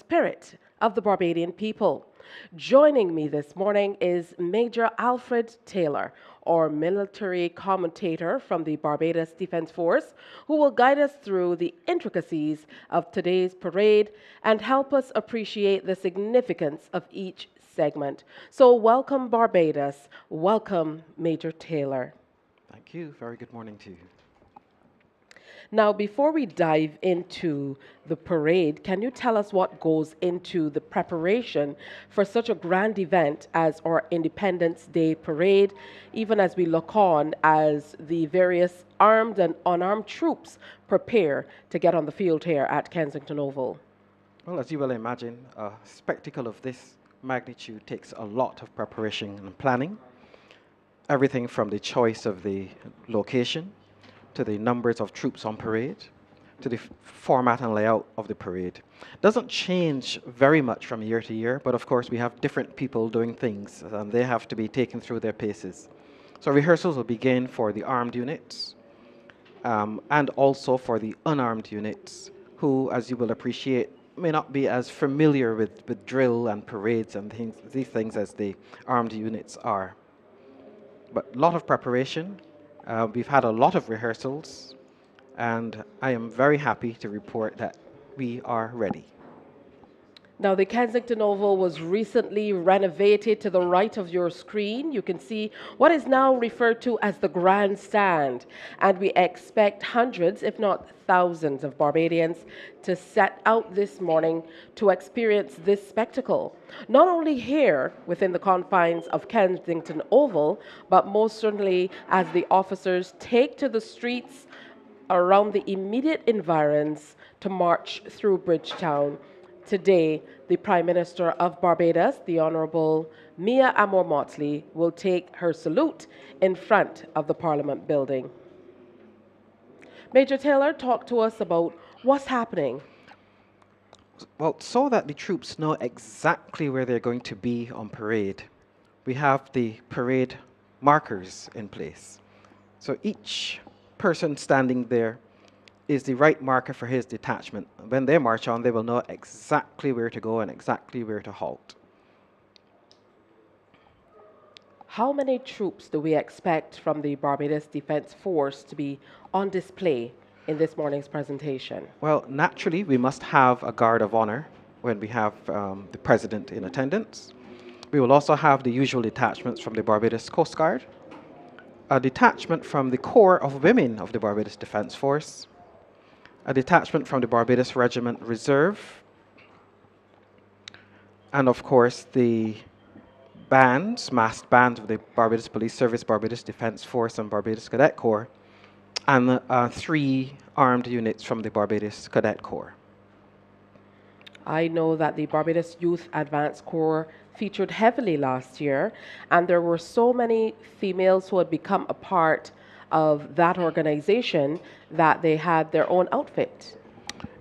spirit of the Barbadian people. Joining me this morning is Major Alfred Taylor, or military commentator from the Barbados Defense Force, who will guide us through the intricacies of today's parade and help us appreciate the significance of each segment. So, welcome, Barbados. Welcome, Major Taylor. Thank you. Very good morning to you. Now, before we dive into the parade, can you tell us what goes into the preparation for such a grand event as our Independence Day parade, even as we look on as the various armed and unarmed troops prepare to get on the field here at Kensington Oval? Well, as you will imagine, a spectacle of this magnitude takes a lot of preparation and planning. Everything from the choice of the location, to the numbers of troops on parade, to the format and layout of the parade. Doesn't change very much from year to year, but of course we have different people doing things and they have to be taken through their paces. So rehearsals will begin for the armed units and also for the unarmed units who, as you will appreciate, may not be as familiar with drill and parades and these things as the armed units are. But a lot of preparation. We've had a lot of rehearsals, and I am very happy to report that we are ready. Now, the Kensington Oval was recently renovated. To the right of your screen, you can see what is now referred to as the grandstand. And we expect hundreds, if not thousands, of Barbadians to set out this morning to experience this spectacle. Not only here within the confines of Kensington Oval, but most certainly as the officers take to the streets around the immediate environs to march through Bridgetown. Today, the Prime Minister of Barbados, the Honourable Mia Amor-Motley, will take her salute in front of the Parliament building. Major Taylor, talk to us about what's happening. Well, so that the troops know exactly where they're going to be on parade, we have the parade markers in place. So each person standing there is the right marker for his detachment. When they march on, they will know exactly where to go and exactly where to halt. How many troops do we expect from the Barbados Defense Force to be on display in this morning's presentation? Well, naturally, we must have a guard of honor when we have the president in attendance. We will also have the usual detachments from the Barbados Coast Guard, a detachment from the Corps of Women of the Barbados Defense Force, a detachment from the Barbados Regiment Reserve, and of course the bands, massed bands of the Barbados Police Service, Barbados Defense Force, and Barbados Cadet Corps, and 3 armed units from the Barbados Cadet Corps. I know that the Barbados Youth Advance Corps featured heavily last year, and there were so many females who had become a part of that organization that they had their own outfit.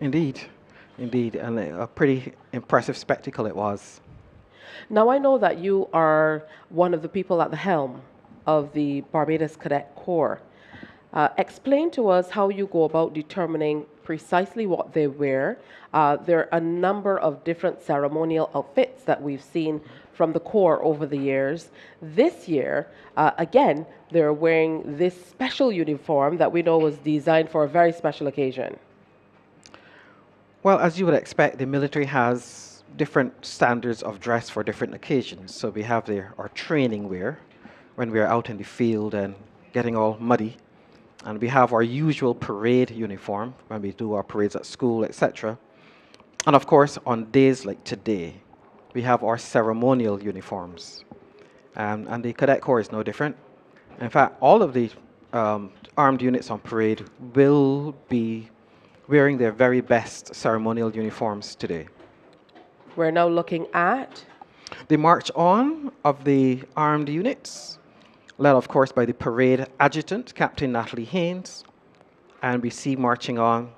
Indeed, indeed, and a pretty impressive spectacle it was. Now, I know that you are one of the people at the helm of the Barbados Cadet Corps. Explain to us how you go about determining precisely what they wear. There are a number of different ceremonial outfits that we've seen from the Corps over the years. This year, again, they're wearing this special uniform that we know was designed for a very special occasion. Well, as you would expect, the military has different standards of dress for different occasions. So we have our training wear when we're out in the field and getting all muddy. And we have our usual parade uniform when we do our parades at school, etc. And of course, on days like today, we have our ceremonial uniforms. And the Cadet Corps is no different. In fact, all of the armed units on parade will be wearing their very best ceremonial uniforms today. We're now looking at the march on of the armed units, led of course by the parade adjutant, Captain Natalie Haynes, and we see marching on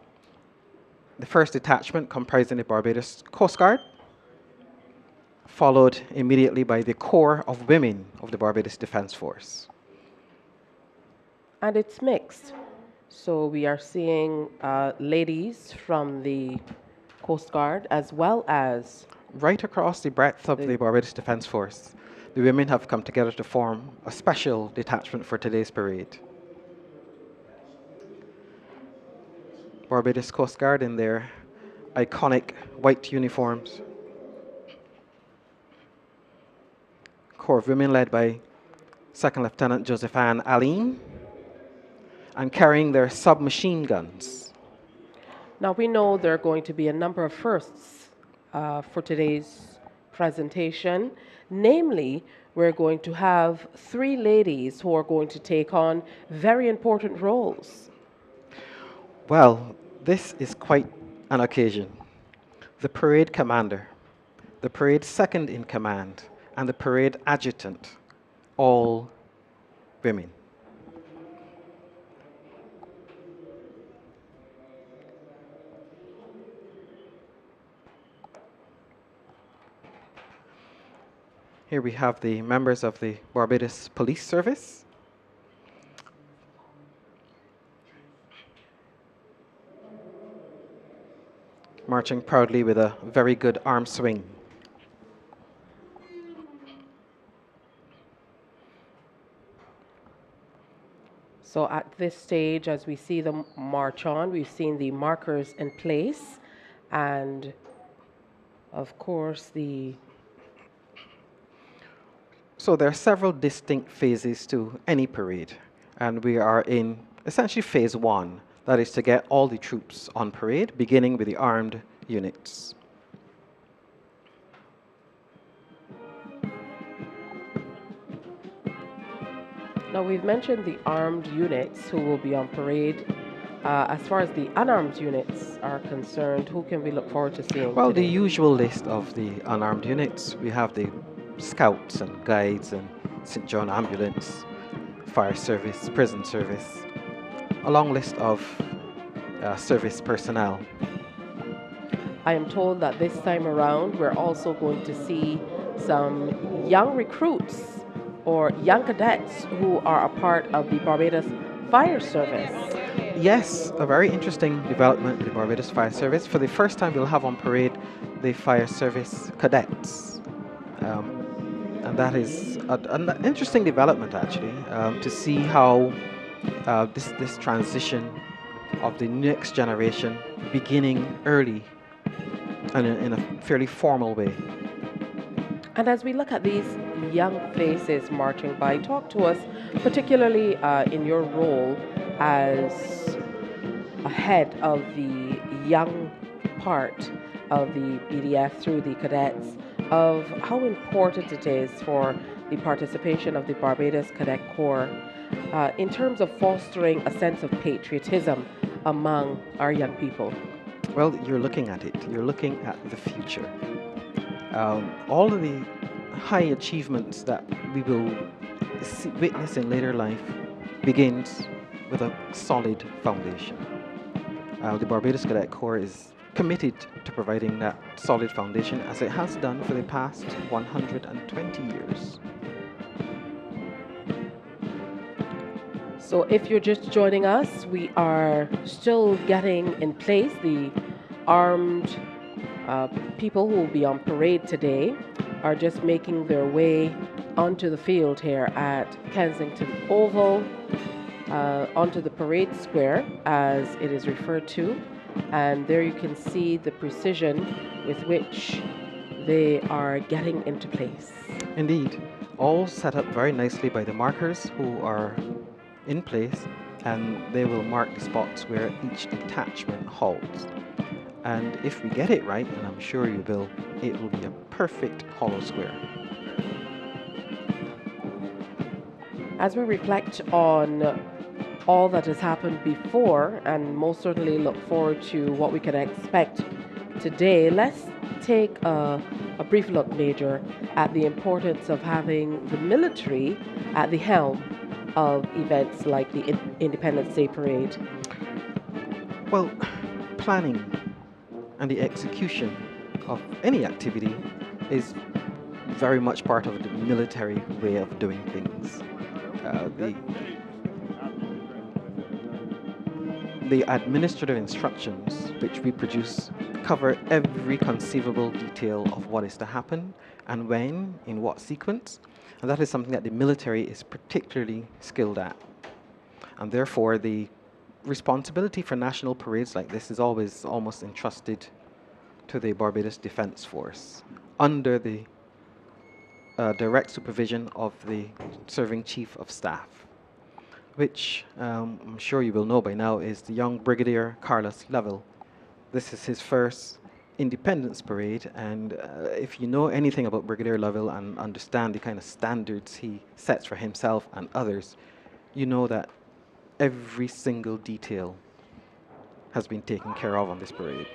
the first detachment comprising the Barbados Coast Guard, followed immediately by the Corps of Women of the Barbados Defense Force. And it's mixed. So we are seeing ladies from the Coast Guard, as well as Right across the breadth of the Barbados Defence Force, the women have come together to form a special detachment for today's parade. Barbados Coast Guard in their iconic white uniforms. Corps of Women led by Second Lieutenant Josephine Aline, and carrying their submachine guns. Now we know there are going to be a number of firsts for today's presentation. Namely, we're going to have 3 ladies who are going to take on very important roles. Well, this is quite an occasion. The parade commander, the parade second in command, and the parade adjutant, all women. Here we have the members of the Barbados Police Service. Marching proudly with a very good arm swing. So at this stage, as we see them march on, we've seen the markers in place, and of course So there are several distinct phases to any parade, and we are in essentially phase 1, that is to get all the troops on parade, beginning with the armed units. Now we've mentioned the armed units who will be on parade. As far as the unarmed units are concerned, who can we look forward to seeing Well, today? the usual list of the unarmed units, we have the scouts and guides and St. John Ambulance, Fire Service, Prison Service, a long list of service personnel. I am told that this time around we're also going to see some young recruits or young cadets who are a part of the Barbados Fire Service. Yes, a very interesting development with the Barbados Fire Service. For the first time, we'll have on parade the Fire Service cadets. And that is an interesting development, actually, to see how this transition of the next generation beginning early and in a fairly formal way. And as we look at these young faces marching by, talk to us, particularly in your role as a head of the young part of the BDF through the cadets, of how important it is for the participation of the Barbados Cadet Corps in terms of fostering a sense of patriotism among our young people. Well, you're looking at it. You're looking at the future. All of the high achievements that we will witness in later life begins with a solid foundation. The Barbados Cadet Corps is committed to providing that solid foundation as it has done for the past 120 years. So if you're just joining us, we are still getting in place the armed people who will be on parade today are just making their way onto the field here at Kensington Oval, onto the parade square as it is referred to. And there you can see the precision with which they are getting into place. Indeed, all set up very nicely by the markers who are in place, and they will mark the spots where each detachment halts. And if we get it right, and I'm sure you will, it will be a perfect hollow square. As we reflect on all that has happened before, and most certainly look forward to what we can expect today, let's take a brief look, Major, at the importance of having the military at the helm of events like the Independence Day Parade. Well, planning and the execution of any activity is very much part of the military way of doing things. The administrative instructions which we produce cover every conceivable detail of what is to happen and when, in what sequence. And that is something that the military is particularly skilled at. And therefore, the responsibility for national parades like this is always almost entrusted to the Barbados Defence Force under the direct supervision of the serving Chief of Staff, which I'm sure you will know by now is the young Brigadier Carlos Lovell. This is his first Independence Parade, and if you know anything about Brigadier Lovell and understand the kind of standards he sets for himself and others, you know that every single detail has been taken care of on this parade.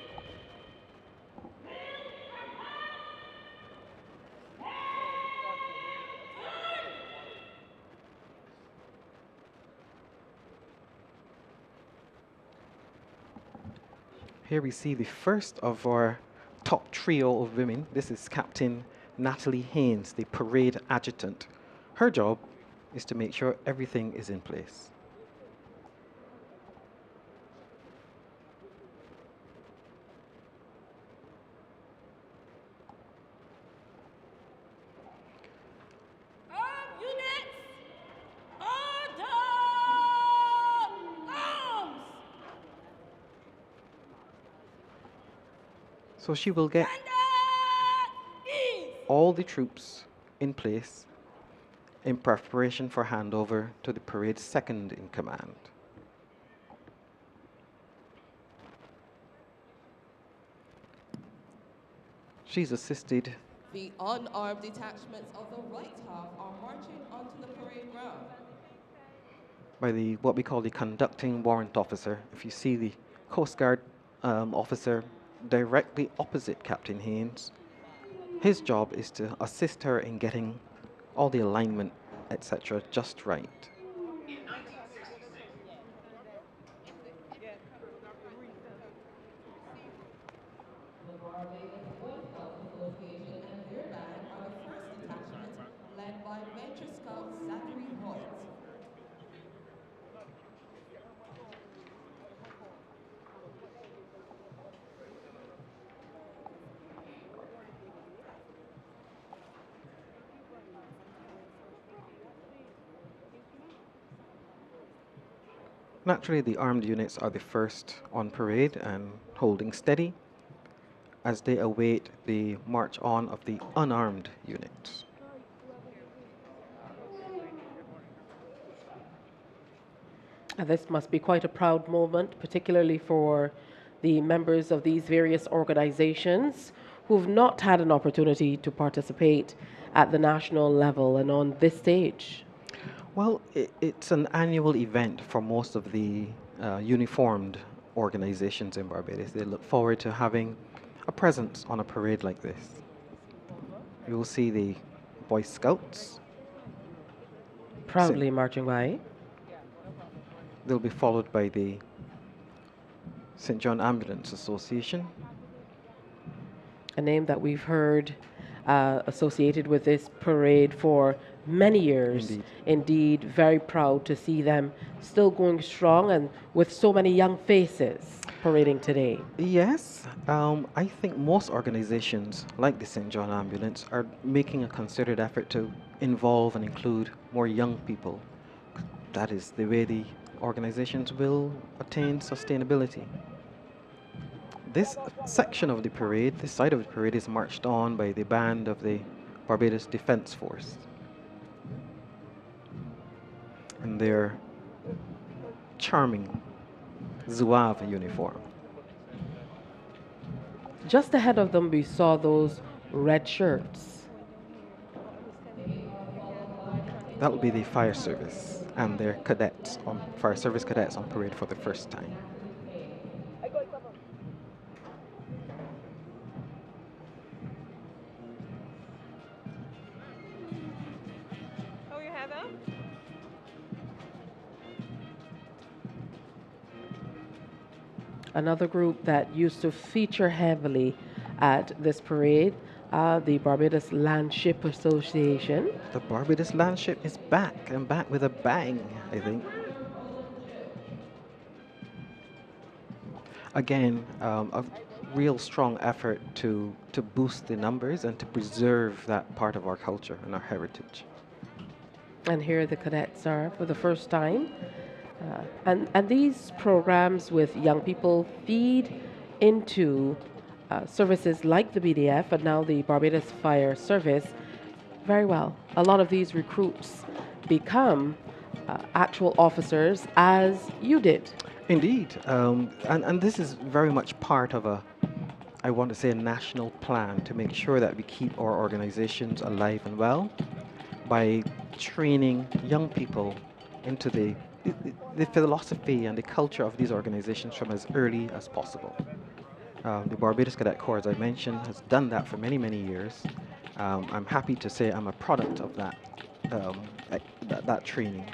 Here we see the first of our top trio of women. This is Captain Natalie Haynes, the parade adjutant. Her job is to make sure everything is in place. So she will get all the troops in place in preparation for handover to the parade's second in command. She's assisted. The unarmed detachments of the right half are marching onto the parade ground. By the what we call the conducting warrant officer. If you see the Coast Guard officer directly opposite Captain Haynes, his job is to assist her in getting all the alignment, etc., just right. The Barbados 58th Association and their band are the first detachment, led by Venture Scout Zachary Hoyt. Naturally, the armed units are the first on parade and holding steady as they await the march on of the unarmed units. And this must be quite a proud moment, particularly for the members of these various organizations who've not had an opportunity to participate at the national level and on this stage. Well, it's an annual event for most of the uniformed organizations in Barbados. They look forward to having a presence on a parade like this. You will see the Boy Scouts. Proudly marching by. They'll be followed by the St. John Ambulance Association. A name that we've heard associated with this parade for many years. Indeed, very proud to see them still going strong and with so many young faces parading today. Yes, I think most organizations like the St. John Ambulance are making a concerted effort to involve and include more young people. That is the way the organizations will attain sustainability. This section of the parade, this side of the parade, is marched on by the band of the Barbados Defence Force. In their charming Zouave uniform. Just ahead of them, we saw those red shirts. That will be the fire service and their cadets, fire service cadets on parade for the first time. Another group that used to feature heavily at this parade, the Barbados Landship Association. The Barbados Landship is back, and back with a bang, I think. Again, a real strong effort to boost the numbers and to preserve that part of our culture and our heritage. And here the cadets are for the first time. And these programs with young people feed into services like the BDF and now the Barbados Fire Service very well. A lot of these recruits become actual officers as you did. Indeed, and this is very much part of I want to say, a national plan to make sure that we keep our organizations alive and well by training young people into the philosophy and the culture of these organizations from as early as possible. The Barbados Cadet Corps, as I mentioned, has done that for many, many years. I'm happy to say I'm a product of that training.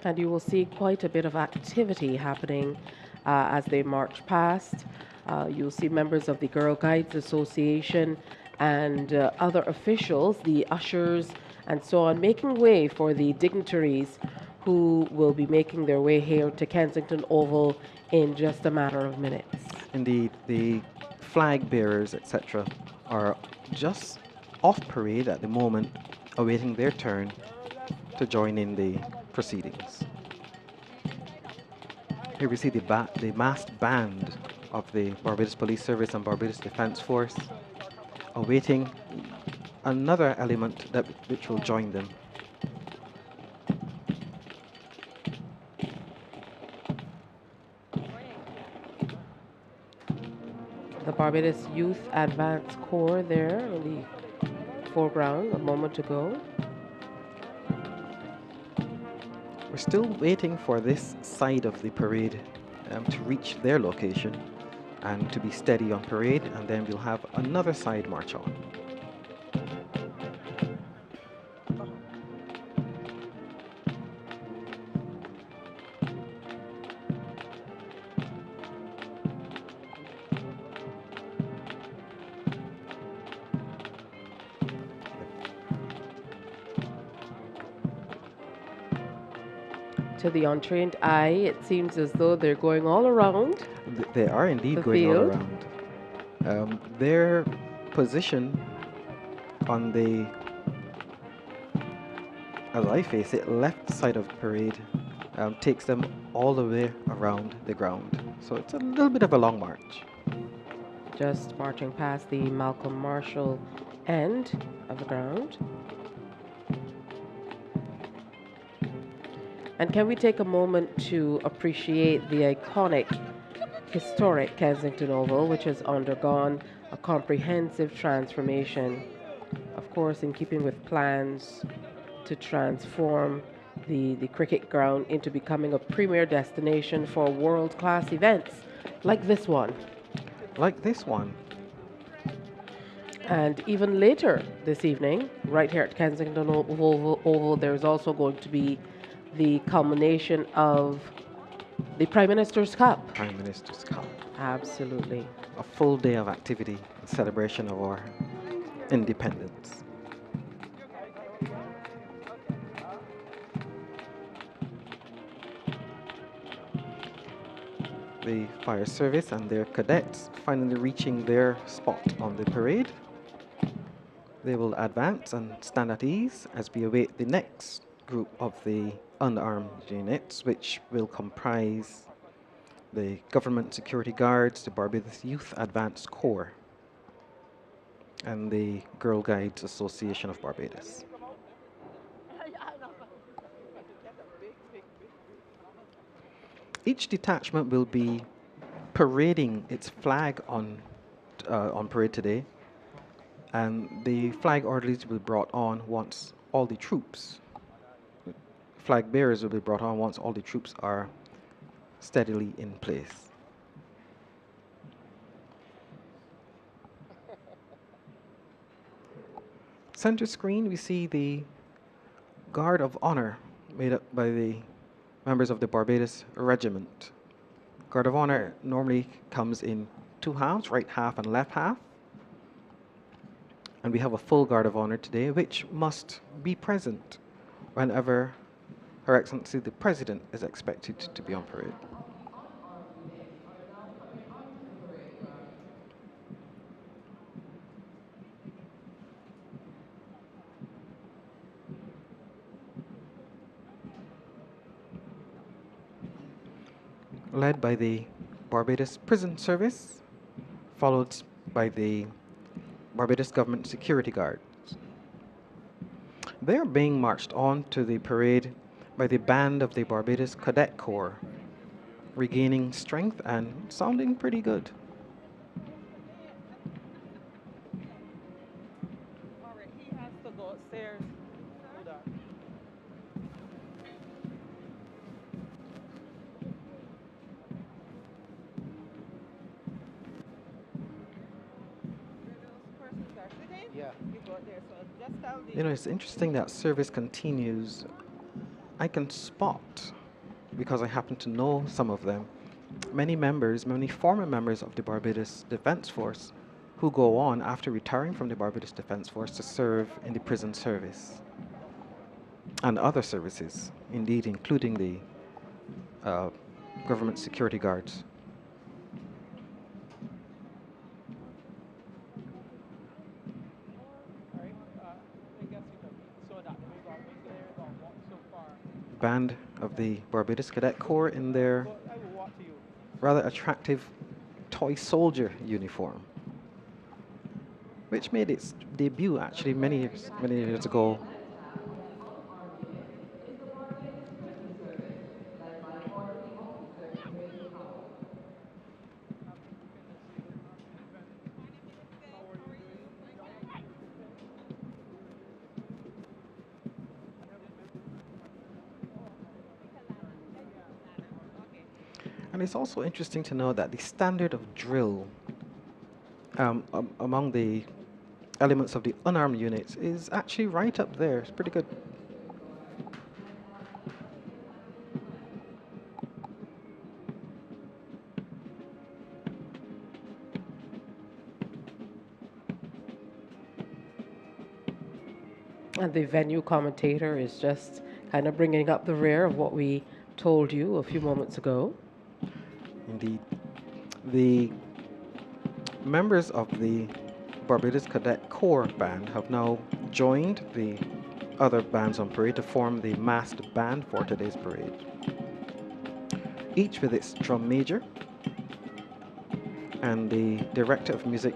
And you will see quite a bit of activity happening as they march past. You'll see members of the Girl Guides Association and other officials, the ushers and so on, making way for the dignitaries who will be making their way here to Kensington Oval in just a matter of minutes. Indeed, the flag bearers, etc., are just off parade at the moment, awaiting their turn to join in the proceedings. Here we see the massed band of the Barbados Police Service and Barbados Defence Force awaiting another element which will join them. The Barbados Youth Advance Corps there in the foreground a moment ago. We're still waiting for this side of the parade to reach their location and to be steady on parade, and then we'll have another side march on. To the untrained eye, it seems as though they're going all around. They are indeed the going all field. around. Their position on the, as I face it, left side of the parade takes them all the way around the ground. So it's a little bit of a long march. Just marching past the Malcolm Marshall end of the ground. And can we take a moment to appreciate the iconic, historic Kensington Oval, which has undergone a comprehensive transformation, of course, in keeping with plans to transform the cricket ground into becoming a premier destination for world-class events like this one. Like this one. And even later this evening, right here at Kensington Oval, there's also going to be the culmination of the Prime Minister's Cup. Prime Minister's Cup. Absolutely. A full day of activity and celebration of our independence. The fire service and their cadets finally reaching their spot on the parade. They will advance and stand at ease as we await the next group of the unarmed units, which will comprise the Government Security Guards, the Barbados Youth Advance Corps, and the Girl Guides Association of Barbados. Each detachment will be parading its flag on parade today, and the flag orderlies will be brought on once all the troops, flag bearers will be brought on once all the troops are steadily in place. Center screen, we see the Guard of Honor made up by the members of the Barbados Regiment. Guard of Honor normally comes in two halves, right half and left half. And we have a full Guard of Honor today, which must be present whenever Her Excellency the President is expected to be on parade. Led by the Barbados Prison Service, followed by the Barbados Government Security Guards. They are being marched on to the parade by the band of the Barbados Cadet Corps, regaining strength and sounding pretty good. All right, he has to go upstairs. Hold on. Where those persons are sitting? Yeah. You go there. So just tell the. You know, it's interesting that service continues. I can spot, because I happen to know some of them, many former members of the Barbados Defence Force who go on after retiring from the Barbados Defence Force to serve in the prison service and other services, indeed including the government security guards. All right. I guess you can so that we got there, got walk so far. Band of the Barbados Cadet Corps in their But I will walk to you. rather attractive toy soldier uniform, which made its debut actually many years ago. And it's also interesting to know that the standard of drill among the elements of the unarmed units is actually right up there. It's pretty good. And the venue commentator is just kind of bringing up the rear of what we told you a few moments ago. Indeed. The members of the Barbados Cadet Corps band have now joined the other bands on parade to form the massed band for today's parade. Each with its drum major and the director of music.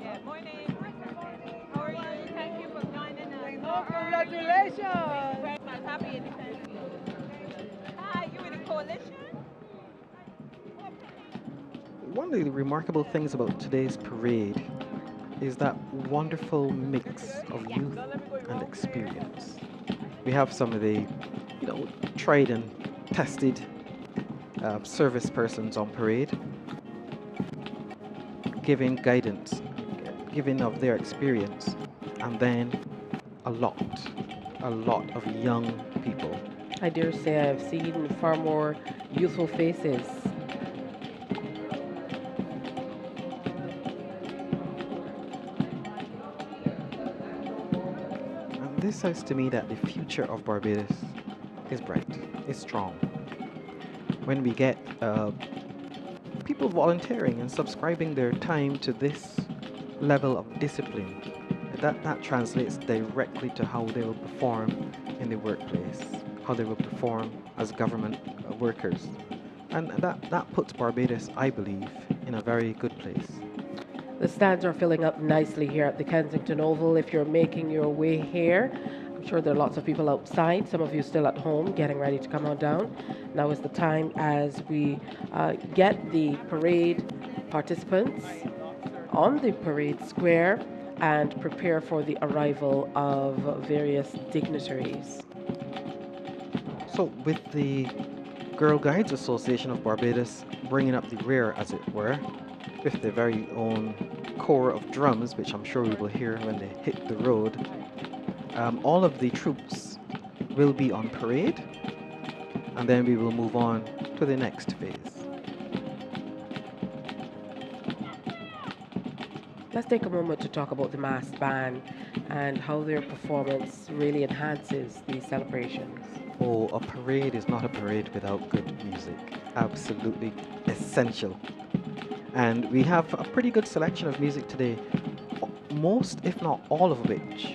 Yeah, morning. How are you? Thank you for joining us. Oh, congratulations! Very much happy Independence Day. Hi, you in the coalition? One of the remarkable things about today's parade is that wonderful mix of youth and experience. We have some of the, tried and tested service persons on parade, giving guidance, giving of their experience, and then a lot of young people. I dare say I have seen far more youthful faces. And this says to me that the future of Barbados is bright, is strong. When we get people volunteering and subscribing their time to this level of discipline, that translates directly to how they will perform in the workplace, how they will perform as government workers. And that puts Barbados, I believe, in a very good place. The stands are filling up nicely here at the Kensington Oval. If you're making your way here, I'm sure there are lots of people outside. Some of you still at home getting ready to come on down. Now is the time as we get the parade participants on the parade square and prepare for the arrival of various dignitaries. So with the Girl Guides Association of Barbados bringing up the rear, as it were, with their very own corps of drums, which I'm sure we will hear when they hit the road, all of the troops will be on parade, and then we will move on to the next phase. Let's take a moment to talk about the masked band and how their performance really enhances these celebrations. Oh, a parade is not a parade without good music. Absolutely essential. And we have a pretty good selection of music today, most, if not all of which,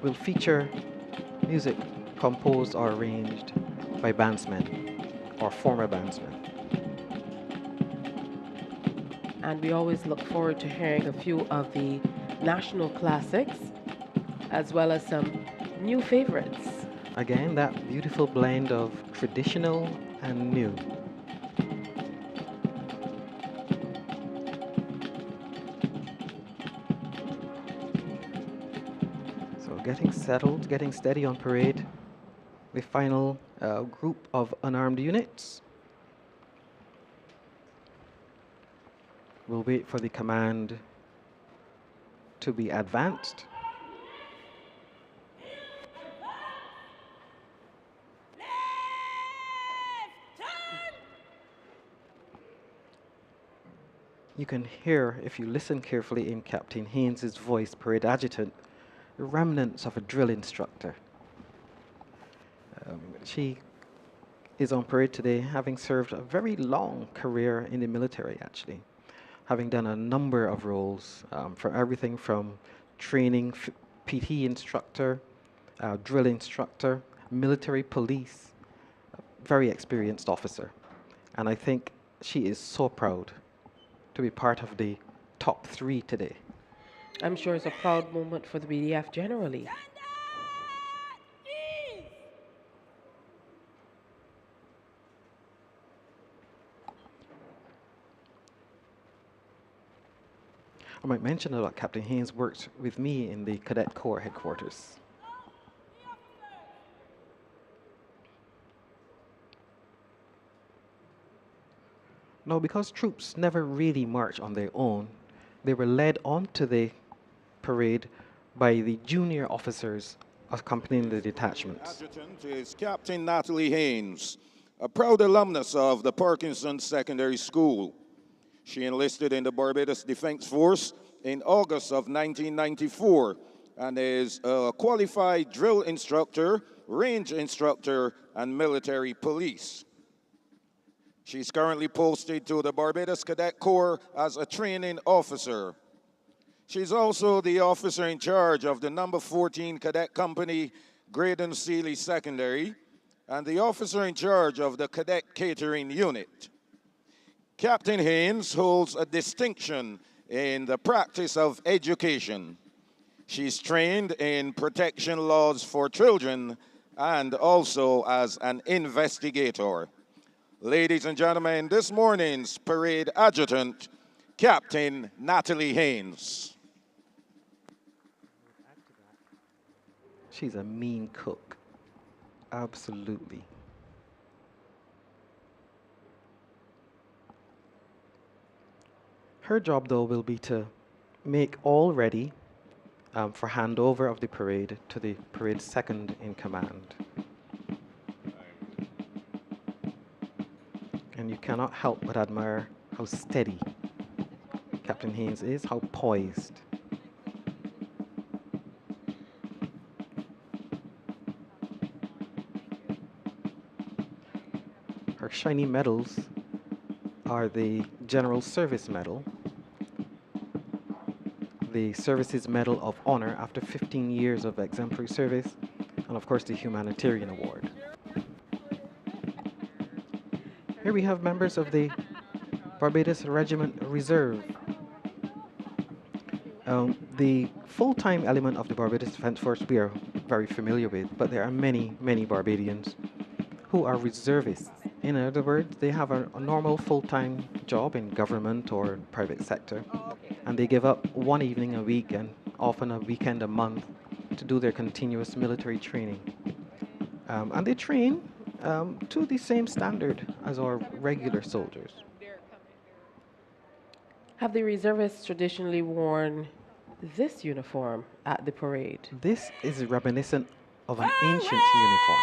will feature music composed or arranged by bandsmen or former bandsmen. And we always look forward to hearing a few of the national classics as well as some new favorites. Again, that beautiful blend of traditional and new. So getting settled, getting steady on parade. The final group of unarmed units. We'll wait for the command to be advanced. You can hear, if you listen carefully in Captain Haynes's voice, parade adjutant, the remnants of a drill instructor. She is on parade today, having served a very long career in the military, actually, having done a number of roles, for everything from training PT instructor, drill instructor, military police, very experienced officer. And I think she is so proud to be part of the top 3 today. I'm sure it's a proud moment for the BDF generally. I might mention that Captain Haynes worked with me in the Cadet Corps headquarters. Now, because troops never really march on their own, they were led onto the parade by the junior officers accompanying the detachments. Adjutant is Captain Natalie Haynes, a proud alumnus of the Parkinson Secondary School. She enlisted in the Barbados Defense Force in August of 1994 and is a qualified drill instructor, range instructor, and military police. She's currently posted to the Barbados Cadet Corps as a training officer. She's also the officer in charge of the number 14 Cadet Company, Graydon Sealy Secondary, and the officer in charge of the Cadet Catering Unit. Captain Haynes holds a distinction in the practice of education. She's trained in protection laws for children and also as an investigator. Ladies and gentlemen, this morning's parade adjutant, Captain Natalie Haynes. She's a mean cook. Absolutely. Her job, though, will be to make all ready for handover of the parade to the parade second in command. And you cannot help but admire how steady Captain Haynes is, how poised. Her shiny medals are the General Service Medal, the Services Medal of Honor after 15 years of exemplary service, and of course the Humanitarian Award. Here we have members of the Barbados Regiment Reserve. The full-time element of the Barbados Defence Force we are very familiar with, but there are many, many Barbadians who are reservists. In other words, they have a normal full-time job in government or private sector, and they give up one evening a week and often a weekend a month to do their continuous military training. And they train to the same standard as our regular soldiers. Have the reservists traditionally worn this uniform at the parade? This is reminiscent of an ancient uniform.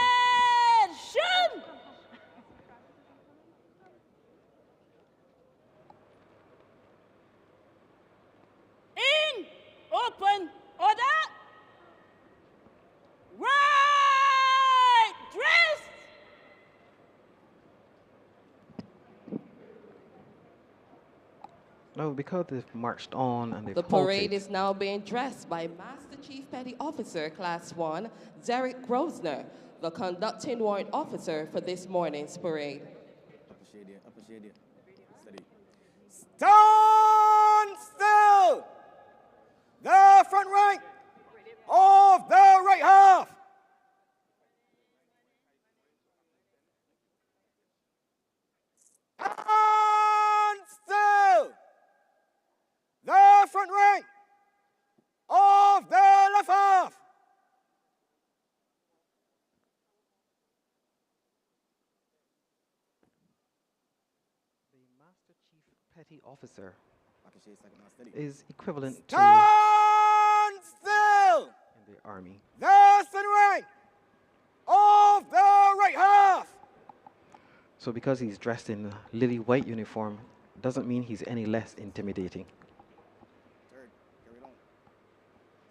No, because they've marched on and they've The parade halted. is now being dressed by Master Chief Petty Officer Class 1, Derek Grosner, the conducting warrant officer for this morning's parade. Upper shade here, upper shade here. Steady. Stand still! The front rank of the right half. Stand still! The front rank of the left half. The Master Chief Petty Officer Upper shade second now, steady. is equivalent to Stand still! in the army. The center rank of the right half. So because he's dressed in a lily white uniform, doesn't mean he's any less intimidating. Third, carry it on.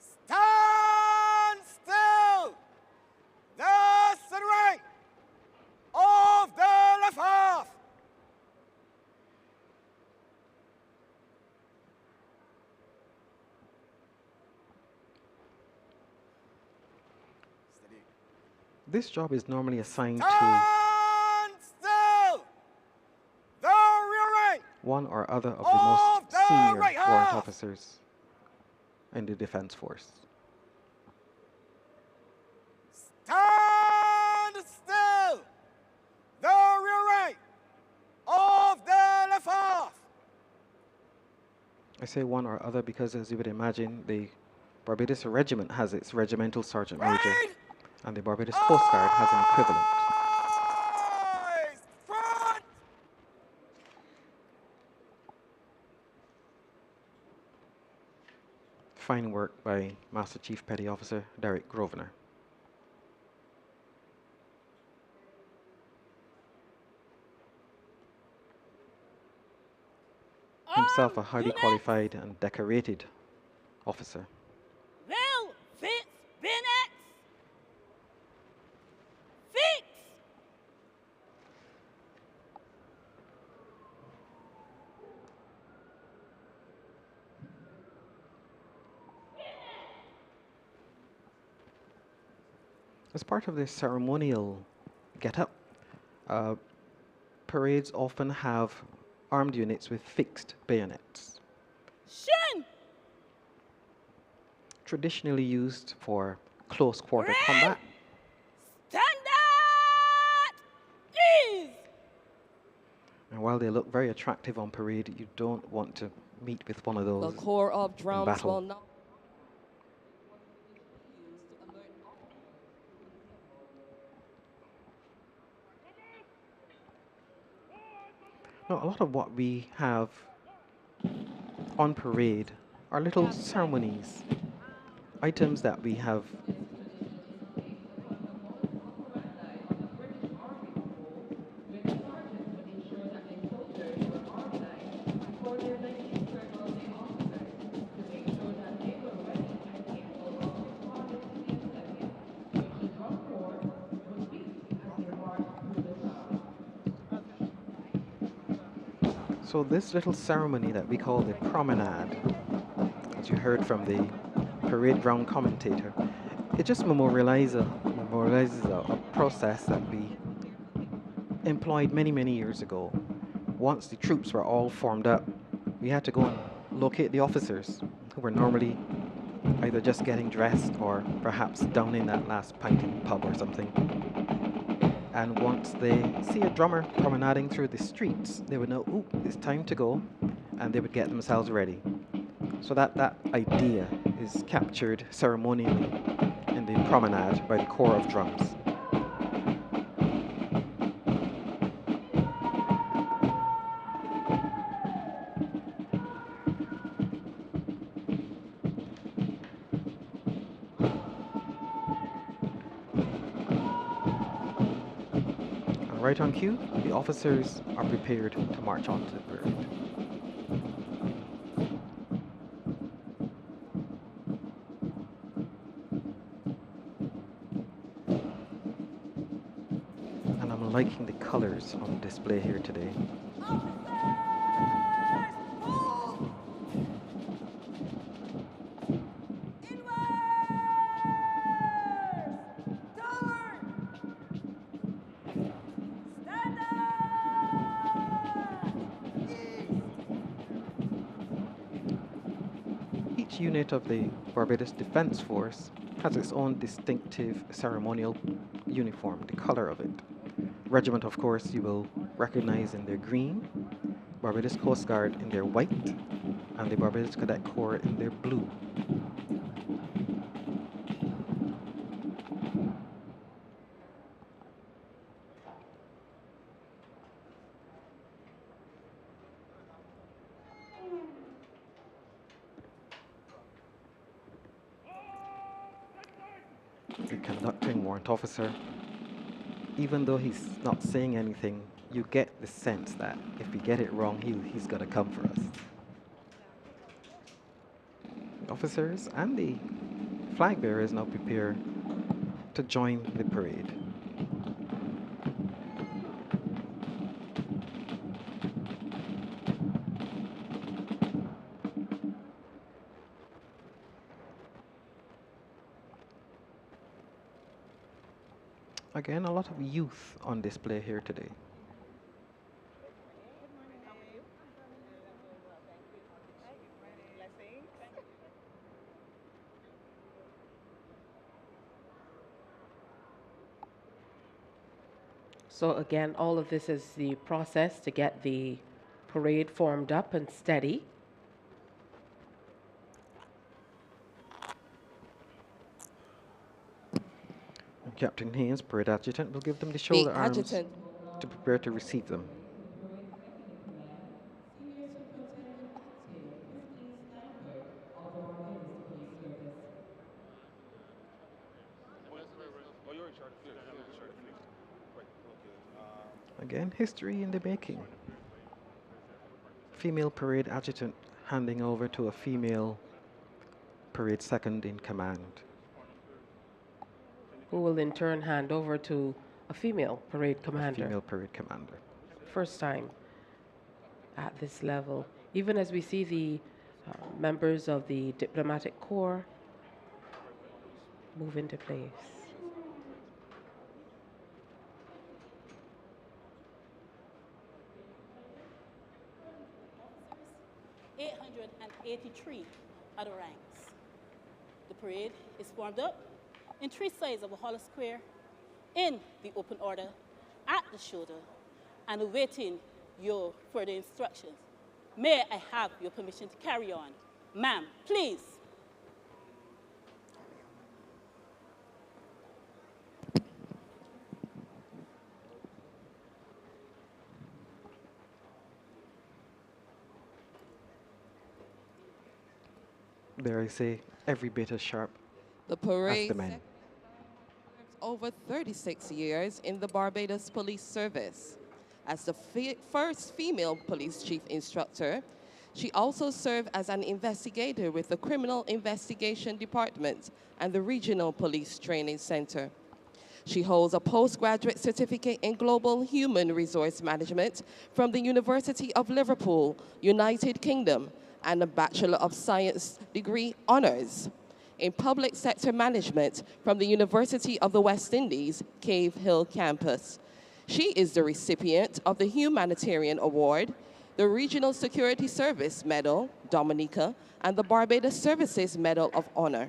Stand still! The center rank of the left half. Steady. This job is normally assigned to Stand still! The rear rank one or other of the of most the senior right warrant half. officers in the defense force. Stand still! The rear rank of the left half. I say one or other because, as you would imagine, the Barbados Regiment has its regimental sergeant major, Right! and the Barbados Coast Guard has an equivalent. Eyes front! Fine work by Master Chief Petty Officer Derek Grosvenor. Himself a highly qualified and decorated officer. Will Fitz Bennett fix. As part of their ceremonial get-up, parades often have armed units with fixed bayonets, Shin. traditionally used for close quarter Red. combat. Standard is. And while they look very attractive on parade, you don't want to meet with one of The those. Corps of Drums battle. will now No, a lot of what we have on parade are little ceremonies, items that we have So this little ceremony that we call the promenade, as you heard from the parade ground commentator, it just memorializes a process that we employed many, many years ago. Once the troops were all formed up, we had to go and locate the officers who were normally either just getting dressed or perhaps down in that last pint in the pub or something. And once they see a drummer promenading through the streets, they would know, ooh, it's time to go, and they would get themselves ready. So that idea is captured ceremonially in the promenade by the Corps of Drums. Right on cue, the officers are prepared to march on to the parade. And I'm liking the colors on display here today. Officers, move unit of the Barbados Defense Force has its own distinctive ceremonial uniform, the color of it. Regiment, of course, you will recognize in their green, Barbados Coast Guard in their white, and the Barbados Cadet Corps in their blue. The conducting warrant officer, even though he's not saying anything, you get the sense that if we get it wrong, he's going to come for us. Officers and the flag bearers now prepare to join the parade. Again, a lot of youth on display here today. So again, all of this is the process to get the parade formed up and steady. Captain Haynes, parade adjutant, will give them the shoulder arms adjutant. to prepare to receive them. Again, history in the making. Female parade adjutant handing over to a female parade second in command. Who will in turn hand over to a female parade commander. A female parade commander. First time at this level. Even as we see the members of the diplomatic corps move into place. Officers, 883 are the ranks. The parade is formed up in three sides of a hollow square in the open order at the shoulder and awaiting your further instructions. May I have your permission to carry on? Ma'am, please. There I say, every bit as sharp The as parade the men. over 36 years in the Barbados Police Service. As the first female police chief instructor, she also served as an investigator with the Criminal Investigation Department and the Regional Police Training Center. She holds a postgraduate certificate in Global Human Resource Management from the University of Liverpool, United Kingdom, and a Bachelor of Science degree honors in Public Sector Management from the University of the West Indies, Cave Hill campus. She is the recipient of the Humanitarian Award, the Regional Security Service Medal, Dominica, and the Barbados Services Medal of Honor.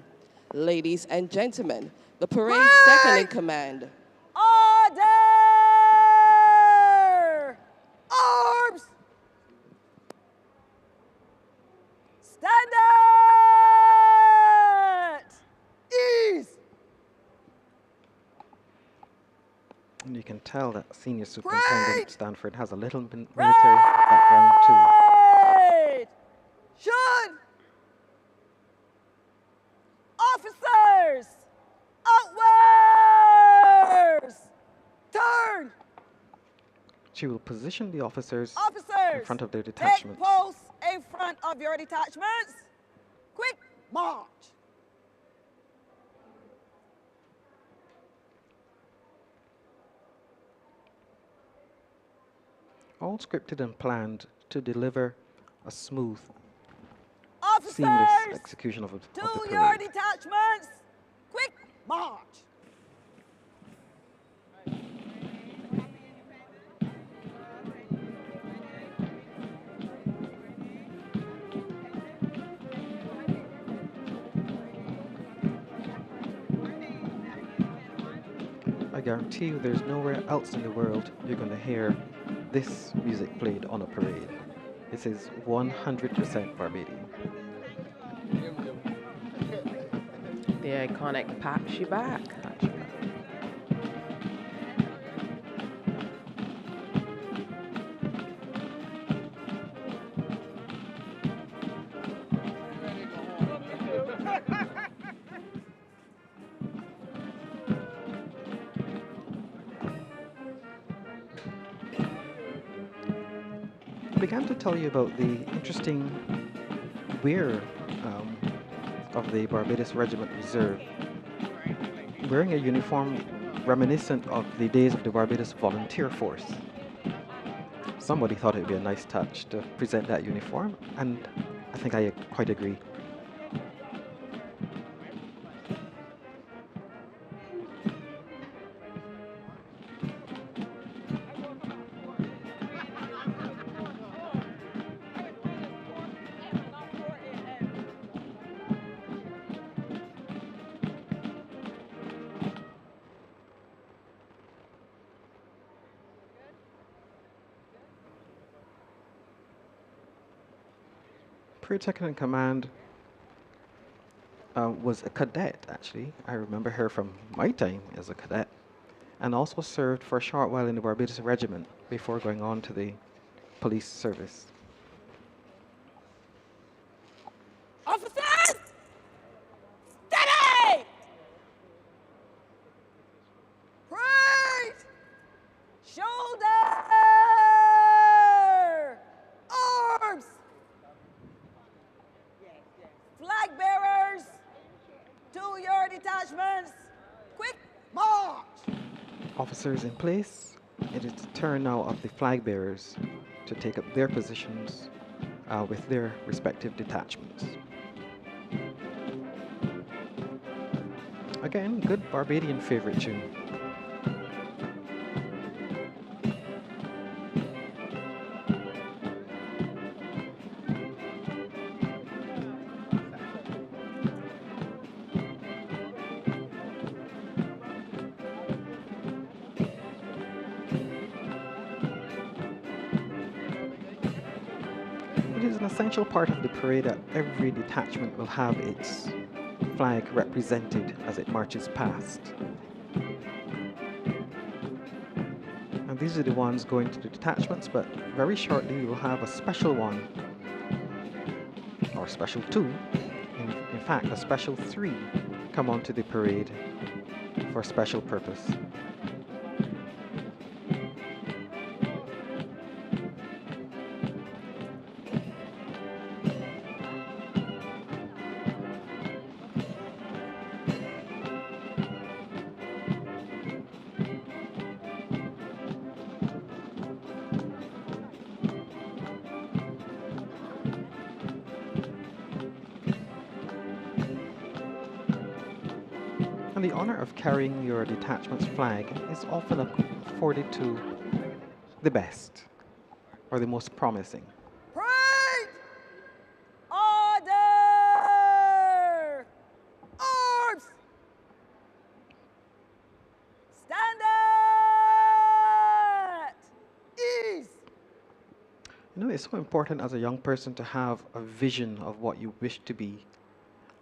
Ladies and gentlemen, the parade second in command. Order! Arms! Stand at ease! And you can tell that Senior Superintendent Stanford has a little military background too. Right! Should! Officers! Outwards! Turn! She will position the officers Officers! in front of their Take detachments. post in front of your detachments. Quick march! All scripted and planned to deliver a smooth, Officers! seamless execution of the To your parade. detachments. Quick march! guarantee you there's nowhere else in the world you're going to hear this music played on a parade. This is 100% Barbadian. The iconic Pap She Back. I began to tell you about the interesting wear of the Barbados Regiment Reserve. Wearing a uniform reminiscent of the days of the Barbados Volunteer Force. Somebody thought it would be a nice touch to present that uniform, and I think I quite agree. Parade Second in Command was a cadet, actually. I remember her from my time as a cadet, and also served for a short while in the Barbados Regiment before going on to the police service. Officers! Steady! Parade! Shoulder! Arms! Flag bearers! To your detachments! Quick march! Officers in place, it is the turn now of the flag bearers to take up their positions with their respective detachments. Again, good Barbadian favorite tune. It is an essential part of the parade that every detachment will have its flag represented as it marches past. And these are the ones going to the detachments, but very shortly we will have a special one, or special two, in fact a special three, come onto the parade for a special purpose. And the honor of carrying your detachment's flag is often afforded to the best, or the most promising. Parade! Order! Arms! Stand at ease! You know, it's so important as a young person to have a vision of what you wish to be.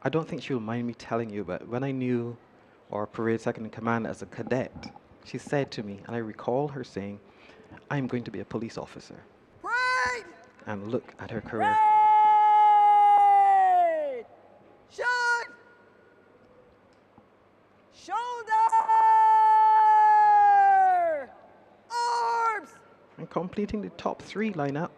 I don't think she'll mind me telling you, but when I knew our parade second in command as a cadet, she said to me, and I recall her saying, "I'm going to be a police officer." Parade! And look at her career. Parade! Shoot! Shoulder! Arms! And completing the top three lineup,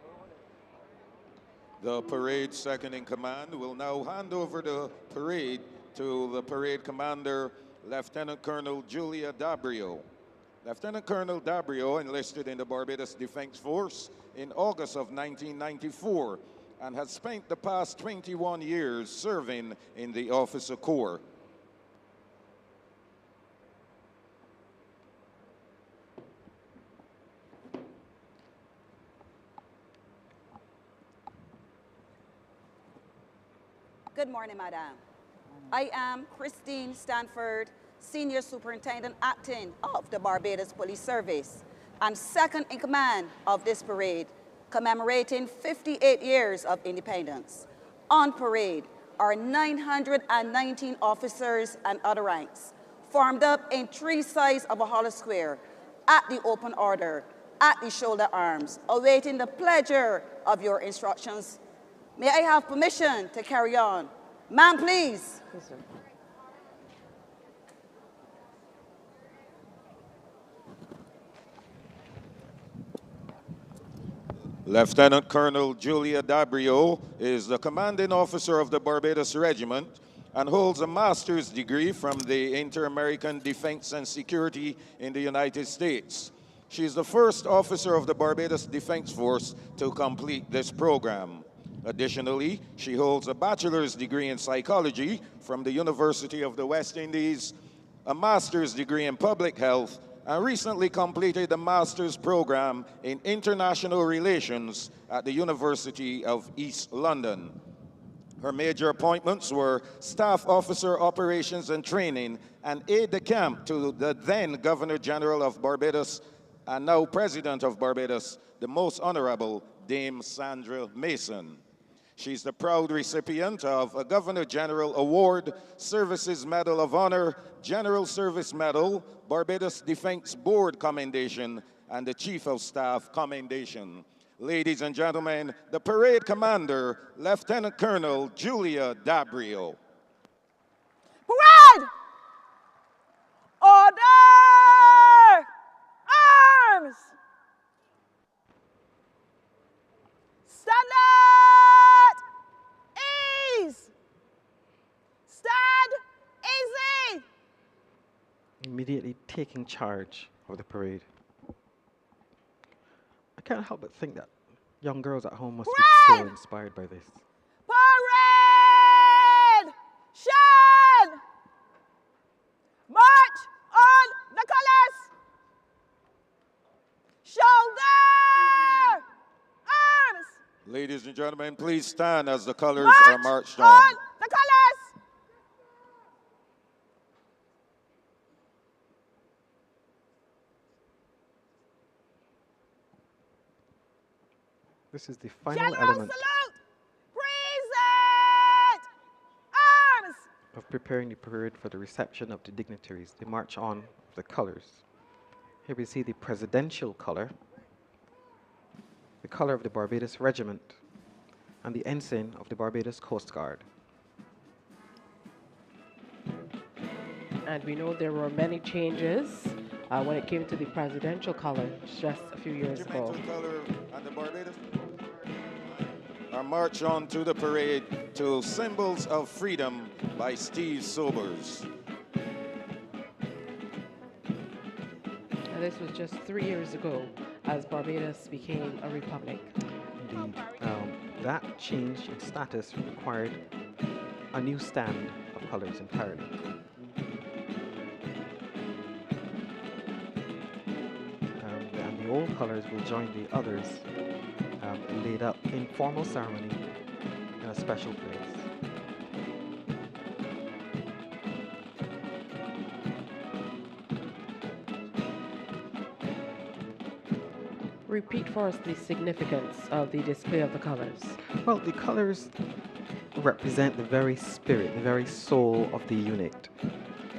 The parade second in command will now hand over the parade to the parade commander, Lieutenant Colonel Julia Dabrio. Lieutenant Colonel Dabrio enlisted in the Barbados Defense Force in August of 1994 and has spent the past 21 years serving in the Officer Corps. Good morning, Madam. I am Christine Stanford, Senior Superintendent Acting of the Barbados Police Service, and second in command of this parade, commemorating 58 years of independence. On parade are 919 officers and other ranks, formed up in 3 sides of a hollow square, at the open order, at the shoulder arms, awaiting the pleasure of your instructions. May I have permission to carry on? Ma'am, please. Yes, sir. Lieutenant Colonel Julia Dabrio is the commanding officer of the Barbados Regiment and holds a master's degree from the Inter-American Defense and Security in the United States. She is the first officer of the Barbados Defense Force to complete this program. Additionally, she holds a bachelor's degree in psychology from the University of the West Indies, a master's degree in public health, and recently completed a master's program in international relations at the University of East London. Her major appointments were Staff Officer Operations and Training and aide-de-camp to the then Governor General of Barbados and now President of Barbados, the Most Honorable Dame Sandra Mason. She's the proud recipient of a Governor General Award, Services Medal of Honor, General Service Medal, Barbados Defense Board Commendation, and the Chief of Staff Commendation. Ladies and gentlemen, the parade commander, Lieutenant Colonel Julia Dabrio. Parade! Order! Arms! Stand at ease! Stand easy! Immediately taking charge of the parade. I can't help but think that young girls at home must be so inspired by this. Parade! Shine! March on the colors! Shoulder! Arms! Ladies and gentlemen, please stand as the colors March are marched on. on the colors! This is the final General element salute! Present! Arms! of preparing the parade for the reception of the dignitaries. They march on the colors. Here we see the presidential color, the color of the Barbados Regiment, and the ensign of the Barbados Coast Guard. And we know there were many changes when it came to the presidential color just a few years ago. Regimental color and the Barbados are marched on to the parade to Symbols of Freedom by Steve Sobers. And this was just 3 years ago as Barbados became a republic. Indeed, that change in status required a new stand of colors entirely. And the old colors will join the others laid up in formal ceremony in a special place. Repeat for us the significance of the display of the colors. Well, the colors represent the very spirit, the very soul of the unit.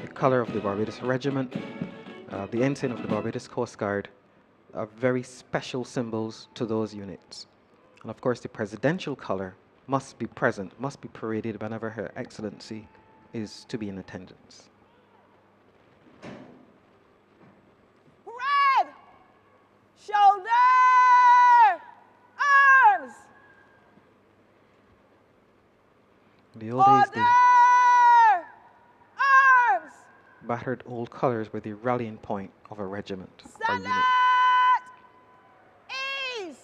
The color of the Barbados Regiment, the ensign of the Barbados Coast Guard are very special symbols to those units. And of course, the presidential color must be present, must be paraded whenever Her Excellency is to be in attendance. Parade! Shoulder! Arms! In the old days, the Order! Arms! battered old colors were the rallying point of a regiment or Stand unit. at ease!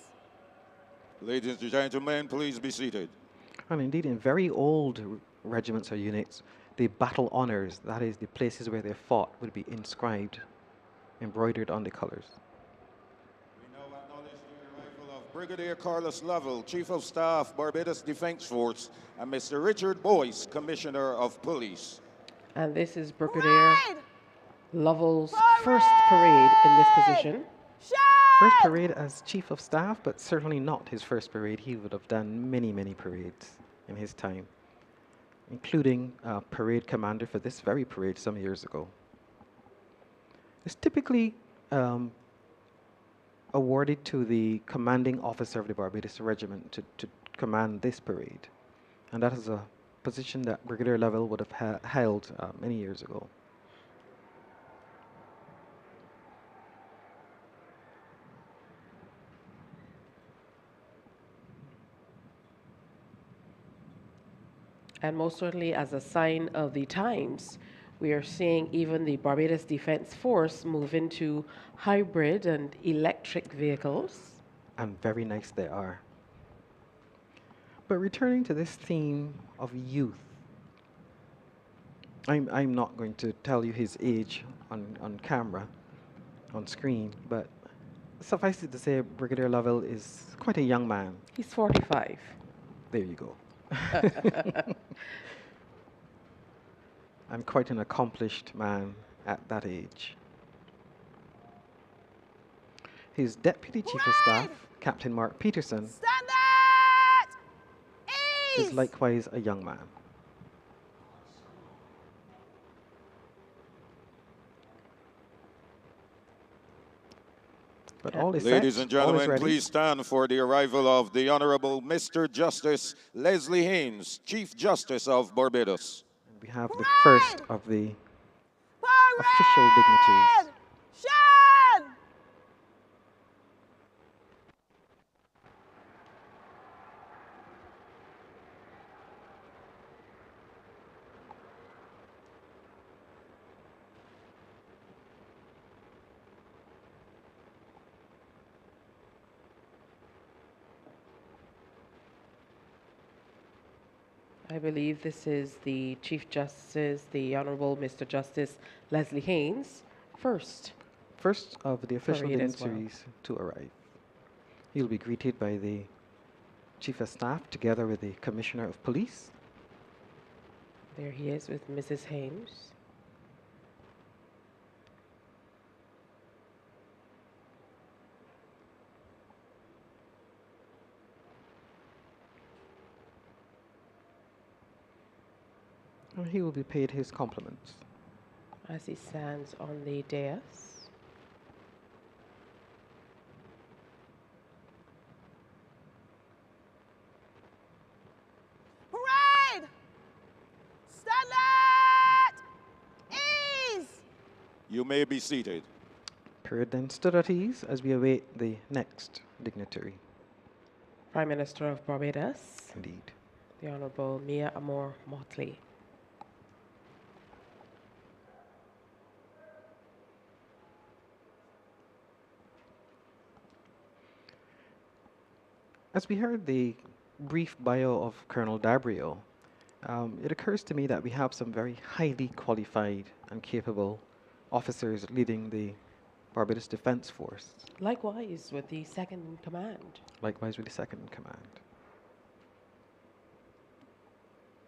Ladies and gentlemen, please be seated. And indeed, in very old regiments or units, the battle honors, that is, the places where they fought, would be inscribed, embroidered on the colors. We now acknowledge the arrival of Brigadier Carlos Lovell, Chief of Staff, Barbados Defense Force, and Mr. Richard Boyce, Commissioner of Police. And this is Brigadier Parade! Lovell's first parade in this Parade! position. First Shed! parade as chief of staff, but certainly not his first parade. He would have done many, many parades in his time, including parade commander for this very parade some years ago. It's typically awarded to the commanding officer of the Barbados Regiment to command this parade. And that is a position that Brigadier Lovell would have held many years ago. And most certainly, as a sign of the times, we are seeing even the Barbados Defense Force move into hybrid and electric vehicles. And very nice they are. But returning to this theme of youth, I'm not going to tell you his age on camera, on screen, but suffice it to say, Brigadier Lovell is quite a young man. He's 45. There you go. And quite an accomplished man at that age. His Deputy Chief of Staff, Captain Mark Peterson, Standard! is Ease! likewise a young man. But all is set, Ladies and all is gentlemen, ready. please stand for the arrival of the Honorable Mr. Justice Leslie Haynes, Chief Justice of Barbados. We have the first of the Parade! official dignitaries. Shed! I believe this is the Chief Justice, the Honorable Mr. Justice Leslie Haynes, first. First of the official Parade as well. dignitaries to arrive. He'll be greeted by the Chief of Staff together with the Commissioner of Police. There he is with Mrs. Haynes. And he will be paid his compliments. As he stands on the dais. Parade! Standard! Ease! You may be seated. Parade then stood at ease as we await the next dignitary. Prime Minister of Barbados, Indeed. the Honorable Mia Amor Motley. As we heard the brief bio of Colonel Dabrio, it occurs to me that we have some very highly qualified and capable officers leading the Barbados Defense Force, Likewise with the second in command. likewise with the second in command.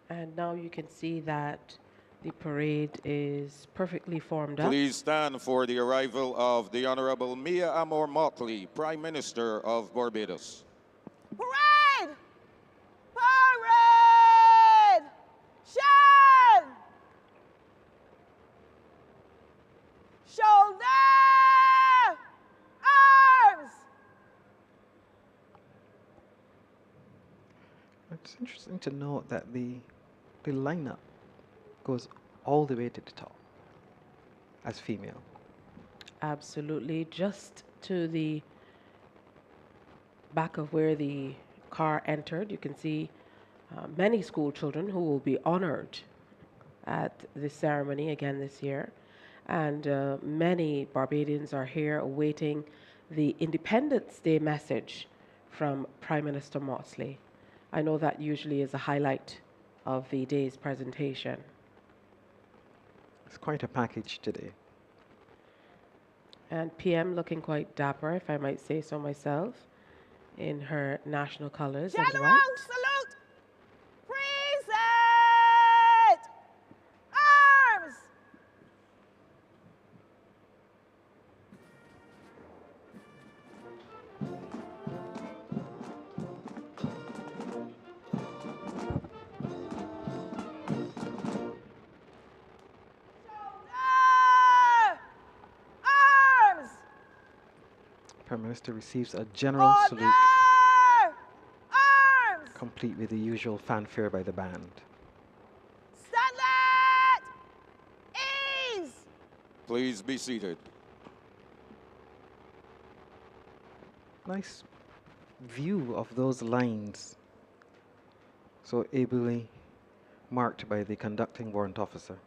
And now you can see that the parade is perfectly formed up. Please stand for the arrival of the Honorable Mia Amor Motley, Prime Minister of Barbados. Parade! Parade! Shed! Shoulder! Arms! It's interesting to note that the lineup goes all the way to the top as female. Absolutely, just to the back of where the car entered, you can see many school children who will be honored at this ceremony again this year. And many Barbadians are here awaiting the Independence Day message from Prime Minister Motley. I know that usually is a highlight of the day's presentation. It's quite a package today. And PM looking quite dapper, if I might say so myself, in her national colors of General white. salute! Present! Arms! Minister receives a general salute, Arms! complete with the usual fanfare by the band. Stand at ease! Please be seated. Nice view of those lines, so ably marked by the conducting warrant officer.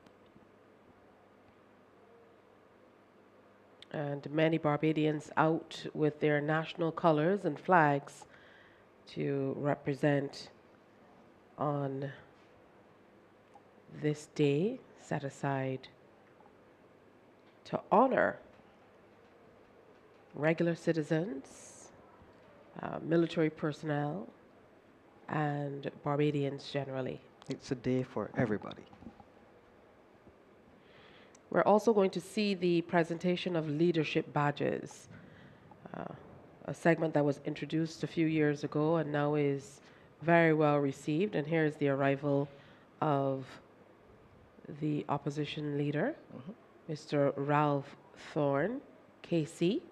And many Barbadians out with their national colors and flags to represent on this day set aside to honor regular citizens, military personnel, and Barbadians generally. It's a day for everybody. We're also going to see the presentation of leadership badges, a segment that was introduced a few years ago and now is very well received. And here is the arrival of the opposition leader, Mr. Ralph Thorne, KC.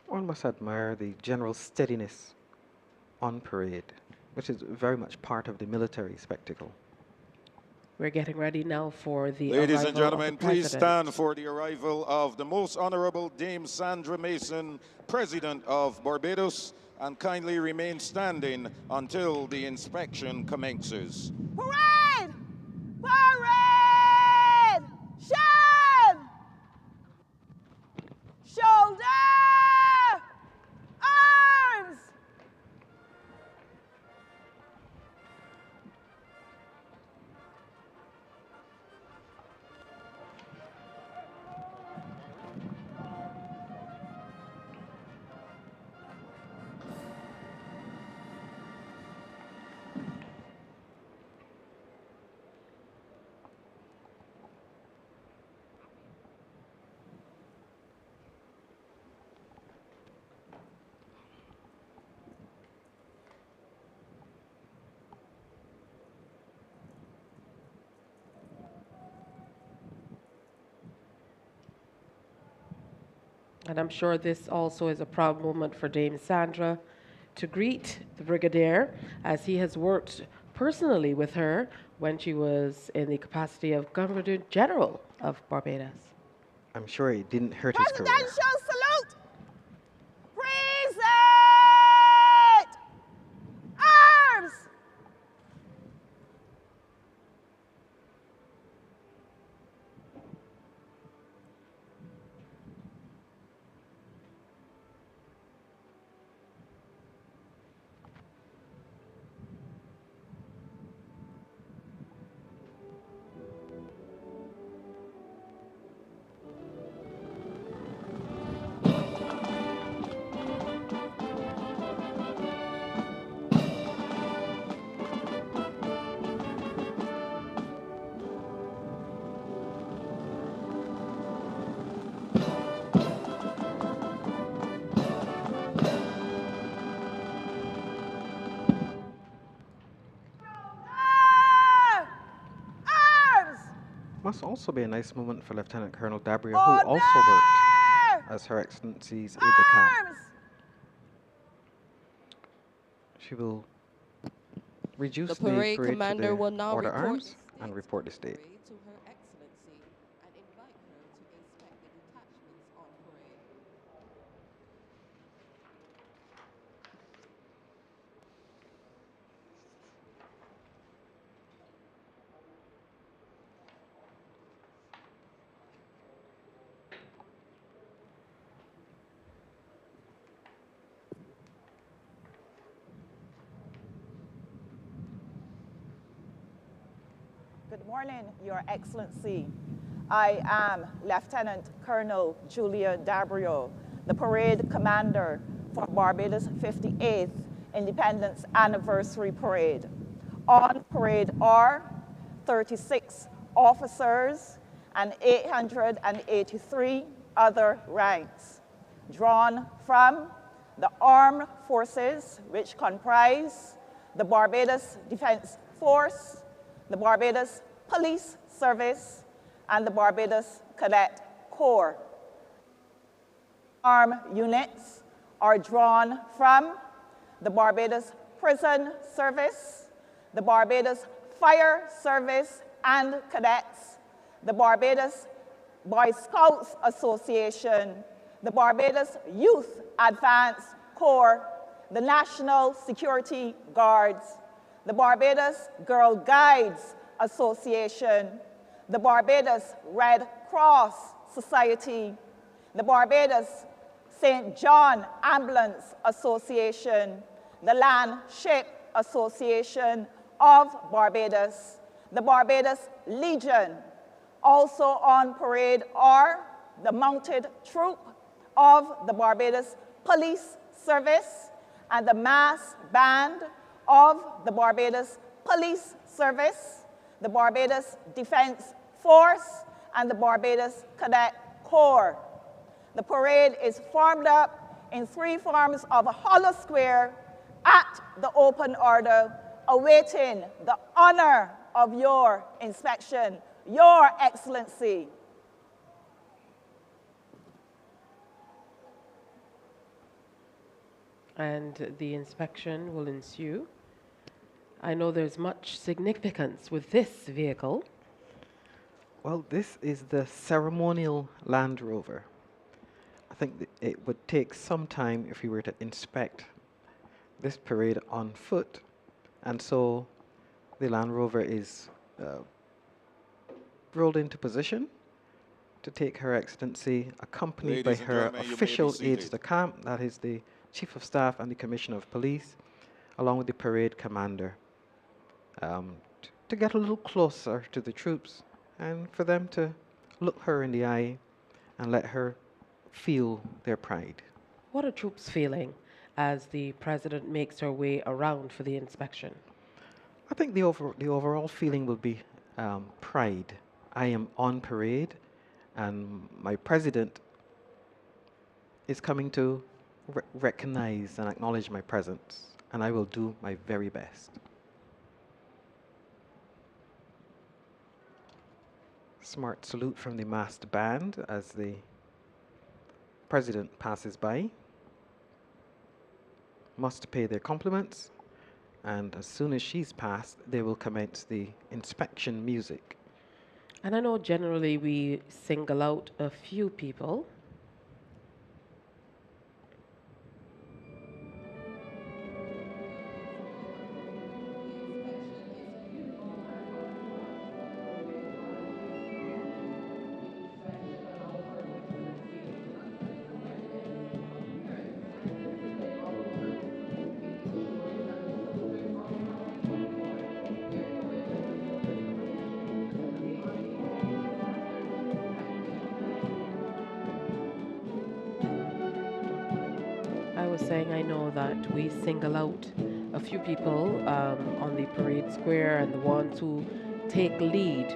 One must admire the general steadiness on parade, which is very much part of the military spectacle. We're getting ready now for the Ladies arrival and gentlemen, of the please President. stand for the arrival of the Most Honorable Dame Sandra Mason, President of Barbados, and kindly remain standing until the inspection commences. Parade! Parade! Shun! Shoulder! Arms! And I'm sure this also is a proud moment for Dame Sandra to greet the Brigadier, as he has worked personally with her when she was in the capacity of Governor General of Barbados. I'm sure it didn't hurt his career. Presidential salute! Present! Arms! Arms! Must also be a nice moment for Lieutenant Colonel Dabria, Order! who also worked as Her Excellency's aide-de-camp. Arms! She will reduce The parade to commander the will now order report arms and report the state. parade to Her Excellency and invite her to inspect the detachments on parade. Good morning, Your Excellency. I am Lieutenant Colonel Julia Dabrio, the parade commander for Barbados 58th Independence Anniversary Parade. On parade are 36 officers and 883 other ranks, drawn from the armed forces, which comprise the Barbados Defense Force, the Barbados Police Service, and the Barbados Cadet Corps. Armed units are drawn from the Barbados Prison Service, the Barbados Fire Service and Cadets, the Barbados Boy Scouts Association, the Barbados Youth Advance Corps, the National Security Guards, the Barbados Girl Guides Association, the Barbados Red Cross Society, the Barbados St. John Ambulance Association, the Land Ship Association of Barbados, the Barbados Legion. Also on parade are the Mounted Troop of the Barbados Police Service and the Mass Band of the Barbados Police Service, the Barbados Defense Force, and the Barbados Cadet Corps. The parade is formed up in 3 forms of a hollow square at the open order, awaiting the honor of your inspection, Your Excellency. And the inspection will ensue. I know there's much significance with this vehicle. Well, this is the ceremonial Land Rover. I think it would take some time if we were to inspect this parade on foot, and so the Land Rover is rolled into position to take Her Excellency, accompanied by Ladies and her gentlemen, you may be official seated. aides-de-camp, that is the Chief of Staff and the Commissioner of Police, along with the parade commander, to get a little closer to the troops and for them to look her in the eye and let her feel their pride. What are troops feeling as the President makes her way around for the inspection? I think the overall feeling will be pride. I am on parade, and my President is coming to recognize and acknowledge my presence, and I will do my very best. Smart salute from the massed band as the President passes by. Must pay their compliments, and as soon as she's passed, they will commence the inspection music. And I know generally we single out a few people. Saying I know that we single out a few people on the parade square and the ones who take lead,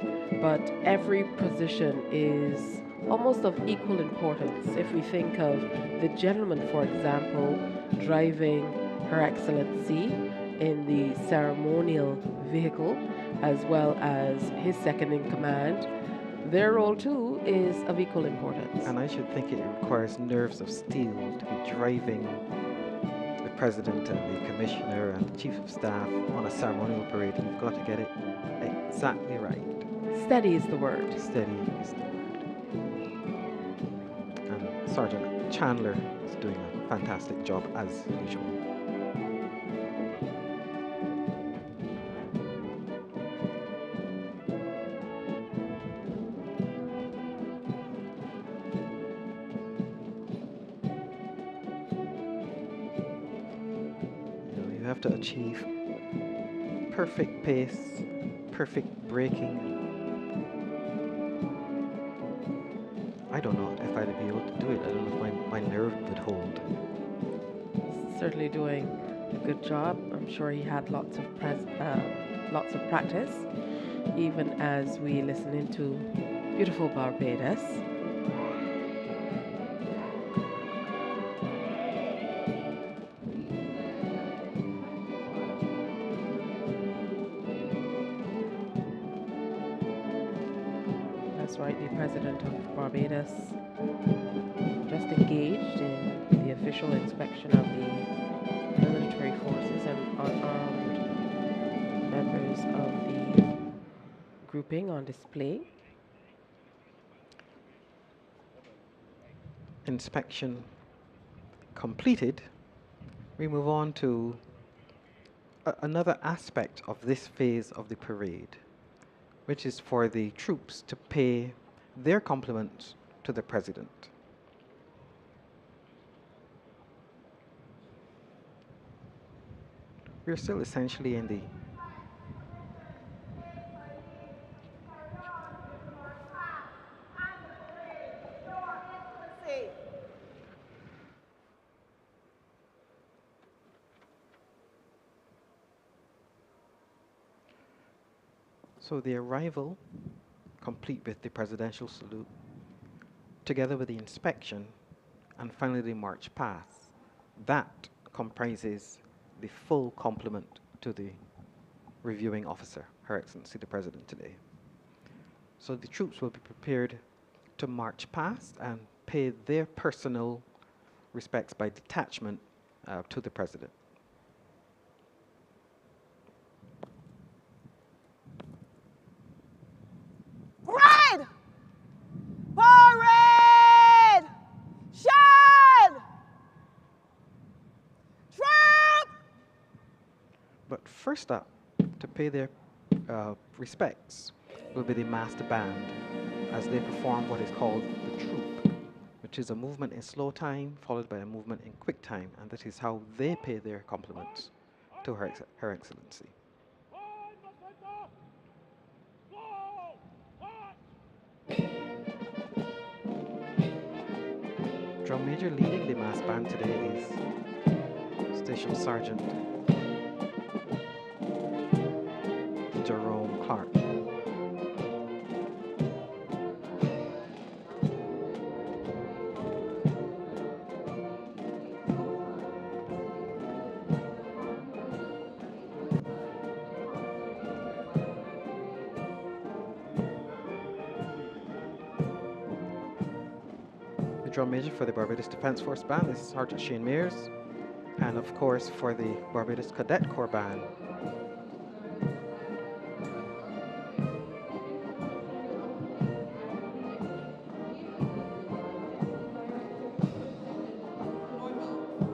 but every position is almost of equal importance. If we think of the gentleman, for example, driving Her Excellency in the ceremonial vehicle, as well as his second in command, their role too is of equal importance. And I should think it requires nerves of steel to be driving the President and the Commissioner and the Chief of Staff on a ceremonial parade. You've got to get it exactly right. Steady is the word. Steady is the word. And Sergeant Chandler is doing a fantastic job as usual. You have to achieve perfect pace, perfect braking. I don't know if I'd be able to do it. I don't know if my nerve would hold. Certainly doing a good job. I'm sure he had lots of practice, even as we listen into beautiful Barbados. That's right, the President of Barbados just engaged in the official inspection of the military forces and unarmed members of the grouping on display. Inspection completed, we move on to another aspect of this phase of the parade, which is for the troops to pay their compliments to the President. We're still essentially in the So the arrival, complete with the presidential salute, together with the inspection, and finally the march past, that comprises the full complement to the reviewing officer, Her Excellency the President today. So the troops will be prepared to march past and pay their personal respects by detachment to the President. Parade! Parade! Shine! Troop! But first up, to pay their respects, will be the master band as they perform what is called the troop, which is a movement in slow time followed by a movement in quick time, and that is how they pay their compliments to Her Excellency. Drum major leading the mass band today is Station Sergeant Jerome Clark. Drum major for the Barbados Defence Force Band is Sergeant Shane Mears, and of course for the Barbados Cadet Corps Band,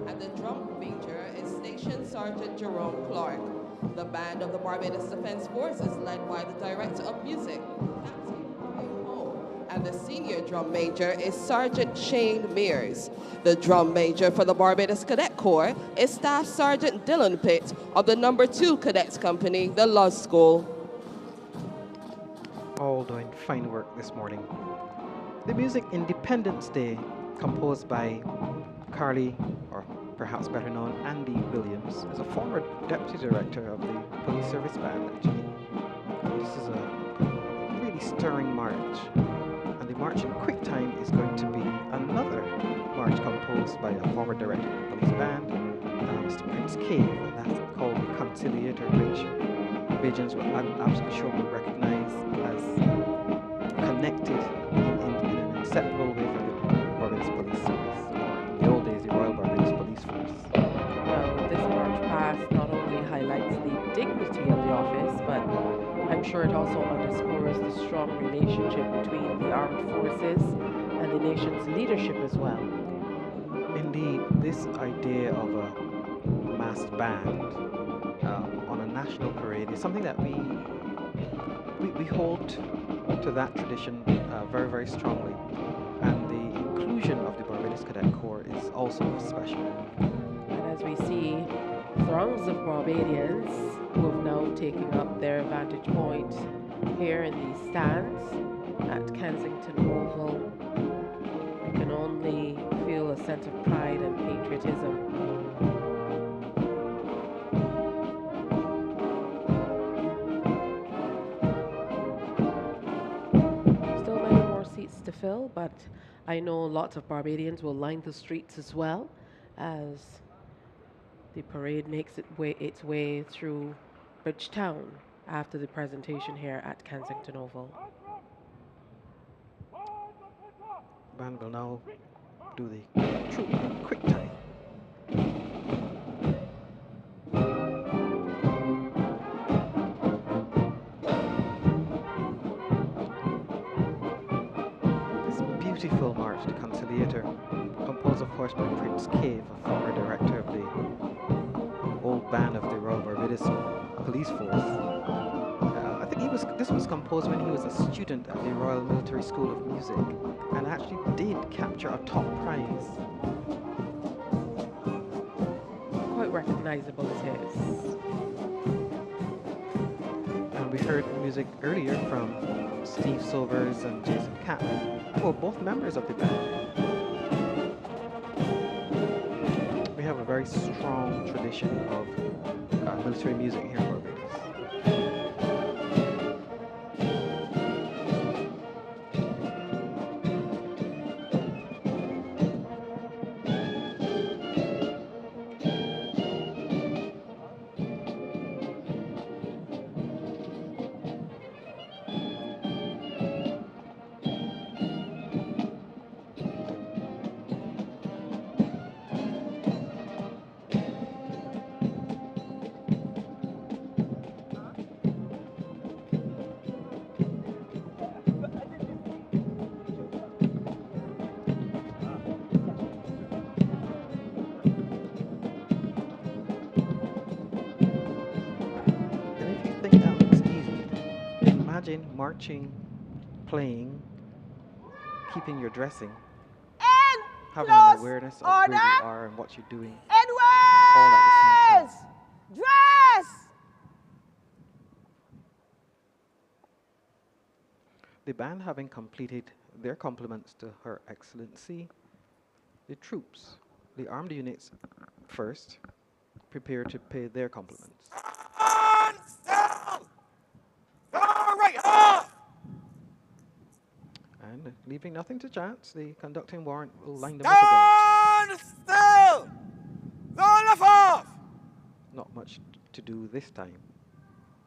and the drum major is Station Sergeant Jerome Clark. The band of the Barbados Defence Force is led by the Director of Music, and the senior drum major is Sergeant Shane Mears. The drum major for the Barbados Cadet Corps is Staff Sergeant Dylan Pitt of the No. 2 Cadets Company, the Luz School. all doing fine work this morning. The music Independence Day, composed by Carly, or perhaps better known Andy Williams, is a former Deputy Director of the Police Service Band, actually. This is a really stirring march. And the march in quick time is going to be another march composed by a former director of the police band, Mr. Prince Cave, and that's called the Conciliator, which Bajans I'm absolutely sure will recognize as connected in an inseparable way from the Barbados Police Service, or in the old days, the Royal Barbados Police Force. Well, this march past not only highlights the dignity of the office, but I'm sure it also underscores the strong relationship between the armed forces and the nation's leadership as well. Indeed, this idea of a massed band on a national parade is something that we hold to that tradition very, very strongly. And the inclusion of the Barbados Cadet Corps is also special. And as we see throngs of Barbadians who have now taken up their vantage point here in the stands at Kensington Oval, we can only feel a sense of pride and patriotism. Still many more seats to fill, but I know lots of Barbadians will line the streets as well as the parade makes its way through Bridgetown after the presentation here at Kensington Oval. Band will now do the troop quick time. This beautiful march, the Conciliator, composed of course by Prince Cave, a former director of the old band of the Royal Barbados Police Force. I think this was composed when he was a student at the Royal Military School of Music and actually did capture a top prize. Quite recognizable it is. And we heard music earlier from Steve Sobers and Jason Catlin, who are both members of the band. We have a very strong tradition of military music here in Barbados. Imagine marching, playing, keeping your dressing, having an awareness of where you are and what you're doing, all at the same time. Dress! The band having completed their compliments to Her Excellency, the troops, the armed units first, prepare to pay their compliments. And leaving nothing to chance, the conducting warrant will line them up again. Stand still! Don't lift off! Not much to do this time.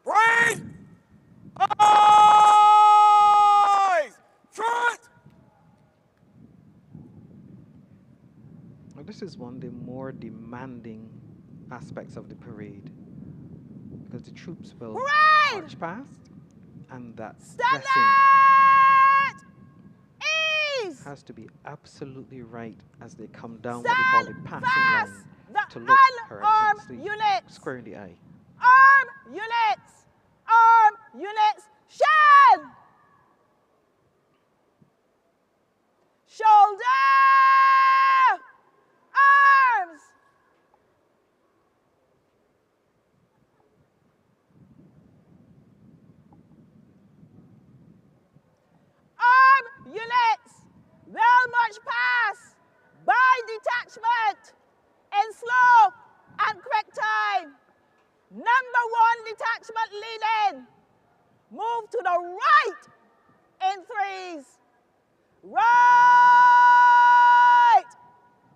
Breathe! Eyes! Front! Now, this is one of the more demanding aspects of the parade, because the troops will march past, and that dressing has to be absolutely right as they come down what we call the passing line to look Her Excellency square in the eye. Arm units! Arm units! Shan! Shoulder! Arms! Arm units! They'll march past by detachment in slow and quick time. Number 1 detachment leading. Move to the right in 3s. Right!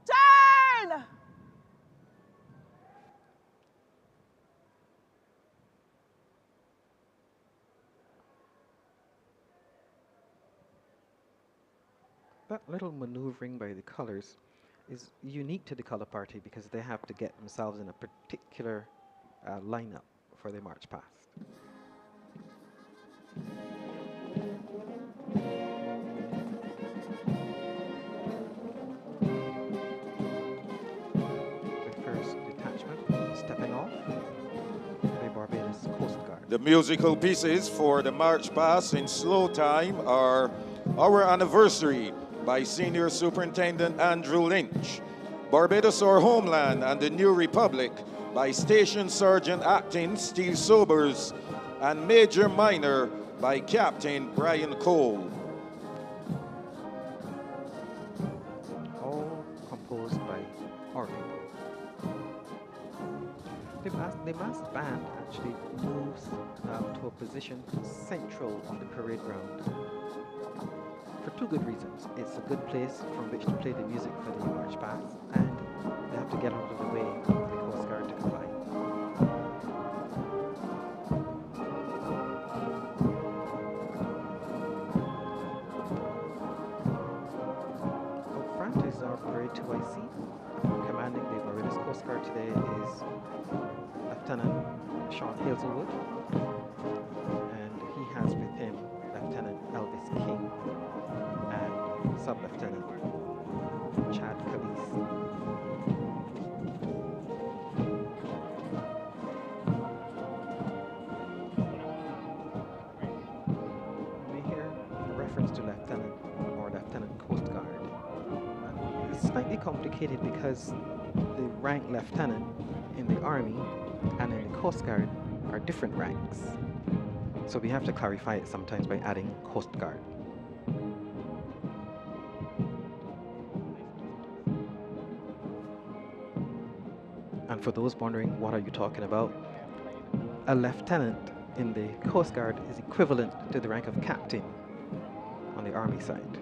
Turn! That little maneuvering by the colors is unique to the color party because they have to get themselves in a particular lineup before they march past. The first detachment stepping off, the Barbados Coast Guard. The musical pieces for the march past in slow time are Our Anniversary by Senior Superintendent Andrew Lynch, Barbados Our Homeland and the New Republic by Station Sergeant Acting Steve Sobers, and Major Minor by Captain Brian Cole. All composed by our people. The massed band actually moves to a position central on the parade ground for 2 good reasons. It's a good place from which to play the music for the march past, and they have to get out of the way for the Coast Guard to come by. Coast Guard today is Lieutenant Sean Hazelwood, and he has with him Lieutenant Elvis King and Sub-Lieutenant Chad Calise. We hear a reference to Lieutenant or Lieutenant Coast Guard. It's slightly complicated because the rank lieutenant in the Army and in the Coast Guard are different ranks. So we have to clarify it sometimes by adding Coast Guard. And for those wondering, what are you talking about? A lieutenant in the Coast Guard is equivalent to the rank of captain on the Army side.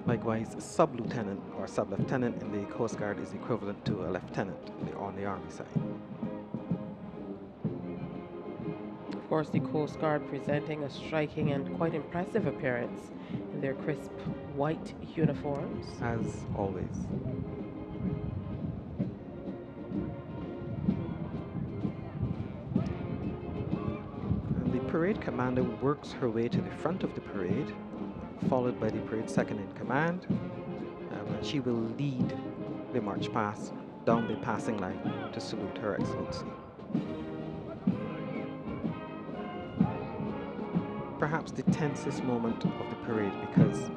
Likewise, a sub-lieutenant or sub-lieutenant in the Coast Guard is equivalent to a lieutenant on the Army side. Of course, the Coast Guard presenting a striking and quite impressive appearance in their crisp white uniforms. As always. And the parade commander works her way to the front of the parade, followed by the parade second in command, and she will lead the march past down the passing line to salute Her Excellency. Perhaps the tensest moment of the parade, because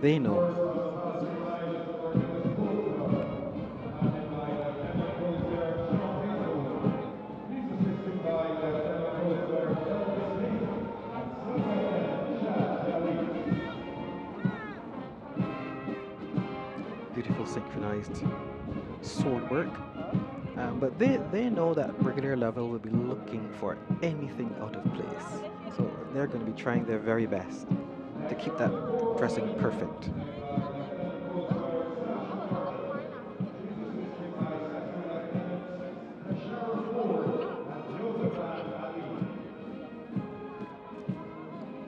they know beautiful synchronized sword work. But they know that regular level will be looking for anything out of place. So they're going to be trying their very best to keep that dressing perfect.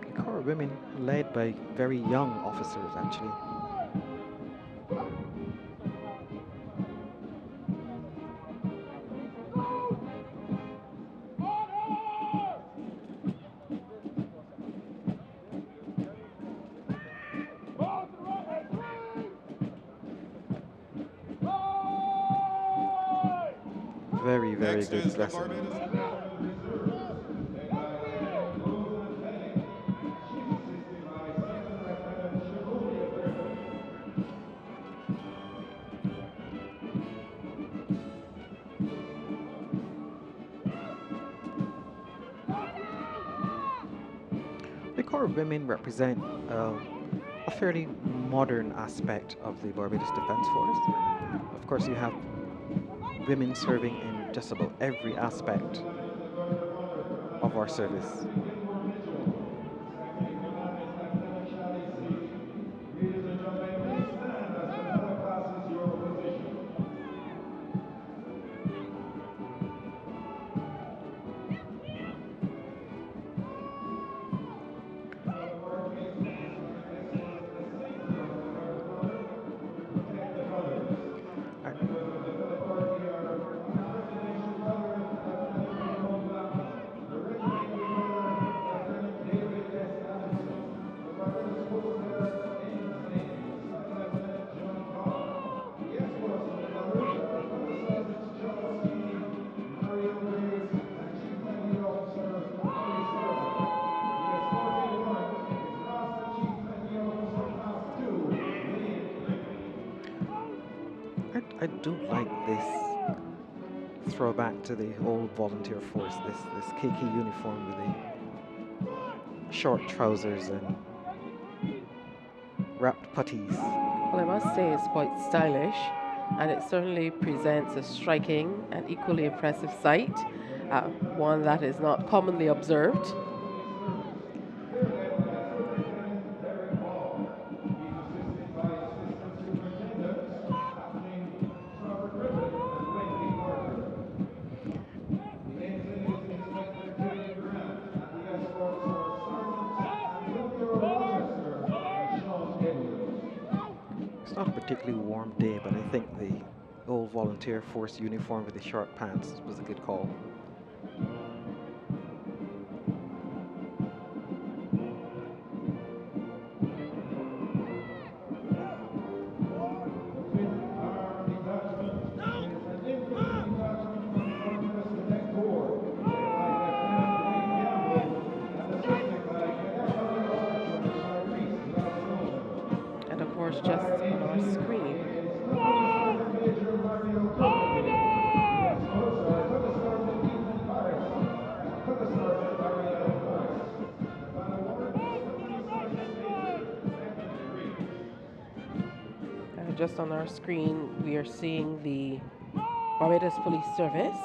The Corps of Women led by very young officers actually. Very, very good dressing. The Corps of Women represent a fairly modern aspect of the Barbados Defence Force. Of course, you have women serving in just about every aspect of our service. I do like this throwback to the old volunteer force, this khaki uniform with the short trousers and wrapped puttees. Well, I must say it's quite stylish, and it certainly presents a striking and equally impressive sight, one that is not commonly observed. It's not a particularly warm day, but I think the old volunteer force uniform with the short pants was a good call. And of course, just on our screen, we are seeing the Barbados Police Service.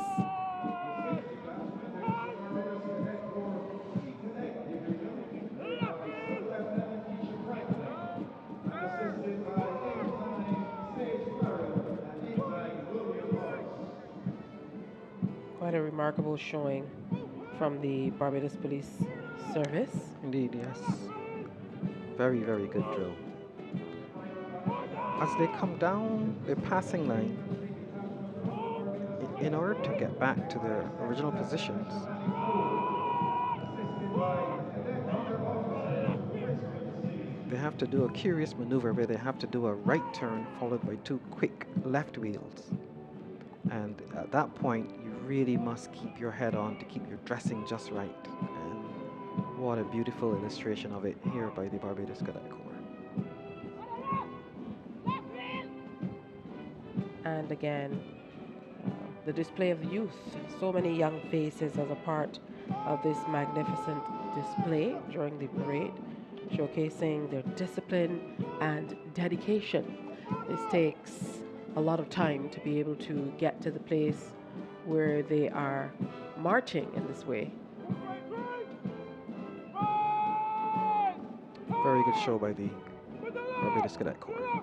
Quite a remarkable showing from the Barbados Police Service. Indeed, yes. Very, very good drill. As they come down the passing line, in order to get back to their original positions, they have to do a curious maneuver where they have to do a right turn followed by two quick left wheels. And at that point, you really must keep your head on to keep your dressing just right. And what a beautiful illustration of it here by the Barbados Cadet Corps. And again, the display of youth. So many young faces as a part of this magnificent display during the parade, showcasing their discipline and dedication. This takes a lot of time to be able to get to the place where they are marching in this way. Very good show by the Barbados Cadet Corps.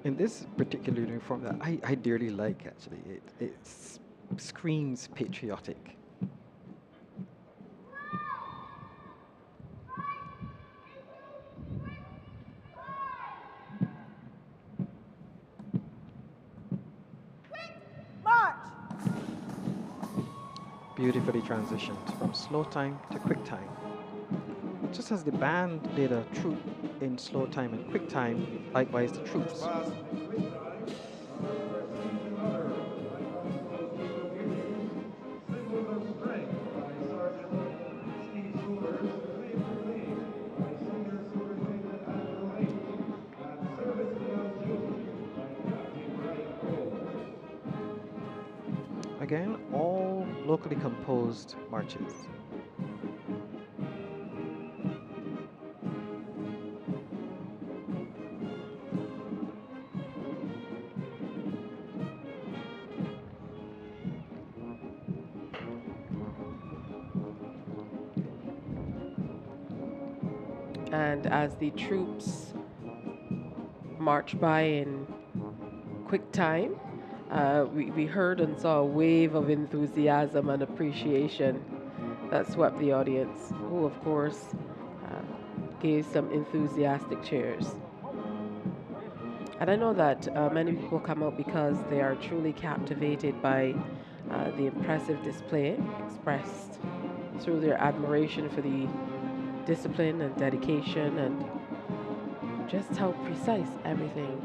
In this particular uniform that I dearly like, actually, it screams patriotic. March! Beautifully transitioned from slow time to quick time. Just as the band did a troop in slow time and quick time, likewise the troops. Again, all locally composed marches. And as the troops march by in quick time, we heard and saw a wave of enthusiasm and appreciation that swept the audience, who of course gave some enthusiastic cheers. And I know that many people come out because they are truly captivated by the impressive display expressed through their admiration for the discipline and dedication and just how precise everything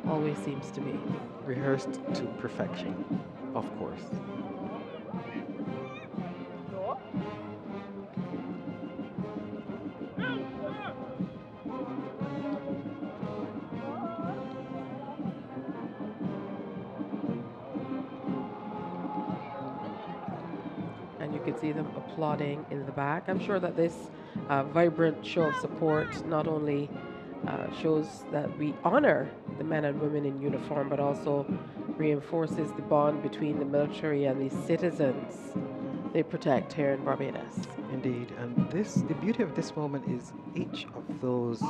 always seems to be. Rehearsed to perfection, of course. And you can see them applauding in the back. I'm sure that this vibrant show of support not only shows that we honor the men and women in uniform, but also reinforces the bond between the military and the citizens they protect here in Barbados. Indeed, and the beauty of this moment is each of those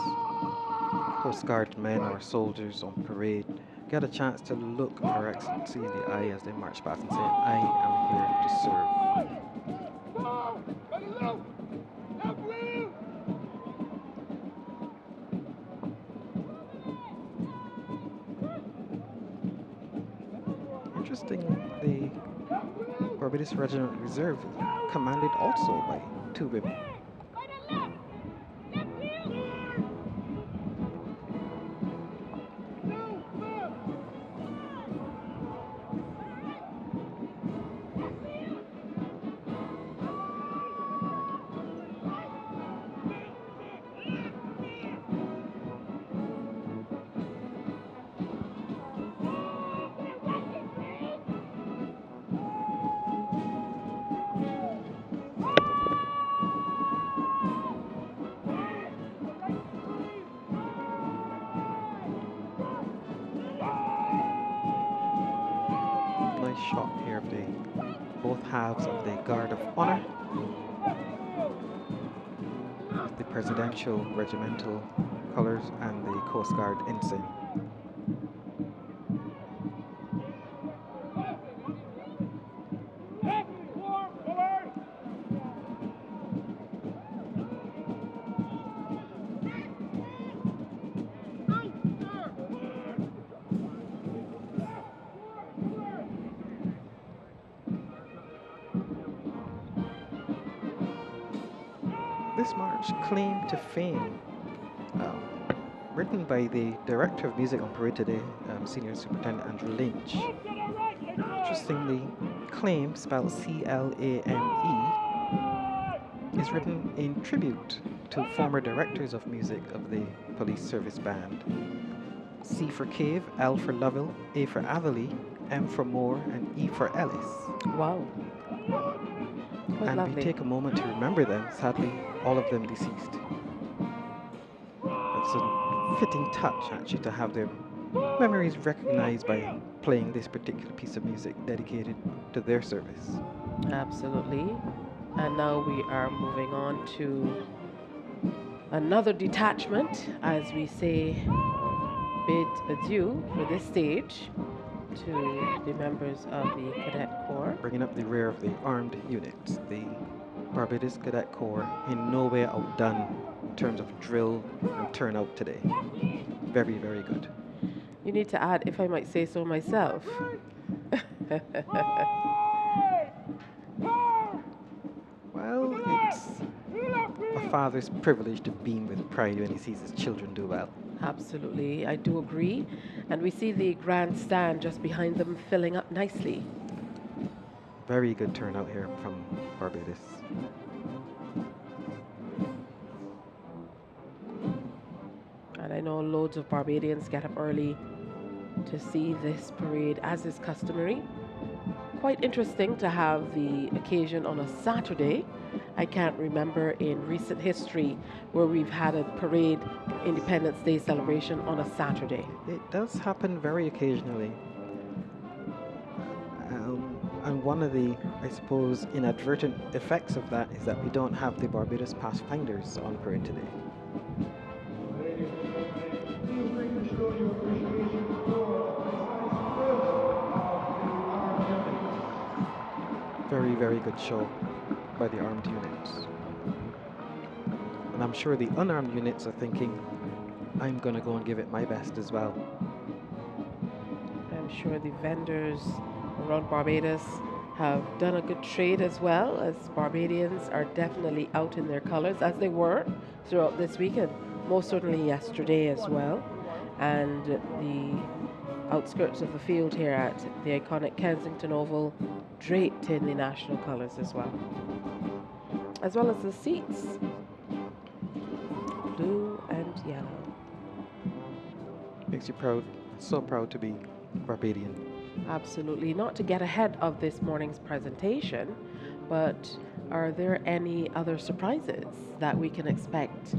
Coast Guard men or soldiers on parade get a chance to look Her Excellency in the eye as they march past and say, I am here to serve. Interesting, the Barbados Regiment Reserve commanded also by two women. Nice shot here of the both halves of the Guard of Honor, with the presidential regimental colors and the Coast Guard ensign. This march claimed to fame, written by the Director of Music on Parade today, Senior Superintendent Andrew Lynch. Interestingly, claim, spelled C-L-A-M-E, is written in tribute to former directors of music of the Police Service Band. C for Cave, L for Lovell, A for Atherley, M for Moore, and E for Ellis. Wow. Quite And lovely. we take a moment to remember them. Sadly, all of them deceased. It's a fitting touch, actually, to have their memories recognized by playing this particular piece of music dedicated to their service. Absolutely. And now we are moving on to another detachment, as we say bid adieu for this stage to the members of the Cadet Corps. Bringing up the rear of the armed units, the Barbados Cadet Corps in no way outdone in terms of drill and turnout today. Very, very good. You need to add, if I might say so myself. Well, it's a father's privilege to beam with pride when he sees his children do well. Absolutely, I do agree. And we see the grandstand just behind them filling up nicely. Very good turnout here from Barbados. And I know loads of Barbadians get up early to see this parade, as is customary. Quite interesting to have the occasion on a Saturday. I can't remember in recent history where we've had a parade Independence Day celebration on a Saturday. It does happen very occasionally. And one of the, I suppose, inadvertent effects of that is that we don't have the Barbados Pathfinders on parade today. Very, very good show by the armed units. And I'm sure the unarmed units are thinking, I'm going to go and give it my best as well. I'm sure the vendors around Barbados have done a good trade as well, as Barbadians are definitely out in their colors, as they were throughout this weekend, most certainly yesterday as well. And the outskirts of the field here at the iconic Kensington Oval, draped in the national colors as well as the seats, blue and yellow. Makes you proud, so proud to be Barbadian. Absolutely. Not to get ahead of this morning's presentation, but are there any other surprises that we can expect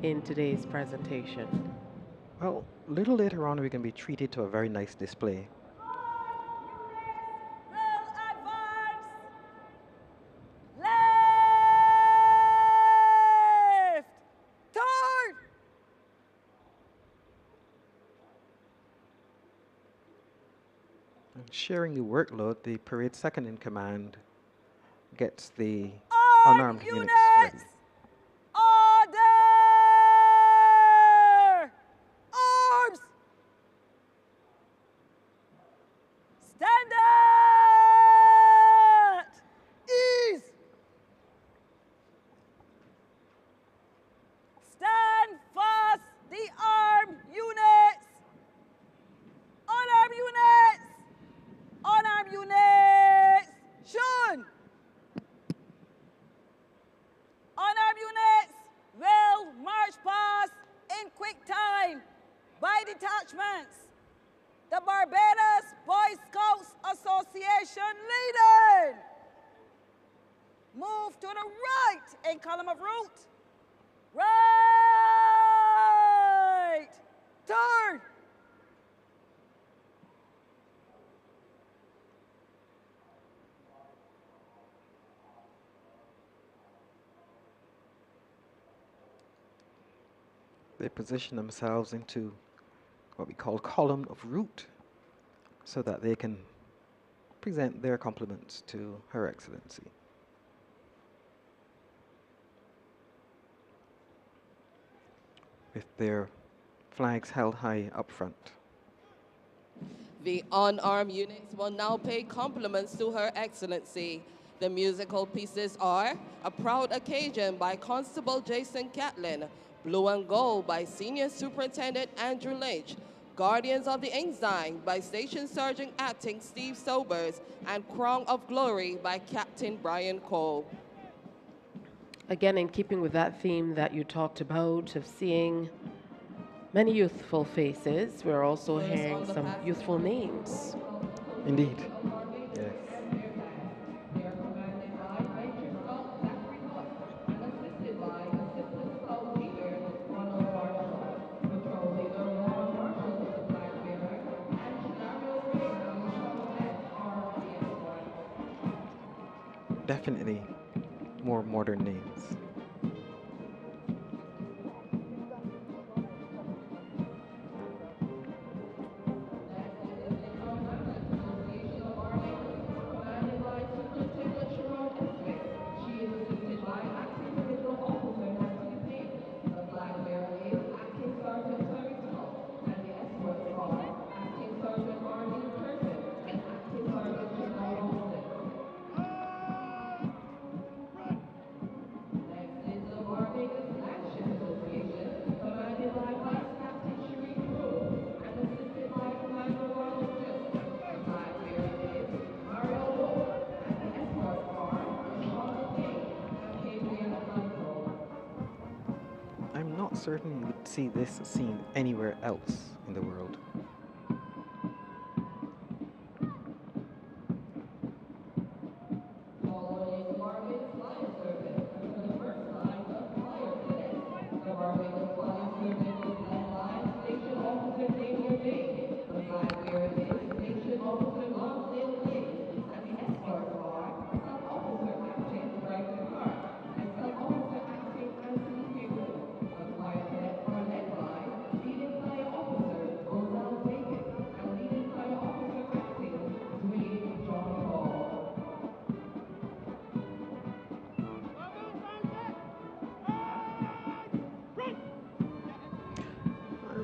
in today's presentation? Well, a little later on, we can be treated to a very nice display. Sharing the workload, the parade second in command gets the unarmed units ready. Order! Arms! Stand up! by detachments, the Barbados Boy Scouts Association leading. Move to the right in column of route. Right. Turn. They position themselves into what we call column of route so that they can present their compliments to Her Excellency. With their flags held high up front. The unarmed units will now pay compliments to Her Excellency. The musical pieces are A Proud Occasion by Constable Jason Catlin, Blue and Gold by Senior Superintendent Andrew Lynch, Guardians of the Ensign by Station Sergeant Acting Steve Sobers, and Crown of Glory by Captain Brian Cole. Again, in keeping with that theme that you talked about of seeing many youthful faces, we're also hearing some youthful names. Indeed. Yes. Definitely more modern names. I'm not certain you would see this scene anywhere else in the world.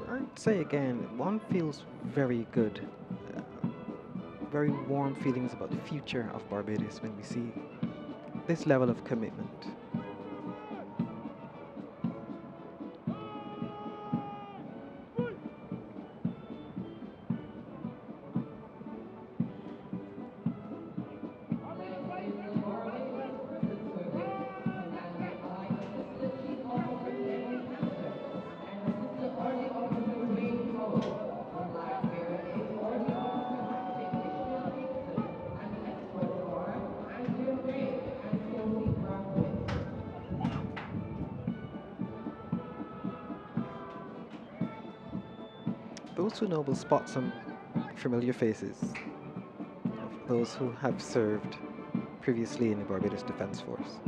I'd say again, one feels very good, very warm feelings about the future of Barbados when we see this level of commitment. Those who know will spot some familiar faces of those who have served previously in the Barbados Defence Force.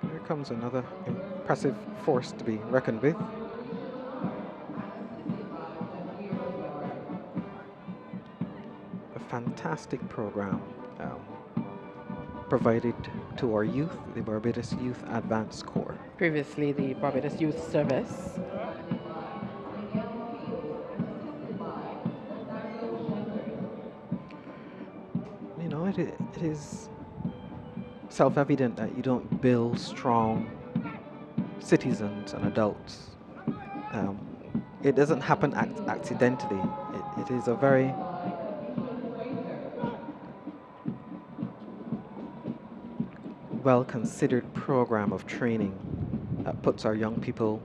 Here comes another impressive force to be reckoned with. A fantastic program provided to our youth, the Barbados Youth Advanced Corps. Previously, the Barbados Youth Service. it is self-evident that you don't build strong citizens and adults. Um, it doesn't happen accidentally. It is a very well-considered program of training that puts our young people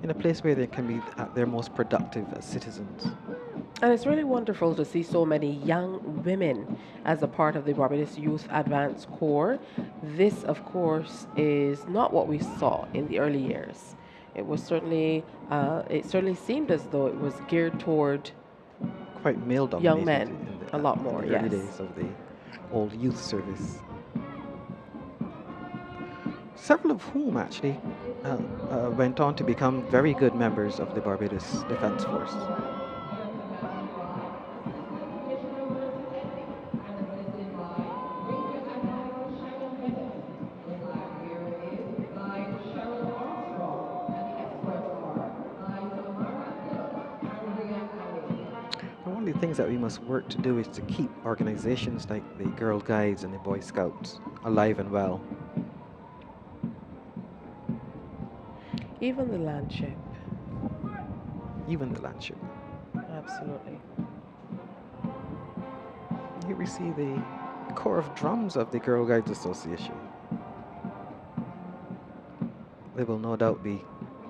in a place where they can be at their most productive as citizens. And it's really wonderful to see so many young women as a part of the Barbados Youth Advanced Corps. This, of course, is not what we saw in the early years. It certainly seemed as though it was geared toward Quite male-dominated young men in a lot more, the early yes. days of the old youth service. Several of whom actually went on to become very good members of the Barbados Defence Force. And one of the things that we must work to do is to keep organizations like the Girl Guides and the Boy Scouts alive and well. Even the landship. Even the landship. Absolutely. Here we see the Corps of Drums of the Girl Guides Association. They will no doubt be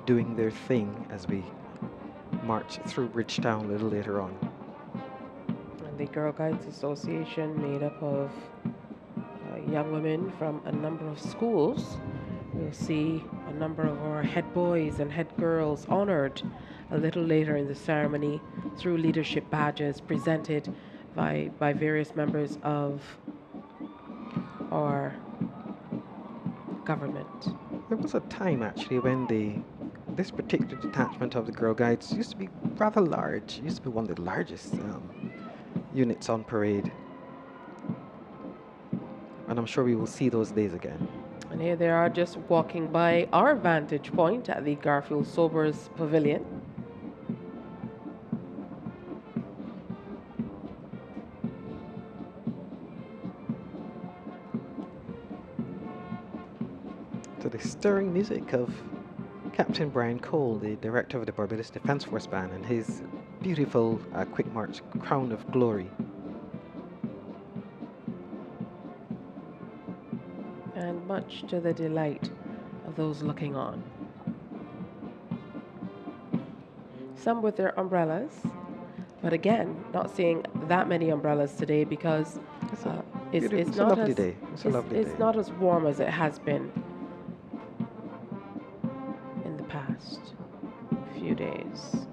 doing their thing as we march through Bridgetown a little later on. And the Girl Guides Association, made up of young women from a number of schools. We'll see a number of our head boys and head girls honored a little later in the ceremony through leadership badges presented by various members of our government. There was a time actually when this particular detachment of the Girl Guides used to be rather large. It used to be one of the largest units on parade. And I'm sure we will see those days again. And here they are just walking by our vantage point at the Garfield Sobers Pavilion. To the stirring music of Captain Brian Cole, the director of the Barbados Defence Force Band, and his beautiful quick march Crown of Glory. And much to the delight of those looking on. Some with their umbrellas, but again, not seeing that many umbrellas today because it's a lovely day. It's a lovely day. It's not as warm as it has been in the past few days.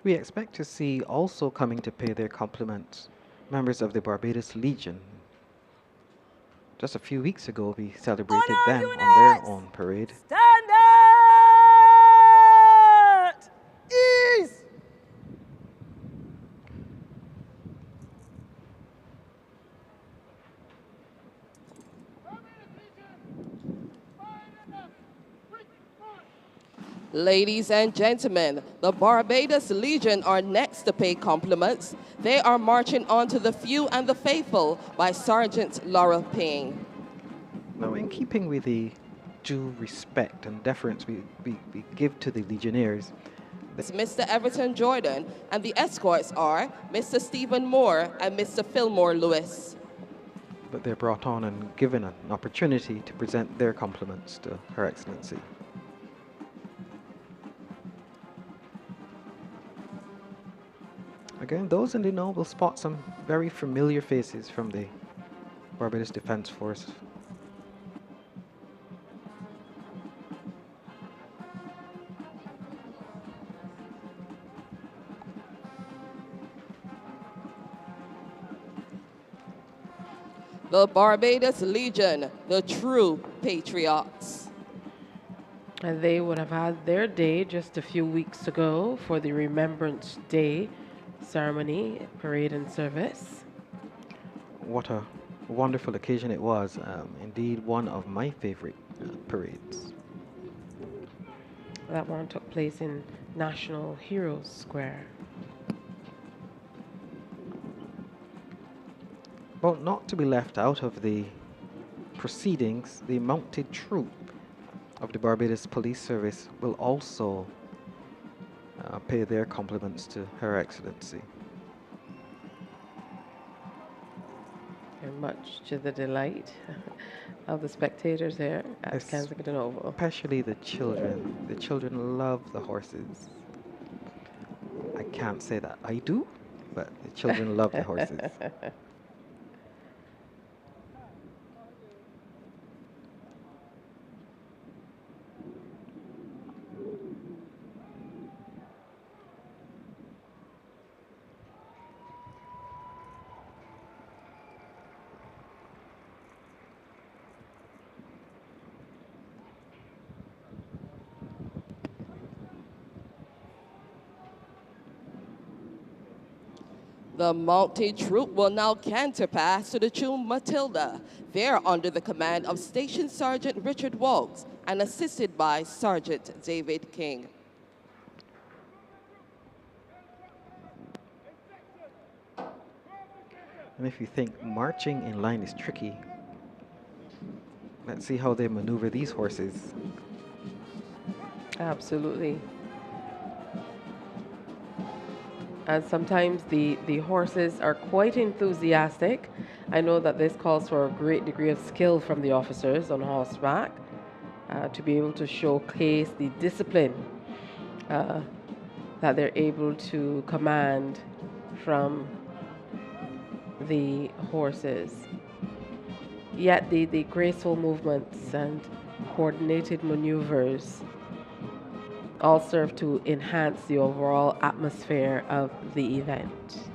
We expect to see also coming to pay their compliments members of the Barbados Legion. Just a few weeks ago, we celebrated them on their own parade. Stand at ease! Ladies and gentlemen, the Barbados Legion are next to pay compliments. They are marching on to the Few and the Faithful by Sergeant Laura Payne. Now, in keeping with the due respect and deference we give to the Legionnaires, It's Mr. Everton Jordan, and the escorts are Mr. Stephen Moore and Mr. Fillmore Lewis. but they're brought on and given an opportunity to present their compliments to Her Excellency. Again, those in the know will spot some very familiar faces from the Barbados Defence Force. the Barbados Legion, the true patriots. And they would have had their day just a few weeks ago for the Remembrance Day ceremony, parade and service. What a wonderful occasion it was. Indeed, one of my favorite parades. That one took place in National Heroes Square. Well, not to be left out of the proceedings, the mounted troop of the Barbados Police Service will also pay their compliments to Her Excellency. Very much to the delight of the spectators here at Kensington Oval. Especially the children. The children love the horses. I can't say that I do, but the children love the horses. The mounted troop will now canter past to the tune Matilda. They're under the command of Station Sergeant Richard Woggs and assisted by Sergeant David King. And if you think marching in line is tricky, let's see how they maneuver these horses. Absolutely. And sometimes the horses are quite enthusiastic. I know that this calls for a great degree of skill from the officers on horseback to be able to showcase the discipline that they're able to command from the horses. Yet the graceful movements and coordinated maneuvers all serve to enhance the overall atmosphere of the event.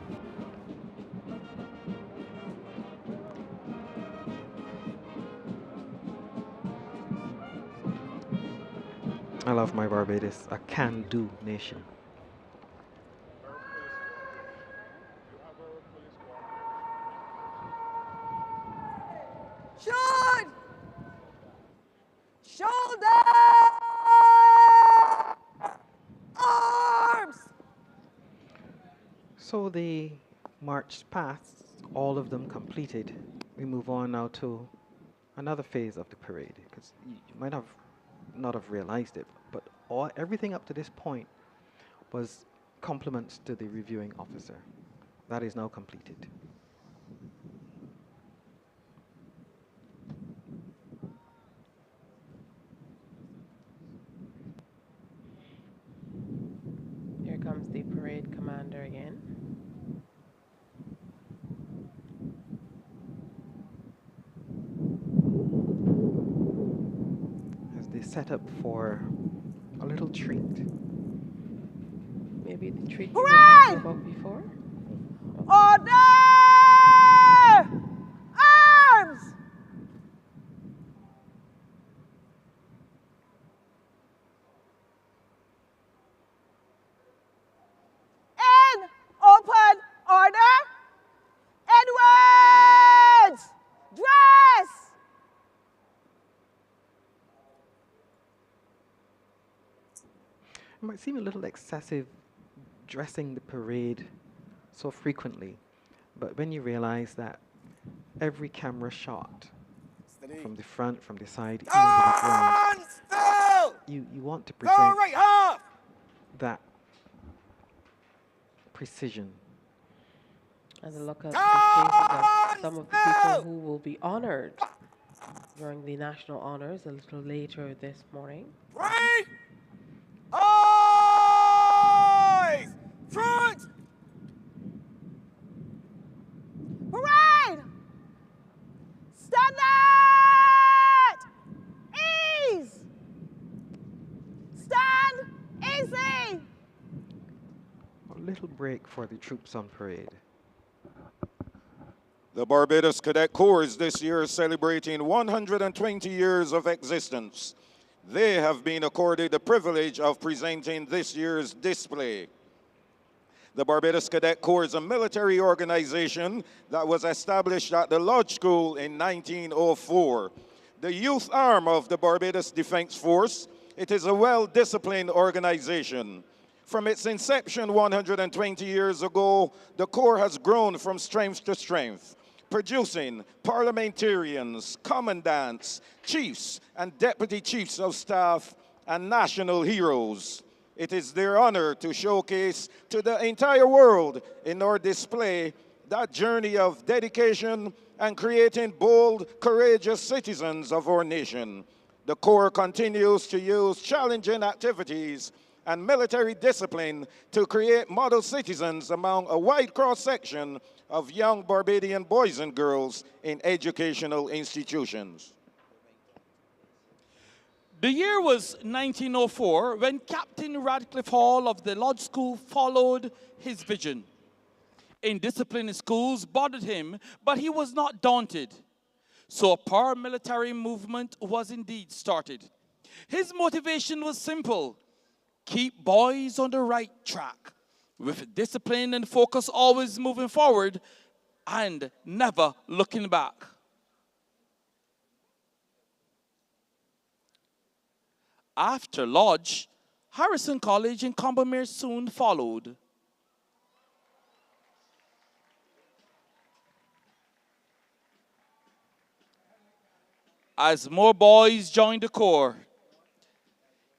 I love my Barbados, a can-do nation. Shoot! Shoulder! Arms! So the march past, all of them completed. We move on now to another phase of the parade, because you might have not have realized it, but everything up to this point was compliments to the reviewing officer. That is now completed. Here comes the parade commander again. As they set up for a little treat. Maybe the treat you were talking about before? Order! Arms! In open order. Edwards! Dress! It might seem a little excessive dressing the parade so frequently, but when you realize that every camera shot from the front, from the side, even to the ground, you want to present right half! that precision. And a look at the faces of some of the people who will be honored during the national honors a little later this morning. Right! Eyes! Front! Parade! Stand at ease! Stand easy! A little break for the troops on parade. The Barbados Cadet Corps is this year celebrating 120 years of existence. They have been accorded the privilege of presenting this year's display. The Barbados Cadet Corps is a military organization that was established at the Lodge School in 1904. The youth arm of the Barbados Defense Force, it is a well-disciplined organization. From its inception 120 years ago, the Corps has grown from strength to strength, producing parliamentarians, commandants, chiefs, and deputy chiefs of staff, and national heroes. It is their honor to showcase to the entire world in our display that journey of dedication and creating bold, courageous citizens of our nation. The Corps continues to use challenging activities and military discipline to create model citizens among a wide cross-section of young Barbadian boys and girls in educational institutions. The year was 1904 when Captain Radcliffe Hall of the Lodge School followed his vision. Indiscipline in schools bothered him, but he was not daunted. So a paramilitary movement was indeed started. His motivation was simple: keep boys on the right track, with discipline and focus always moving forward and never looking back. After Lodge, Harrison College in Combermere soon followed. As more boys joined the Corps,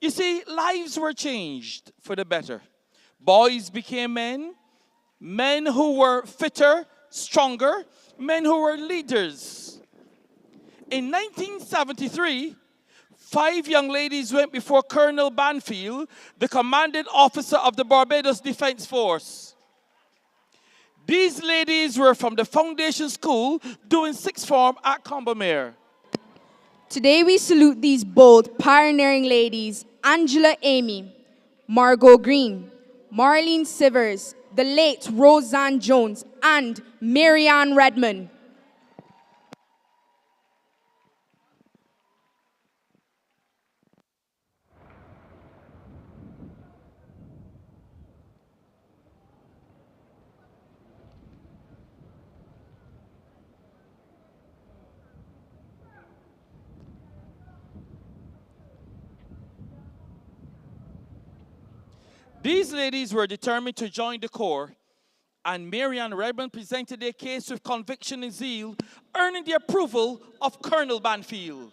you see, lives were changed for the better. Boys became men, men who were fitter, stronger, men who were leaders. In 1973, 5 young ladies went before Colonel Banfield, the commanding officer of the Barbados Defense Force. These ladies were from the foundation school doing sixth form at Combermere. Today we salute these bold, pioneering ladies: Angela Amy, Margot Green, Marlene Sivers, the late Roseanne Jones, and Marianne Redmond. These ladies were determined to join the Corps, and Marianne Redmond presented their case with conviction and zeal, earning the approval of Colonel Banfield.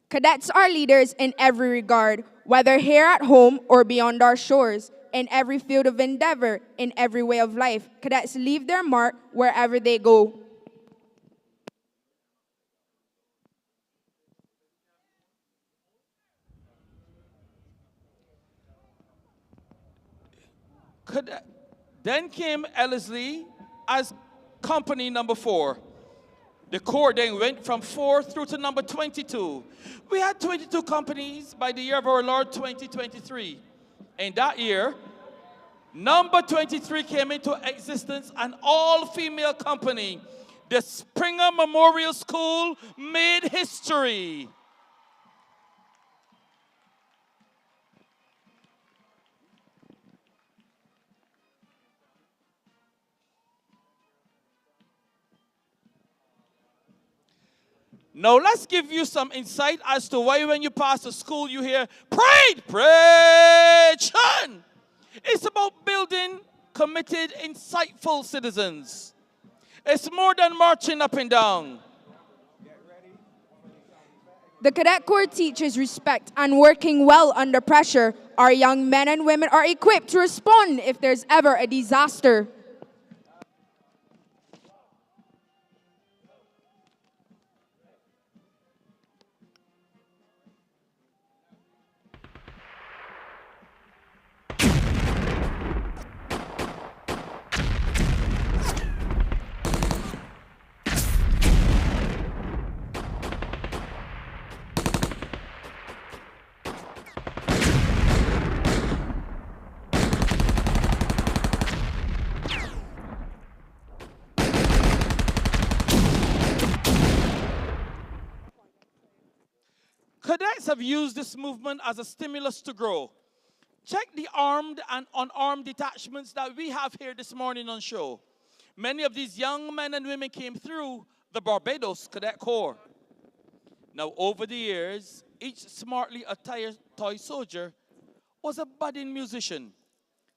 Cadets are leaders in every regard, whether here at home or beyond our shores. In every field of endeavor, in every way of life, cadets leave their mark wherever they go. Then came Ellerslie as company number 4. The Corps then went from 4 through to number 22. We had 22 companies by the year of our Lord 2023. In that year, number 23 came into existence, an all-female company. The Springer Memorial School made history. Now let's give you some insight as to why when you pass the school you hear, "Pride, preaching." It's about building committed, insightful citizens. It's more than marching up and down. The Cadet Corps teaches respect and working well under pressure. Our young men and women are equipped to respond if there's ever a disaster. cadets have used this movement as a stimulus to grow. Check the armed and unarmed detachments that we have here this morning on show. Many of these young men and women came through the Barbados Cadet Corps. Now, over the years, each smartly attired toy soldier was a budding musician.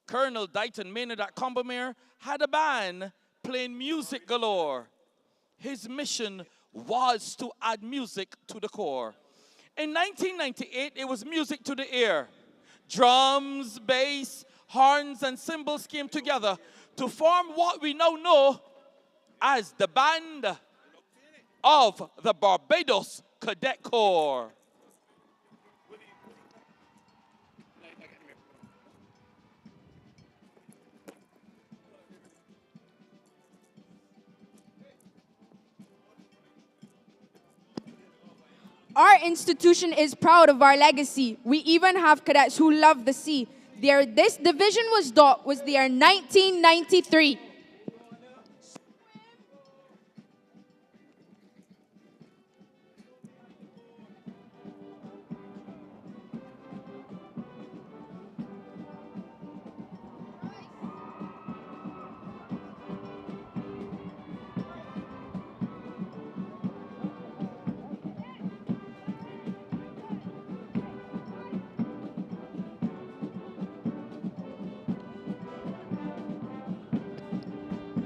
Colonel Dighton Maynard at Combermere had a band playing music galore. His mission was to add music to the Corps. In 1998, it was music to the ear. Drums, bass, horns, and cymbals came together to form what we now know as the band of the Barbados Cadet Corps. Our institution is proud of our legacy. We even have cadets who love the sea. This division was their 1993.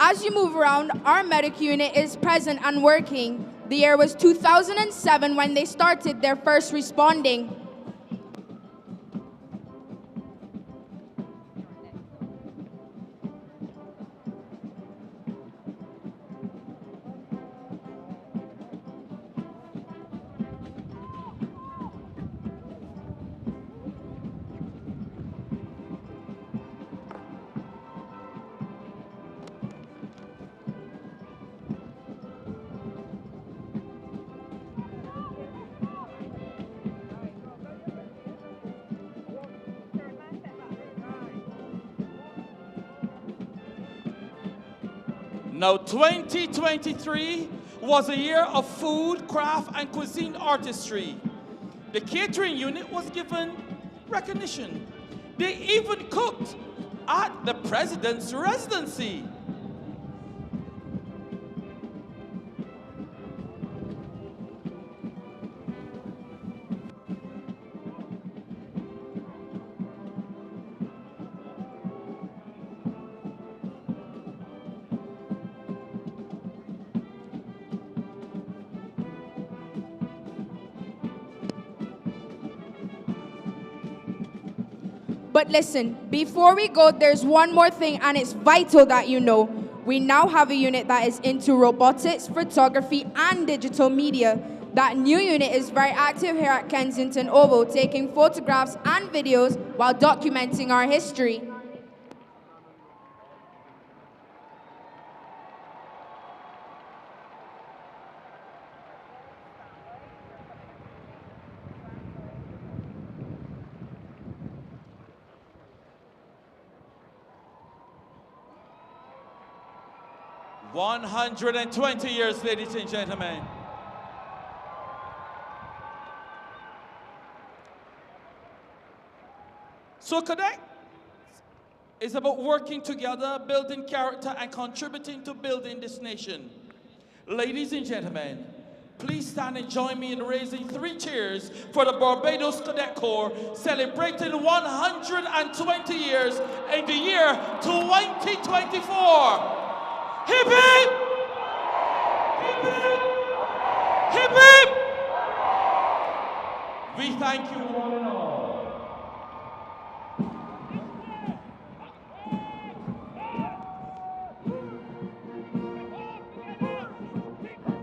As you move around, our medic unit is present and working. The year was 2007 when they started their first responding. Now, 2023 was a year of food, craft, and cuisine artistry. The catering unit was given recognition. They even cooked at the president's residency. But listen, before we go, there's one more thing, and it's vital that you know. We now have a unit that is into robotics, photography, and digital media. That new unit is very active here at Kensington Oval, taking photographs and videos while documenting our history. One 120 years, ladies and gentlemen. So Cadet is about working together, building character, and contributing to building this nation. Ladies and gentlemen, please stand and join me in raising 3 cheers for the Barbados Cadet Corps, celebrating 120 years in the year 2024. Hip hip! Hip hip! Hip hip! We thank you one and all.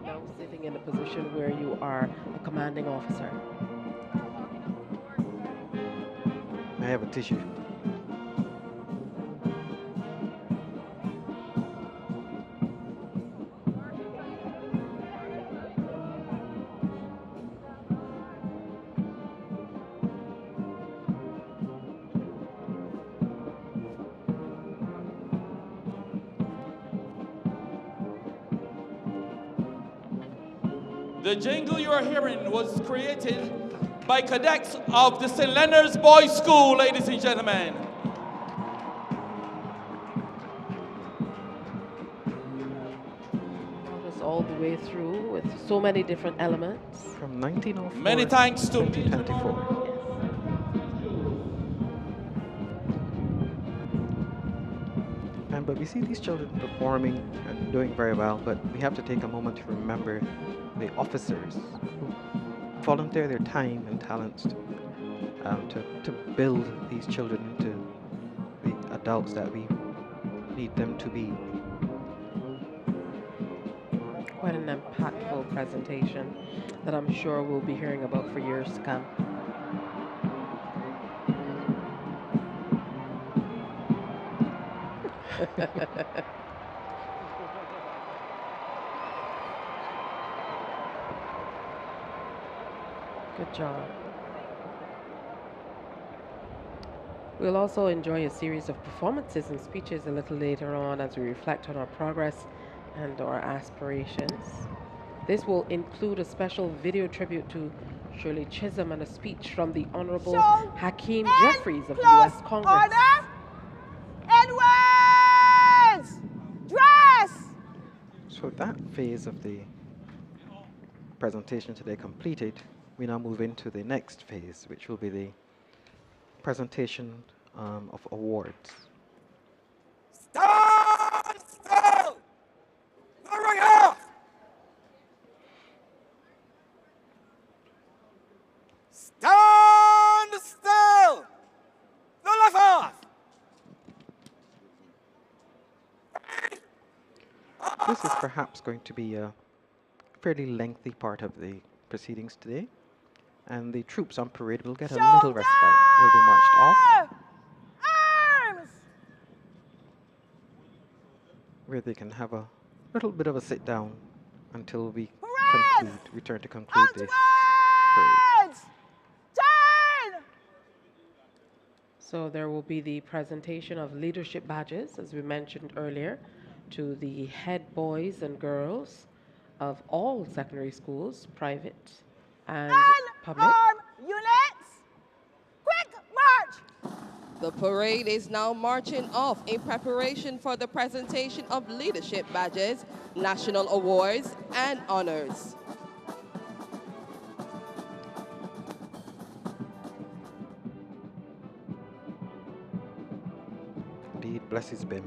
Now sitting in a position where you are a commanding officer. May I have a tissue? The jingle you are hearing was created by cadets of the St. Leonard's Boys School, ladies and gentlemen. Just all the way through with so many different elements. From 1904 Many thanks to 2024. But we see these children performing and doing very well, but we have to take a moment to remember the officers who volunteer their time and talents to build these children into the adults that we need them to be. Quite an impactful presentation that I'm sure we'll be hearing about for years to come. Good job. We'll also enjoy a series of performances and speeches a little later on as we reflect on our progress and our aspirations. This will include a special video tribute to Shirley Chisholm and a speech from the Honorable Hakeem Jeffries of the U.S. Congress. Order. Edwards! Dress! So that phase of the presentation today completed, we now move into the next phase, which will be the presentation of awards. Stand still! The right. Stand still! The left half! This is perhaps going to be a fairly lengthy part of the proceedings today, and the troops on parade will get a little respite. They'll be marched off, Arms! where they can have a little bit of a sit down until we return to conclude this parade. Turn! So there will be the presentation of leadership badges, as we mentioned earlier, to the head boys and girls of all secondary schools, private and public. Arm units! Quick march! The parade is now marching off in preparation for the presentation of leadership badges, national awards, and honors. Indeed, bless his bin.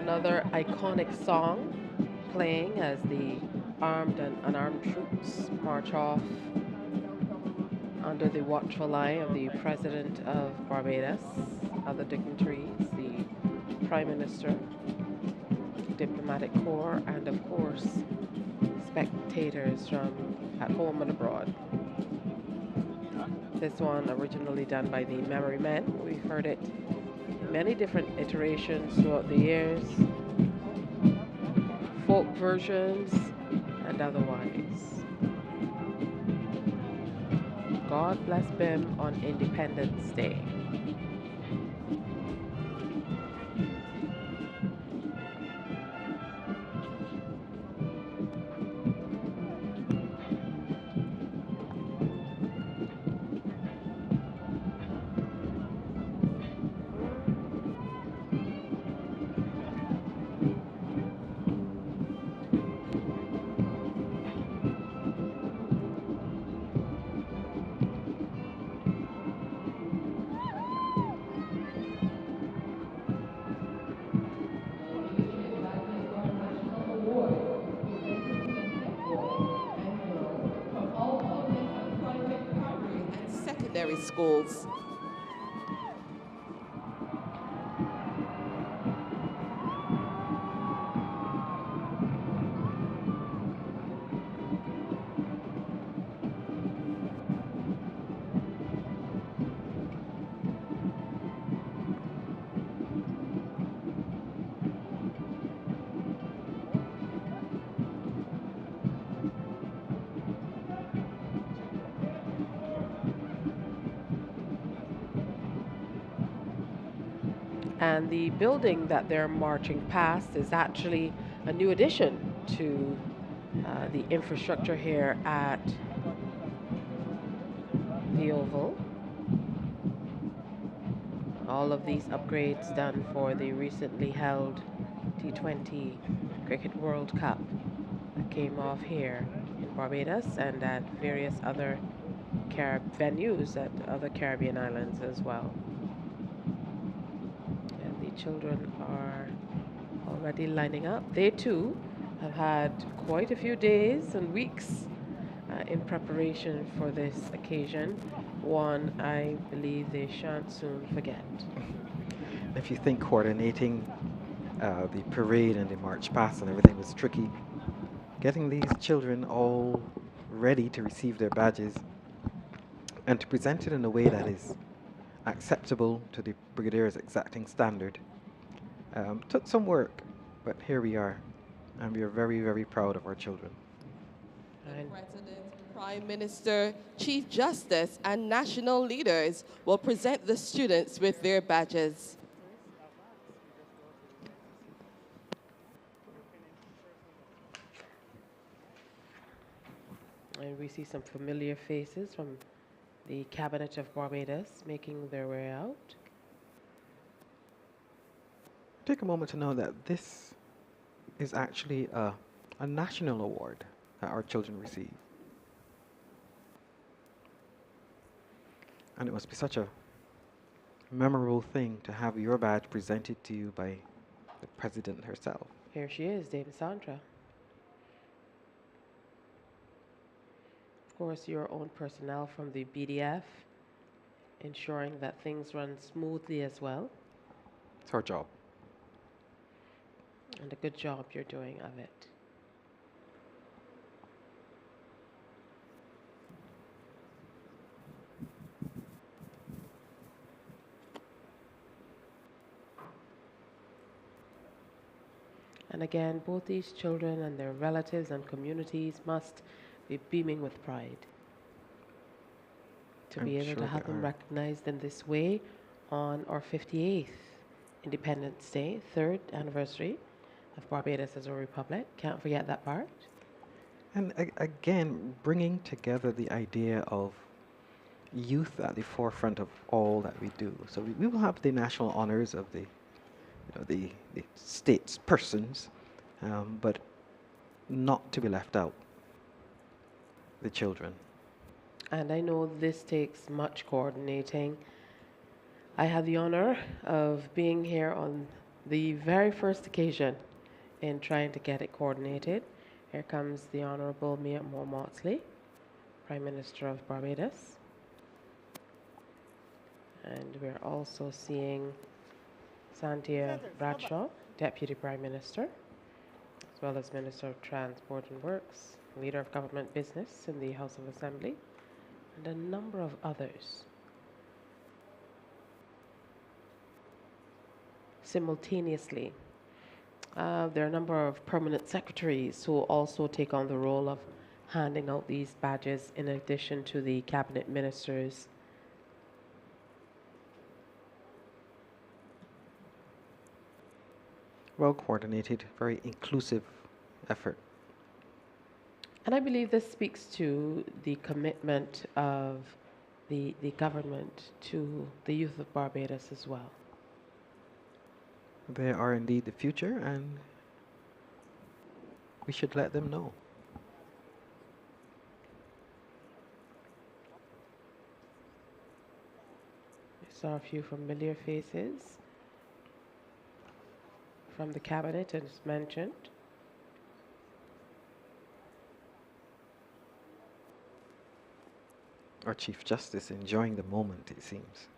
another iconic song playing as the armed and unarmed troops march off under the watchful eye of the President of Barbados, other dignitaries, the Prime Minister, diplomatic corps, and of course, spectators from at home and abroad. This one originally done by the Memory Men. We've heard it in many different iterations throughout the years, folk versions and otherwise. God bless BIM on Independence Day. Secondary schools. And the building that they're marching past is actually a new addition to the infrastructure here at the Oval. All of these upgrades done for the recently held T20 Cricket World Cup that came off here in Barbados and at various other venues at other Caribbean islands as well. And the children are already lining up. They too have had quite a few days and weeks in preparation for this occasion. One I believe they shan't soon forget. If you think coordinating the parade and the march past and everything was tricky, getting these children all ready to receive their badges and to present it in a way that is acceptable to the Brigadier's exacting standard took some work, but here we are, and we are very, very proud of our children. The President, Prime Minister, Chief Justice, and national leaders will present the students with their badges. And we see some familiar faces from the Cabinet of Barbados making their way out. Take a moment to know that this is actually a national award that our children receive. And it must be such a memorable thing to have your badge presented to you by the President herself. Here she is, Dame Sandra. Of course, your own personnel from the BDF, ensuring that things run smoothly as well. It's our job. And a good job you're doing of it. And again, both these children and their relatives and communities must be beaming with pride to be able to have them recognized in this way on our 58th Independence Day, 3rd anniversary of Barbados as a republic. Can't forget that part. And again, bringing together the idea of youth at the forefront of all that we do. So we will have the national honors of the state's persons, but not to be left out, the children. And I know this takes much coordinating. I had the honor of being here on the very first occasion in trying to get it coordinated. Here comes the Honorable Mia Moore Maudsley, Prime Minister of Barbados. And we're also seeing Santia Bradshaw, Deputy Prime Minister, as well as Minister of Transport and Works, Leader of Government Business in the House of Assembly, and a number of others. Simultaneously, there are a number of permanent secretaries who also take on the role of handing out these badges in addition to the cabinet ministers. Well coordinated, very inclusive effort. And I believe this speaks to the commitment of the government to the youth of Barbados as well. They are indeed the future, and we should let them know. I saw a few familiar faces from the cabinet, as mentioned. Our Chief Justice enjoying the moment, it seems.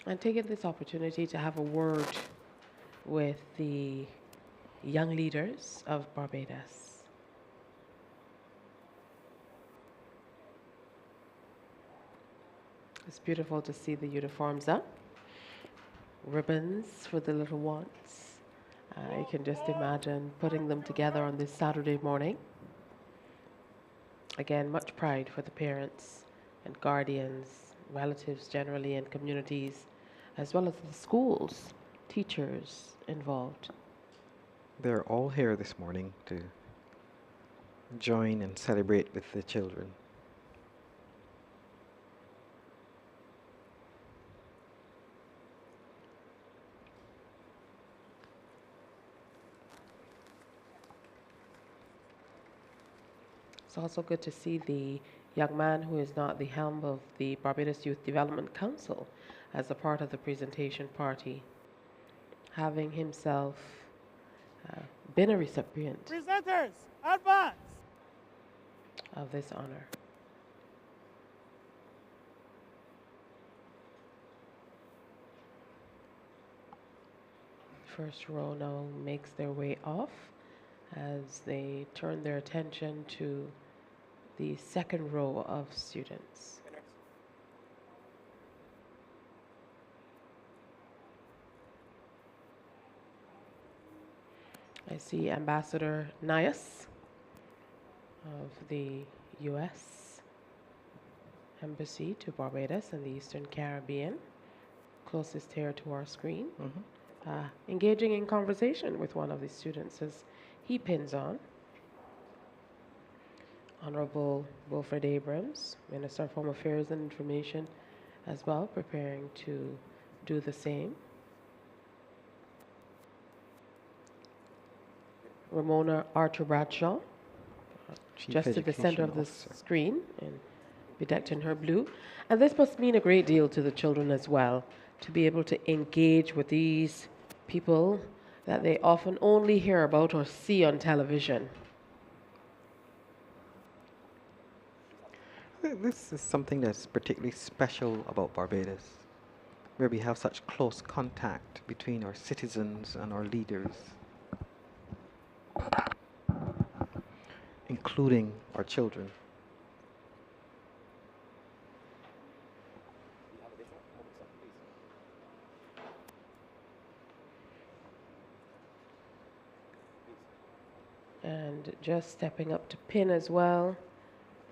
And taking this opportunity to have a word with the young leaders of Barbados. It's beautiful to see the uniforms up. Ribbons for the little ones. I can just imagine putting them together on this Saturday morning. Again, much pride for the parents and guardians, relatives generally, and communities, as well as the schools, teachers involved. They're all here this morning to join and celebrate with the children. It's also good to see the young man who is now at the helm of the Barbados Youth Development Council as a part of the presentation party, having himself been a recipient Presenters, advance! of this honor. First row now makes their way off as they turn their attention to the second row of students. I see Ambassador Nias of the U.S. Embassy to Barbados and the Eastern Caribbean, closest here to our screen, engaging in conversation with one of the students as he pins on. Honorable Wilfred Abrams, Minister of Home Affairs and Information, as well, preparing to do the same. Ramona Archer Bradshaw, just to the center of the screen, and bedecked in her blue. And this must mean a great deal to the children as well, to be able to engage with these people that they often only hear about or see on television. This is something that's particularly special about Barbados, where we have such close contact between our citizens and our leaders, including our children. And just stepping up to pin as well,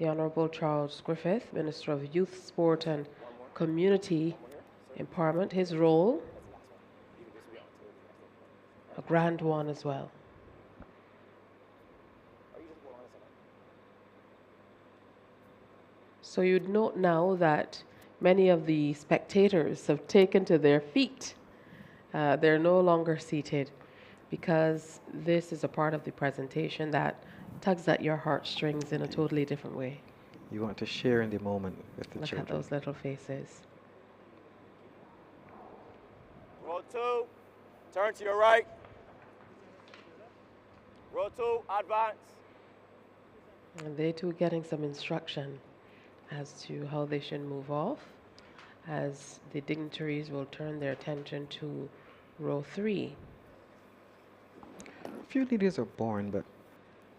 the Honorable Charles Griffith, Minister of Youth, Sport and Community Empowerment. His role, a grand one as well. So you'd note now that many of the spectators have taken to their feet. They're no longer seated because this is a part of the presentation that tugs at your heartstrings in a totally different way. You want to share in the moment with the Look children. at those little faces. 2, turn to your right. Row 2, advance. And they too getting some instruction as to how they should move off, as the dignitaries will turn their attention to row 3. Few leaders are born, but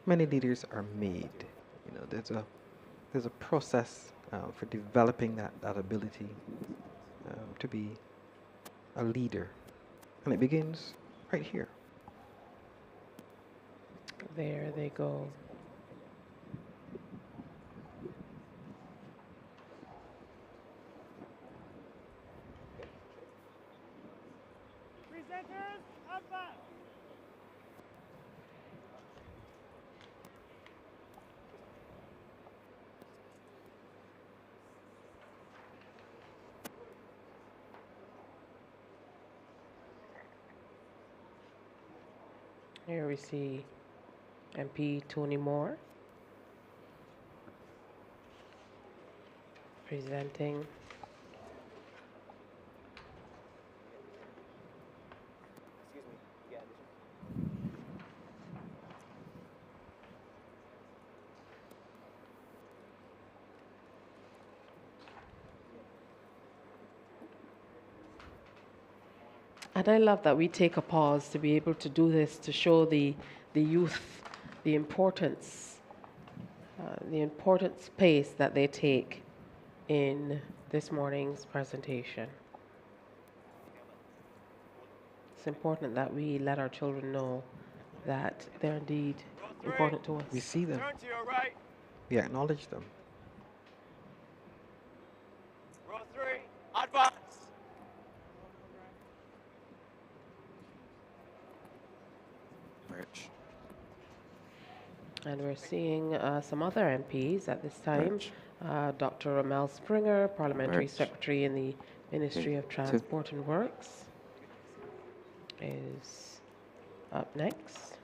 many leaders are made. You know, there's a process for developing that ability to be a leader, and it begins right here. There they go. Presenters, advance. Here we see MP Tony Moore presenting. And I love that we take a pause to be able to do this, to show the youth the importance space that they take in this morning's presentation. It's important that we let our children know that they're indeed important to us. We see them. Turn to your right. We acknowledge them. Row 3, advance. And we're seeing some other MPs at this time. Dr. Ramel Springer, Parliamentary Secretary in the Ministry of Transport and Works, is up next,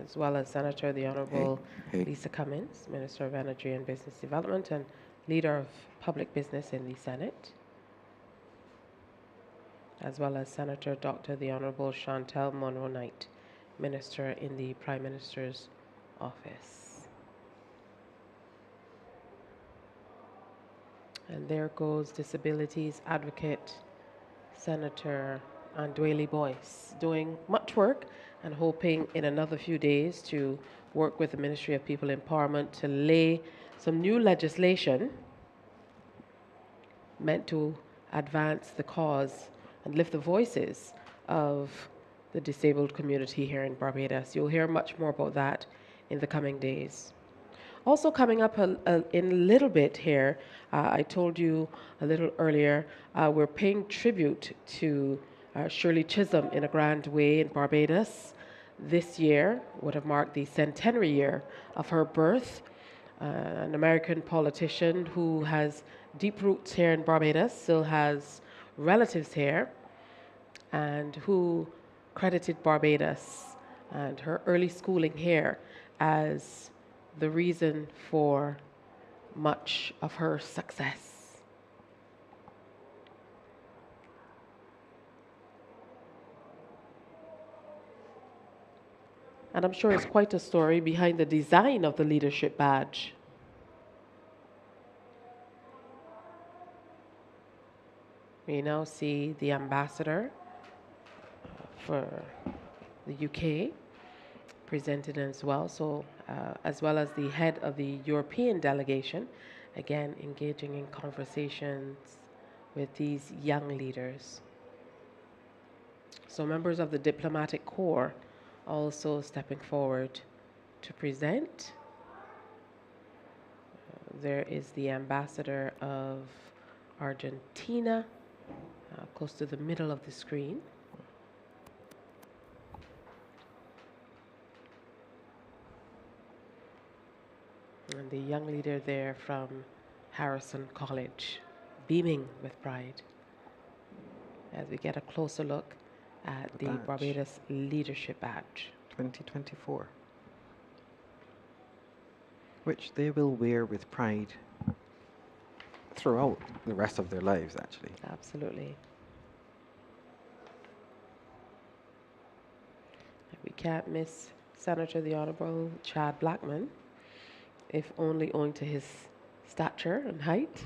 as well as Senator the Honourable Lisa Cummins, Minister of Energy and Business Development and Leader of Public Business in the Senate, as well as Senator Dr. the Honourable Chantal Monroe-Knight, Minister in the Prime Minister's Office. And there goes Disabilities Advocate Senator Andwele Boyce, doing much work and hoping in another few days to work with the Ministry of People Empowerment to lay some new legislation meant to advance the cause and lift the voices of the disabled community here in Barbados. You'll hear much more about that in the coming days. Also coming up in a little bit here, I told you a little earlier, we're paying tribute to Shirley Chisholm in a grand way in Barbados. This year would have marked the centenary year of her birth. An American politician who has deep roots here in Barbados, still has relatives here, and who credited Barbados and her early schooling here as the reason for much of her success. And I'm sure it's quite a story behind the design of the leadership badge. We now see the ambassador for the UK presented as well, as well as the head of the European delegation, again engaging in conversations with these young leaders. So members of the diplomatic corps also stepping forward to present. There is the ambassador of Argentina, close to the middle of the screen. And the young leader there from Harrison College, beaming with pride as we get a closer look at the Barbados Leadership Badge 2024, which they will wear with pride throughout the rest of their lives, actually. Absolutely. can't miss Senator the Honorable Chad Blackman, if only owing to his stature and height.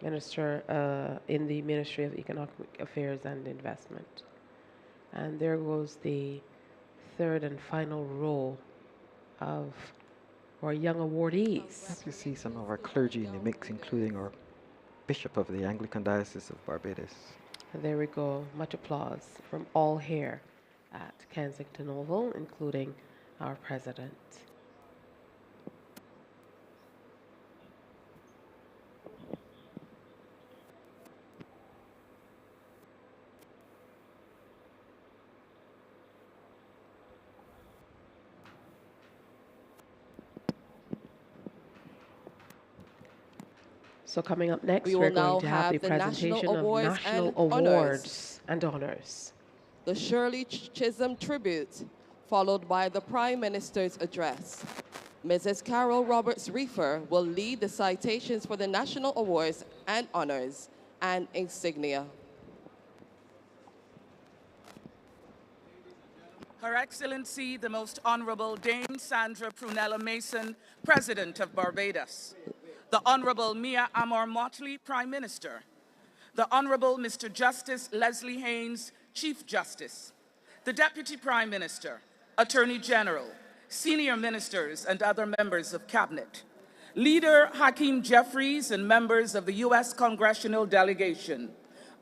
Minister in the Ministry of Economic Affairs and Investment. And there goes the third and final row of our young awardees. Happy to see some of our clergy in the mix, including our Bishop of the Anglican Diocese of Barbados. And there we go. Much applause from all here at Kensington Oval, including our president. So coming up next, we're going to have the presentation of national awards and honors. The Shirley Chisholm tribute, followed by the Prime Minister's address. Mrs. Carol Roberts Reefer will lead the citations for the national awards and honors and insignia. Her Excellency, the Most Honorable Dame Sandra Prunella Mason, President of Barbados. The Honorable Mia Amor Motley, Prime Minister. The Honorable Mr. Justice Leslie Haynes, Chief Justice. The Deputy Prime Minister, Attorney General, senior ministers and other members of Cabinet. Leader Hakeem Jeffries and members of the U.S. Congressional Delegation.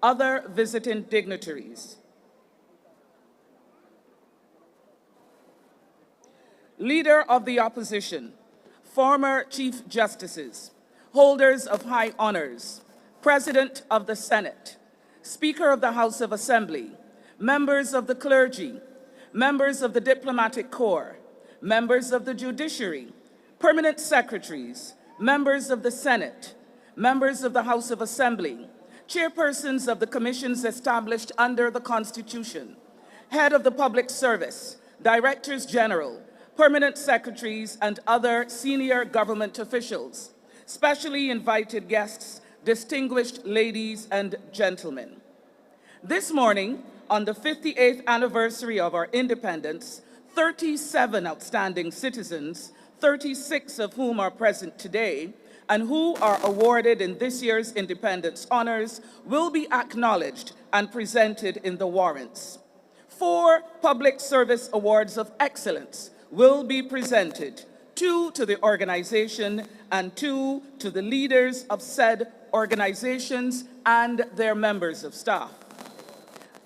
Other visiting dignitaries. Leader of the Opposition, former Chief Justices, holders of high honors, President of the Senate, Speaker of the House of Assembly, members of the clergy, members of the Diplomatic Corps, members of the Judiciary, permanent secretaries, members of the Senate, members of the House of Assembly, chairpersons of the commissions established under the Constitution, head of the Public Service, directors general, permanent secretaries, and other senior government officials, specially invited guests, distinguished ladies and gentlemen. This morning, on the 58th anniversary of our independence, 37 outstanding citizens, 36 of whom are present today, and who are awarded in this year's Independence Honors, will be acknowledged and presented in the warrants. 4 Public Service Awards of Excellence will be presented, 2 to the organization and 2 to the leaders of said organizations and their members of staff.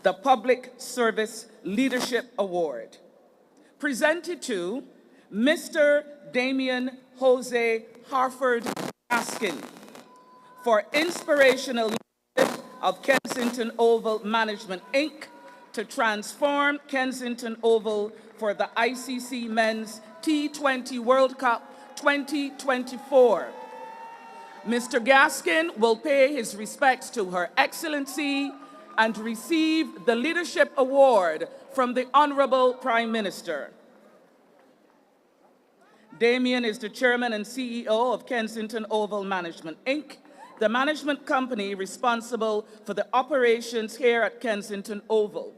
The Public Service Leadership Award, presented to Mr. Damien Jose Harford Gaskin for inspirational leadership of Kensington Oval Management, Inc. to transform Kensington Oval for the ICC Men's T20 World Cup 2024. Mr. Gaskin will pay his respects to Her Excellency and receive the Leadership Award from the Honorable Prime Minister. Damien is the Chairman and CEO of Kensington Oval Management, Inc., the management company responsible for the operations here at Kensington Oval.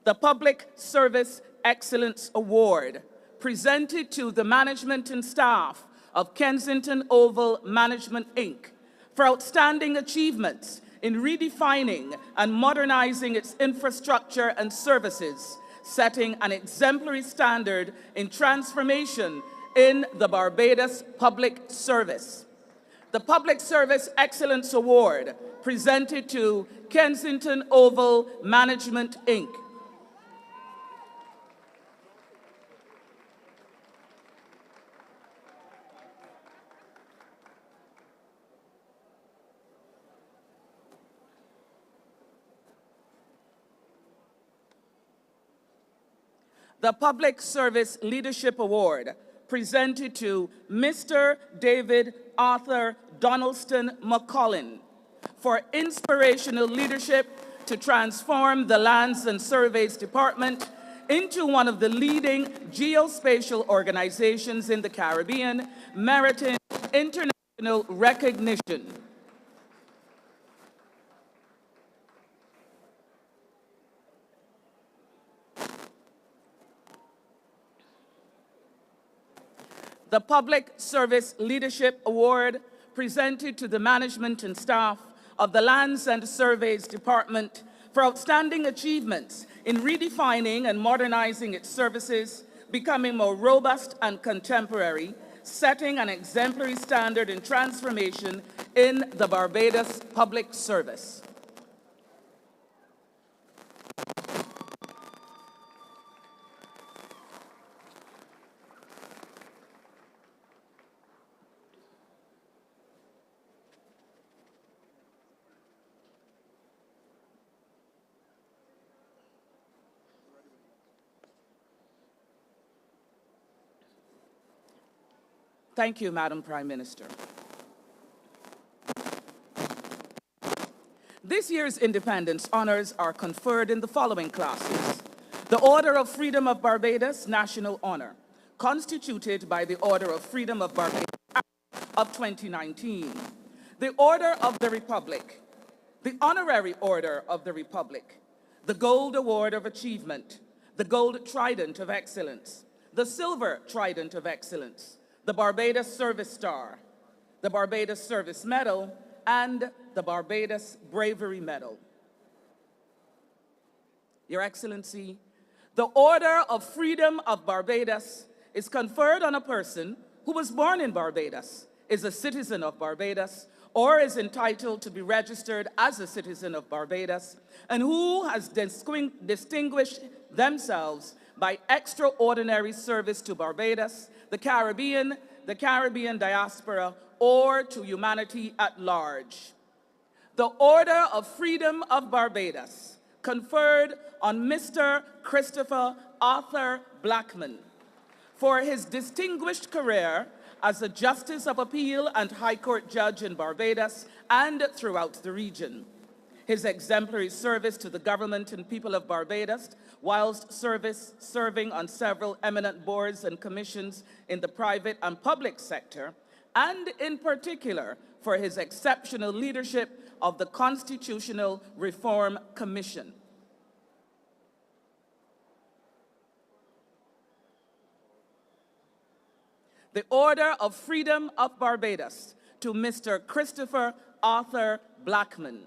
The Public Service Excellence Award, presented to the management and staff of Kensington Oval Management, Inc., for outstanding achievements in redefining and modernizing its infrastructure and services, setting an exemplary standard in transformation in the Barbados Public Service. The Public Service Excellence Award, presented to Kensington Oval Management, Inc. The Public Service Leadership Award, presented to Mr. David Arthur Donaldston McCollin for inspirational leadership to transform the Lands and Surveys Department into one of the leading geospatial organizations in the Caribbean, meriting international recognition. the Public Service Leadership Award presented to the management and staff of the Lands and Surveys Department for outstanding achievements in redefining and modernizing its services, becoming more robust and contemporary, setting an exemplary standard in transformation in the Barbados Public Service. Thank you, Madam Prime Minister. This year's Independence Honors are conferred in the following classes. The Order of Freedom of Barbados, National Honor, constituted by the Order of Freedom of Barbados of 2019. The Order of the Republic, the Honorary Order of the Republic, the Gold Award of Achievement, the Gold Trident of Excellence, the Silver Trident of Excellence, the Barbados Service Star, the Barbados Service Medal, and the Barbados Bravery Medal. Your Excellency, the Order of Freedom of Barbados is conferred on a person who was born in Barbados, is a citizen of Barbados, or is entitled to be registered as a citizen of Barbados, and who has distinguished themselves by extraordinary service to Barbados, the Caribbean diaspora, or to humanity at large. The Order of Freedom of Barbados, conferred on Mr. Christopher Arthur Blackman for his distinguished career as a Justice of Appeal and High Court judge in Barbados and throughout the region. His exemplary service to the government and people of Barbados, whilst serving on several eminent boards and commissions in the private and public sector, and in particular for his exceptional leadership of the Constitutional Reform Commission. The Order of Freedom of Barbados to Mr. Christopher Arthur Blackman.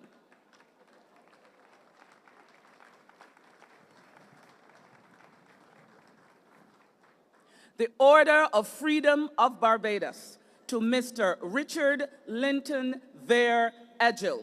The Order of Freedom of Barbados to Mr. Richard Linton Vere Edgell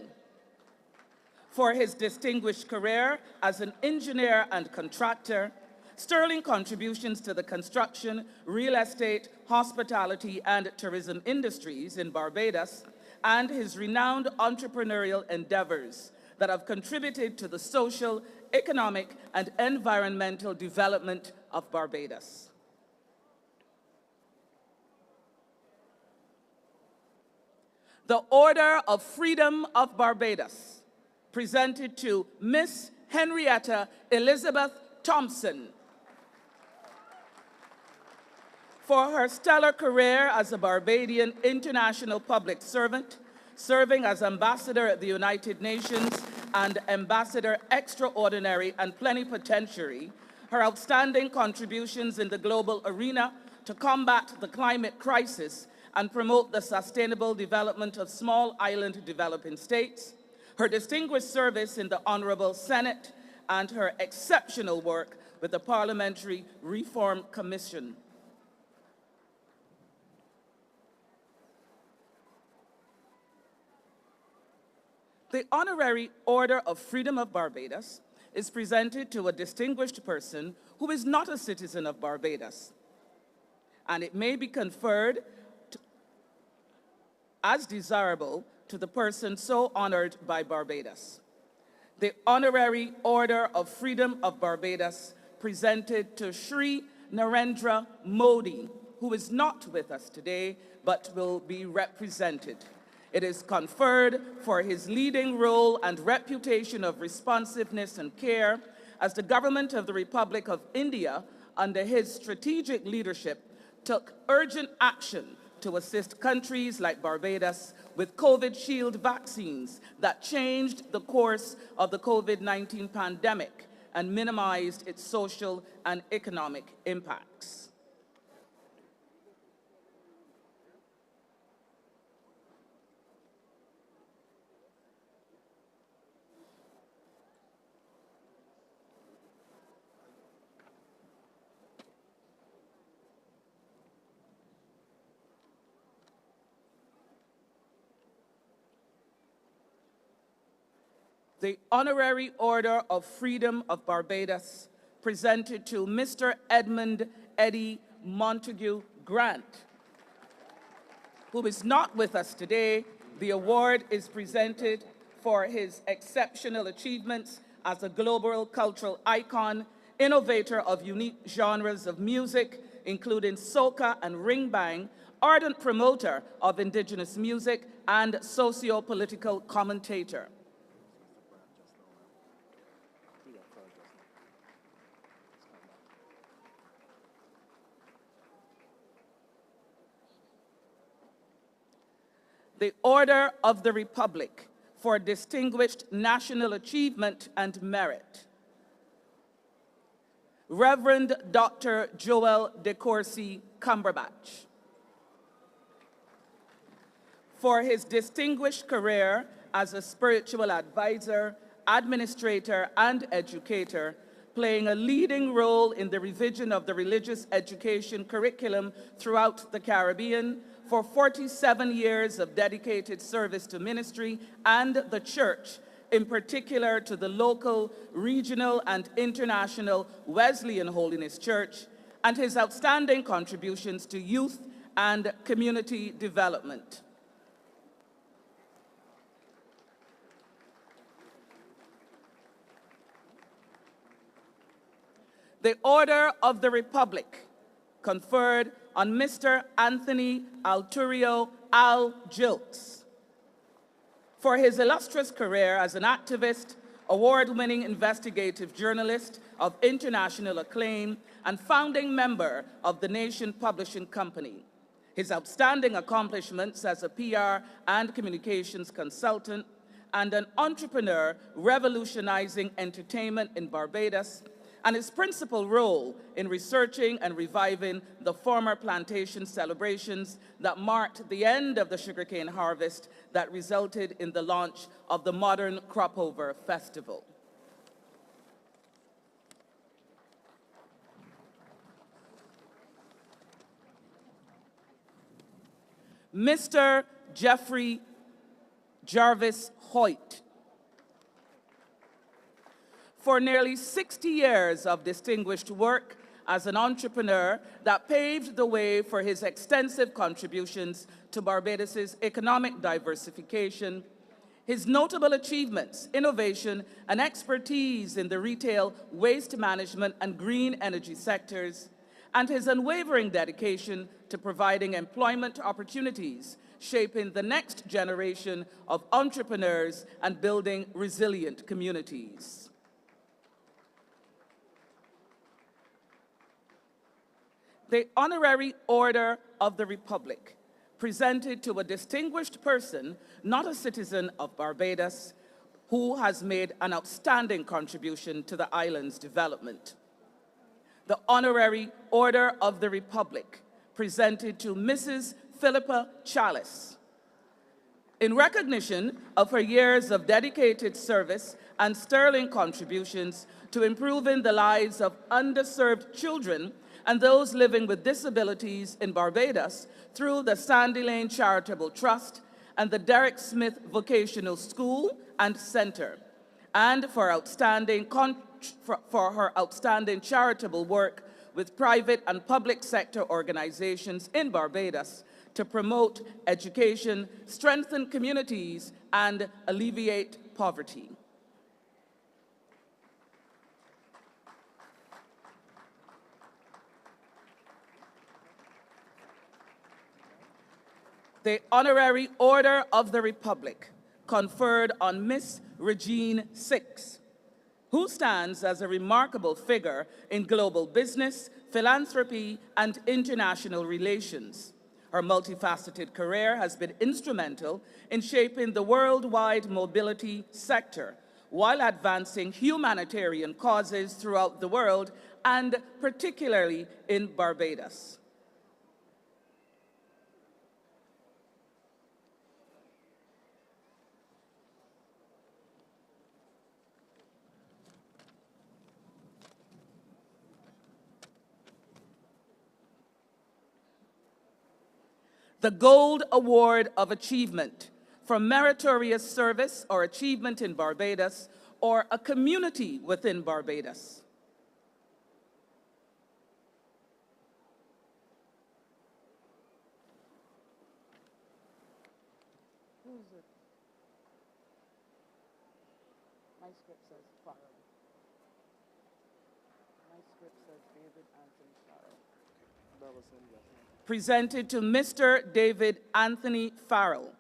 for his distinguished career as an engineer and contractor, sterling contributions to the construction, real estate, hospitality, and tourism industries in Barbados, and his renowned entrepreneurial endeavors that have contributed to the social, economic, and environmental development of Barbados. The Order of Freedom of Barbados, presented to Miss Henrietta Elizabeth Thompson for her stellar career as a Barbadian international public servant, serving as Ambassador at the United Nations and Ambassador Extraordinary and Plenipotentiary, her outstanding contributions in the global arena to combat the climate crisis and promote the sustainable development of small island developing states, her distinguished service in the Honorable Senate, and her exceptional work with the Parliamentary Reform Commission. The Honorary Order of Freedom of Barbados is presented to a distinguished person who is not a citizen of Barbados, and it may be conferred as desirable to the person so honored by Barbados. The Honorary Order of Freedom of Barbados presented to Sri Narendra Modi, who is not with us today, but will be represented. It is conferred for his leading role and reputation of responsiveness and care as the government of the Republic of India, under his strategic leadership, took urgent action to assist countries like Barbados with COVID shield vaccines that changed the course of the COVID-19 pandemic and minimized its social and economic impacts. The Honorary Order of Freedom of Barbados, presented to Mr. Edmund Eddie Montague Grant, who is not with us today. The award is presented for his exceptional achievements as a global cultural icon, innovator of unique genres of music, including soca and ring bang, ardent promoter of indigenous music, and socio-political commentator. The Order of the Republic for distinguished national achievement and merit. Reverend Dr. Joel De Courcy Cumberbatch. For his distinguished career as a spiritual advisor, administrator, and educator, playing a leading role in the revision of the religious education curriculum throughout the Caribbean, for 47 years of dedicated service to ministry and the church, in particular to the local, regional, and international Wesleyan Holiness Church, and his outstanding contributions to youth and community development. The Order of the Republic, conferred on Mr. Anthony Alturio Al Jilts, for his illustrious career as an activist, award-winning investigative journalist of international acclaim, and founding member of the Nation Publishing Company. His outstanding accomplishments as a PR and communications consultant and an entrepreneur revolutionizing entertainment in Barbados, and his principal role in researching and reviving the former plantation celebrations that marked the end of the sugarcane harvest that resulted in the launch of the modern Cropover Festival. Mr. Jeffrey Jarvis Hoyt, for nearly 60 years of distinguished work as an entrepreneur that paved the way for his extensive contributions to Barbados's economic diversification, his notable achievements, innovation, and expertise in the retail, waste management, and green energy sectors, and his unwavering dedication to providing employment opportunities, shaping the next generation of entrepreneurs and building resilient communities. The Honorary Order of the Republic, presented to a distinguished person, not a citizen of Barbados, who has made an outstanding contribution to the island's development. The Honorary Order of the Republic, presented to Mrs. Philippa Chalice, in recognition of her years of dedicated service and sterling contributions to improving the lives of underserved children and those living with disabilities in Barbados through the Sandy Lane Charitable Trust and the Derek Smith Vocational School and Center, and for her outstanding charitable work with private and public sector organizations in Barbados to promote education, strengthen communities, and alleviate poverty. The Honorary Order of the Republic, conferred on Miss Regine Six, who stands as a remarkable figure in global business, philanthropy, and international relations. Her multifaceted career has been instrumental in shaping the worldwide mobility sector, while advancing humanitarian causes throughout the world, and particularly in Barbados. The Gold Award of Achievement for meritorious service or achievement in Barbados or a community within Barbados. My script says Farrell. My script says David Anthony Farrell. Presented to Mr. David Anthony Farrell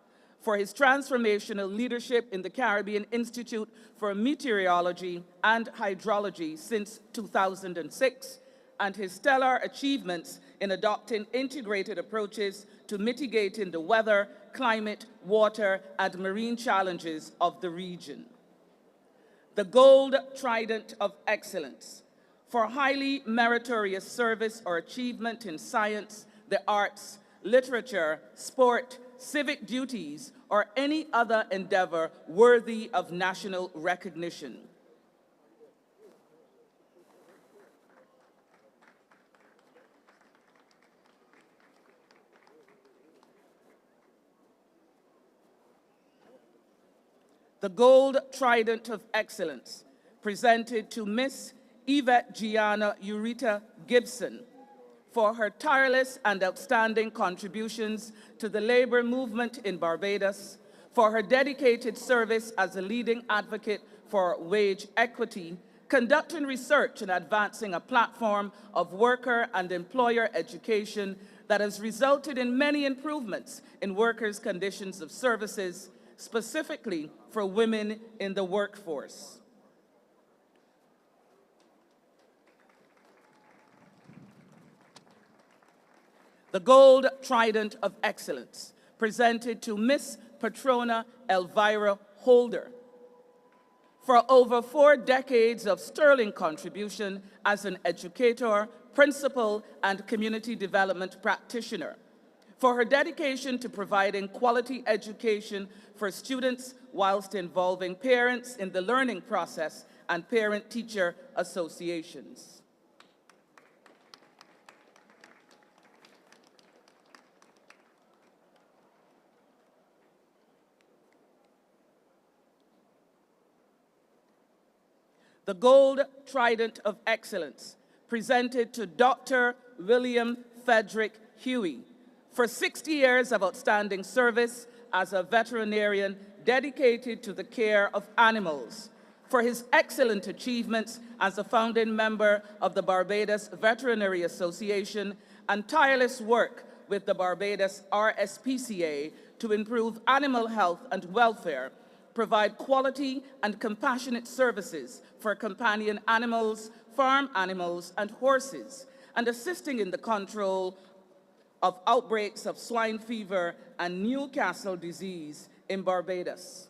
for his transformational leadership in the Caribbean Institute for Meteorology and Hydrology since 2006, and his stellar achievements in adopting integrated approaches to mitigating the weather, climate, water, and marine challenges of the region. The Gold Trident of Excellence for highly meritorious service or achievement in science, the arts, literature, sport, civic duties, or any other endeavor worthy of national recognition. The Gold Trident of Excellence, presented to Miss Yvette Gianna Urita Gibson for her tireless and outstanding contributions to the labor movement in Barbados, for her dedicated service as a leading advocate for wage equity, conducting research and advancing a platform of worker and employer education that has resulted in many improvements in workers' conditions of services, specifically for women in the workforce. The Gold Trident of Excellence, presented to Miss Patrona Elvira Holder for over 4 decades of sterling contribution as an educator, principal, and community development practitioner, for her dedication to providing quality education for students whilst involving parents in the learning process and parent-teacher associations. The Gold Trident of Excellence, presented to Dr. William Frederick Huey for 60 years of outstanding service as a veterinarian dedicated to the care of animals, for his excellent achievements as a founding member of the Barbados Veterinary Association and tireless work with the Barbados RSPCA to improve animal health and welfare, provide quality and compassionate services for companion animals, farm animals, and horses, and assisting in the control of outbreaks of swine fever and Newcastle disease in Barbados.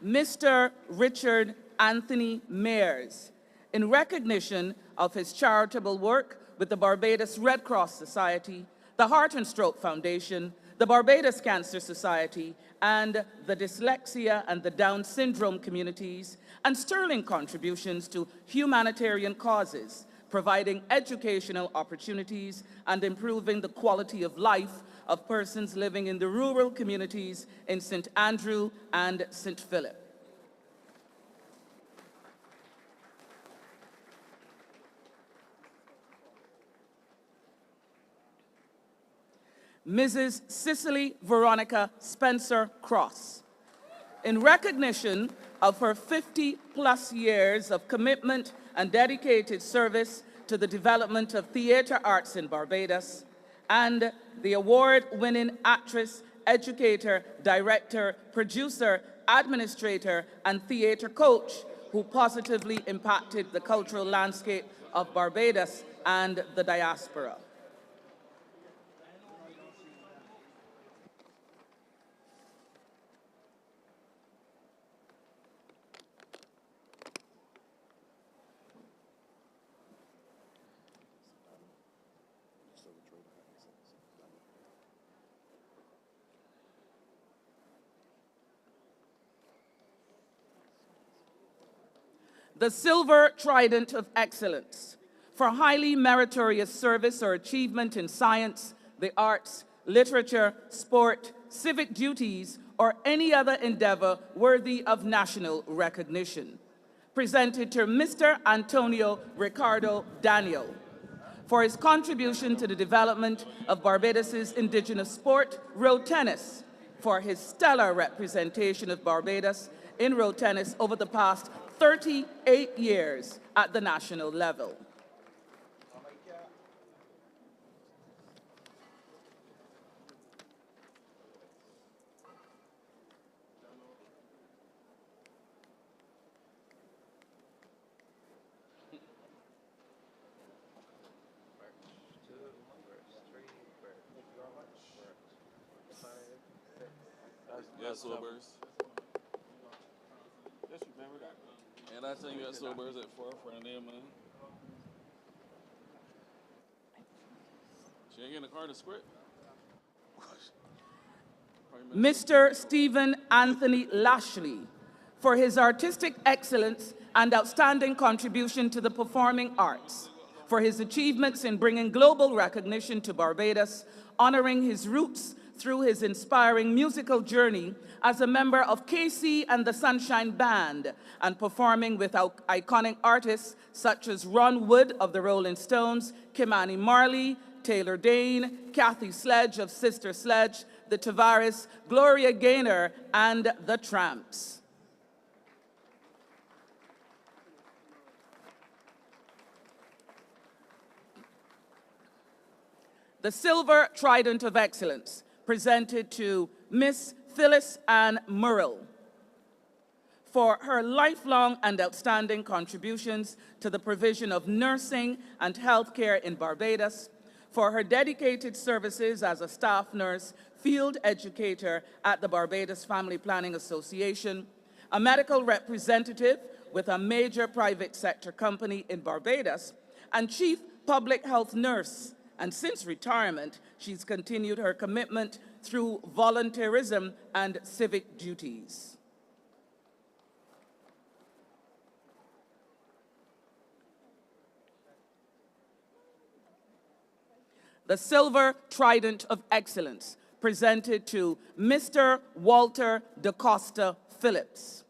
Mr. Richard Anthony Mears, in recognition of his charitable work with the Barbados Red Cross Society, the Heart and Stroke Foundation, the Barbados Cancer Society, and the Dyslexia and the Down Syndrome communities, and sterling contributions to humanitarian causes, providing educational opportunities and improving the quality of life of persons living in the rural communities in St. Andrew and St. Philip. Mrs. Cicely Veronica Spencer Cross, in recognition of her 50-plus years of commitment and dedicated service to the development of theater arts in Barbados, and the award-winning actress, educator, director, producer, administrator, and theater coach who positively impacted the cultural landscape of Barbados and the diaspora. The Silver Trident of Excellence for highly meritorious service or achievement in science, the arts, literature, sport, civic duties, or any other endeavor worthy of national recognition. Presented to Mr. Antonio Ricardo Daniel for his contribution to the development of Barbados' indigenous sport, road tennis, for his stellar representation of Barbados in road tennis over the past 38 years at the national level. Yes, sobers. Just remember that. And I tell you at sobers at 4 for the name, man. She ain't getting the car to script. Mr. Stephen Anthony Lashley for his artistic excellence and outstanding contribution to the performing arts, for his achievements in bringing global recognition to Barbados, honoring his roots through his inspiring musical journey as a member of KC and the Sunshine Band and performing with iconic artists such as Ron Wood of the Rolling Stones, Kimani Marley, Taylor Dane, Kathy Sledge of Sister Sledge, the Tavares, Gloria Gaynor, and the Tramps. The Silver Trident of Excellence presented to Miss Phyllis Ann Murrell for her lifelong and outstanding contributions to the provision of nursing and healthcare in Barbados, for her dedicated services as a staff nurse, field educator at the Barbados Family Planning Association, a medical representative with a major private sector company in Barbados, and chief public health nurse. And since retirement, she's continued her commitment through volunteerism and civic duties. The Silver Trident of Excellence presented to Mr. Walter DaCosta Phillips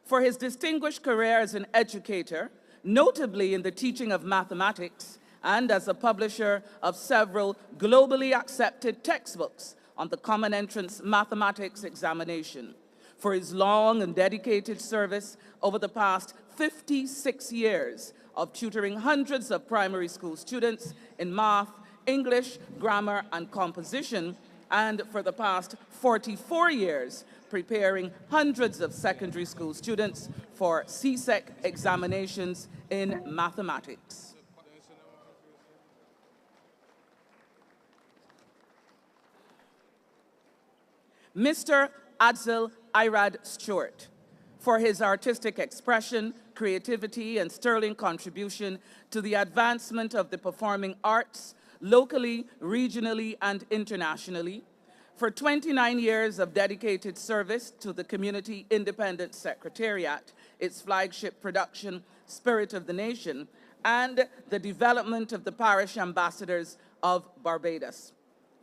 for his distinguished career as an educator, notably in the teaching of mathematics and as a publisher of several globally accepted textbooks on the Common Entrance Mathematics examination, for his long and dedicated service over the past 56 years of tutoring hundreds of primary school students in math, English, grammar, and composition, and for the past 44 years, preparing hundreds of secondary school students for CSEC examinations in mathematics. Mr. Adzel Irad Stewart for his artistic expression, creativity, and sterling contribution to the advancement of the performing arts, locally, regionally, and internationally, for 29 years of dedicated service to the Community Independent Secretariat, its flagship production, Spirit of the Nation, and the development of the Parish Ambassadors of Barbados,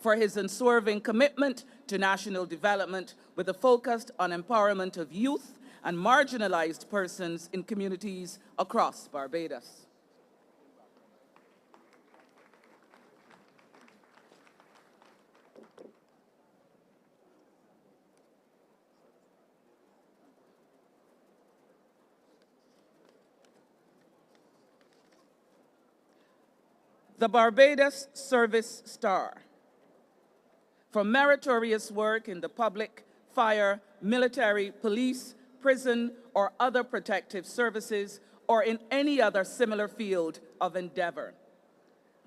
for his unswerving commitment to national development with a focus on empowerment of youth and marginalized persons in communities across Barbados. The Barbados Service Star for meritorious work in the public, fire, military, police, prison, or other protective services, or in any other similar field of endeavor.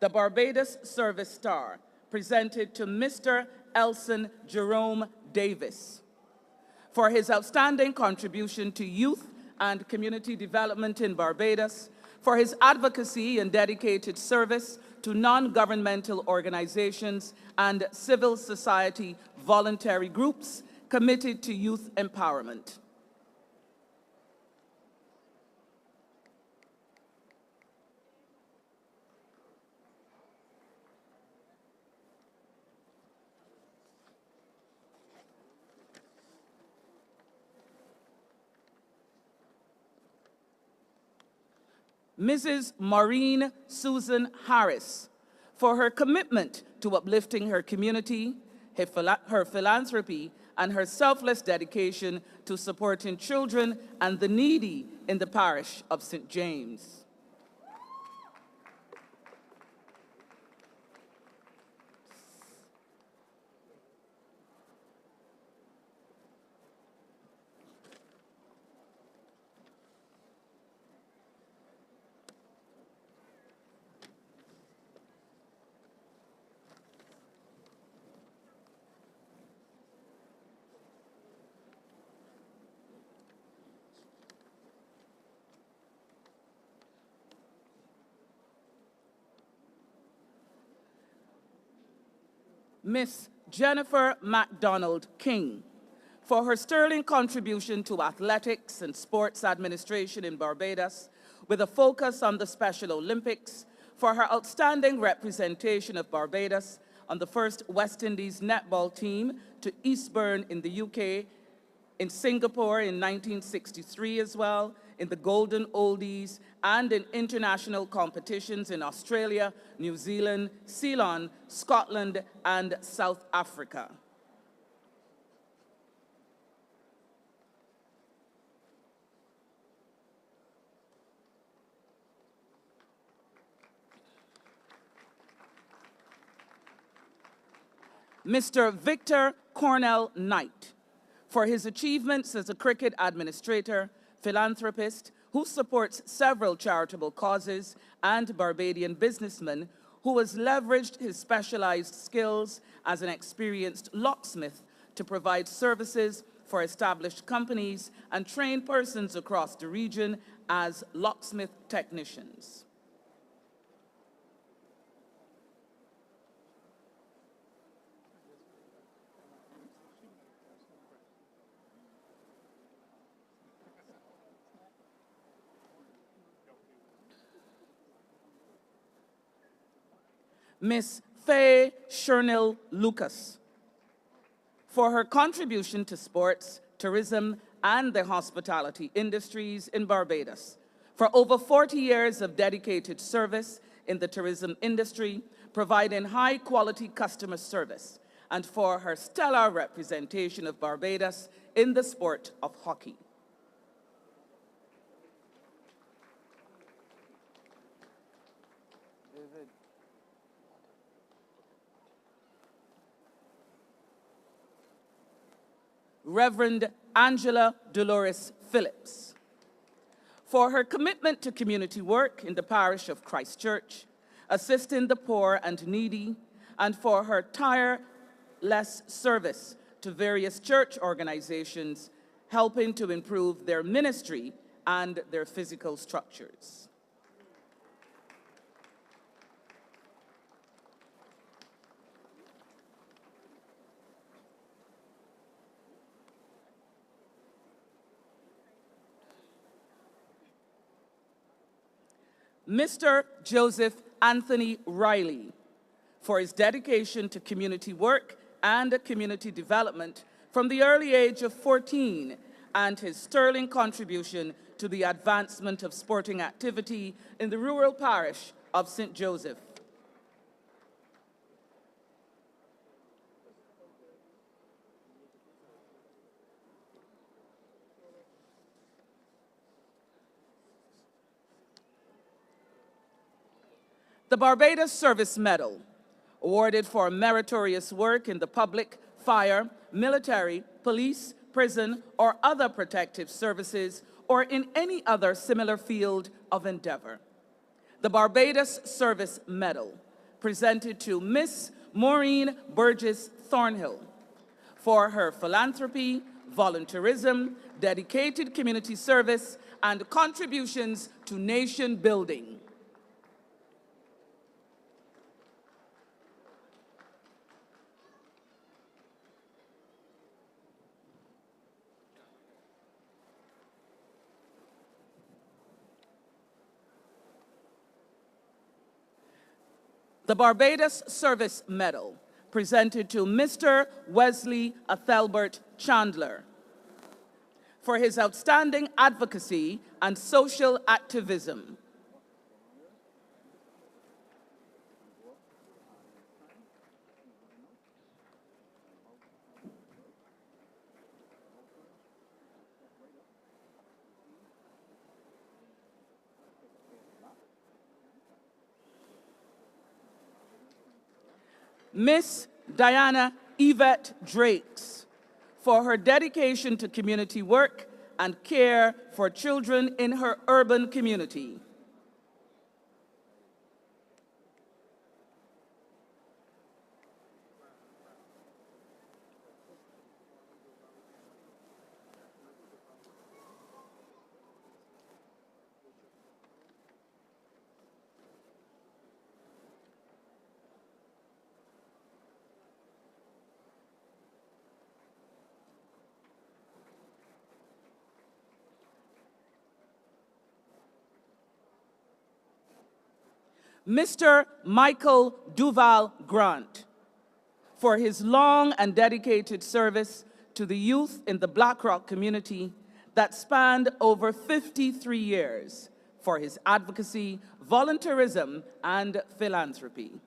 The Barbados Service Star, presented to Mr. Elson Jerome Davis for his outstanding contribution to youth and community development in Barbados, for his advocacy and dedicated service to non-governmental organizations and civil society voluntary groups committed to youth empowerment. Mrs. Maureen Susan Harris, for her commitment to uplifting her community, her philanthropy, and her selfless dedication to supporting children and the needy in the parish of St. James. Miss Jennifer MacDonald King, for her sterling contribution to athletics and sports administration in Barbados, with a focus on the Special Olympics, for her outstanding representation of Barbados on the first West Indies netball team to Eastbourne in the UK, in Singapore in 1963 as well, in the Golden Oldies, and in international competitions in Australia, New Zealand, Ceylon, Scotland, and South Africa. Mr. Victor Cornell Knight, for his achievements as a cricket administrator, philanthropist, who supports several charitable causes, and Barbadian businessman who has leveraged his specialized skills as an experienced locksmith to provide services for established companies and train persons across the region as locksmith technicians. Miss Faye Chernil Lucas, for her contribution to sports, tourism, and the hospitality industries in Barbados, for over 40 years of dedicated service in the tourism industry, providing high-quality customer service, and for her stellar representation of Barbados in the sport of hockey. Reverend Angela Dolores Phillips, for her commitment to community work in the parish of Christ Church, assisting the poor and needy, and for her tireless service to various church organizations, helping to improve their ministry and their physical structures. Mr. Joseph Anthony Riley, for his dedication to community work and community development from the early age of 14, and his sterling contribution to the advancement of sporting activity in the rural parish of St. Joseph. The Barbados Service Medal, awarded for meritorious work in the public, fire, military, police, prison, or other protective services, or in any other similar field of endeavor. The Barbados Service Medal, presented to Miss Maureen Burgess Thornhill, for her philanthropy, volunteerism, dedicated community service, and contributions to nation building. The Barbados Service Medal, presented to Mr. Wesley Athelbert Chandler for his outstanding advocacy and social activism. Miss Diana Yvette Drakes for her dedication to community work and care for children in her urban community. Mr. Michael Duval Grant for his long and dedicated service to the youth in the Black Rock community that spanned over 53 years for his advocacy, volunteerism, and philanthropy.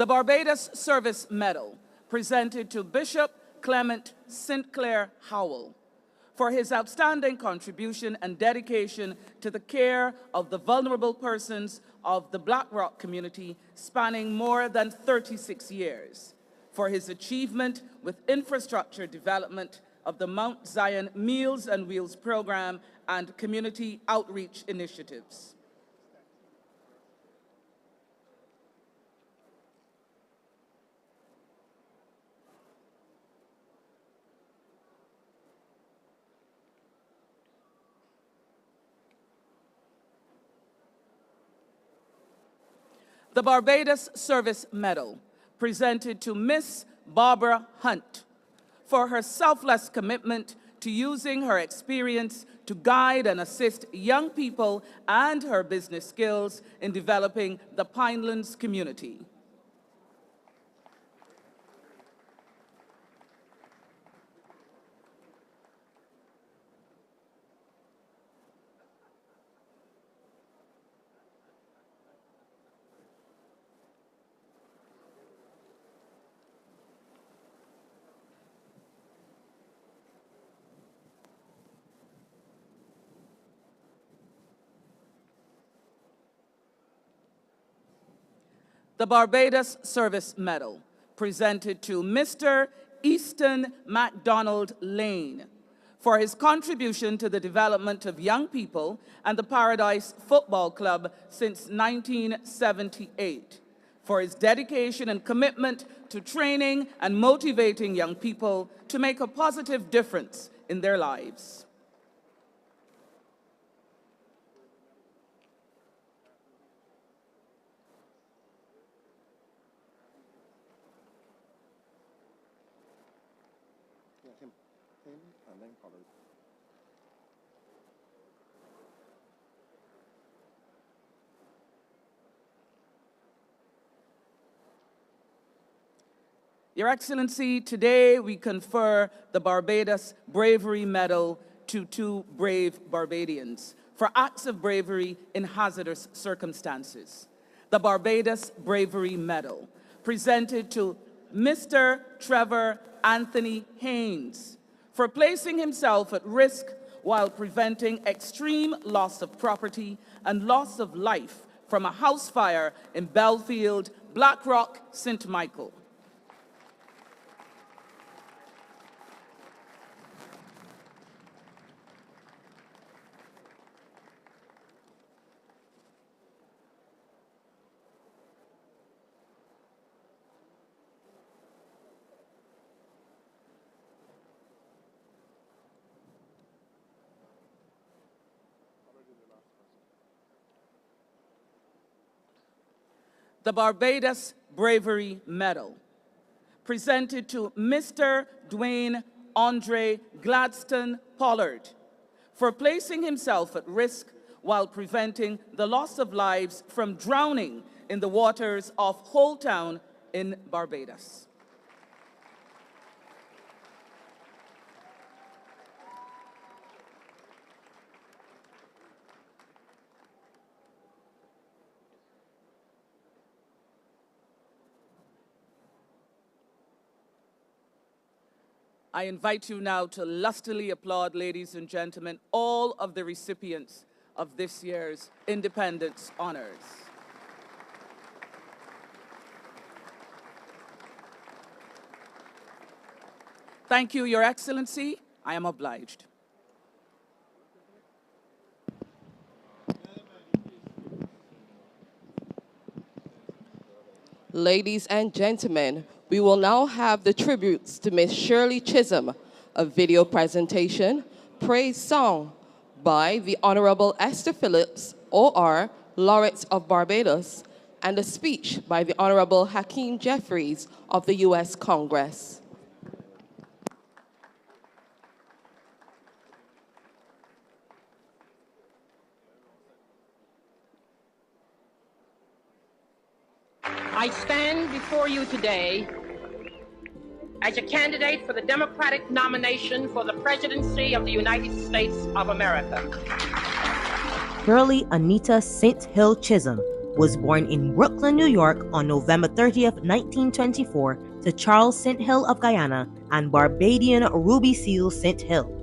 The Barbados Service Medal, presented to Bishop Clement Sinclair Howell for his outstanding contribution and dedication to the care of the vulnerable persons of the Black Rock community spanning more than 36 years, for his achievement with infrastructure development of the Mount Zion Meals and Wheels program and community outreach initiatives. The Barbados Service Medal, presented to Miss Barbara Hunt for her selfless commitment to using her experience to guide and assist young people and her business skills in developing the Pinelands community. The Barbados Service Medal, presented to Mr. Easton MacDonald Lane for his contribution to the development of young people and the Paradise Football Club since 1978, for his dedication and commitment to training and motivating young people to make a positive difference in their lives. Your Excellency, today we confer the Barbados Bravery Medal to two brave Barbadians for acts of bravery in hazardous circumstances. The Barbados Bravery Medal, presented to Mr. Trevor Anthony Haynes for placing himself at risk while preventing extreme loss of property and loss of life from a house fire in Belfield, Blackrock, St. Michael. The Barbados Bravery Medal, presented to Mr. Dwayne Andre Gladstone Pollard for placing himself at risk while preventing the loss of lives from drowning in the waters of Holetown in Barbados. I invite you now to lustily applaud, ladies and gentlemen, all of the recipients of this year's Independence Honors. Thank you, Your Excellency. I am obliged. Ladies and gentlemen, we will now have the tributes to Miss Shirley Chisholm, a video presentation, praise song by the Honorable Esther Phillips, OR, Laureate of Barbados, and a speech by the Honorable Hakeem Jeffries of the U.S. Congress. I stand before you today as a candidate for the Democratic nomination for the presidency of the United States of America. Shirley Anita St. Hill Chisholm was born in Brooklyn, New York on November 30th, 1924 to Charles St. Hill of Guyana and Barbadian Ruby Seal St. Hill.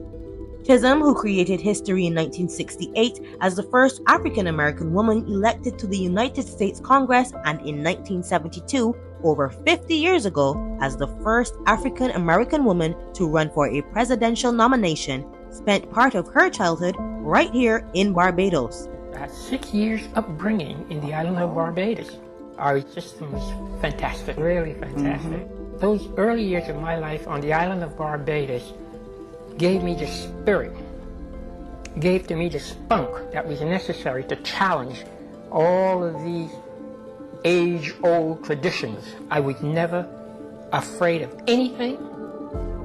Chisholm, who created history in 1968 as the first African-American woman elected to the United States Congress, and in 1972, over 50 years ago, as the first African-American woman to run for a presidential nomination, spent part of her childhood right here in Barbados. I had 6 years upbringing in the island of Barbados. Our system was fantastic, really fantastic. Those early years of my life on the island of Barbados gave me the spirit, gave to me the spunk that was necessary to challenge all of these age-old traditions. I was never afraid of anything.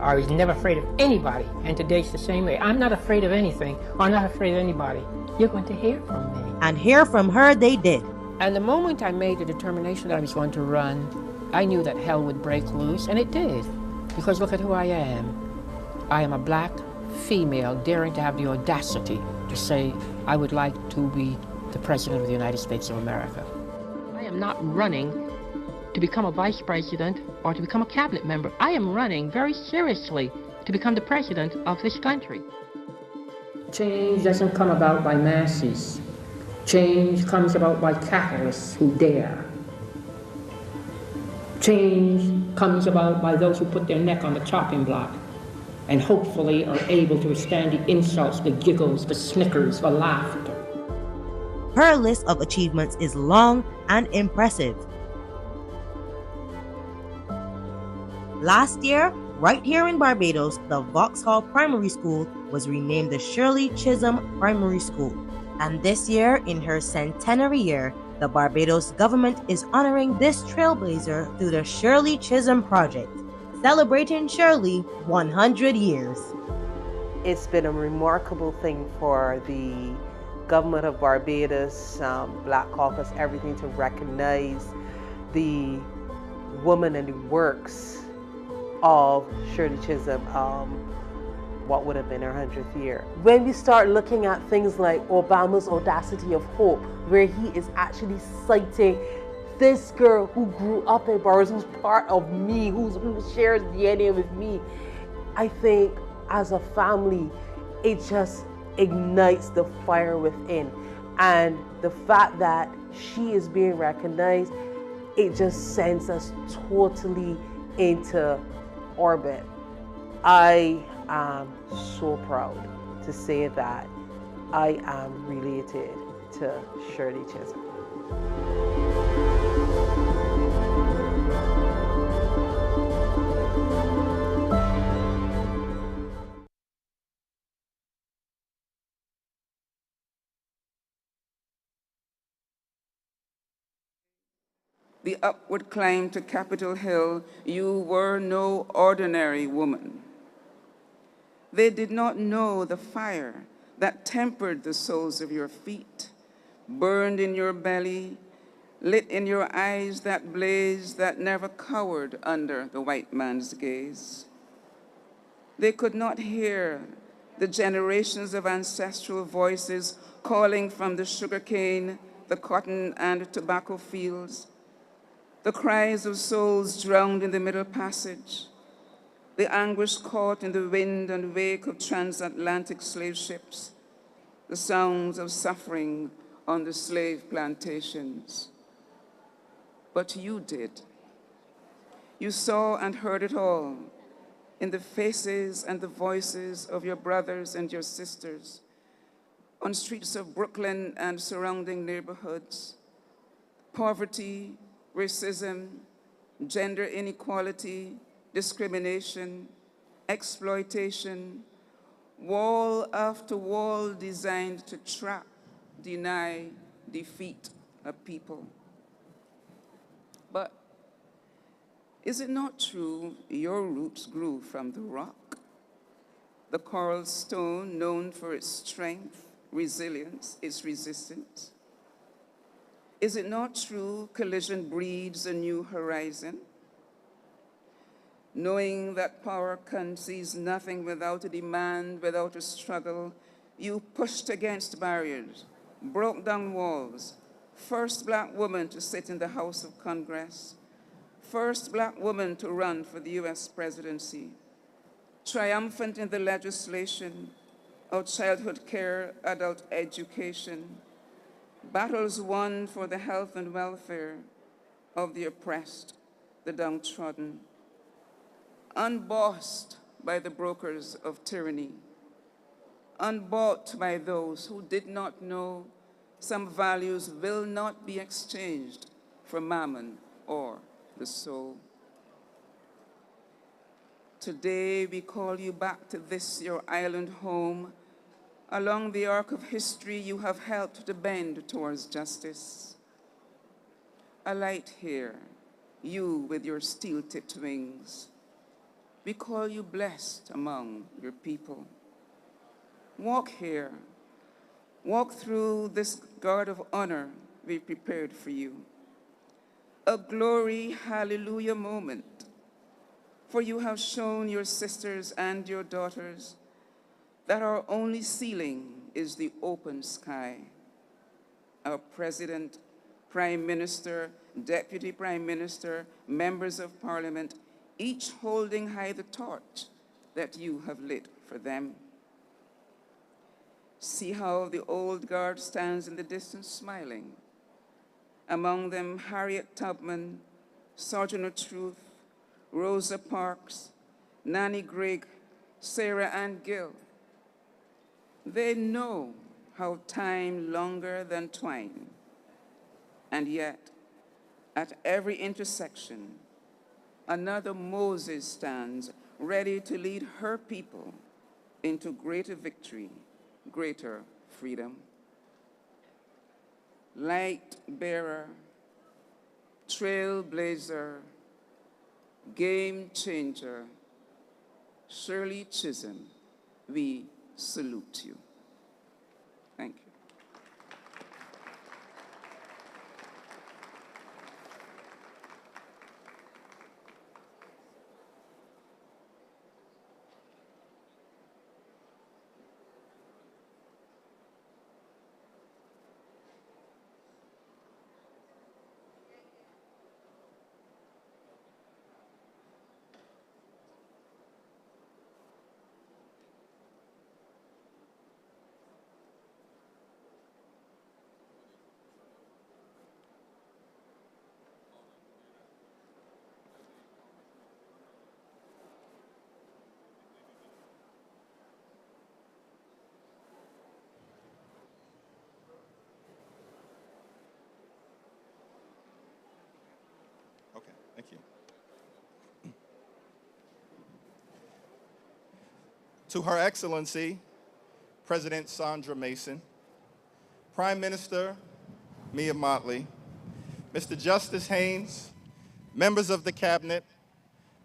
I was never afraid of anybody, and today's the same way. I'm not afraid of anything, or I'm not afraid of anybody. You're going to hear from me. And hear from her they did. And the moment I made the determination that I was going to run, I knew that hell would break loose, and it did. Because look at who I am. I am a black female daring to have the audacity to say I would like to be the President of the United States of America. I am not running to become a vice president or to become a cabinet member. I am running very seriously to become the president of this country. Change doesn't come about by masses. Change comes about by capitalists who dare. Change comes about by those who put their neck on the chopping block and hopefully are able to withstand the insults, the giggles, the snickers, the laughter. Her list of achievements is long and impressive. Last year, right here in Barbados, the Vauxhall Primary School was renamed the Shirley Chisholm Primary School. And this year, in her centenary year, the Barbados government is honoring this trailblazer through the Shirley Chisholm Project, celebrating Shirley 100 years. It's been a remarkable thing for the government of Barbados, Black Caucus, everything, to recognize the woman and the works of Shirley Chisholm, what would have been her 100th year. When we start looking at things like Obama's Audacity of Hope, where he is actually citing this girl who grew up in Barbados, who's part of me, who shares DNA with me, I think as a family, it just ignites the fire within. And the fact that she is being recognized, it just sends us totally into orbit. I am so proud to say that I am related to Shirley Chisholm. The upward climb to Capitol Hill, you were no ordinary woman. They did not know the fire that tempered the soles of your feet, burned in your belly, lit in your eyes that blaze that never cowered under the white man's gaze. They could not hear the generations of ancestral voices calling from the sugarcane, the cotton and tobacco fields, the cries of souls drowned in the Middle Passage, the anguish caught in the wind and wake of transatlantic slave ships, the sounds of suffering on the slave plantations. But you did. You saw and heard it all in the faces and the voices of your brothers and your sisters on streets of Brooklyn and surrounding neighborhoods. Poverty, racism, gender inequality, discrimination, exploitation, wall after wall designed to trap, deny, defeat a people. But is it not true your roots grew from the rock, the coral stone known for its strength, resilience, its resistance? Is it not true collision breeds a new horizon? Knowing that power concedes nothing without a demand, without a struggle, you pushed against barriers, broke down walls, first Black woman to sit in the House of Congress, first Black woman to run for the US presidency, triumphant in the legislation of childhood care, adult education, battles won for the health and welfare of the oppressed, the downtrodden, unbossed by the brokers of tyranny, unbought by those who did not know some values will not be exchanged for mammon or the soul. Today we call you back to this, your island home. Along the arc of history, you have helped to bend towards justice. Alight here, you with your steel-tipped wings. We call you blessed among your people. Walk here, walk through this guard of honor we prepared for you. A glory, hallelujah moment, for you have shown your sisters and your daughters that our only ceiling is the open sky. Our president, prime minister, deputy prime minister, members of parliament, each holding high the torch that you have lit for them. See how the old guard stands in the distance smiling. Among them, Harriet Tubman, Sojourner Truth, Rosa Parks, Nanny Grigg, Sarah Ann Gill. They know how time longer than twine, and yet at every intersection, another Moses stands ready to lead her people into greater victory, greater freedom. Light bearer, trailblazer, game changer, Shirley Chisholm, we salute you. Thank you. you. To Her Excellency, President Sandra Mason, Prime Minister Mia Mottley, Mr. Justice Haynes, members of the Cabinet,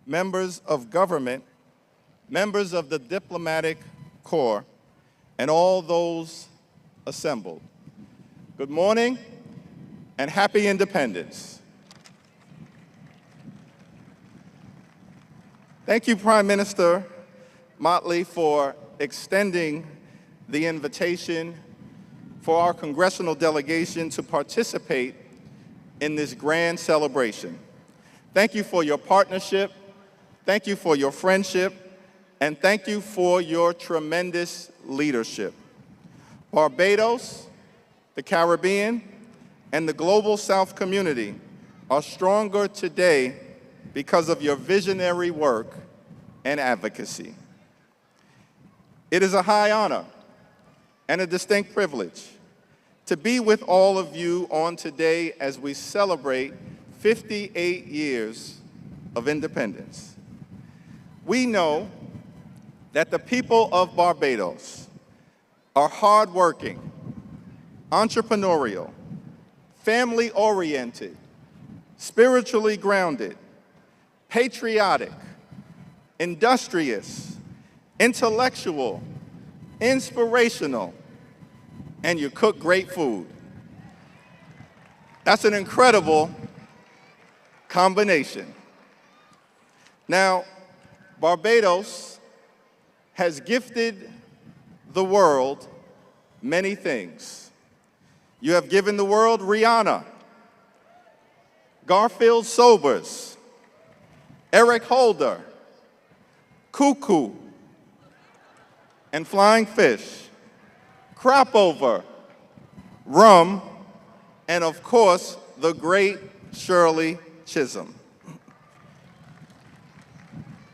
members of government, members of the diplomatic corps, and all those assembled. Good morning and happy independence. Thank you, Prime Minister Mottley, for extending the invitation for our congressional delegation to participate in this grand celebration. Thank you for your partnership, thank you for your friendship, and thank you for your tremendous leadership. Barbados, the Caribbean, and the global South community are stronger today because of your visionary work and advocacy. It is a high honor and a distinct privilege to be with all of you on today as we celebrate 58 years of independence. We know that the people of Barbados are hardworking, entrepreneurial, family-oriented, spiritually grounded, patriotic, industrious, intellectual, inspirational, and you cook great food. That's an incredible combination. Now, Barbados has gifted the world many things. You have given the world Rihanna, Garfield Sobers, Eric Holder, Cuckoo, and Flying Fish, Crop Over, Rum, and of course, the great Shirley Chisholm.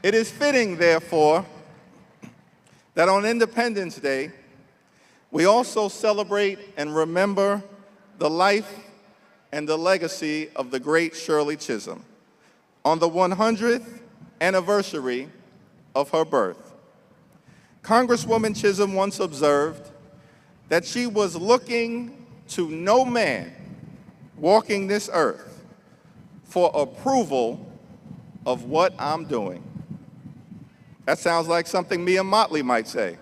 It is fitting, therefore, that on Independence Day, we also celebrate and remember the life and the legacy of the great Shirley Chisholm on the 100th anniversary of her birth. Congresswoman Chisholm once observed that she was looking to no man walking this earth for approval of what I'm doing. That sounds like something Mia Mottley might say.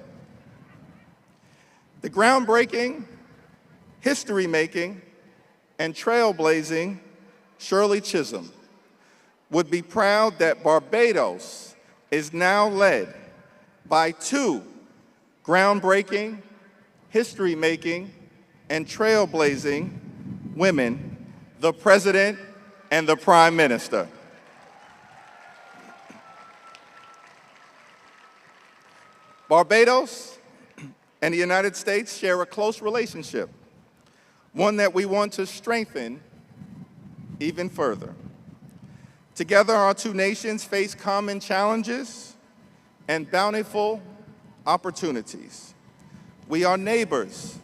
The groundbreaking, history-making, and trailblazing Shirley Chisholm would be proud that Barbados is now led by two groundbreaking, history-making, and trailblazing women, the President and the Prime Minister. Barbados and the United States share a close relationship, one that we want to strengthen even further. Together, our two nations face common challenges and bountiful opportunities. We are neighbors.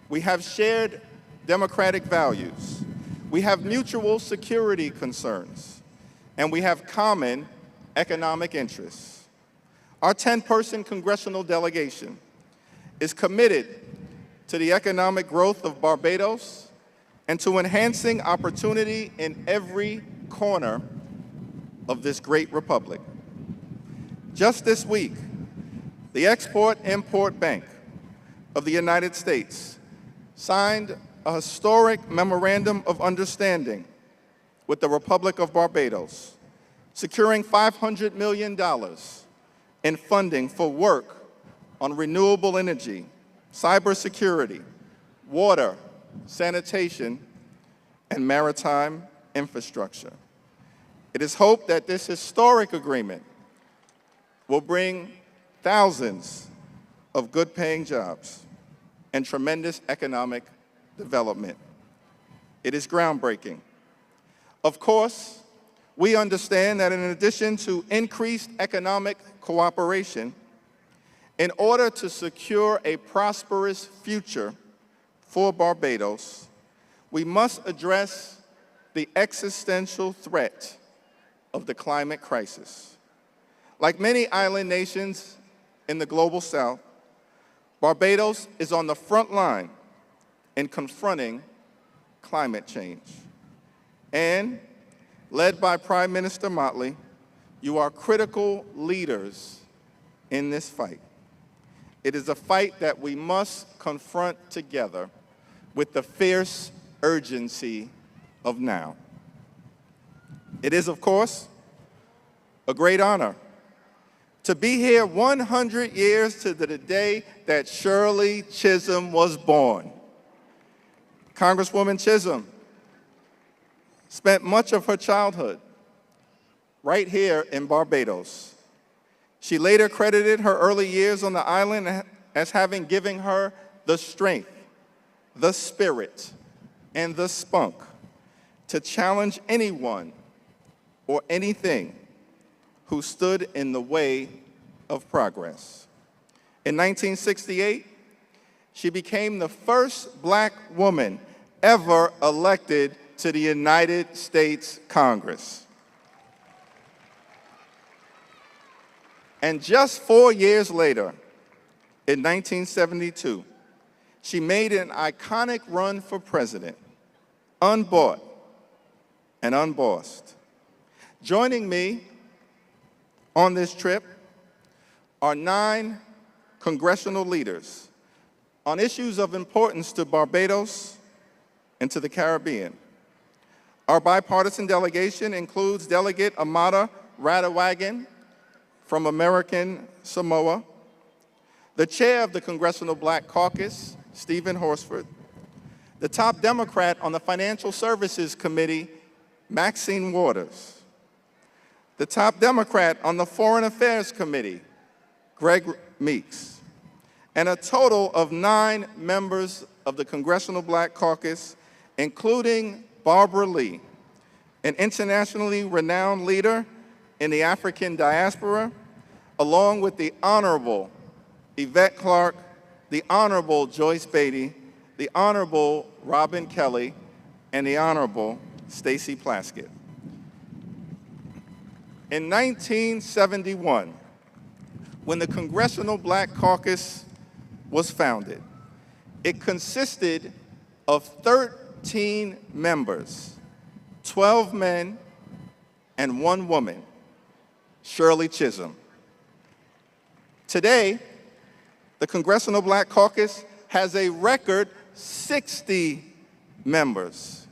We have shared democratic values. We have mutual security concerns, and we have common economic interests. Our 10-person congressional delegation is committed to the economic growth of Barbados and to enhancing opportunity in every corner of this great republic. Just this week, the Export-Import Bank of the United States signed a historic memorandum of understanding with the Republic of Barbados, securing $500 million in funding for work on renewable energy, cybersecurity, water, sanitation, and maritime infrastructure. It is hoped that this historic agreement will bring thousands of good-paying jobs and tremendous economic development. It is groundbreaking. Of course, we understand that in addition to increased economic cooperation, in order to secure a prosperous future for Barbados, we must address the existential threat of the climate crisis. Like many island nations in the global south, Barbados is on the front line in confronting climate change. And, led by Prime Minister Motley, you are critical leaders in this fight. It is a fight that we must confront together with the fierce urgency of now. It is, of course, a great honor to be here 100 years to the day that Shirley Chisholm was born. Congresswoman Chisholm spent much of her childhood right here in Barbados. She later credited her early years on the island as having given her the strength, the spirit, and the spunk to challenge anyone or anything who stood in the way of progress. In 1968, she became the first Black woman ever elected to the United States Congress. And just 4 years later, in 1972, she made an iconic run for president, unbought and unbossed. Joining me on this trip are 9 congressional leaders on issues of importance to Barbados and to the Caribbean. Our bipartisan delegation includes Delegate Amata Radawagan from American Samoa, the chair of the Congressional Black Caucus, Stephen Horsford, the top Democrat on the Financial Services Committee, Maxine Waters, the top Democrat on the Foreign Affairs Committee, Greg Meeks, and a total of 9 members of the Congressional Black Caucus, including Barbara Lee, an internationally renowned leader in the African diaspora, along with the Honorable Yvette Clarke, the Honorable Joyce Beatty, the Honorable Robin Kelly, and the Honorable Stacey Plaskett. In 1971, when the Congressional Black Caucus was founded, it consisted of 13 members, 12 men and 1 woman, Shirley Chisholm. Today, the Congressional Black Caucus has a record 60 members,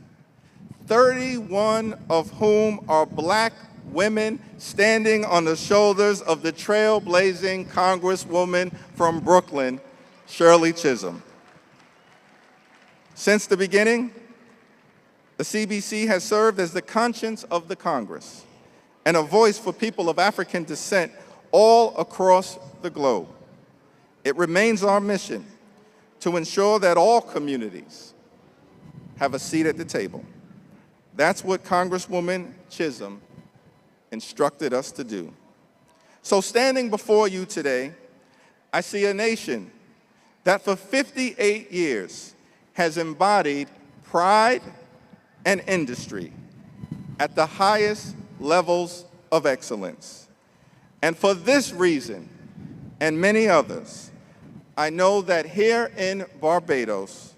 31 of whom are Black women standing on the shoulders of the trailblazing Congresswoman from Brooklyn, Shirley Chisholm. Since the beginning, the CBC has served as the conscience of the Congress and a voice for people of African descent all across the globe. It remains our mission to ensure that all communities have a seat at the table. That's what Congresswoman Chisholm instructed us to do. So standing before you today, I see a nation that for 58 years has embodied pride and industry at the highest levels of excellence. And for this reason, and many others, I know that here in Barbados,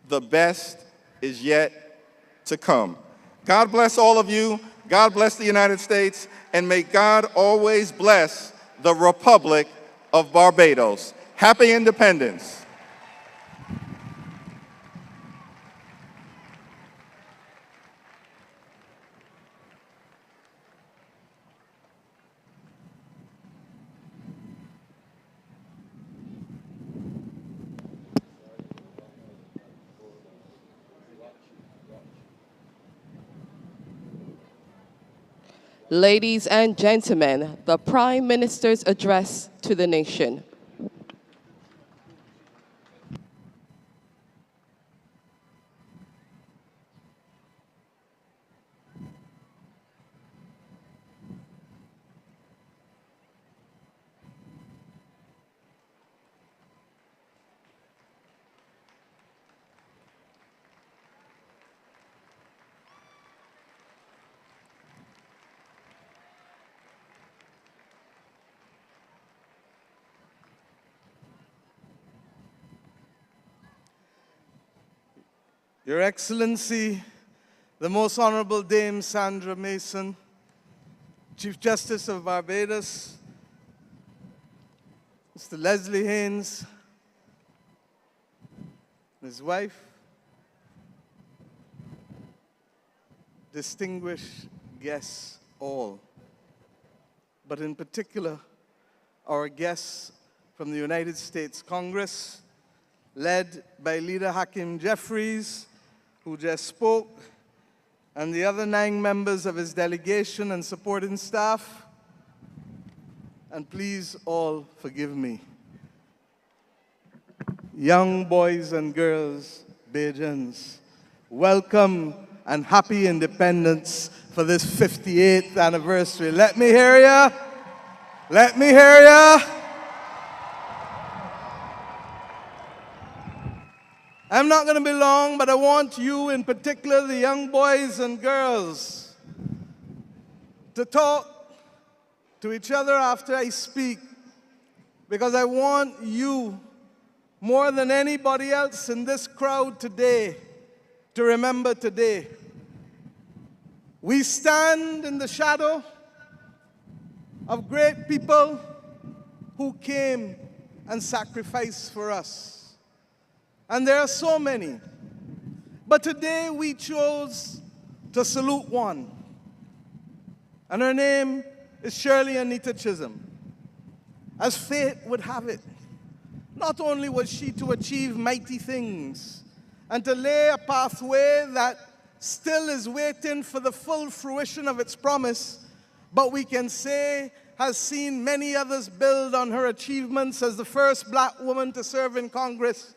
the best is yet to come. God bless all of you. God bless the United States, and may God always bless the Republic of Barbados. Happy independence. Ladies and gentlemen, the Prime Minister's address to the nation. Your Excellency, the Most Honorable Dame Sandra Mason, Chief Justice of Barbados, Mr. Leslie Haynes, his wife, distinguished guests all, but in particular, our guests from the United States Congress, led by Leader Hakeem Jeffries, who just spoke, and the other 9 members of his delegation and supporting staff. And please all forgive me. Young boys and girls, Bajans, welcome and happy independence for this 58th anniversary. Let me hear ya. Let me hear ya. I'm not going to be long, but I want you, in particular, the young boys and girls, to talk to each other after I speak, because I want you, more than anybody else in this crowd today, to remember today. We stand in the shadow of great people who came and sacrificed for us. And there are so many. But today we chose to salute one. And her name is Shirley Anita Chisholm. As fate would have it, not only was she to achieve mighty things and to lay a pathway that still is waiting for the full fruition of its promise, but we can say has seen many others build on her achievements as the first black woman to serve in Congress,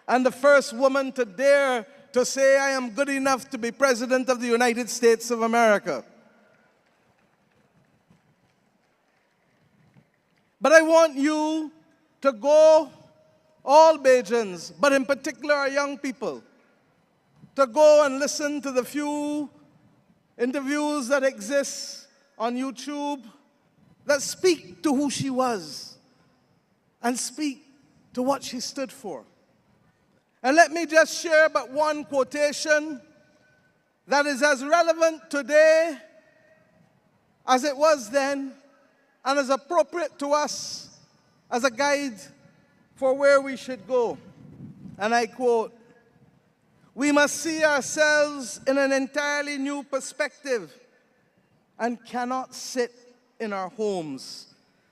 and the first woman to dare to say, I am good enough to be President of the United States of America. But I want you to go, all Bajans, but in particular our young people, to go and listen to the few interviews that exist on YouTube that speak to who she was and speak to what she stood for. And let me just share but one quotation that is as relevant today as it was then, and as appropriate to us as a guide for where we should go. And I quote, "We must see ourselves in an entirely new perspective and cannot sit in our homes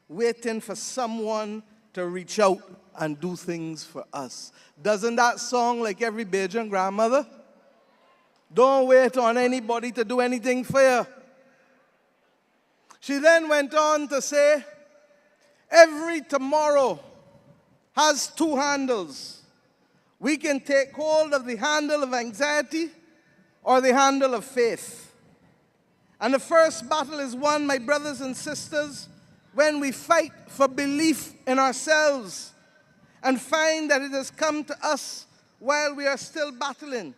waiting for someone to reach out and do things for us." Doesn't that sound like every Bajan grandmother? Don't wait on anybody to do anything for you. She then went on to say, every tomorrow has 2 handles. We can take hold of the handle of anxiety or the handle of faith. And the first battle is won, my brothers and sisters, when we fight for belief in ourselves and find that it has come to us while we are still battling.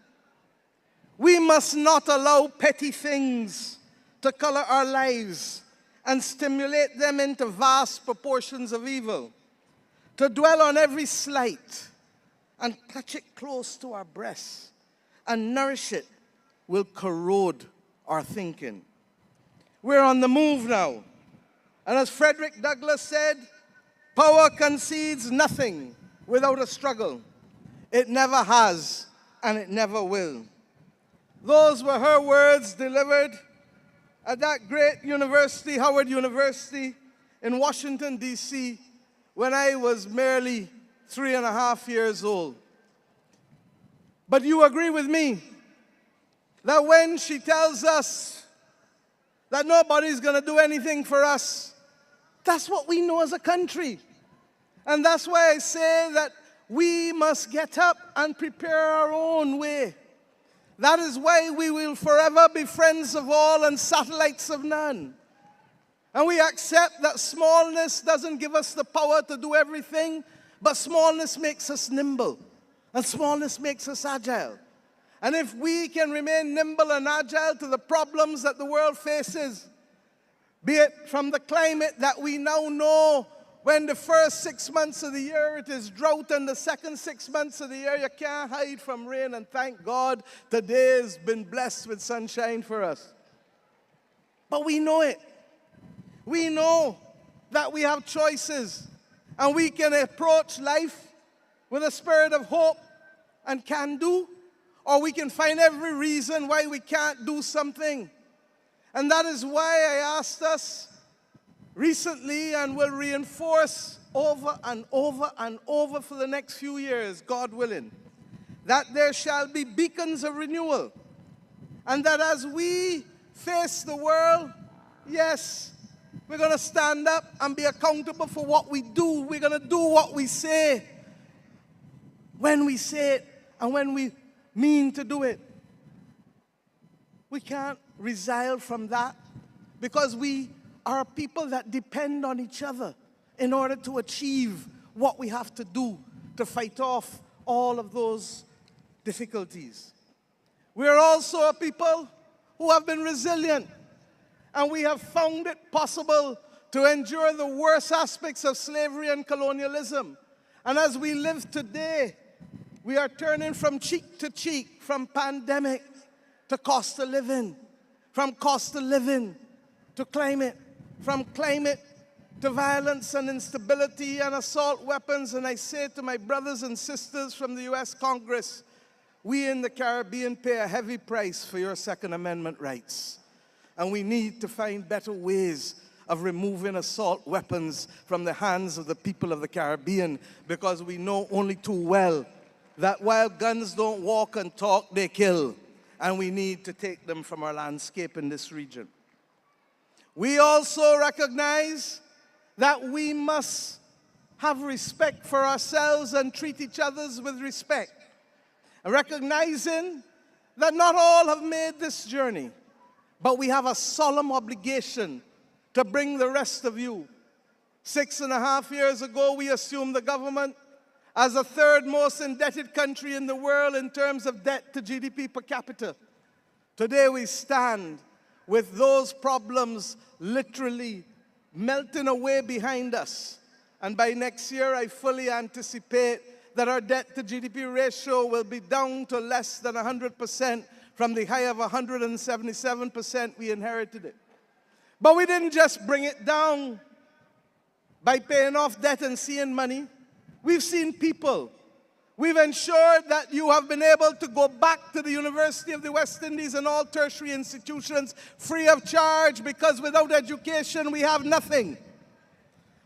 We must not allow petty things to color our lives and stimulate them into vast proportions of evil. To dwell on every slight and clutch it close to our breasts and nourish it will corrode our thinking. We're on the move now. And as Frederick Douglass said, power concedes nothing without a struggle. It never has, and it never will. Those were her words delivered at that great university, Howard University, in Washington, D.C., when I was merely 3.5 years old. But you agree with me that when she tells us that nobody's going to do anything for us, that's what we know as a country. And that's why I say that we must get up and prepare our own way. That is why we will forever be friends of all and satellites of none. And we accept that smallness doesn't give us the power to do everything, but smallness makes us nimble, and smallness makes us agile. And if we can remain nimble and agile to the problems that the world faces, be it from the climate that we now know When the first 6 months of the year it is drought and the second 6 months of the year you can't hide from rain, and thank God today has been blessed with sunshine for us. But we know it. We know that we have choices and we can approach life with a spirit of hope and can do, or we can find every reason why we can't do something. And that is why I asked us recently, and will reinforce over and over and over for the next few years, God willing, that there shall be beacons of renewal. And that as we face the world, yes, we're going to stand up and be accountable for what we do. We're going to do what we say when we say it and when we mean to do it. We can't resile from that because we are people that depend on each other in order to achieve what we have to do to fight off all of those difficulties. We are also a people who have been resilient, and we have found it possible to endure the worst aspects of slavery and colonialism. And as we live today, we are turning from cheek to cheek, from pandemic to cost of living, from cost of living to climate, from climate to violence and instability and assault weapons. And I say to my brothers and sisters from the U.S. Congress, we in the Caribbean pay a heavy price for your Second Amendment rights. And we need to find better ways of removing assault weapons from the hands of the people of the Caribbean, because we know only too well that while guns don't walk and talk, they kill. And we need to take them from our landscape in this region. We also recognize that we must have respect for ourselves and treat each other with respect. And recognizing that not all have made this journey, but we have a solemn obligation to bring the rest of you. 6.5 years ago, we assumed the government as the third most indebted country in the world in terms of debt to GDP per capita. Today we stand with those problems literally melting away behind us. And by next year, I fully anticipate that our debt to GDP ratio will be down to less than 100% from the high of 177% we inherited it. But we didn't just bring it down by paying off debt and seeing money. We've seen people. We've ensured that you have been able to go back to the University of the West Indies and all tertiary institutions free of charge, because without education we have nothing.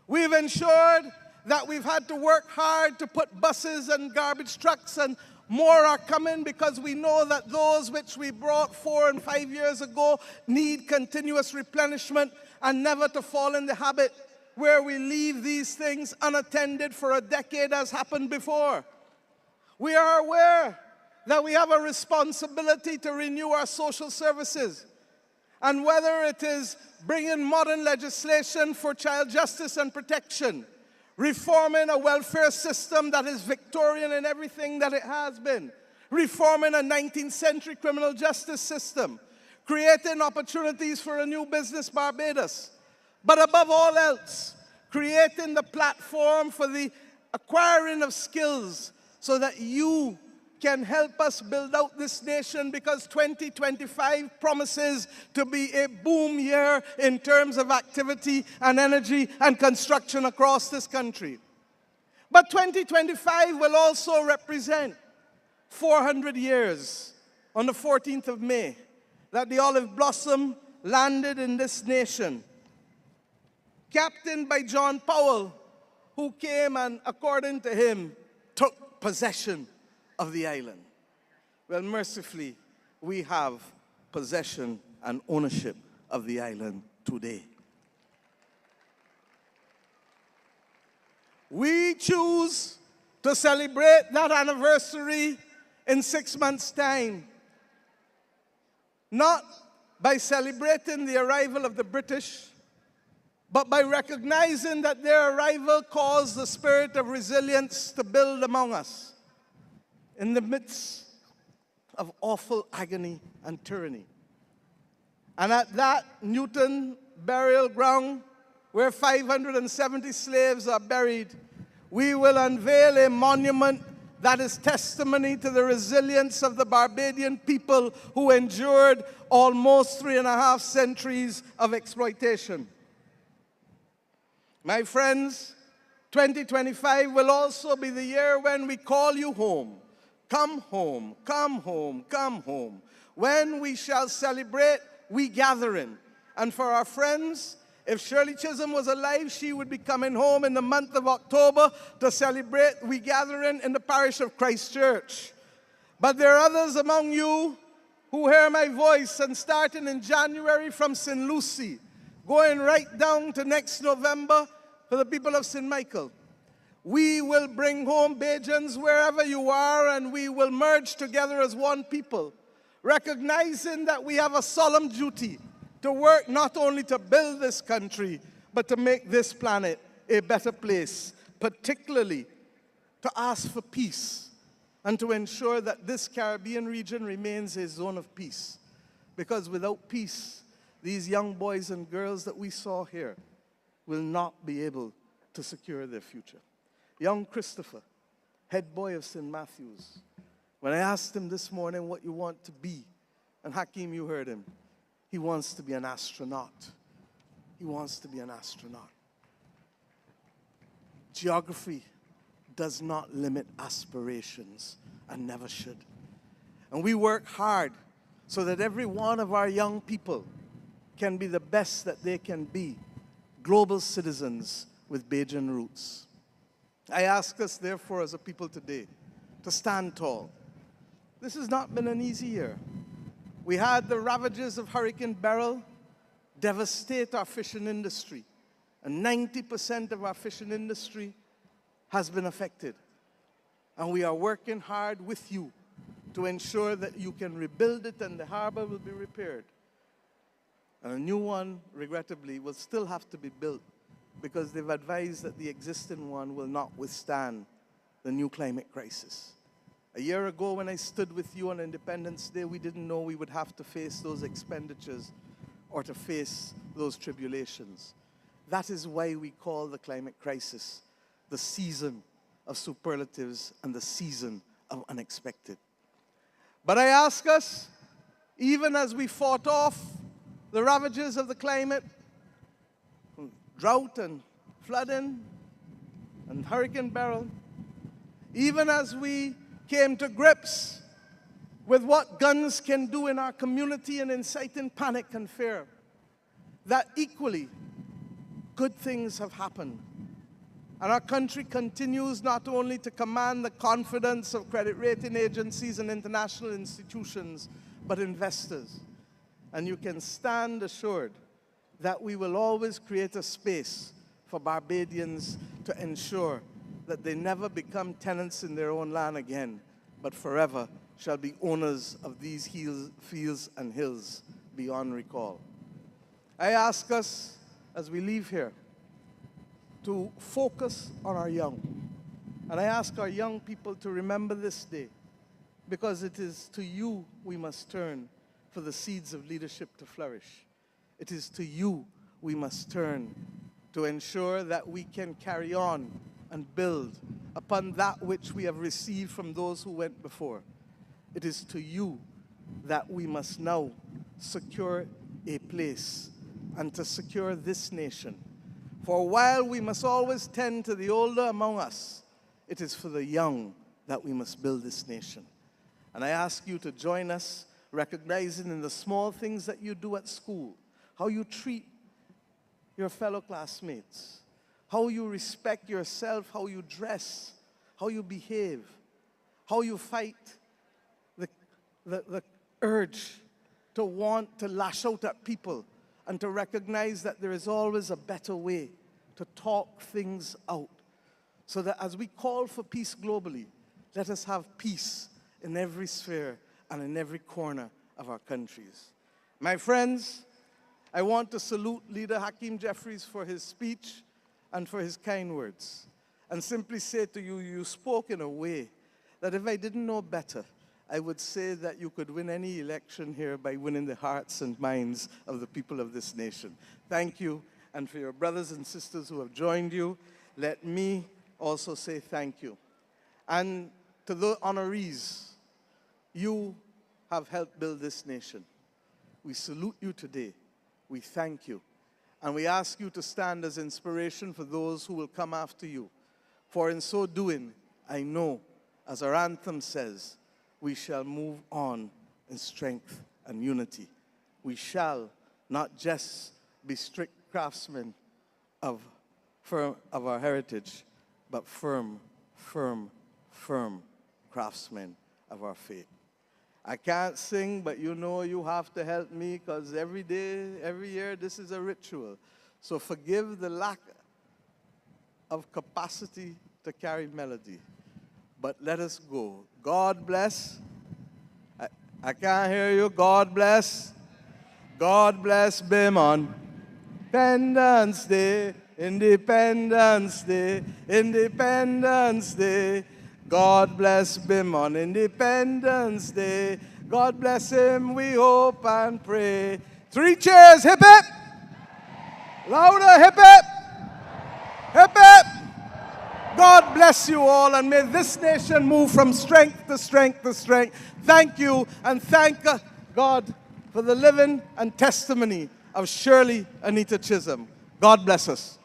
We've ensured that we've had to work hard to put buses and garbage trucks, and more are coming because we know that those which we brought 4 and 5 years ago need continuous replenishment, and never to fall in the habit where we leave these things unattended for a decade as happened before. We are aware that we have a responsibility to renew our social services. And whether it is bringing modern legislation for child justice and protection, reforming a welfare system that is Victorian in everything that it has been, reforming a 19th century criminal justice system, creating opportunities for a new business Barbados, but above all else, creating the platform for the acquiring of skills so that you can help us build out this nation, because 2025 promises to be a boom year in terms of activity and energy and construction across this country. But 2025 will also represent 400 years on the 14th of May that the olive blossom landed in this nation, captained by John Powell, who came and, according to him, took possession of the island. Well, mercifully, we have possession and ownership of the island today. We choose to celebrate that anniversary in 6 months' time, not by celebrating the arrival of the British, but by recognizing that their arrival caused the spirit of resilience to build among us in the midst of awful agony and tyranny. And at that Newton burial ground, where 570 slaves are buried, we will unveil a monument that is testimony to the resilience of the Barbadian people who endured almost 3.5 centuries of exploitation. My friends, 2025 will also be the year when we call you home. Come home, come home, come home. When we shall celebrate, we gathering. And for our friends, if Shirley Chisholm was alive, she would be coming home in the month of October to celebrate we gathering in the parish of Christchurch. But there are others among you who hear my voice and starting in January from St. Lucie, going right down to next November for the people of St. Michael. We will bring home Bajans wherever you are, and we will merge together as one people, recognizing that we have a solemn duty to work not only to build this country, but to make this planet a better place, particularly to ask for peace and to ensure that this Caribbean region remains a zone of peace. Because without peace, these young boys and girls that we saw here will not be able to secure their future. Young Christopher, head boy of St. Matthew's, when I asked him this morning what you want to be, and Hakeem, you heard him, he wants to be an astronaut. He wants to be an astronaut. Geography does not limit aspirations and never should. And we work hard so that every one of our young people can be the best that they can be, global citizens with Bajan roots. I ask us, therefore, as a people today, to stand tall. This has not been an easy year. We had the ravages of Hurricane Beryl devastate our fishing industry, and 90% of our fishing industry has been affected. And we are working hard with you to ensure that you can rebuild it and the harbor will be repaired. And a new one, regrettably, will still have to be built because they've advised that the existing one will not withstand the new climate crisis. A year ago, when I stood with you on Independence Day, we didn't know we would have to face those expenditures or to face those tribulations. That is why we call the climate crisis the season of superlatives and the season of unexpected. But I ask us, even as we fought off the ravages of the climate, drought and flooding and Hurricane Beryl, even as we came to grips with what guns can do in our community and inciting panic and fear, that equally good things have happened. And our country continues not only to command the confidence of credit rating agencies and international institutions, but investors. And you can stand assured that we will always create a space for Barbadians to ensure that they never become tenants in their own land again, but forever shall be owners of these fields and hills beyond recall. I ask us, as we leave here, to focus on our young. And I ask our young people to remember this day, because it is to you we must turn for the seeds of leadership to flourish. It is to you we must turn to ensure that we can carry on and build upon that which we have received from those who went before. It is to you that we must now secure a place and to secure this nation. For while we must always tend to the older among us, it is for the young that we must build this nation. And I ask you to join us, recognizing in the small things that you do at school, how you treat your fellow classmates, how you respect yourself, how you dress, how you behave, how you fight the urge to want to lash out at people and to recognize that there is always a better way to talk things out. So that as we call for peace globally, let us have peace in every sphere and in every corner of our countries. My friends, I want to salute Leader Hakeem Jeffries for his speech and for his kind words, and simply say to you, you spoke in a way that if I didn't know better, I would say that you could win any election here by winning the hearts and minds of the people of this nation. Thank you, and for your brothers and sisters who have joined you, let me also say thank you. And to the honorees, you have helped build this nation. We salute you today. We thank you. And we ask you to stand as inspiration for those who will come after you. For in so doing, I know, as our anthem says, we shall move on in strength and unity. We shall not just be strict craftsmen of our heritage, but firm craftsmen of our faith. I can't sing, but you know you have to help me, because every day, every year, this is a ritual. So forgive the lack of capacity to carry melody. But let us go. God bless. I can't hear you. God bless. God bless Bimon. Independence Day, Independence Day, Independence Day. God bless Bim on Independence Day. God bless him, we hope and pray. 3 cheers, hip hip. Louder, hip hip. Hip hip. God bless you all, and may this nation move from strength to strength to strength. Thank you, and thank God for the living and testimony of Shirley Anita Chisholm. God bless us.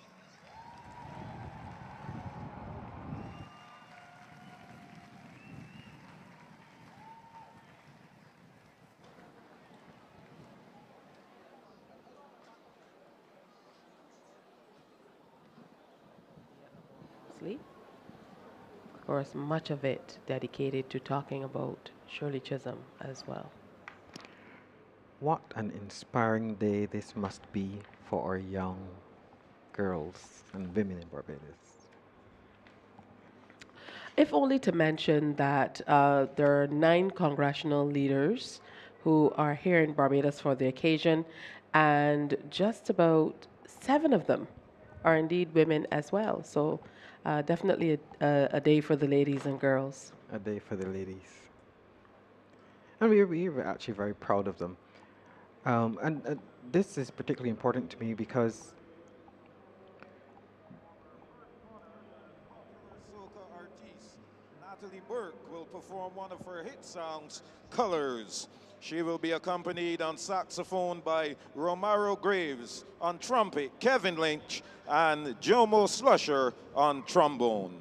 Of course, much of it dedicated to talking about Shirley Chisholm as well. What an inspiring day this must be for our young girls and women in Barbados. If only to mention that there are 9 congressional leaders who are here in Barbados for the occasion, and just about 7 of them are indeed women as well. So definitely a day for the ladies and girls. A day for the ladies. And we're actually very proud of them. And this is particularly important to me because Soca artiste Natalie Burke will perform one of her hit songs, Colors. She will be accompanied on saxophone by Romaro Graves, on trumpet Kevin Lynch, and Jomo Slusher on trombone.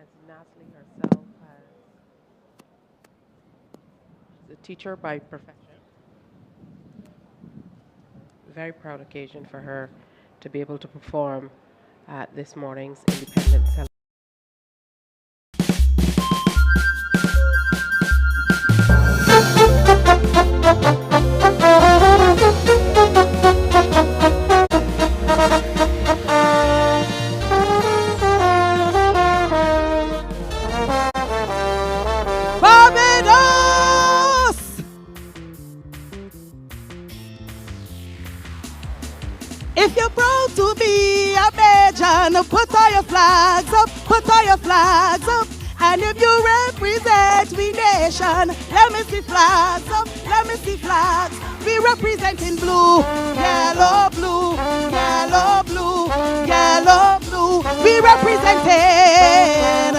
As Natalie herself is a teacher by profession. Very proud occasion for her to be able to perform at this morning's Independence Celebration. Barbados! If you're proud to be a Bajan, put all your flags up, put all your flags up. And if you represent we nation, let me see flags up, let me see flags. We represent in blue, yellow, blue, yellow, blue, yellow, blue. We representing.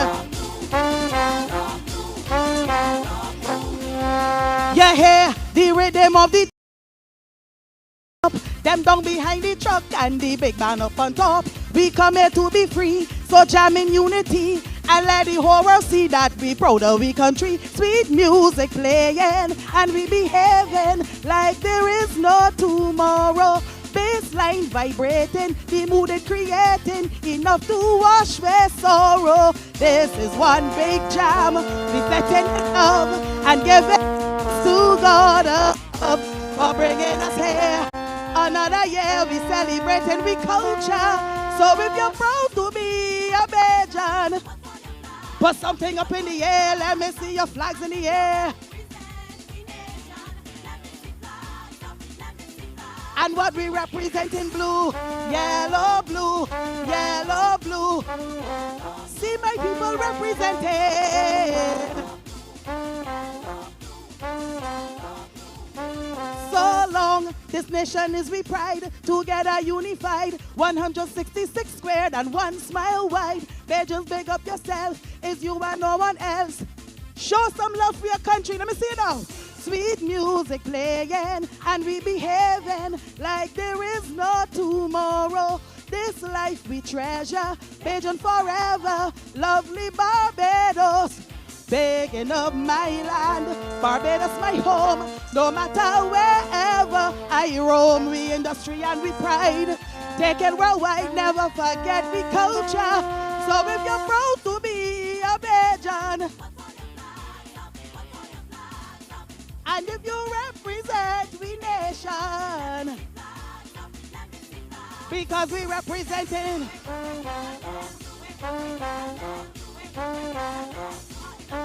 You hear the rhythm of the top, them down behind the truck and the big man up on top. We come here to be free, so jam in unity and let the whole world see that we proud of we country. Sweet music playing and we behaving like there is no tomorrow. Bassline vibrating, the mood it creating, enough to wash away sorrow. This is one big jam, reflecting love and giving to God up for bringing us here. Another year we celebrating we culture. So if you're proud to be a Bajan, put something up in the air, let me see your flags in the air. And what we represent in blue, yellow, blue, yellow, blue. See my people represented. So long, this nation is we pride, together unified, 166 squared and one smile wide. They just big up yourself, it's you and no one else. Show some love for your country, let me see it now. Sweet music playing and we behaving like there is no tomorrow. This life we treasure, Bajan forever, lovely Barbados. Begging up my land, Barbados my home. No matter wherever I roam, we industry and we pride. Take it worldwide, never forget we culture. So if you're proud to be a Bajan, and if you represent we nation, because we representing.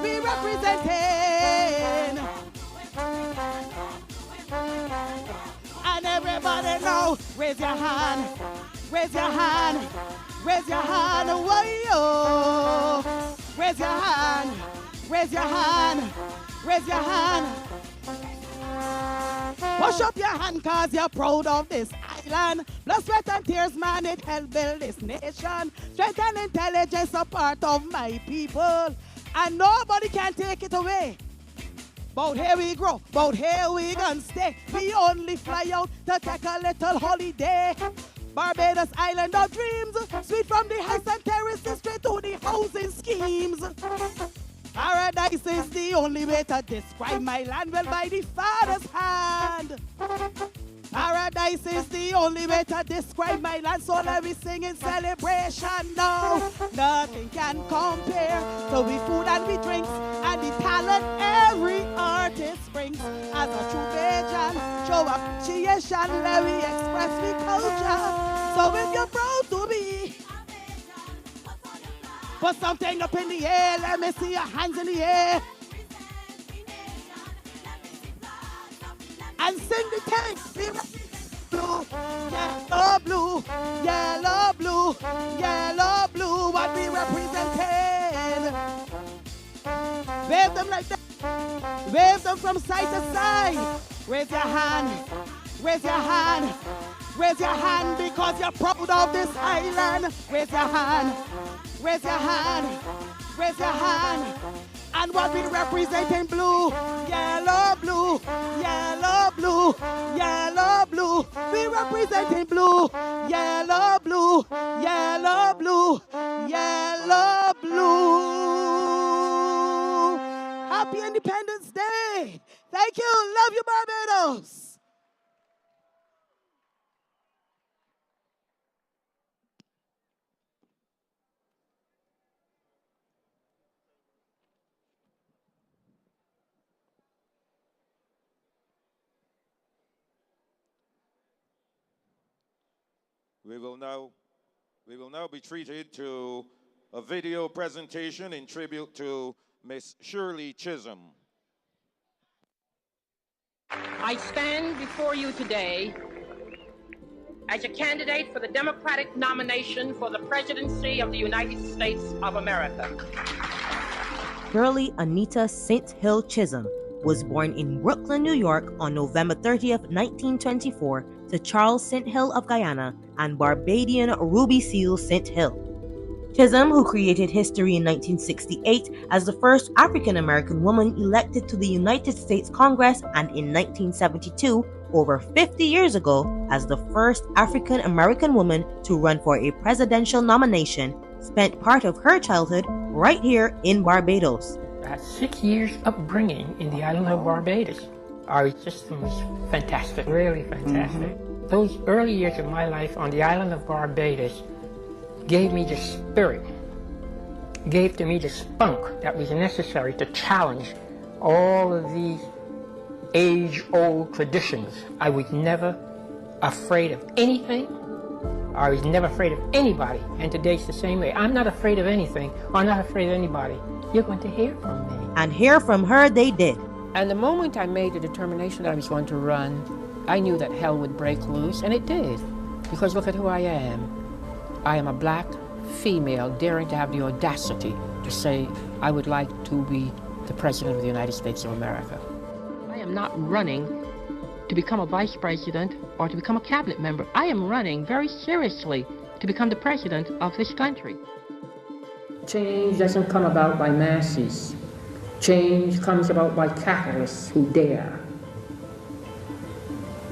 We representing. And everybody know, raise your hand, raise your hand, raise your hand, whoa. Raise your hand, raise your hand, raise your hand. Push up your hand cause you're proud of this island. Blood, sweat and tears, man, it helped build this nation. Strength and intelligence are part of my people. And nobody can take it away. But here we grow, but here we gonna stay. We only fly out to take a little holiday. Barbados island of dreams, sweet from the heights and terraces straight to the housing schemes. Paradise is the only way to describe my land, well by the Father's hand. Paradise is the only way to describe my land, so let me sing in celebration now. Nothing can compare to we food and we drinks and the talent every artist brings. As a true Bajan, show appreciation, let me express me culture. So if you're proud to be, put something up in the air, let me see your hands in the air. And sing the text. Blue, yellow, blue, yellow, blue, yellow, blue, what we representing. Wave them like that. Wave them from side to side. Raise your hand, raise your hand, raise your hand because you're proud of this island. Raise your hand, raise your hand, raise your hand. And what we represent in blue, yellow, blue, yellow, blue, yellow, blue. We represent in blue, yellow, blue, yellow, blue, yellow, blue. Happy Independence Day. Thank you. Love you, Barbados. We will now be treated to a video presentation in tribute to Miss Shirley Chisholm. I stand before you today as a candidate for the Democratic nomination for the presidency of the United States of America. Shirley Anita St. Hill Chisholm was born in Brooklyn, New York on November 30th, 1924 to Charles St. Hill of Guyana and Barbadian Ruby Seal St. Hill. Chisholm, who created history in 1968 as the first African-American woman elected to the United States Congress, and in 1972, over 50 years ago, as the first African-American woman to run for a presidential nomination, spent part of her childhood right here in Barbados. I had 6 years upbringing in the island of Barbados. Our system was fantastic, really fantastic. Those early years of my life on the island of Barbados gave me the spirit, gave to me the spunk that was necessary to challenge all of these age-old traditions. I was never afraid of anything. I was never afraid of anybody, and today's the same way. I'm not afraid of anything, or I'm not afraid of anybody. You're going to hear from me. And hear from her they did. And the moment I made the determination that I was going to run, I knew that hell would break loose, and it did. Because look at who I am. I am a black female daring to have the audacity to say I would like to be the President of the United States of America. I am not running to become a vice president or to become a cabinet member. I am running very seriously to become the president of this country. Change doesn't come about by masses. Change comes about by capitalists who dare.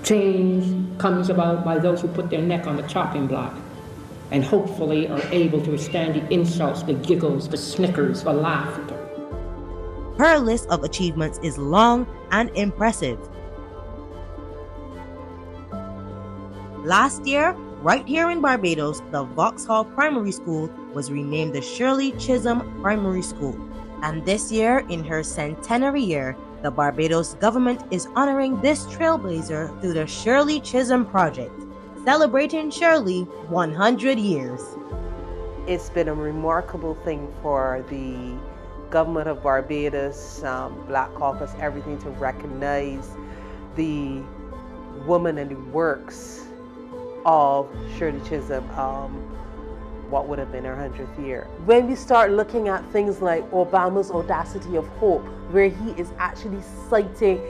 Change comes about by those who put their neck on the chopping block and hopefully are able to withstand the insults, the giggles, the snickers, the laughter. Her list of achievements is long and impressive. Last year, right here in Barbados, the Vauxhall Primary School was renamed the Shirley Chisholm Primary School. And this year, in her centenary year, the Barbados government is honoring this trailblazer through the Shirley Chisholm Project, celebrating Shirley 100 years. It's been a remarkable thing for the government of Barbados, Black Caucus, everything to recognize the woman and the works of Shirley Chisholm, what would have been her 100th year. When we start looking at things like Obama's Audacity of Hope, where he is actually citing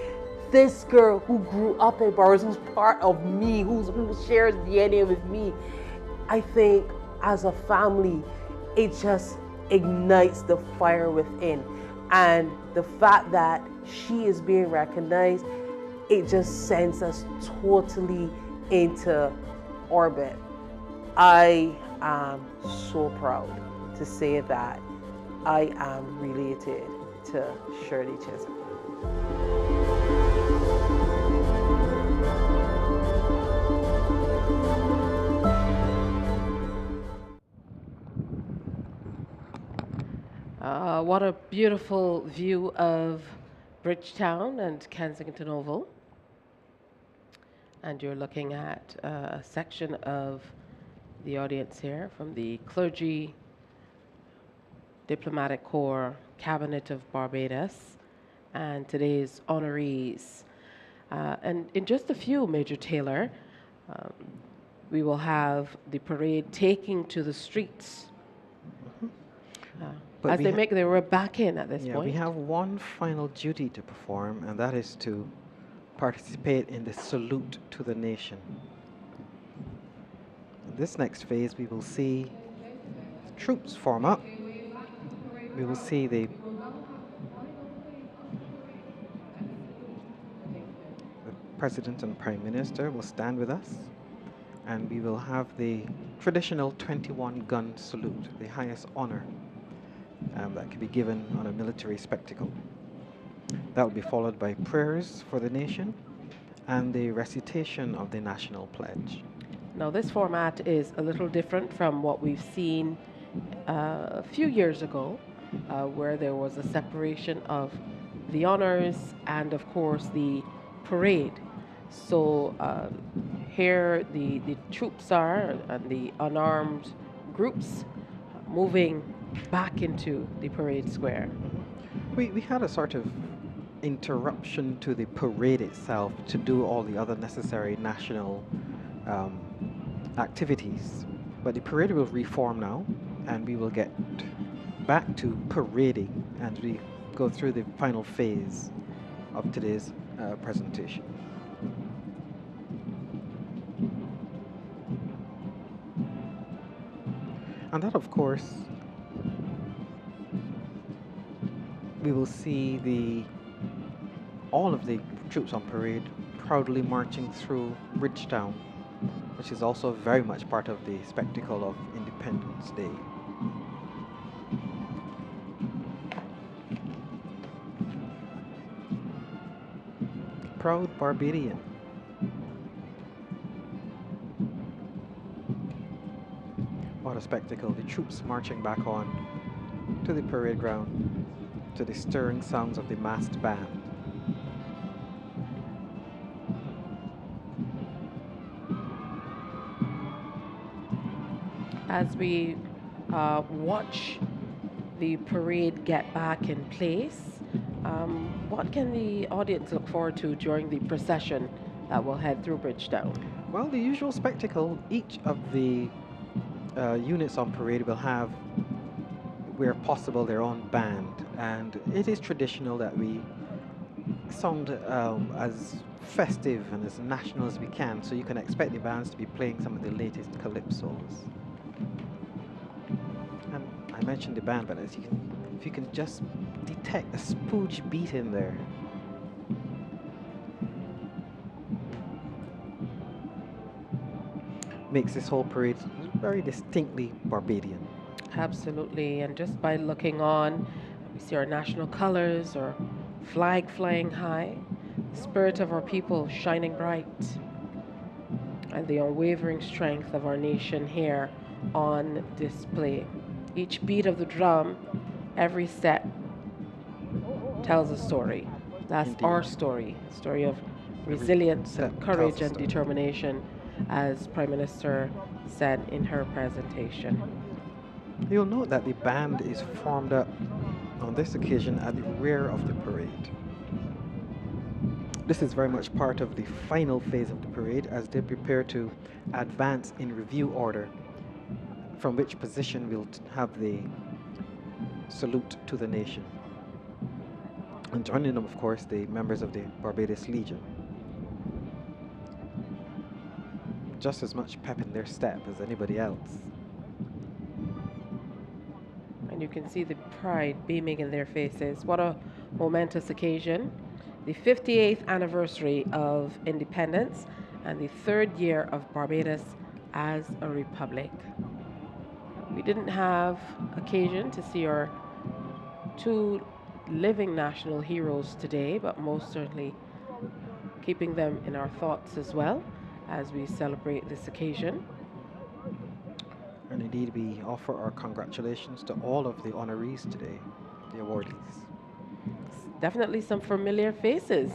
this girl who grew up in Barbados, who's part of me, who shares DNA with me, I think as a family, it just ignites the fire within. And the fact that she is being recognized, it just sends us totally into orbit. I am so proud to say that I am related to Shirley Chisholm. What a beautiful view of Bridgetown and Kensington Oval. And you're looking at a section of the audience here from the Clergy Diplomatic Corps Cabinet of Barbados and today's honorees. And in just a few, Major Taylor, we will have the parade taking to the streets. As they make their way back in at this point. We have one final duty to perform, and that is to participate in the salute to the nation. In this next phase, we will see troops form up. We will see the President and Prime Minister will stand with us, and we will have the traditional 21-gun salute, the highest honor that can be given on a military spectacle. That will be followed by prayers for the nation and the recitation of the national pledge. Now, this format is a little different from what we've seen a few years ago, where there was a separation of the honors and, of course, the parade. So here the troops are and the unarmed groups moving back into the parade square. We had a sort of interruption to the parade itself to do all the other necessary national activities. But the parade will reform now, and we will get back to parading as we go through the final phase of today's presentation. And that, of course, we will see all of the troops on parade proudly marching through Bridgetown, which is also very much part of the spectacle of Independence Day. Proud Barbadian. What a spectacle, the troops marching back on to the parade ground, to the stirring sounds of the massed band. As we watch the parade get back in place, what can the audience look forward to during the procession that will head through Bridgetown? Well, the usual spectacle, each of the units on parade will have, where possible, their own band. And it is traditional that we sound as festive and as national as we can. So you can expect the bands to be playing some of the latest calypsos. And I mentioned the band, but as you can, if you can just detect a spooge beat in there. Makes this whole parade very distinctly Barbadian. Absolutely, and just by looking on, we see our national colors, our flag flying high, the spirit of our people shining bright, and the unwavering strength of our nation here on display. Each beat of the drum, every step tells a story. That's Indeed. our story, a story of resilience and courage and determination, as Prime Minister said in her presentation. You'll note that the band is formed up on this occasion at the rear of the parade. This is very much part of the final phase of the parade as they prepare to advance in review order, from which position we'll have the salute to the nation. And joining them, of course, the members of the Barbados Legion. Just as much pep in their step as anybody else. And you can see the pride beaming in their faces. What a momentous occasion. The 58th anniversary of independence and the 3rd year of Barbados as a republic. We didn't have occasion to see our 2 living national heroes today, but most certainly keeping them in our thoughts as well as we celebrate this occasion. And indeed, we offer our congratulations to all of the honorees today, the awardees. Definitely some familiar faces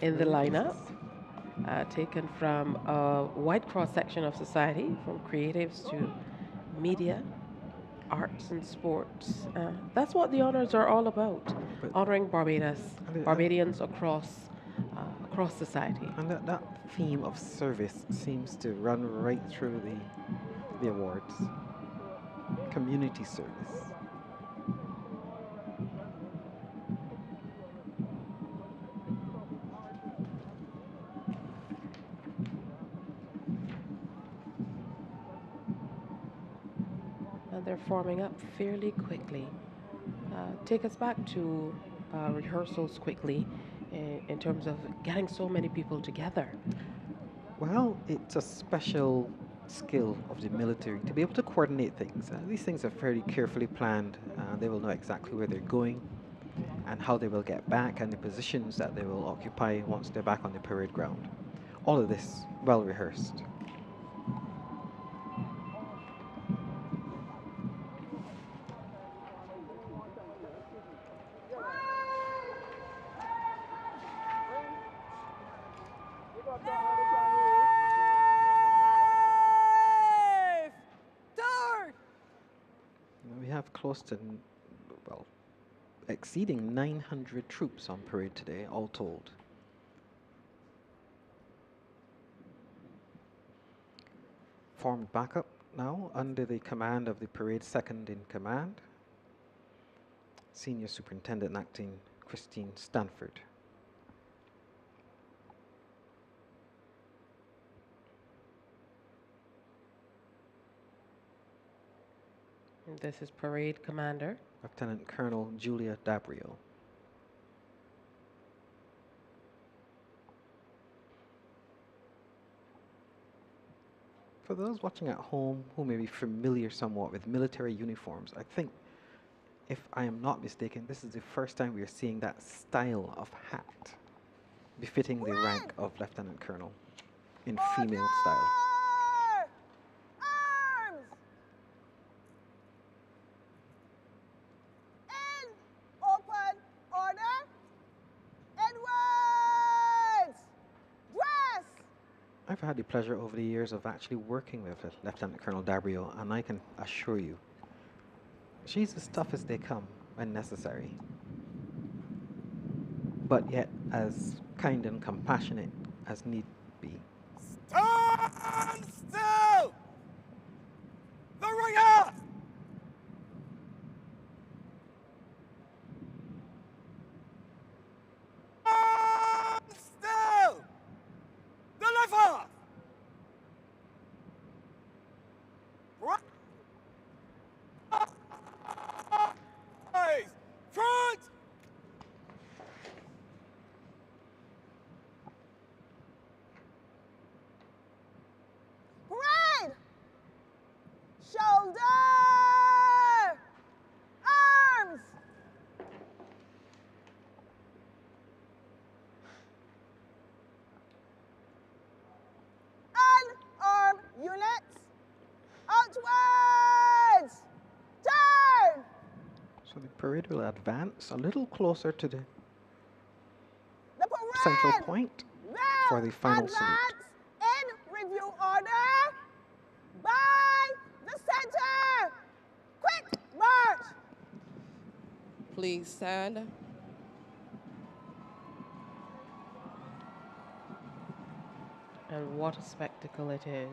in the lineup, taken from a wide cross-section of society, from creatives to media, arts and sports. That's what the honors are all about, honoring Barbados, Barbadians across society. And that theme of service seems to run right through the awards. Community service. And they're forming up fairly quickly. Take us back to rehearsals quickly in terms of getting so many people together. Well, it's a special skill of the military to be able to coordinate things. These things are fairly carefully planned. They will know exactly where they're going and how they will get back and the positions that they will occupy once they're back on the parade ground. All of this well rehearsed. We have close to, well, exceeding 900 troops on parade today, all told. Formed back up now under the command of the parade second in command, Senior Superintendent Acting Christine Stanford. And this is Parade Commander Lieutenant Colonel Julia Dabrio. For those watching at home who may be familiar somewhat with military uniforms, I think, if I am not mistaken, this is the first time we are seeing that style of hat befitting the rank of Lieutenant Colonel in female style. I've had the pleasure over the years of actually working with Lieutenant Colonel Dabrio, and I can assure you, she's as tough as they come when necessary, but yet as kind and compassionate as need Stand still! The ringer! Stand still! Deliver! Rise! Front! Parade! Shoulder! Arms! Unarmed units! Outwards! Turn! So the parade will advance a little closer to the The parade! central point for the final salute. Advance in review order by the center. Quick march! Please stand. And what a spectacle it is.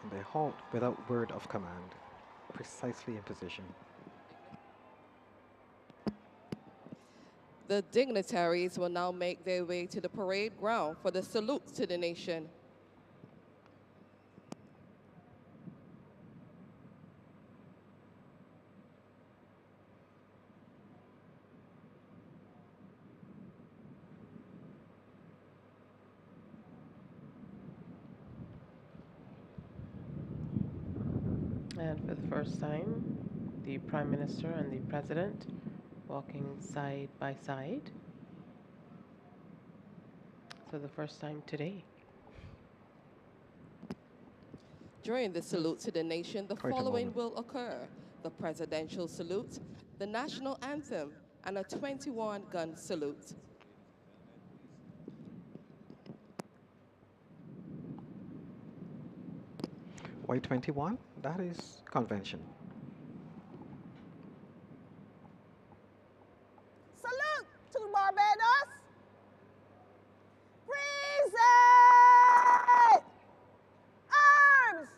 And they halt without word of command, precisely in position. The dignitaries will now make their way to the parade ground for the salute to the nation. And for the first time, the Prime Minister and the President walking side by side. For the first time today. During the salute to the nation, the Quite a following moment. will occur: the presidential salute, the national anthem, and a 21-gun salute. Why 21? That is convention. Salute to Barbados. Present! Arms!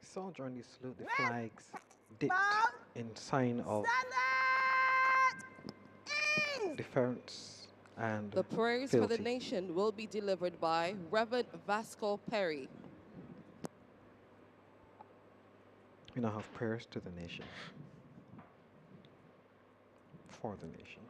So during the salute, the flags dipped in sign of deference and The prayers for fealty. the nation will be delivered by Reverend Vasco Perry. We now have prayers to the nation, for the nation.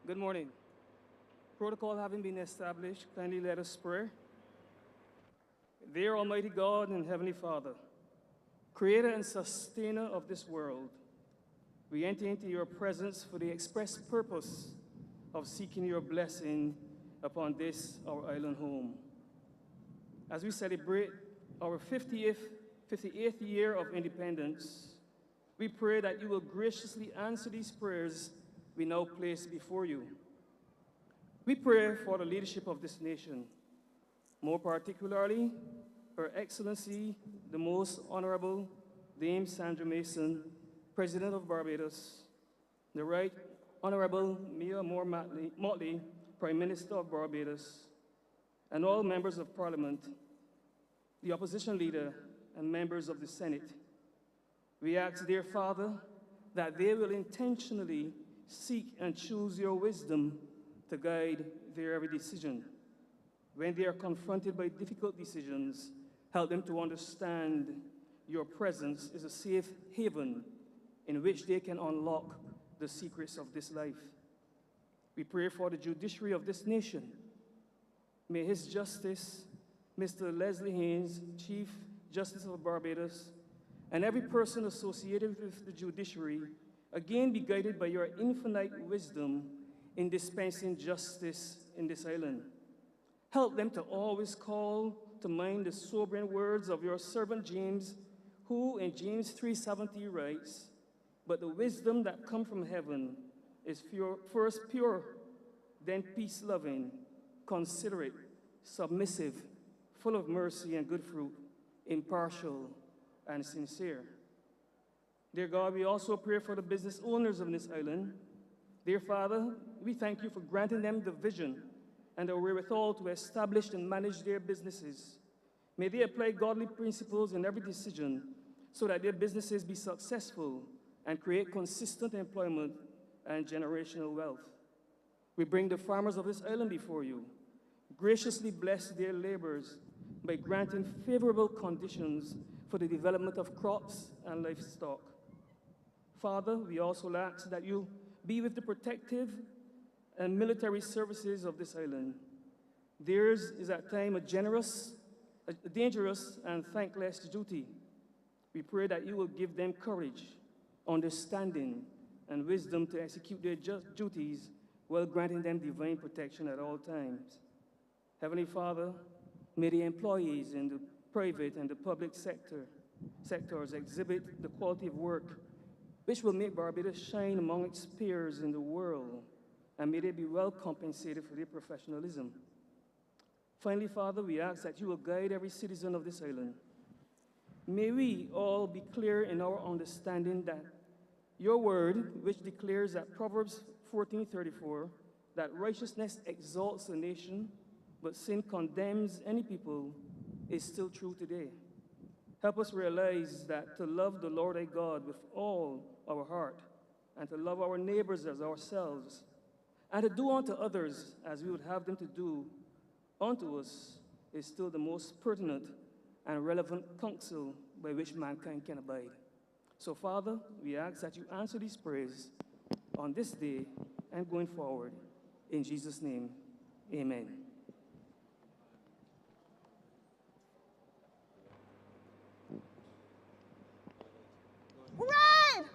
Good morning. Protocol having been established, kindly let us pray. Dear Almighty God and Heavenly Father, Creator and sustainer of this world, we enter into your presence for the express purpose of seeking your blessing upon this, our island home. As we celebrate our 58th year of independence, we pray that you will graciously answer these prayers we now place before you. We pray for the leadership of this nation, more particularly Her Excellency, the Most Honorable Dame Sandra Mason, President of Barbados, the Right Honorable Mia Moore Motley, Prime Minister of Barbados, and all members of Parliament, the opposition leader, and members of the Senate. We ask, dear Father, that they will intentionally seek and choose your wisdom to guide their every decision. When they are confronted by difficult decisions, help them to understand your presence is a safe haven in which they can unlock the secrets of this life. We pray for the judiciary of this nation. May His Justice, Mr. Leslie Haynes, Chief Justice of Barbados, and every person associated with the judiciary again be guided by your infinite wisdom in dispensing justice in this island. Help them to always call to mind the sobering words of your servant James, who in James 3:70 writes, "But the wisdom that comes from heaven is first pure, then peace-loving, considerate, submissive, full of mercy and good fruit, impartial and sincere." Dear God, we also pray for the business owners of this island. Dear Father, we thank you for granting them the vision and the wherewithal to establish and manage their businesses. May they apply godly principles in every decision so that their businesses be successful and create consistent employment and generational wealth. We bring the farmers of this island before you. Graciously bless their labors by granting favorable conditions for the development of crops and livestock. Father, we also ask that you be with the protective and military services of this island. Theirs is at times a dangerous and thankless duty. We pray that you will give them courage, understanding, and wisdom to execute their duties while granting them divine protection at all times. Heavenly Father, may the employees in the private and the public sectors exhibit the quality of work which will make Barbados shine among its peers in the world, and may they be well compensated for their professionalism. Finally, Father, we ask that you will guide every citizen of this island. May we all be clear in our understanding that your word, which declares that Proverbs 14:34, that righteousness exalts a nation, but sin condemns any people, is still true today. Help us realize that to love the Lord our God with all our heart, and to love our neighbors as ourselves, and to do unto others as we would have them to do unto us, is still the most pertinent and relevant counsel by which mankind can abide. So, Father, we ask that you answer these prayers on this day and going forward. In Jesus' name, amen. Parade!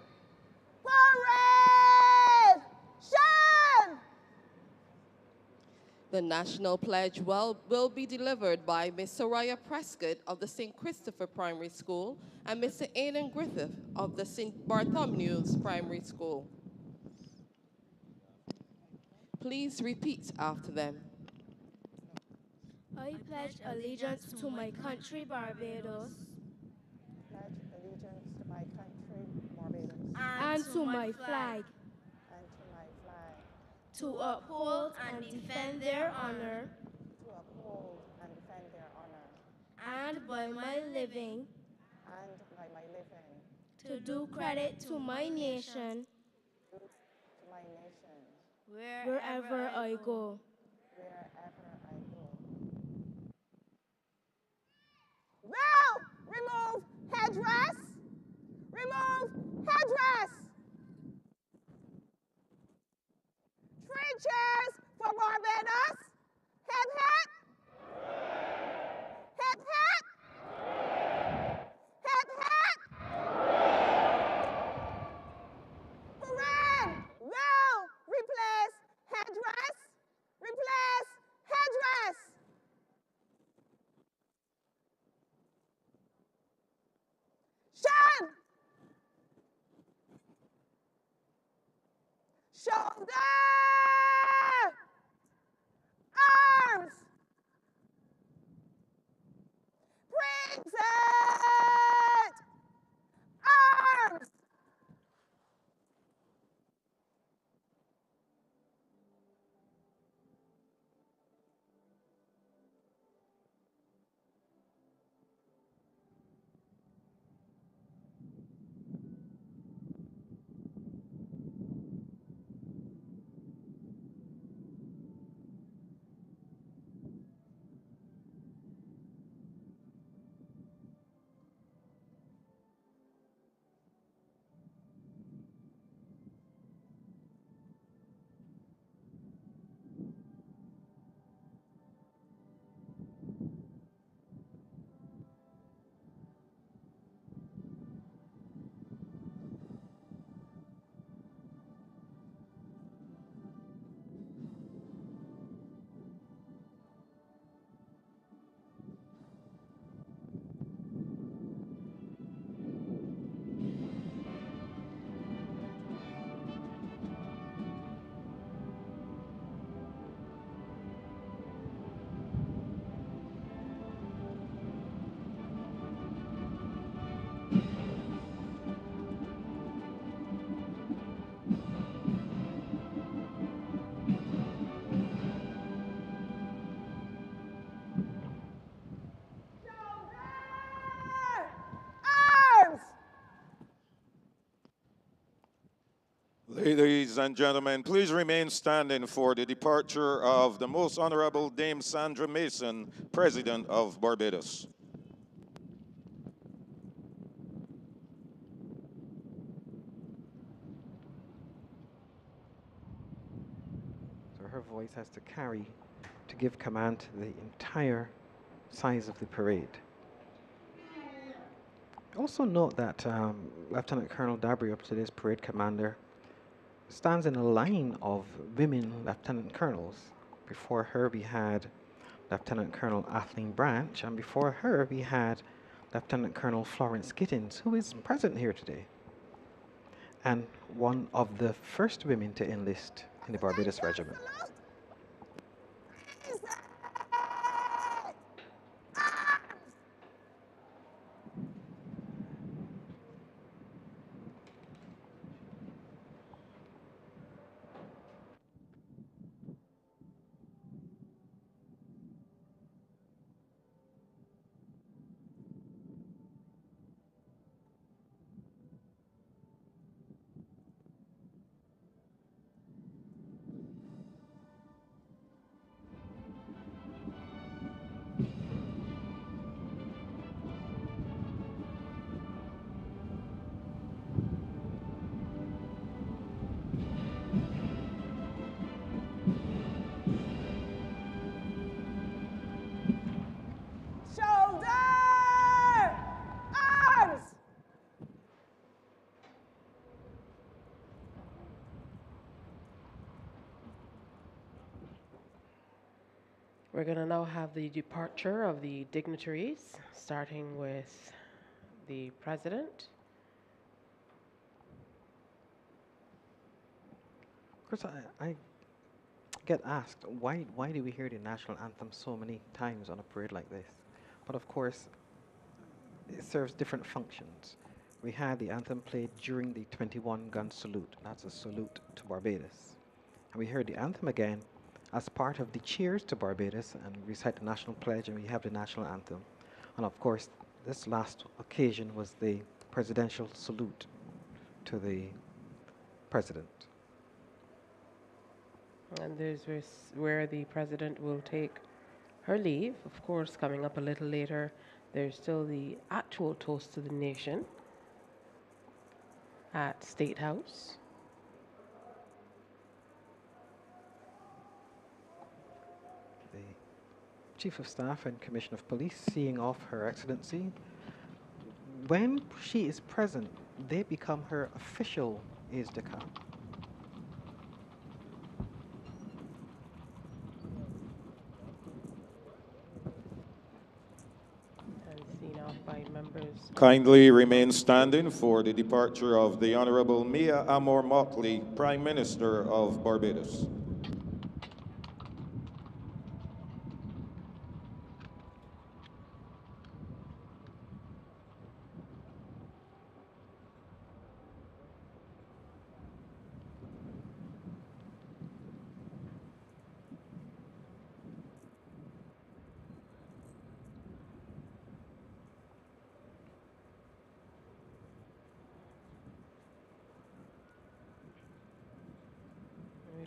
Parade! Shine! The national pledge will be delivered by Ms. Soraya Prescott of the St. Christopher Primary School and Mr. Aidan Griffith of the St. Bartholomew's Primary School. Please repeat after them. I pledge allegiance to my country, Barbados, Pledge allegiance to my country, Barbados, and to my flag, and to my flag, to uphold and defend their honor, to uphold and defend their honor, and by my living, and by my living, to do credit to my nation, to my nation, wherever I go. wherever I go. Well, remove headdress! Remove headdress! 3 cheers for Barbados! Hip hip! Hip hip! Hip hip! ladies and gentlemen, please remain standing for the departure of the Most Honorable Dame Sandra Mason, President of Barbados. So her voice has to carry to give command to the entire size of the parade. Also note that Lieutenant Colonel Dabry, up to today's parade commander, stands in a line of women lieutenant colonels. Before her we had Lieutenant Colonel Athleen Branch, and before her we had Lieutenant Colonel Florence Gittins, who is present here today, and one of the first women to enlist in the Barbados Regiment. We're going to now have the departure of the dignitaries, starting with the President. Of course, I get asked, why do we hear the national anthem so many times on a parade like this? But of course, it serves different functions. We had the anthem played during the 21-gun salute. That's a salute to Barbados. And we heard the anthem again as part of the cheers to Barbados, and we recite the national pledge, and we have the national anthem. And of course, this last occasion was the presidential salute to the President. And there's where the President will take her leave. Of course, coming up a little later, there's still the actual toast to the nation at State House. The Chief of Staff and Commissioner of Police seeing off Her Excellency. When she is present, they become her official aides-de-camp. Kindly remain standing for the departure of the Honorable Mia Amor Mockley, Prime Minister of Barbados.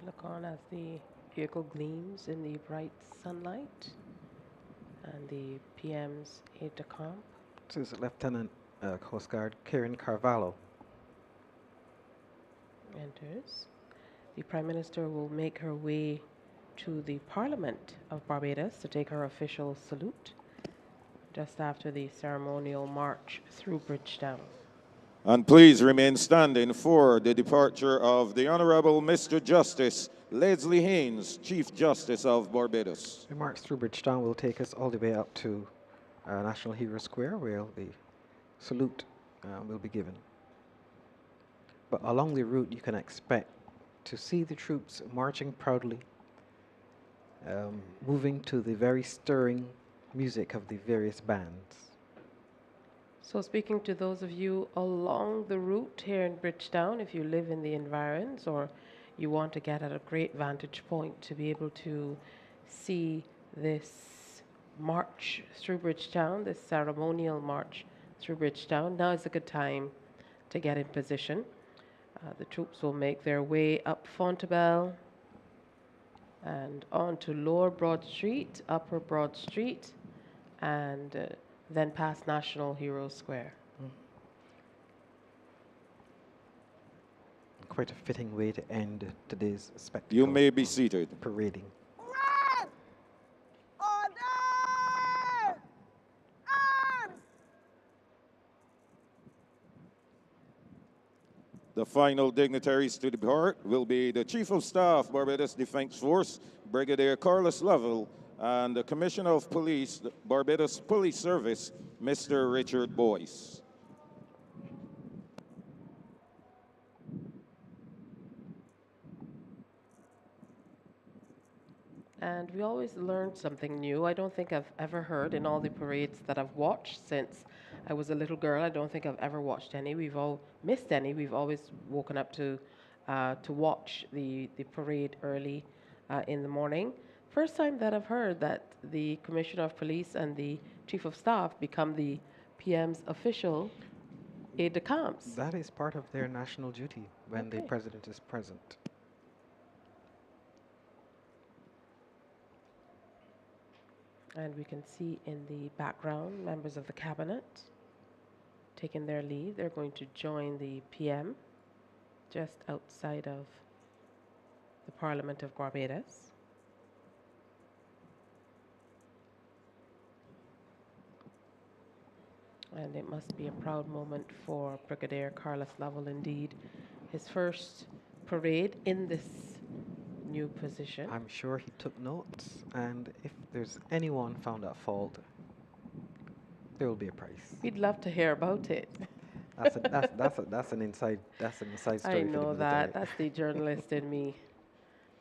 Look on as the vehicle gleams in the bright sunlight, and the PM's aide-de-camp. This is Lieutenant Coast Guard Karen Carvalho. Enters. The Prime Minister will make her way to the Parliament of Barbados to take her official salute just after the ceremonial march through Bridgetown. And please remain standing for the departure of the Honorable Mr. Justice Leslie Haynes, Chief Justice of Barbados. The march through Bridgetown will take us all the way up to National Hero Square, where the salute will be given. But along the route, you can expect to see the troops marching proudly, moving to the very stirring music of the various bands. So speaking to those of you along the route here in Bridgetown, if you live in the environs or you want to get at a great vantage point to be able to see this march through Bridgetown, this ceremonial march through Bridgetown, now is a good time to get in position. The troops will make their way up Fontebelle and on to Lower Broad Street, Upper Broad Street, and then past National Hero Square. Quite a fitting way to end today's spectacle. You may be seated. Parading. The final dignitaries to depart will be the Chief of Staff, Barbados Defence Force, Brigadier Carlos Lovell, and the Commissioner of Police, Barbados Police Service, Mr. Richard Boyce. And we always learn something new. I don't think I've ever heard in all the parades that I've watched since I was a little girl. I don't think I've ever watched any. We've all missed any. We've always woken up to watch the parade early in the morning. First time that I've heard that the Commissioner of Police and the Chief of Staff become the PM's official aide-de-camps. That is part of their national duty when the President is present. And we can see in the background members of the cabinet taking their leave. They're going to join the PM just outside of the Parliament of Barbados. And it must be a proud moment for Brigadier Carlos Lovell indeed. His first parade in this new position. I'm sure he took notes, and if there's anyone found at fault, there will be a price. We'd love to hear about it. That's an inside story. I know that. That's the journalist in me,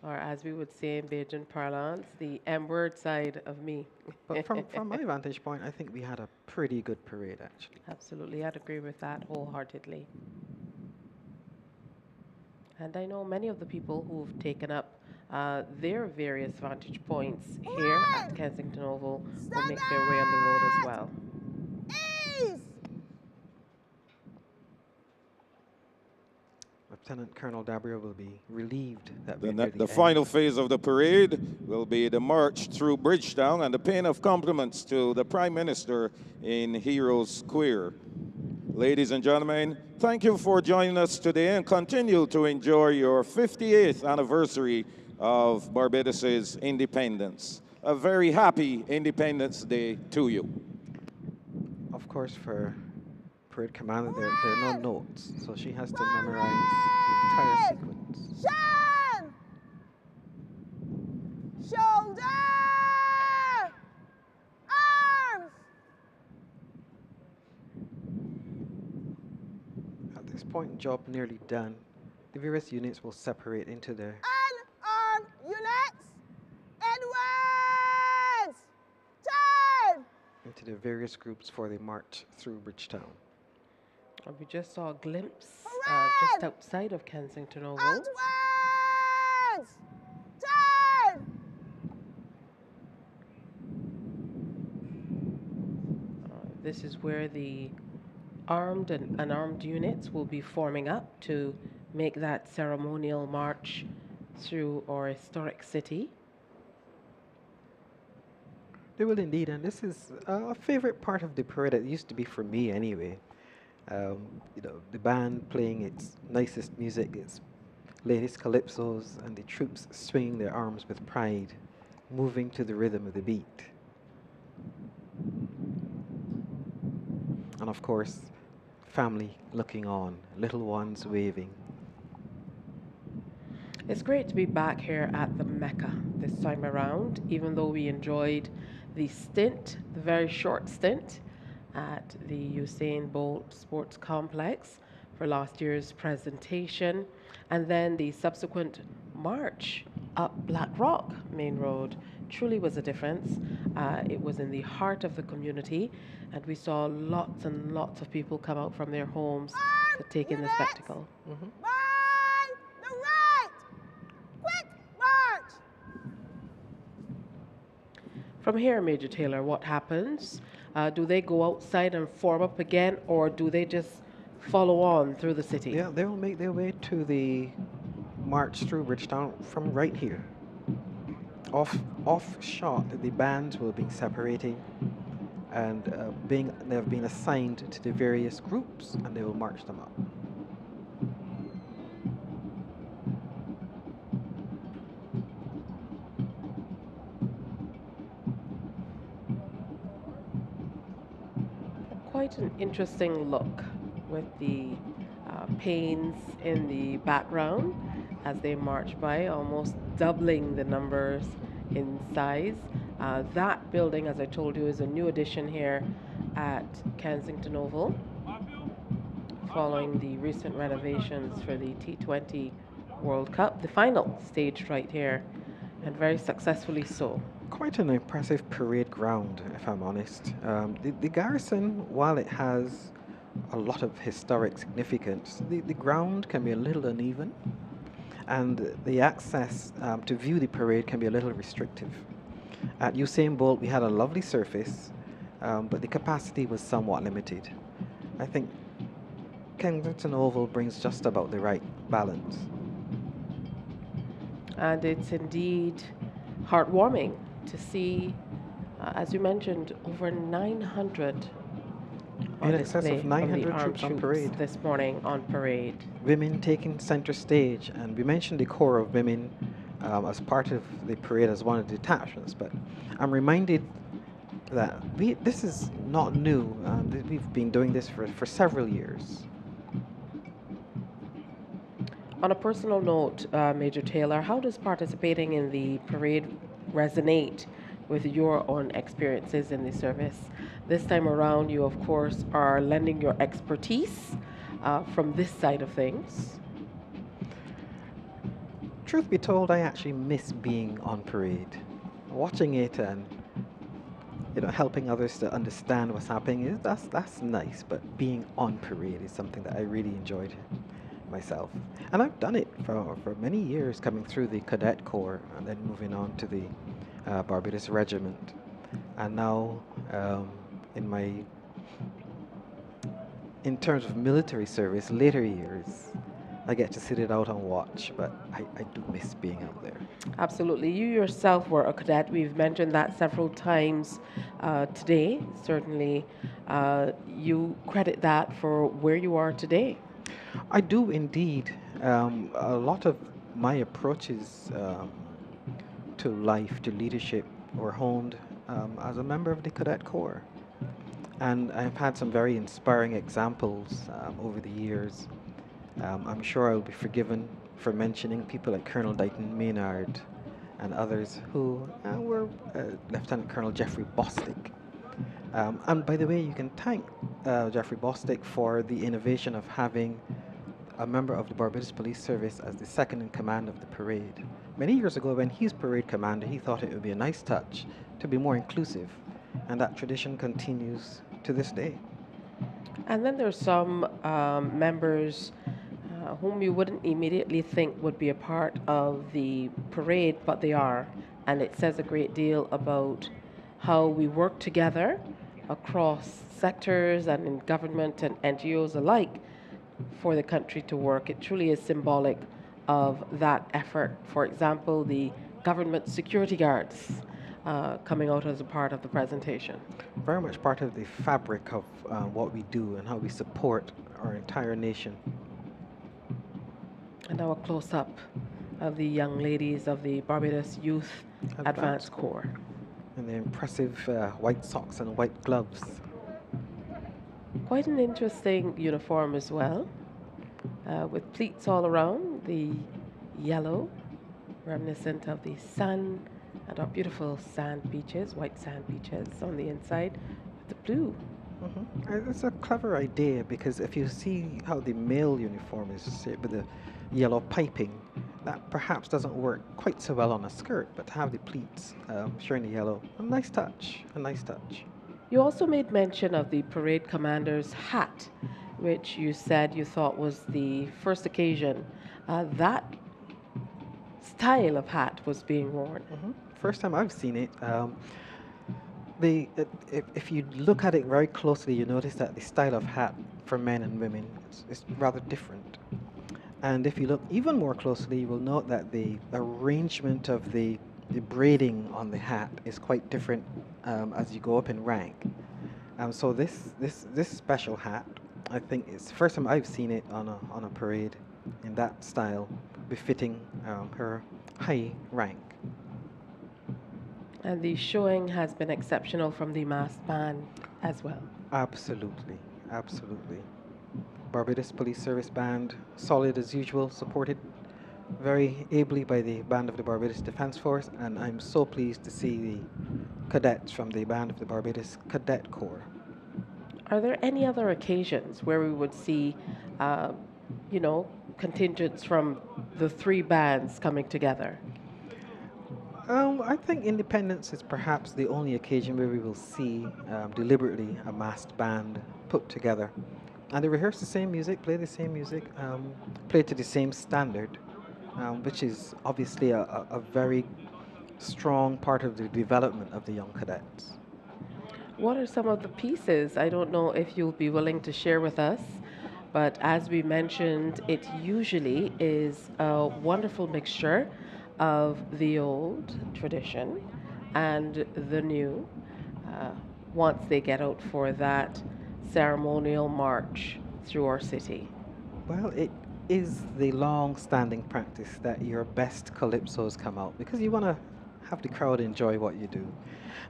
or as we would say in Bajan parlance, the M-word side of me. But from my vantage point, I think we had a pretty good parade, actually. Absolutely, I'd agree with that wholeheartedly. And I know many of the people who've taken up their various vantage points here at Kensington Oval will make their way on the road as well. Lieutenant Colonel Dabrio will be relieved that The final phase of the parade will be the march through Bridgetown and the paying of compliments to the Prime Minister in Heroes Square. Ladies and gentlemen, thank you for joining us today and continue to enjoy your 58th anniversary of Barbados's independence. A very happy Independence Day to you. Of course, for parade commander, there are no notes, so she has to memorize the entire sequence. Shan! Shoulder! Arms! At this point, job nearly done. The various units will separate into their Unarmed units! Edwards! Turn! into the various groups for the march through Bridgetown. We just saw a glimpse just outside of Kensington Oval. Outwards! Turn! This is where the armed and unarmed units will be forming up to make that ceremonial march through our historic city. They will indeed, and this is a favorite part of the parade. It used to be for me anyway. You know, the band playing its nicest music, its latest calypsos, and the troops swinging their arms with pride, moving to the rhythm of the beat. And of course, family looking on, little ones waving. It's great to be back here at the Mecca this time around, even though we enjoyed the stint, the very short stint, at the Usain Bolt Sports Complex for last year's presentation, and then the subsequent march up Black Rock Main Road truly was a difference. It was in the heart of the community, and we saw lots and lots of people come out from their homes to take in the spectacle. By the right! Quick march! From here, Major Taylor, what happens? Do they go outside and form up again, or do they just follow on through the city? Yeah, they will make their way to the march through Bridgetown from right here. Off shot, the bands will be separating and they've been assigned to the various groups, and they will march them up. Quite an interesting look with the panes in the background as they march by, almost doubling the numbers in size. That building, as I told you, is a new addition here at Kensington Oval, following the recent renovations for the T20 World Cup, the final staged right here, and very successfully so. Quite an impressive parade ground, if I'm honest. The garrison, while it has a lot of historic significance, the ground can be a little uneven, and the access to view the parade can be a little restrictive. At Usain Bolt, we had a lovely surface, but the capacity was somewhat limited. I think Kensington Oval brings just about the right balance. And it's indeed heartwarming to see, as you mentioned, over 900 in excess of 900 troops on parade this morning on parade. Women taking center stage, and we mentioned the Corps of Women as part of the parade as one of the detachments, but I'm reminded that this is not new. We've been doing this for several years. On a personal note, Major Taylor, how does participating in the parade resonate with your own experiences in the service? This time around, you, of course, are lending your expertise from this side of things. Truth be told, I actually miss being on parade. Watching it and helping others to understand what's happening, that's nice, but being on parade is something that I really enjoyed myself. And I've done it for many years, coming through the Cadet Corps and then moving on to the Barbados Regiment. And now in terms of military service, later years, I get to sit it out and watch, but I do miss being out there. Absolutely. You yourself were a cadet. We've mentioned that several times today. Certainly, you credit that for where you are today. I do indeed. A lot of my approaches to life, to leadership, were honed as a member of the Cadet Corps. And I've had some very inspiring examples over the years. I'm sure I'll be forgiven for mentioning people like Colonel Dighton Maynard and others who were Lieutenant Colonel Jeffrey Bostic. And by the way, you can thank Jeffrey Bostic for the innovation of having a member of the Barbados Police Service as the second in command of the parade. Many years ago, when he's parade commander, he thought it would be a nice touch to be more inclusive, and that tradition continues to this day. And then there's some members whom you wouldn't immediately think would be a part of the parade, but they are. And it says a great deal about how we work together across sectors and in government and NGOs alike for the country to work. It truly is symbolic of that effort. For example, the government security guards coming out as a part of the presentation. Very much part of the fabric of what we do and how we support our entire nation. And now a close-up of the young ladies of the Barbados Youth Advanced Corps. And the impressive white socks and white gloves. Quite an interesting uniform as well, with pleats all around, the yellow, reminiscent of the sun, and our beautiful sand beaches, white sand beaches on the inside, with the blue. Mm-hmm. It's a clever idea, because if you see how the male uniform is shaped with the yellow piping, that perhaps doesn't work quite so well on a skirt, but to have the pleats showing the yellow, a nice touch, a nice touch. You also made mention of the parade commander's hat, which you said you thought was the first occasion that style of hat was being worn. Mm-hmm. First time I've seen it. If you look at it very closely, you notice that the style of hat for men and women. It's rather different. And if you look even more closely, you will note that the arrangement of the braiding on the hat is quite different as you go up in rank. So this special hat, I think it's the first time I've seen it on a parade in that style, befitting her high rank. And the showing has been exceptional from the masked band as well. Absolutely, absolutely. Barbados Police Service Band, solid as usual, supported very ably by the Band of the Barbados Defence Force, and I'm so pleased to see the cadets from the Band of the Barbados Cadet Corps. Are there any other occasions where we would see, contingents from the three bands coming together? I think Independence is perhaps the only occasion where we will see deliberately a masked band put together. And they rehearse the same music, play the same music, play to the same standard, which is obviously a very strong part of the development of the young cadets. What are some of the pieces? I don't know if you'll be willing to share with us, but as we mentioned, it usually is a wonderful mixture of the old tradition and the new once they get out for that ceremonial march through our city. Well, it is the long-standing practice that your best calypsos come out because you want to have the crowd enjoy what you do.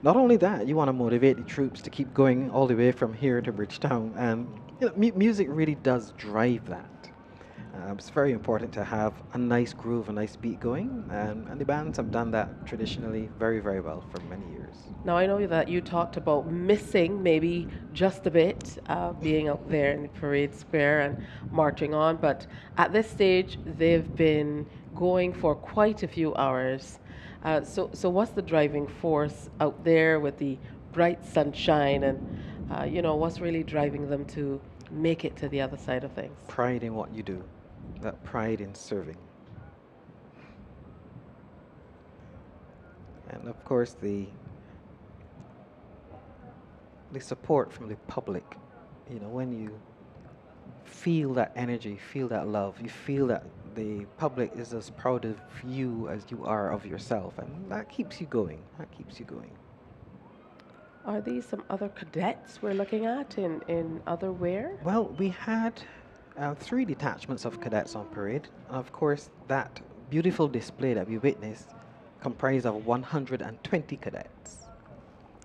Not only that, you want to motivate the troops to keep going all the way from here to Bridgetown, and music really does drive that. It's very important to have a nice groove, a nice beat going, and the bands have done that traditionally very, very well for many years. Now, I know that you talked about missing maybe just a bit, being out there in the parade square and marching on, but at this stage, they've been going for quite a few hours. So what's the driving force out there with the bright sunshine and, what's really driving them to make it to the other side of things? Pride in what you do, that pride in serving. And of course, the support from the public, when you feel that energy, feel that love, you feel that the public is as proud of you as you are of yourself, and that keeps you going. That keeps you going. Are these some other cadets we're looking at in other wear? Well, we had 3 detachments of cadets on parade. And of course, that beautiful display that we witnessed comprised of 120 cadets.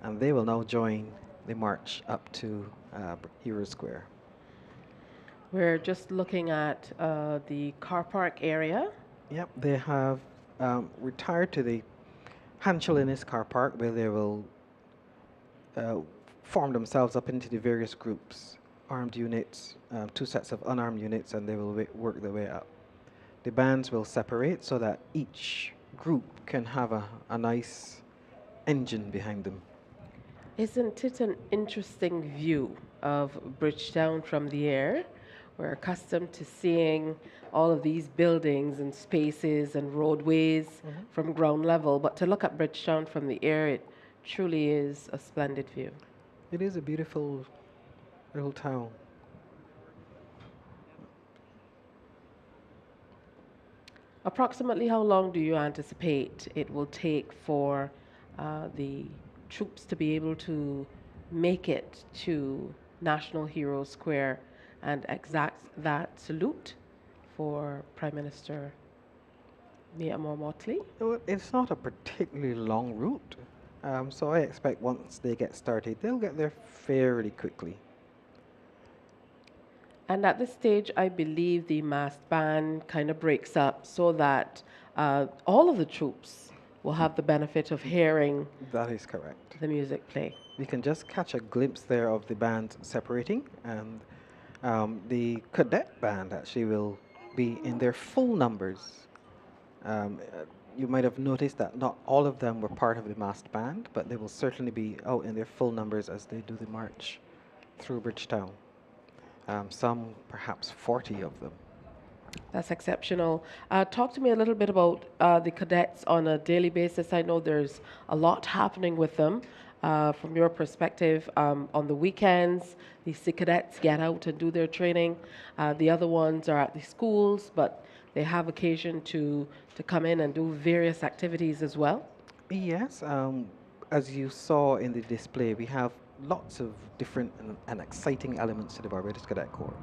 And they will now join the march up to Hero Square. We're just looking at the car park area. Yep, they have retired to the Hanchelinist car park where they will form themselves up into the various groups, armed units, 2 sets of unarmed units, and they will work their way up. The bands will separate so that each group can have a nice engine behind them. Isn't it an interesting view of Bridgetown from the air? We're accustomed to seeing all of these buildings and spaces and roadways from ground level, but to look at Bridgetown from the air, it truly is a splendid view. It is a beautiful little town. Approximately how long do you anticipate it will take for the troops to be able to make it to National Hero Square and exact that salute for Prime Minister Mia Motley? It's not a particularly long route, so I expect once they get started, they'll get there fairly quickly. And at this stage, I believe the masked band kind of breaks up so that all of the troops will have the benefit of hearing That is correct. the music play. We can just catch a glimpse there of the band separating, and the cadet band actually will be in their full numbers. You might have noticed that not all of them were part of the masked band, but they will certainly be out in their full numbers as they do the march through Bridgetown. Some, perhaps 40 of them. That's exceptional. Talk to me a little bit about the cadets on a daily basis. I know there's a lot happening with them. from your perspective, on the weekends, the Sea Cadets get out and do their training. The other ones are at the schools, but they have occasion to come in and do various activities as well. Yes, as you saw in the display, we have lots of different and exciting elements to the Barbados Cadet Corps.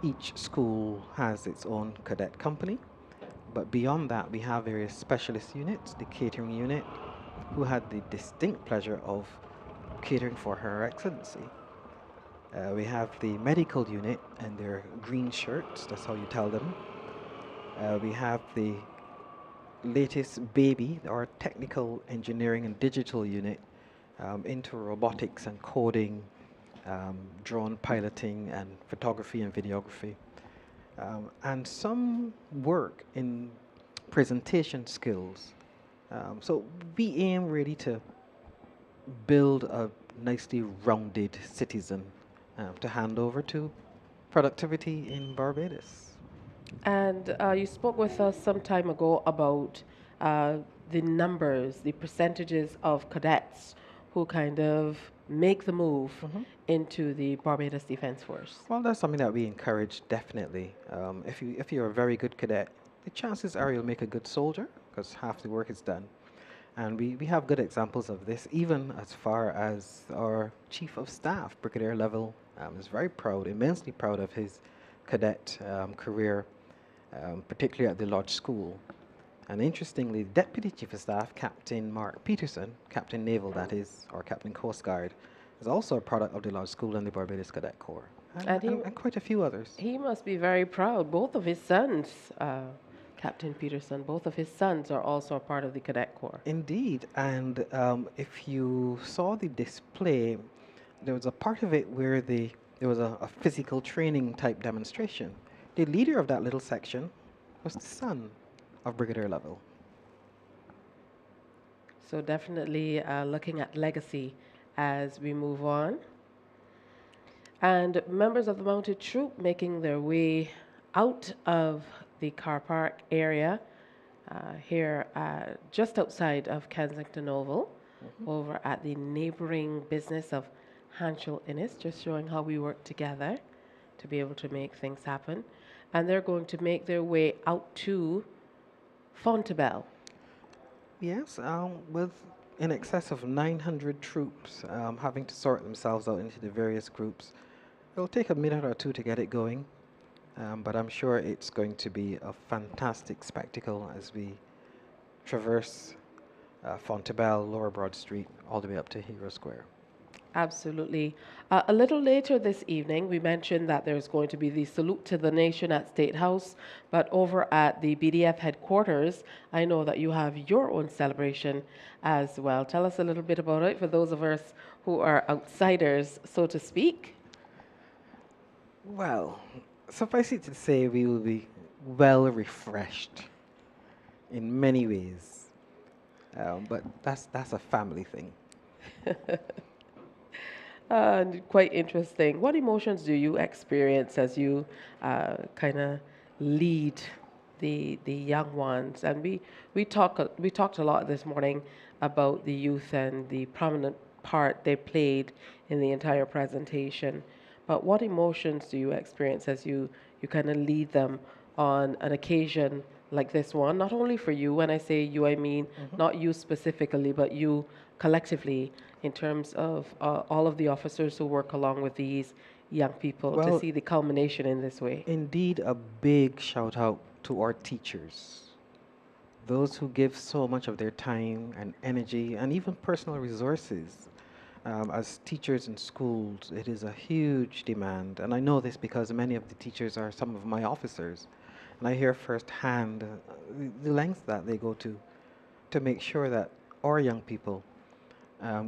Each school has its own cadet company, but beyond that, we have various specialist units, the catering unit, who had the distinct pleasure of catering for Her Excellency. We have the medical unit and their green shirts, that's how you tell them. We have the latest baby, our technical engineering and digital unit, into robotics and coding, drone piloting and photography and videography, and some work in presentation skills. So we aim really to build a nicely rounded citizen to hand over to productivity in Barbados. And you spoke with us some time ago about the numbers, the percentages of cadets who kind of make the move into the Barbados Defence Force. Well, that's something that we encourage definitely. If you're a very good cadet, the chances are you'll make a good soldier because half the work is done. And we have good examples of this, even as far as our Chief of Staff, Brigadier Level, is very proud, immensely proud of his cadet career, particularly at the Lodge School. And interestingly, Deputy Chief of Staff, Captain Mark Peterson, Captain Naval that is, or Captain Coast Guard, is also a product of the Lodge School and the Barbados Cadet Corps, and quite a few others. He must be very proud. Both of his sons, Captain Peterson, both of his sons are also a part of the Cadet Corps. Indeed, and if you saw the display, there was a part of it where there was a physical training type demonstration. The leader of that little section was the son of Brigadier Level. So definitely looking at legacy as we move on. And members of the mounted troop making their way out of the car park area here just outside of Kensington Oval, over at the neighboring business of Hanschel Innes, just showing how we work together to be able to make things happen. And they're going to make their way out to Fontebelle. Yes, with in excess of 900 troops having to sort themselves out into the various groups. It'll take a minute or two to get it going, but I'm sure it's going to be a fantastic spectacle as we traverse Fontebelle, Lower Broad Street, all the way up to Hero Square. Absolutely. A little later this evening, we mentioned that there's going to be the salute to the nation at State House, but over at the BDF headquarters, I know that you have your own celebration as well. Tell us a little bit about it for those of us who are outsiders, so to speak. Well, suffice it to say, we will be well refreshed in many ways, but that's a family thing. Quite interesting. What emotions do you experience as you kind of lead the young ones? And we talked a lot this morning about the youth and the prominent part they played in the entire presentation. But what emotions do you experience as you kind of lead them on an occasion like this one? Not only for you, when I say you, I mean not you specifically, but you collectively, in terms of all of the officers who work along with these young people, to see the culmination in this way. Indeed, a big shout out to our teachers, those who give so much of their time and energy and even personal resources. As teachers in schools, it is a huge demand, and I know this because many of the teachers are some of my officers, and I hear firsthand the lengths that they go to make sure that our young people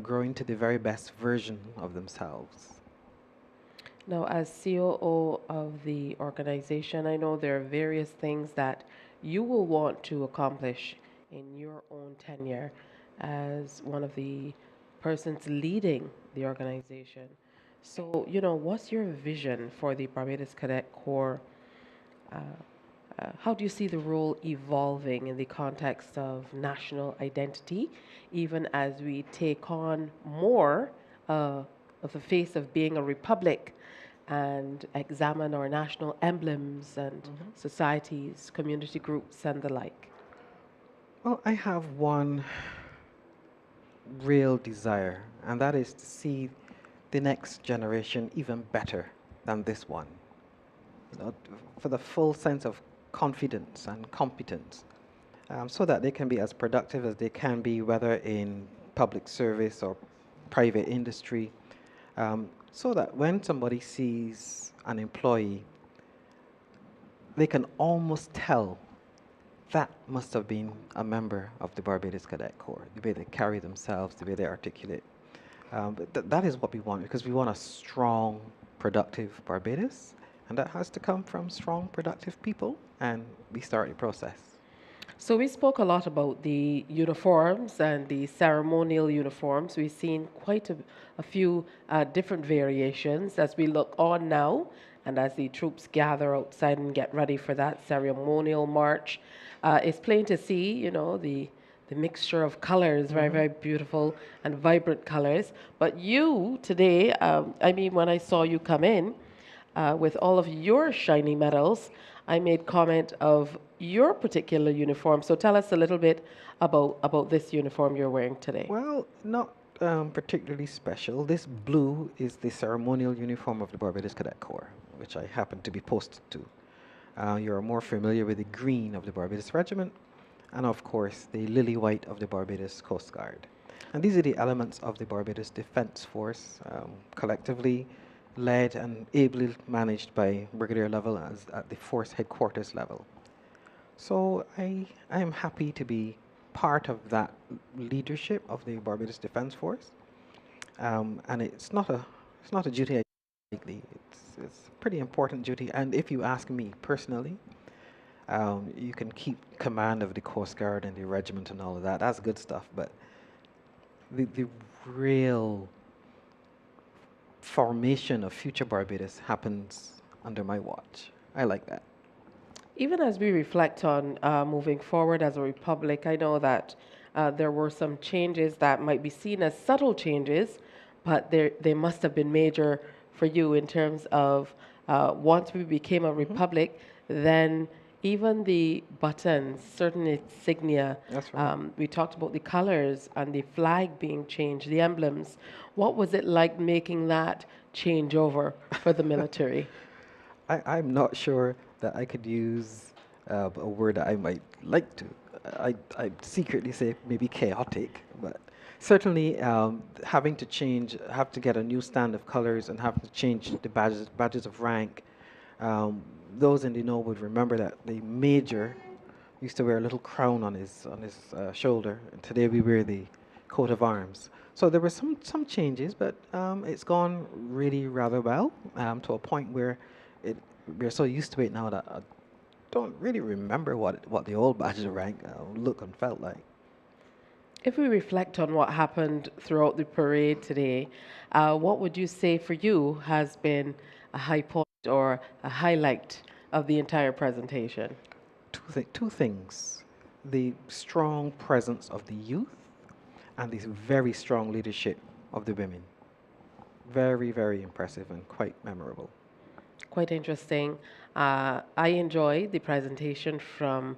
grow into the very best version of themselves. Now, as COO of the organization, I know there are various things that you will want to accomplish in your own tenure as one of the persons leading the organization. So, what's your vision for the Barbados Cadet Corps How do you see the role evolving in the context of national identity, even as we take on more of the face of being a republic and examine our national emblems and societies, community groups, and the like? Well, I have one real desire, and that is to see the next generation even better than this one. You know, for the full sense of confidence and competence, so that they can be as productive as they can be, whether in public service or private industry, so that when somebody sees an employee, they can almost tell that must have been a member of the Barbados Cadet Corps, the way they carry themselves, the way they articulate. But that is what we want, because we want a strong, productive Barbados, and that has to come from strong, productive people, and we start the process. So we spoke a lot about the uniforms and the ceremonial uniforms. We've seen quite a few different variations as we look on now and as the troops gather outside and get ready for that ceremonial march. It's plain to see, you know, the mixture of colors, very, very beautiful and vibrant colors. But you today, I mean, when I saw you come in with all of your shiny medals, I made comment of your particular uniform. So tell us a little bit about this uniform you're wearing today. Well, not particularly special. This blue is the ceremonial uniform of the Barbados Cadet Corps, which I happen to be posted to. You're more familiar with the green of the Barbados Regiment, and of course the lily white of the Barbados Coast Guard. And these are the elements of the Barbados Defence Force, collectively led and ably managed by brigadier level as at the force headquarters level. So I am happy to be part of that leadership of the Barbados Defence Force, and it's not a duty I take lightly. It's a pretty important duty, and if you ask me personally, you can keep command of the Coast Guard and the regiment and all of that. That's good stuff, but the real formation of future Barbados happens under my watch. I like that. Even as we reflect on moving forward as a republic, I know that there were some changes that might be seen as subtle changes, but they must have been major for you in terms of once we became a republic, then even the buttons, certain insignia, we talked about the colors and the flag being changed, the emblems. What was it like making that change over for the military? I'm not sure that I could use a word that I might like to. I'd secretly say maybe chaotic, but certainly having to change, have to get a new stand of colors and have to change the badges of rank. Those in the know would remember that the major used to wear a little crown on his shoulder, and today we wear the coat of arms. So there were some changes, but it's gone really rather well to a point where we're so used to it now that I don't really remember what the old badge of rank looked and felt like. If we reflect on what happened throughout the parade today, what would you say for you has been a high point or a highlight of the entire presentation? Two things. The strong presence of the youth and the very strong leadership of the women. Very, very impressive and quite memorable. Quite interesting. I enjoyed the presentation from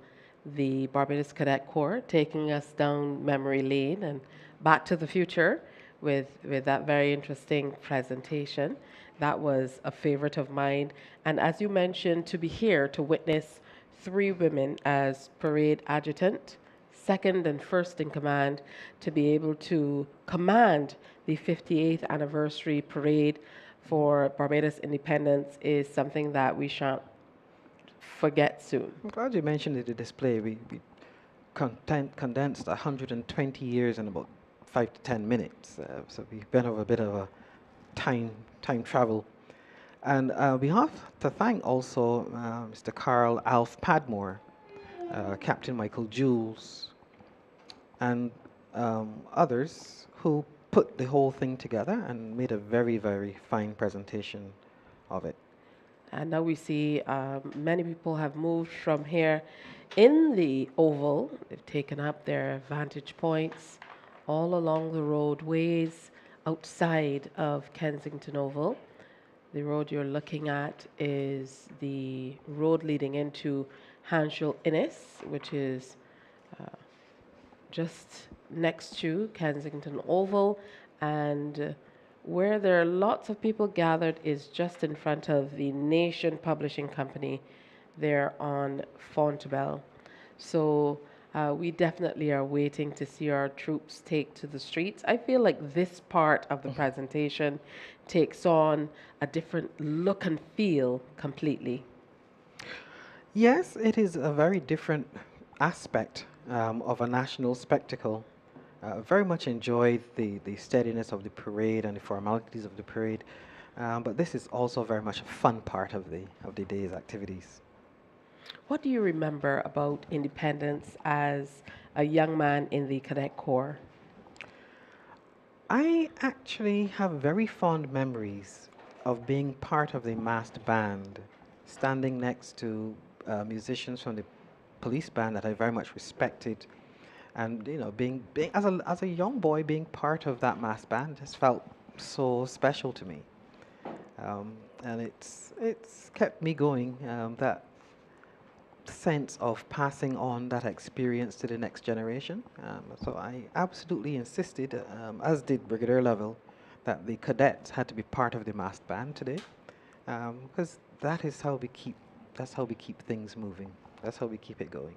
the Barbados Cadet Corps, taking us down memory lane and back to the future with that very interesting presentation. That was a favorite of mine. And as you mentioned, to be here to witness 3 women as parade adjutant, second and first in command, to be able to command the 58th anniversary parade for Barbados independence is something that we shan't forget soon. I'm glad you mentioned the display. We condensed 120 years in about 5 to 10 minutes. So we've been over a bit of a time travel. And we have to thank also Mr. Carl Alf Padmore, Captain Michael Jules, and others who put the whole thing together and made a very, very fine presentation of it. And now we see many people have moved from here in the Oval. They've taken up their vantage points all along the roadways outside of Kensington Oval. The road you're looking at is the road leading into Hanshel Innes, which is just next to Kensington Oval, and where there are lots of people gathered is just in front of the Nation Publishing Company there on Fontebelle. So we definitely are waiting to see our troops take to the streets. I feel like this part of the presentation takes on a different look and feel completely. Yes, it is a very different aspect of a national spectacle. Very much enjoyed the steadiness of the parade and the formalities of the parade, but this is also very much a fun part of the day's activities. What do you remember about independence as a young man in the Cadet Corps? I actually have very fond memories of being part of the massed band, standing next to musicians from the police band that I very much respected, and being as a young boy, being part of that mass band just felt so special to me, and it's kept me going. That sense of passing on that experience to the next generation. So I absolutely insisted, as did Brigadier Level, that the cadets had to be part of the massed band today, because that's how we keep things moving. That's how we keep it going.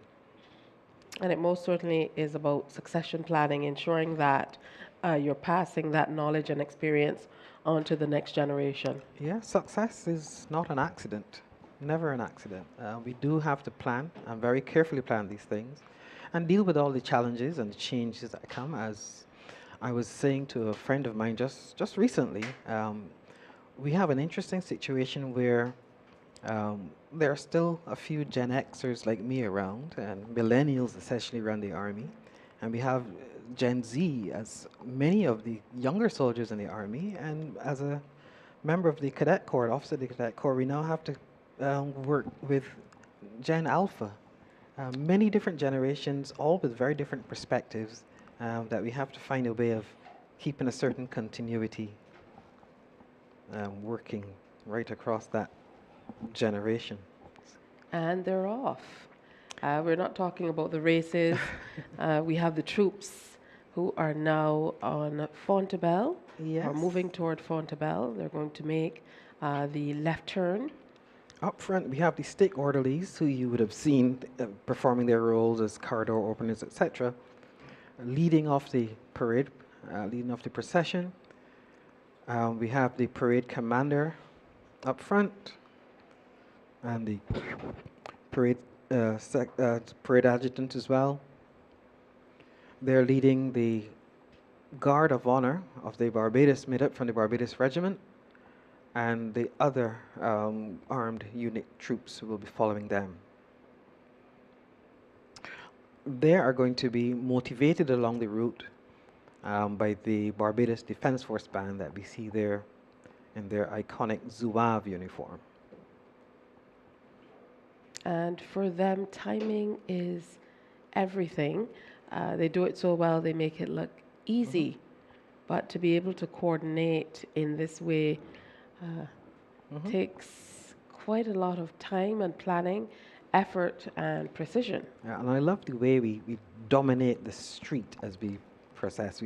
And it most certainly is about succession planning, ensuring that you're passing that knowledge and experience on to the next generation. Yeah, success is not an accident, never an accident. We do have to plan and very carefully plan these things and deal with all the challenges and the changes that come. As I was saying to a friend of mine just recently, we have an interesting situation where there are still a few Gen Xers like me around, and millennials essentially around the Army. And we have Gen Z as many of the younger soldiers in the Army. And as a member of the Cadet Corps, officer of the Cadet Corps, we now have to work with Gen Alpha. Many different generations, all with very different perspectives, that we have to find a way of keeping a certain continuity, working right across that generation. And they're off. We're not talking about the races. We have the troops who are now on Fontebelle, or moving toward Fontebelle. They're going to make the left turn. Up front, we have the stake orderlies, who you would have seen performing their roles as corridor openers, etc., leading off the parade, leading off the procession. We have the parade commander up front, and the parade parade adjutant as well. They're leading the guard of honor of the Barbados, made up from the Barbados Regiment, and the other armed unit troops will be following them. They are going to be motivated along the route by the Barbados Defence Force Band that we see there in their iconic Zouave uniform. And for them, timing is everything. They do it so well, they make it look easy. But to be able to coordinate in this way takes quite a lot of time and planning, effort and precision. Yeah, and I love the way we dominate the street as we process.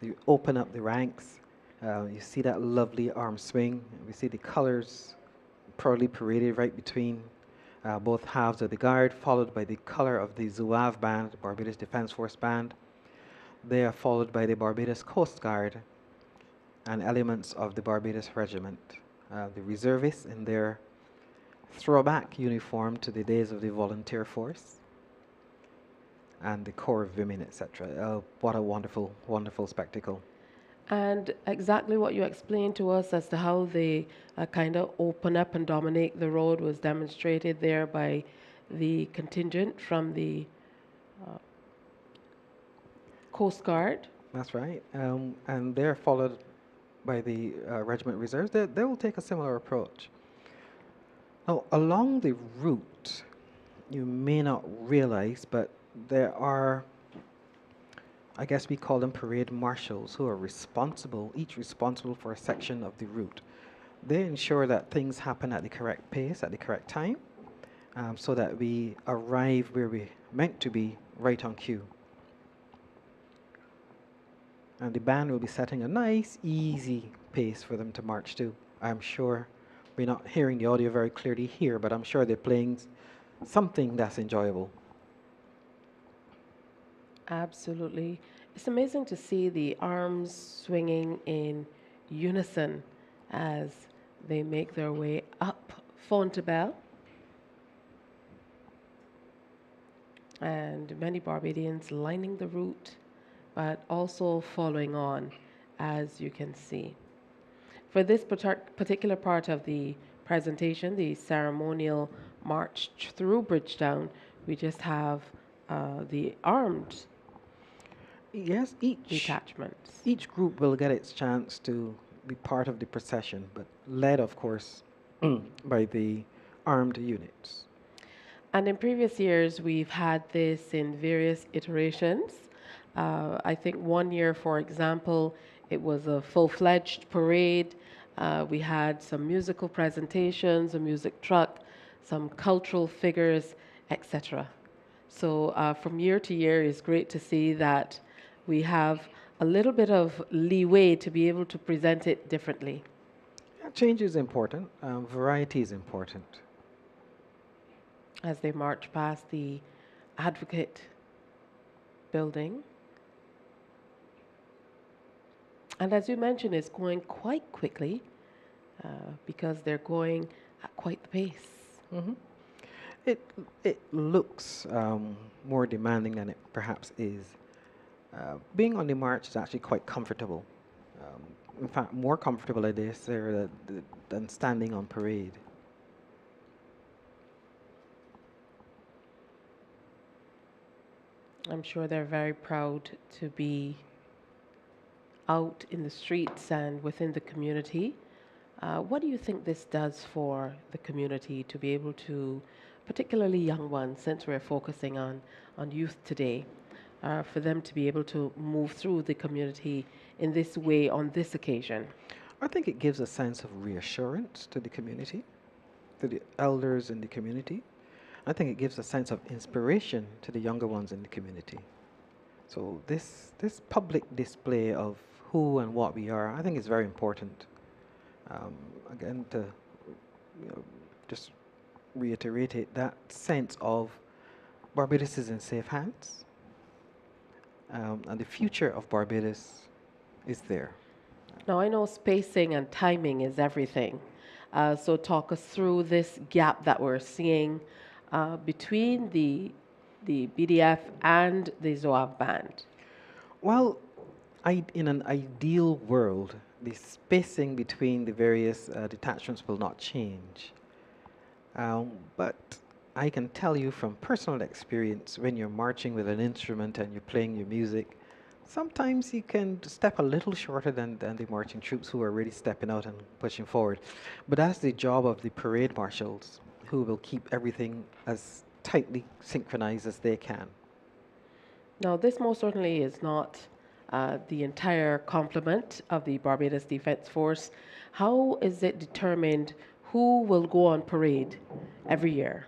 We open up the ranks. You see that lovely arm swing. We see the colors proudly paraded right between both halves of the guard, followed by the color of the Zouave band, the Barbados Defence Force Band. They are followed by the Barbados Coast Guard and elements of the Barbados Regiment. The reservists in their throwback uniform to the days of the volunteer force, and the Corps of Women, etc. What a wonderful, wonderful spectacle. And exactly what you explained to us as to how they kind of open up and dominate the road was demonstrated there by the contingent from the Coast Guard. That's right. And they're followed by the Regiment Reserves. They will take a similar approach. Now, along the route, you may not realize, but there are, I guess we call them parade marshals, who are responsible, each responsible for a section of the route. They ensure that things happen at the correct pace, at the correct time, so that we arrive where we're meant to be right on cue. And the band will be setting a nice, easy pace for them to march to. I'm sure we're not hearing the audio very clearly here, but I'm sure they're playing something that's enjoyable. Absolutely. It's amazing to see the arms swinging in unison as they make their way up Fontebelle. And many Barbadians lining the route, but also following on, as you can see. For this particular part of the presentation, the ceremonial march through Bridgetown, we just have the armed Yes, detachments. each group will get its chance to be part of the procession, but led, of course, by the armed units. And in previous years, we've had this in various iterations. I think one year, for example, it was a full-fledged parade. We had some musical presentations, a music truck, some cultural figures, etc. So from year to year, it's great to see that we have a little bit of leeway to be able to present it differently. Yeah, change is important. Variety is important. As they march past the Advocate building. And as you mentioned, it's going quite quickly because they're going at quite the pace. Mm-hmm. It looks more demanding than it perhaps is. Being on the march is actually quite comfortable. In fact, more comfortable it is there than standing on parade. I'm sure they're very proud to be out in the streets and within the community. What do you think this does for the community to be able to, particularly young ones, since we're focusing on youth today, for them to be able to move through the community in this way on this occasion? I think it gives a sense of reassurance to the community, to the elders in the community. I think it gives a sense of inspiration to the younger ones in the community. So this public display of who and what we are, I think is very important. Again, to just reiterate it, that sense of Barbados is in safe hands, and the future of Barbados is there. Now, I know spacing and timing is everything. So talk us through this gap that we're seeing between the BDF and the Zoav band. Well, in an ideal world, the spacing between the various detachments will not change. But I can tell you from personal experience, when you're marching with an instrument and you're playing your music, sometimes you can step a little shorter than the marching troops who are really stepping out and pushing forward. But that's the job of the parade marshals, who will keep everything as tightly synchronized as they can. Now, this most certainly is not the entire complement of the Barbados Defence Force. How is it determined who will go on parade every year?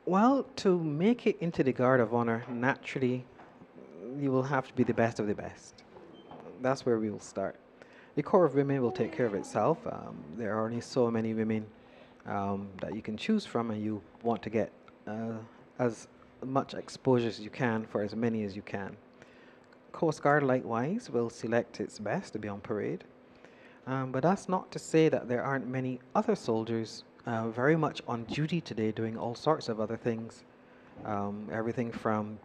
Well, to make it into the Guard of Honor, naturally, you will have to be the best of the best. That's where we will start. The Corps of Women will take care of itself. There are only so many women that you can choose from, and you want to get as much exposure as you can for as many as you can. Coast Guard, likewise, will select its best to be on parade. But that's not to say that there aren't many other soldiers very much on duty today doing all sorts of other things. Everything from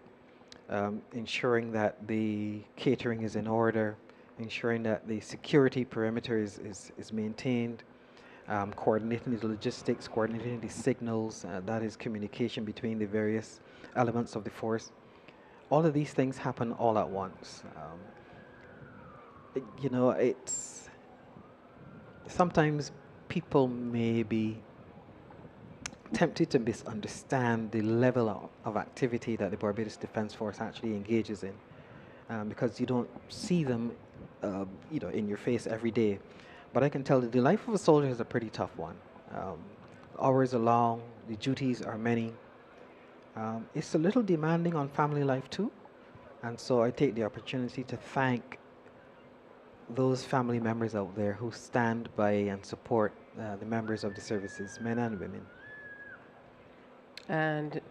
ensuring that the catering is in order, ensuring that the security perimeter is maintained, coordinating the logistics, coordinating the signals, that is communication between the various elements of the force. All of these things happen all at once. It's sometimes people may be tempted to misunderstand the level of activity that the Barbados Defence Force actually engages in, because you don't see them, in your face every day. But I can tell that the life of a soldier is a pretty tough one. Hours are long, the duties are many. It's a little demanding on family life too, and so I take the opportunity to thank those family members out there who stand by and support the members of the services, men and women. And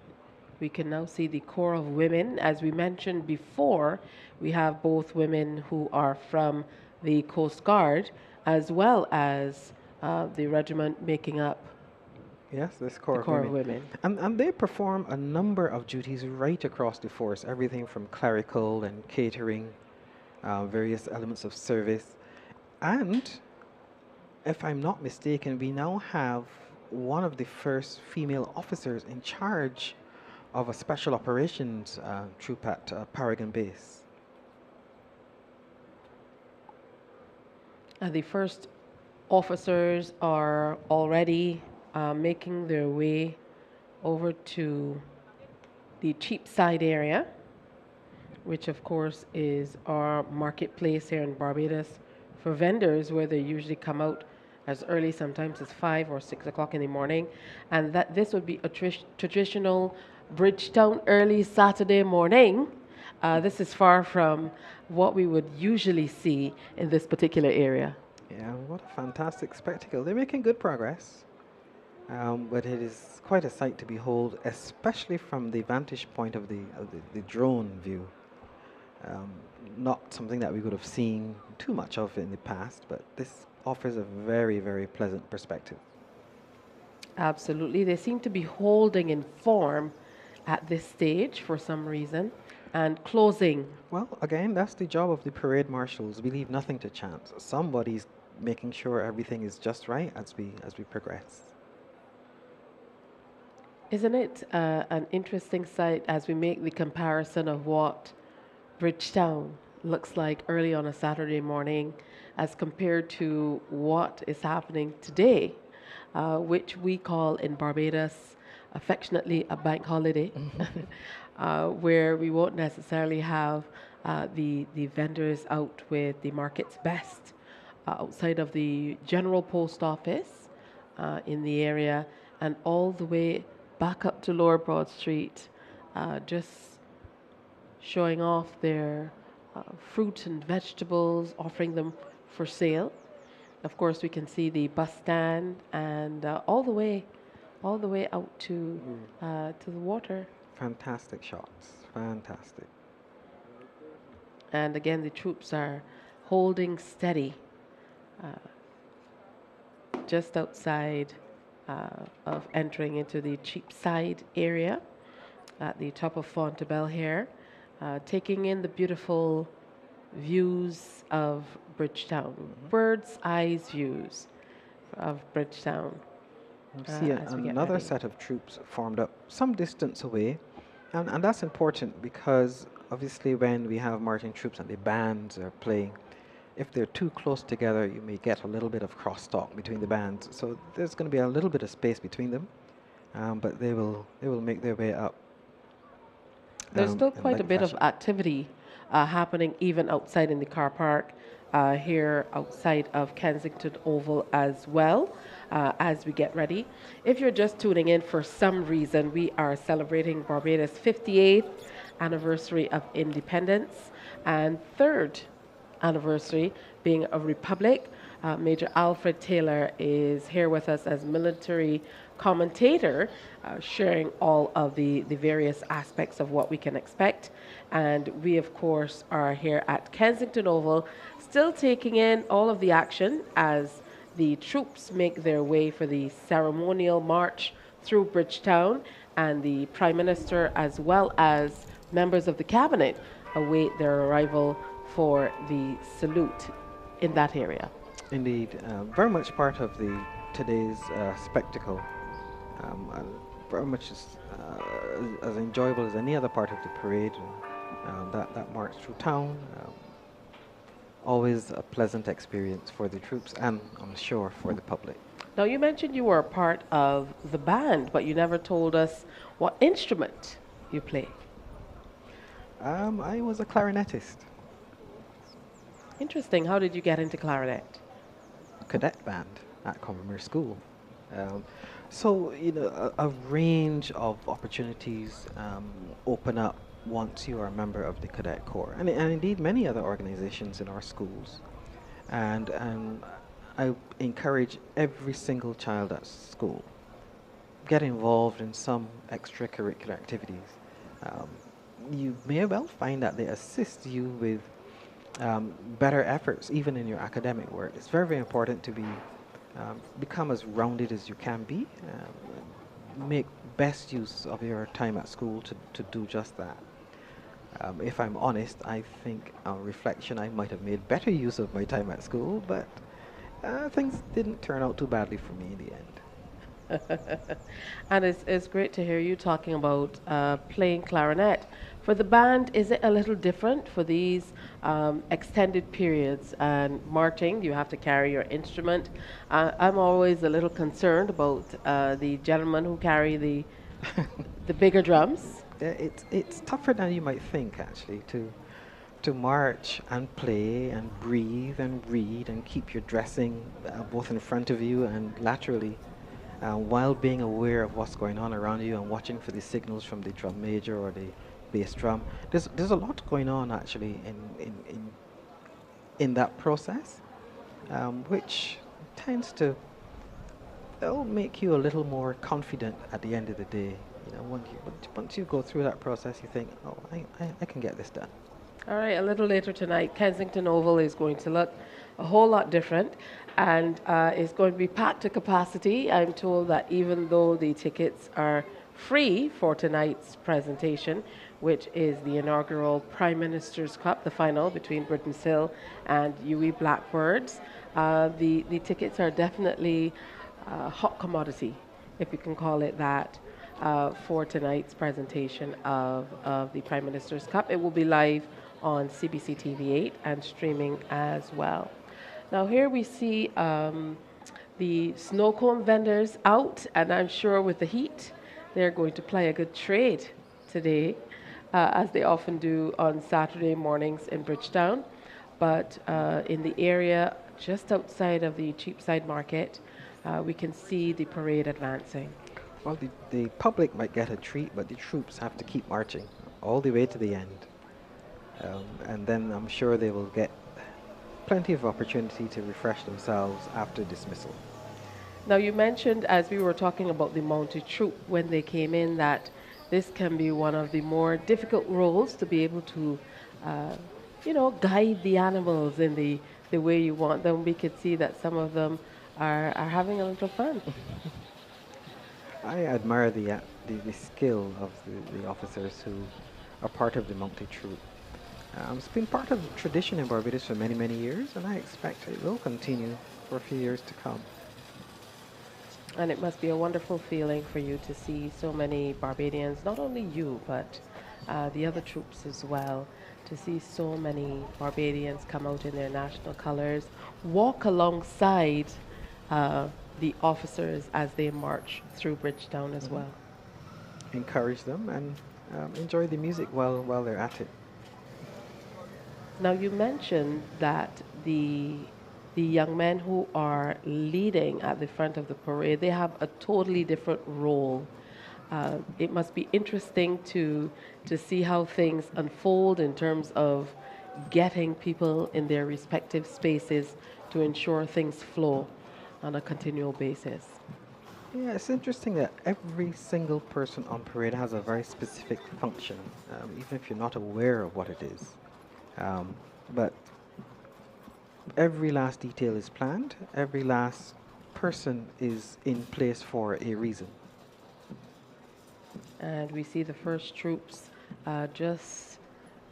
we can now see the core of women. As we mentioned before, we have both women who are from the Coast Guard as well as the regiment making up Yes, this core, of women. And they perform a number of duties right across the force, everything from clerical and catering, various elements of service. And if I'm not mistaken, we now have one of the first female officers in charge of a special operations troop at Paragon Base. The first officers are already making their way over to the Cheapside area, which of course is our marketplace here in Barbados for vendors, where they usually come out as early sometimes as 5 or 6 o'clock in the morning, and that this would be a traditional Bridgetown early Saturday morning. This is far from what we would usually see in this particular area. Yeah, what a fantastic spectacle. They're making good progress, but it is quite a sight to behold, especially from the vantage point of the drone view. Not something that we would have seen too much of in the past, but this offers a very, very pleasant perspective. Absolutely. They seem to be holding in form at this stage for some reason and closing. Well, again, that's the job of the parade marshals. We leave nothing to chance. Somebody's making sure everything is just right as we progress. Isn't it an interesting sight as we make the comparison of what Bridgetown looks like early on a Saturday morning as compared to what is happening today, which we call in Barbados affectionately a bank holiday, where we won't necessarily have the vendors out with the market's best outside of the general post office in the area and all the way back up to Lower Broad Street, just showing off their fruit and vegetables, offering them for sale. Of course, we can see the bus stand and all the way out to the water. Fantastic shots, fantastic. And again, the troops are holding steady just outside of entering into the Cheapside area at the top of Fontebelle here, taking in the beautiful views of Bridgetown, bird's eyes views of Bridgetown. See another set of troops formed up some distance away, and that's important because obviously when we have marching troops and the bands are playing, if they're too close together, you may get a little bit of crosstalk between the bands. So there's going to be a little bit of space between them, but they will make their way up. There's still quite a bit of activity happening even outside in the car park here outside of Kensington Oval as well as we get ready. If you're just tuning in for some reason, we are celebrating Barbados' 58th anniversary of independence and 3rd anniversary being a republic. Major Alfred Taylor is here with us as military commentator, sharing all of the various aspects of what we can expect. And we, of course, are here at Kensington Oval, still taking in all of the action as the troops make their way for the ceremonial march through Bridgetown, and the Prime Minister as well as members of the cabinet await their arrival for the salute in that area. Indeed, very much part of today's spectacle, very much as enjoyable as any other part of the parade. That march through town, always a pleasant experience for the troops and I'm sure for the public. Now, you mentioned you were a part of the band, but you never told us what instrument you play. I was a clarinetist. Interesting. How did you get into clarinet? Cadet band at Commerce School. Um, so, a range of opportunities open up once you are a member of the Cadet Corps, and indeed many other organizations in our schools. And I encourage every single child at school get involved in some extracurricular activities. Um, you may well find that they assist you with better efforts, even in your academic work. It's very, very important to become as rounded as you can be. Make best use of your time at school to do just that. If I'm honest, I think on reflection I might have made better use of my time at school, but things didn't turn out too badly for me in the end. And it's great to hear you talking about playing clarinet. For the band, is it a little different for these extended periods? And marching, you have to carry your instrument. I'm always a little concerned about the gentlemen who carry the bigger drums. It's tougher than you might think, actually, to march and play and breathe and read and keep your dressing both in front of you and laterally, while being aware of what's going on around you and watching for the signals from the drum major or the bass drum. There's a lot going on actually in that process, which tends to make you a little more confident at the end of the day. Once you go through that process, you think, oh, I can get this done. All right, a little later tonight, Kensington Oval is going to look a whole lot different, and it's going to be packed to capacity. I'm told that even though the tickets are free for tonight's presentation, which is the inaugural Prime Minister's Cup, the final between Britain's Hill and UWE Blackbirds, the tickets are definitely hot commodity, if you can call it that, for tonight's presentation of the Prime Minister's Cup. It will be live on CBC TV8 and streaming as well. Now here we see the snow cone vendors out, and I'm sure with the heat, they're going to play a good trade today, as they often do on Saturday mornings in Bridgetown. But in the area just outside of the Cheapside Market, we can see the parade advancing. Well, the public might get a treat, but the troops have to keep marching all the way to the end. And then I'm sure they will get plenty of opportunity to refresh themselves after dismissal. Now, you mentioned, as we were talking about the mounted troop when they came in, that this can be one of the more difficult roles to be able to, guide the animals in the way you want them. We could see that some of them are having a little fun. I admire the skill of the officers who are part of the mounted troop. It's been part of the tradition in Barbados for many, many years, and I expect it will continue for a few years to come. And it must be a wonderful feeling for you to see so many Barbadians, not only you, but the other troops as well, to see so many Barbadians come out in their national colors, walk alongside the officers as they march through Bridgetown as well. Encourage them and enjoy the music while they're at it. Now, you mentioned that the young men who are leading at the front of the parade, they have a totally different role. It must be interesting to see how things unfold in terms of getting people in their respective spaces to ensure things flow on a continual basis. Yeah, it's interesting that every single person on parade has a very specific function, even if you're not aware of what it is. But every last detail is planned. Every last person is in place for a reason. And we see the first troops just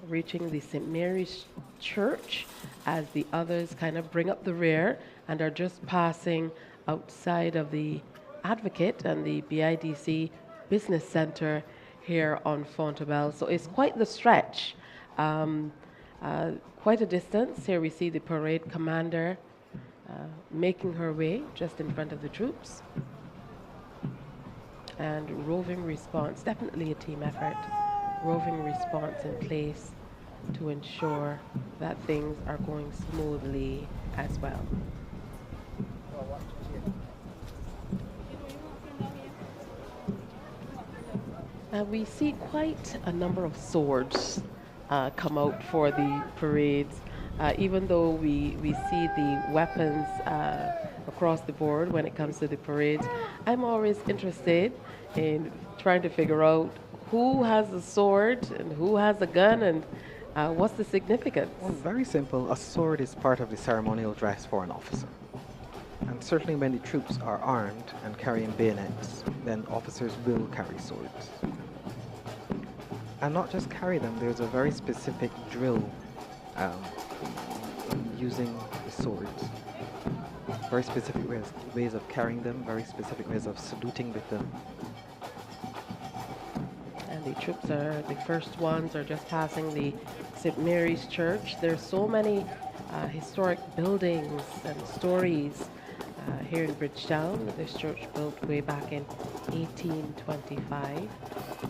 reaching the St. Mary's Church as the others kind of bring up the rear and are just passing outside of the Advocate and the BIDC Business Center here on Fontebelle. So it's quite the stretch. Quite a distance. Here we see the parade commander making her way just in front of the troops. And roving response, definitely a team effort. Roving response in place to ensure that things are going smoothly as well. We see quite a number of swords come out for the parades, even though we see the weapons across the board when it comes to the parades. I'm always interested in trying to figure out who has a sword and who has a gun and what's the significance. Well, very simple. A sword is part of the ceremonial dress for an officer. And certainly when the troops are armed and carrying bayonets, then officers will carry swords. And not just carry them, there's a very specific drill using the swords. Very specific ways of carrying them, very specific ways of saluting with them. And the troops are, the first ones are just passing the St. Mary's Church. There's so many historic buildings and stories here in Bridgetown. This church built way back in 1825.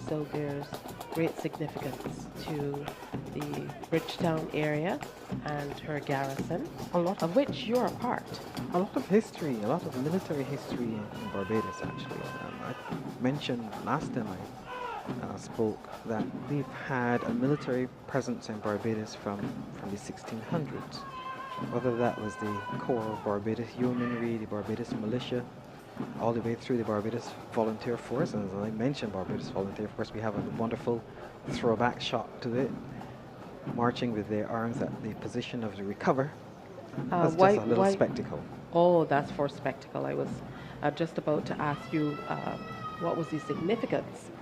So there's great significance to the Bridgetown area and her garrison, A lot of which you're a part. A lot of history, a lot of military history in Barbados, actually. I mentioned last time I spoke that we've had a military presence in Barbados from the 1600s. Whether that was the Corps of Barbados Yeomanry, the Barbados Militia, all the way through the Barbados Volunteer Force. And as I mentioned Barbados Volunteer Force, we have a wonderful throwback shot to it, marching with their arms at the position of the recover. That's just a little spectacle. Oh, that's for spectacle. I was just about to ask you what was the significance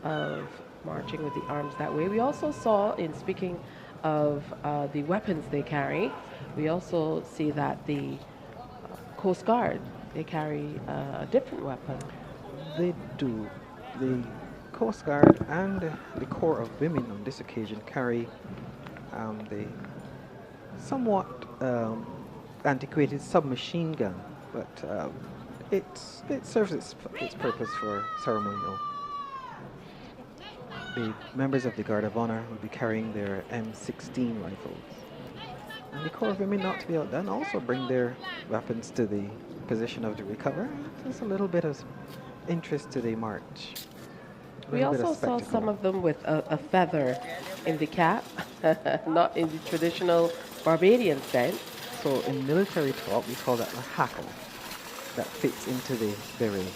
of marching with the arms that way. We also saw, in speaking of the weapons they carry, we also see that the Coast Guard, they carry a different weapon. They do. The Coast Guard and the Corps of Women on this occasion carry the somewhat antiquated submachine gun, but it serves its purpose for ceremonial. The members of the Guard of Honor will be carrying their M16 rifles. And the Corps of Women, not to be outdone, also bring their weapons to the position of the recover. There's a little bit of interest to the march. We also saw some of them with a feather in the cap, not in the traditional Barbadian sense. So in military talk, we call that a hackle that fits into the beret.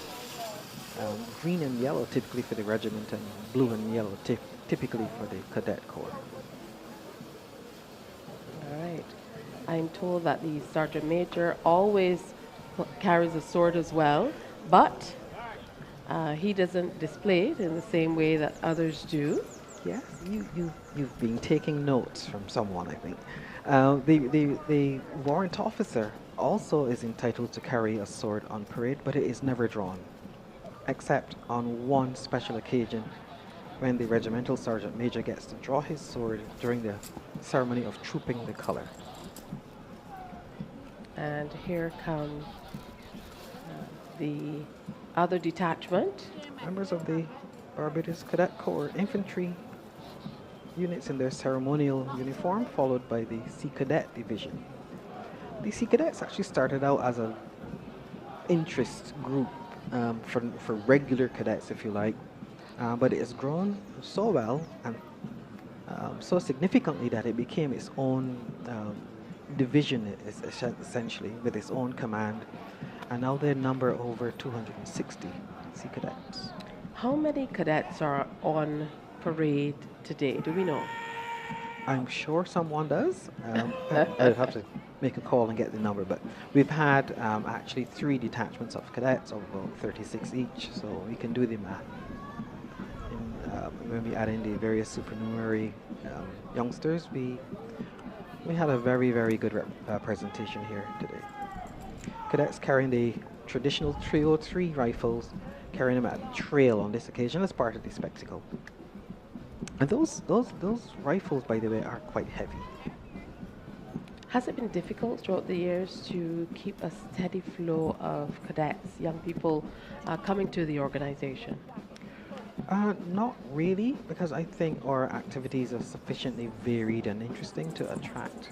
Green and yellow typically for the regiment, and blue and yellow typically for the cadet corps. All right. I'm told that the Sergeant Major always carries a sword as well, but he doesn't display it in the same way that others do. Yes, you've been taking notes from someone, I think. The warrant officer also is entitled to carry a sword on parade, but it is never drawn, except on one special occasion when the regimental sergeant major gets to draw his sword during the ceremony of trooping the color. And here come the other detachment. Members of the Barbados Cadet Corps infantry units in their ceremonial uniform, followed by the Sea Cadet Division. The Sea Cadets actually started out as an interest group for regular cadets, if you like, but it has grown so well and so significantly that it became its own division, essentially, with its own command, and now they number over 260 Sea Cadets. How many cadets are on parade today? Do we know? I'm sure someone does. I'd have to make a call and get the number, but we've had actually 3 detachments of cadets of about 36 each, so we can do the math. When we add in the various supernumerary youngsters, we had a very, very good presentation here today. Cadets carrying the traditional 303 rifles, carrying them at the trail on this occasion as part of the spectacle. And those rifles, by the way, are quite heavy. Has it been difficult throughout the years to keep a steady flow of cadets, young people coming to the organization? Not really, because I think our activities are sufficiently varied and interesting to attract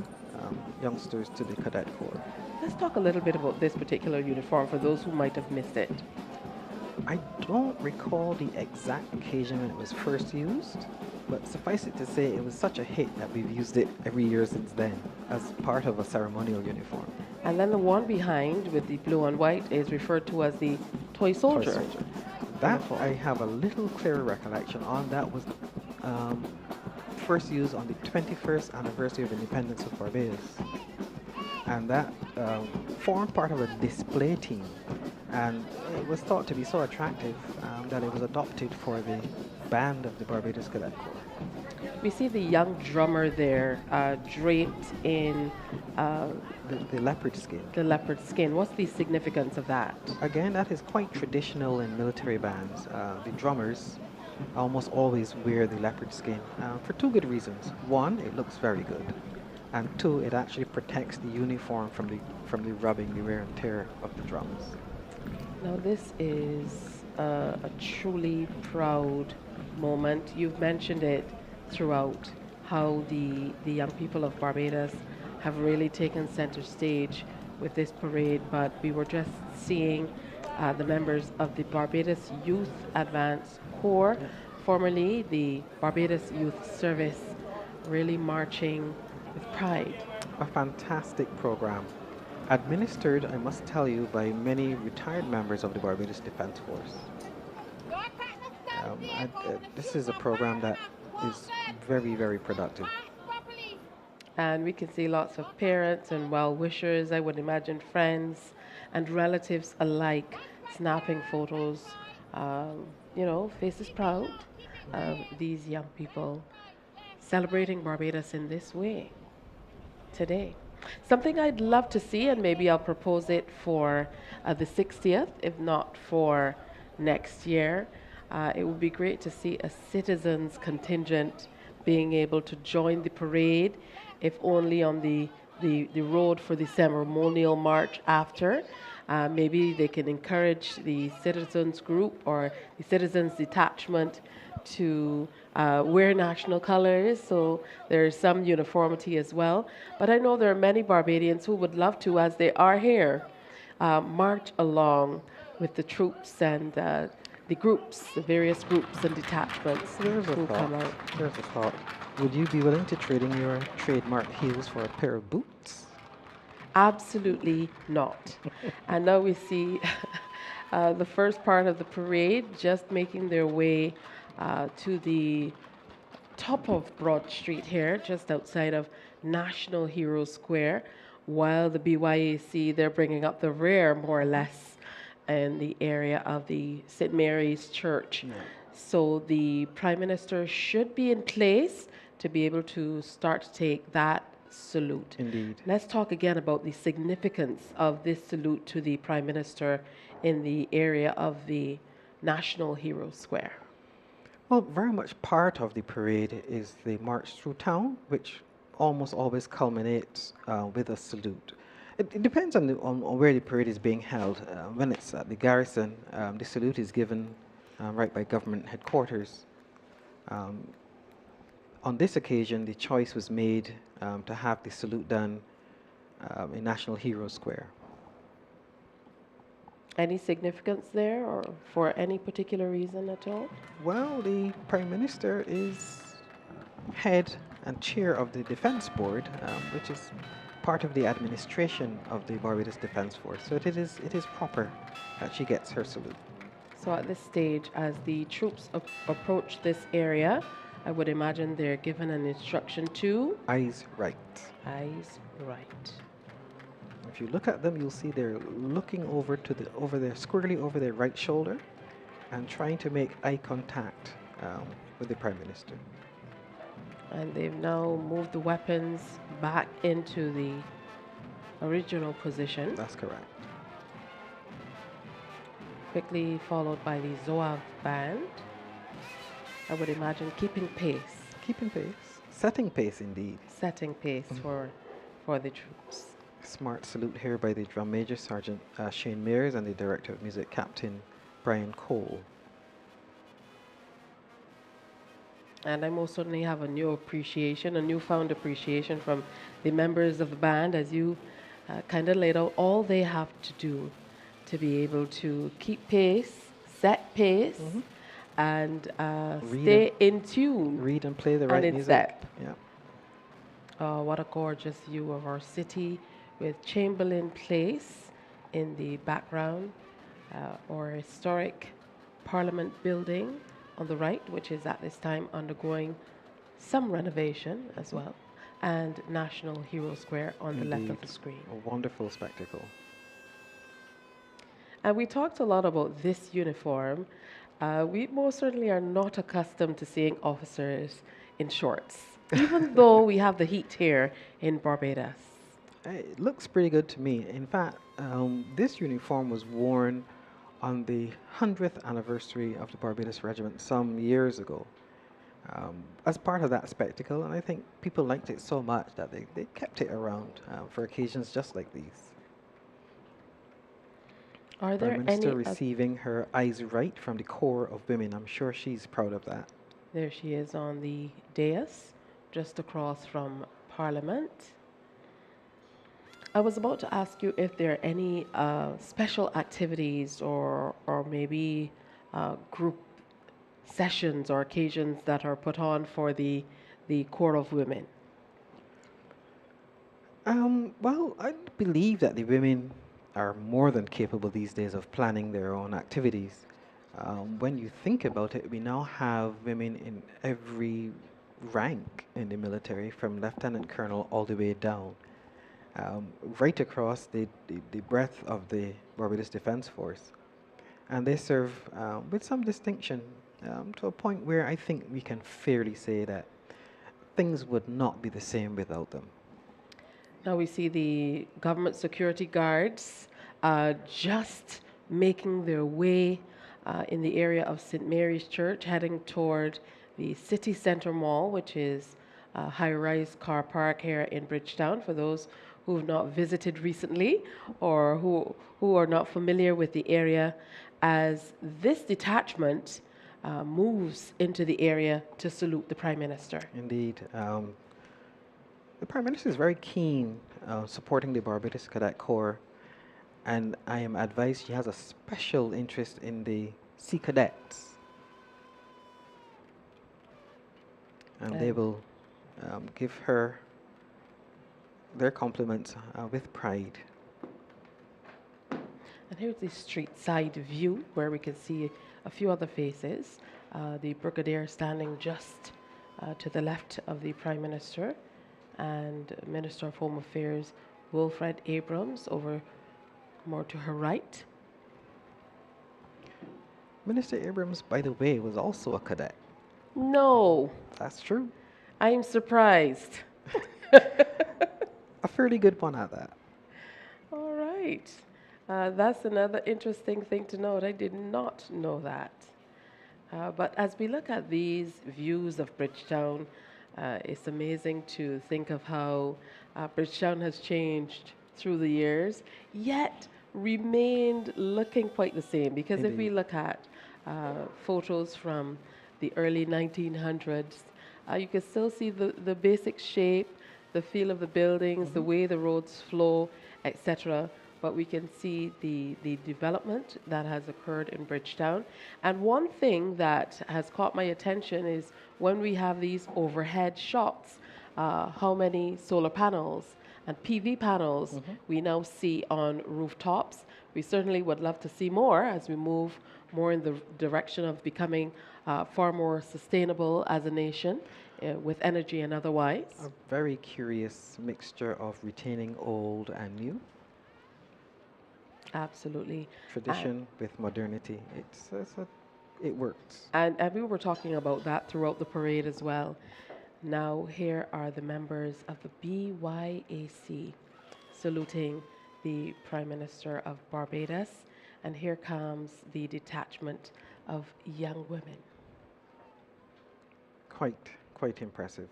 youngsters to the Cadet Corps. Let's talk a little bit about this particular uniform for those who might have missed it. I don't recall the exact occasion when it was first used, but suffice it to say it was such a hit that we've used it every year since then as part of a ceremonial uniform. And then the one behind with the blue and white is referred to as the toy soldier. Toy soldier. That I have a little clearer recollection on. That was first used on the 21st anniversary of independence of Barbados. And that formed part of a display team. And it was thought to be so attractive that it was adopted for the band of the Barbados Cadet Corps. We see the young drummer there draped in the leopard skin. The leopard skin. What's the significance of that? Again, that is quite traditional in military bands. The drummers almost always wear the leopard skin for two good reasons. One, it looks very good. And two, it actually protects the uniform from the rubbing, the wear and tear of the drums. Now this is a truly proud moment. You've mentioned it throughout, how the young people of Barbados have really taken center stage with this parade, but we were just seeing the members of the Barbados Youth Advance Corps, formerly the Barbados Youth Service, really marching with pride. A fantastic program, administered, I must tell you, by many retired members of the Barbados Defense Force. This is a program that is very, very productive. And we can see lots of parents and well-wishers, I would imagine friends and relatives alike, snapping photos, faces proud of these young people celebrating Barbados in this way today. Something I'd love to see, and maybe I'll propose it for the 60th, if not for next year. It would be great to see a citizens contingent being able to join the parade, if only on the road for the ceremonial march after. Maybe they can encourage the citizens group or the citizens detachment to wear national colors, so there's some uniformity as well. But I know there are many Barbadians who would love to, as they are here, march along with the troops and the groups, the various groups and detachments who come out. There's a thought. Would you be willing to trade in your trademark heels for a pair of boots? Absolutely not. And now we see the first part of the parade just making their way to the top of Broad Street here, just outside of National Hero Square, while the BYAC, they're bringing up the rear, more or less, in the area of the St. Mary's Church. Yeah. So the Prime Minister should be in place to be able to start to take that salute. Indeed. Let's talk again about the significance of this salute to the Prime Minister in the area of the National Hero Square. Well, very much part of the parade is the march through town, which almost always culminates with a salute. It depends on where the parade is being held. When it's at the garrison, the salute is given right by government headquarters. On this occasion, the choice was made to have the salute done in National Hero Square. Any significance there, or for any particular reason at all? Well, the Prime Minister is head and chair of the Defense Board, which is part of the administration of the Barbados Defense Force. So it is proper that she gets her salute. So at this stage, as the troops approach this area, I would imagine they're given an instruction to... Eyes right. Eyes right. If you look at them, you'll see they're looking squarely over their right shoulder and trying to make eye contact with the Prime Minister. And they've now moved the weapons back into the original position. That's correct. Quickly followed by the Zouave band. I would imagine keeping pace. Keeping pace. Setting pace, indeed. Setting pace for for the troops. Smart salute here by the Drum Major, Sergeant Shane Mears, and the Director of Music, Captain Brian Cole. And I most certainly have a newfound appreciation from the members of the band as you kind of laid out all they have to do to be able to keep pace, set pace, and stay in tune. Read and play the and right in music. step. Yeah. What a gorgeous view of our city with Chamberlain Place in the background, or historic Parliament building on the right, which is at this time undergoing some renovation as well, and National Hero Square on the left of the screen. A wonderful spectacle. And we talked a lot about this uniform. We most certainly are not accustomed to seeing officers in shorts, even though we have the heat here in Barbados. It looks pretty good to me. In fact, this uniform was worn on the 100th anniversary of the Barbados Regiment some years ago, as part of that spectacle, and I think people liked it so much that they kept it around for occasions just like these. Are there Prime Minister any receiving her eyes right from the Corps of Women. I'm sure she's proud of that. There she is on the dais, just across from Parliament. I was about to ask you if there are any special activities or maybe group sessions or occasions that are put on for the Corps of Women. Well, I believe that the women are more than capable these days of planning their own activities. When you think about it, we now have women in every rank in the military, from lieutenant colonel all the way down, right across the breadth of the Barbados Defence Force. And they serve with some distinction to a point where I think we can fairly say that things would not be the same without them. Now we see the government security guards just making their way in the area of St. Mary's Church, heading toward the City Centre Mall, which is a high-rise car park here in Bridgetown, for those who have not visited recently or who are not familiar with the area, as this detachment moves into the area to salute the Prime Minister. Indeed. The Prime Minister is very keen supporting the Barbados Cadet Corps, and I am advised she has a special interest in the Sea Cadets. And they will give her their compliments with pride. And here's the street side view where we can see a few other faces. The Brigadier standing just to the left of the Prime Minister, and Minister of Home Affairs Wilfred Abrams over more to her right. Minister Abrams, by the way, was also a cadet. No. That's true. I'm surprised. A fairly good one at that. All right. That's another interesting thing to note. I did not know that. But as we look at these views of Bridgetown, it's amazing to think of how Bridgetown has changed through the years, yet remained looking quite the same. Because if we look at photos from the early 1900s, you can still see the basic shape, the feel of the buildings, the way the roads flow, etc. But we can see the development that has occurred in Bridgetown. And one thing that has caught my attention is when we have these overhead shots, how many solar panels and PV panels we now see on rooftops. We certainly would love to see more as we move more in the direction of becoming far more sustainable as a nation with energy and otherwise. A very curious mixture of retaining old and new. Absolutely. Tradition with modernity. It works. And we were talking about that throughout the parade as well. Now here are the members of the BYAC saluting the Prime Minister of Barbados. And here comes the detachment of young women. Quite impressive.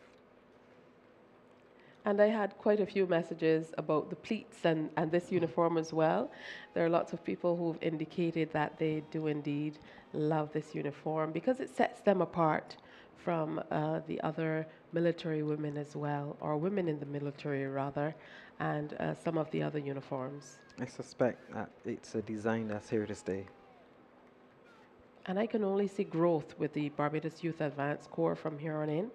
And I had quite a few messages about the pleats and this uniform as well. There are lots of people who've indicated that they do indeed love this uniform because it sets them apart from the other military women as well, or women in the military rather, and some of the other uniforms. I suspect that it's a design that's here to stay. And I can only see growth with the Barbados Youth Advanced Corps from here on in.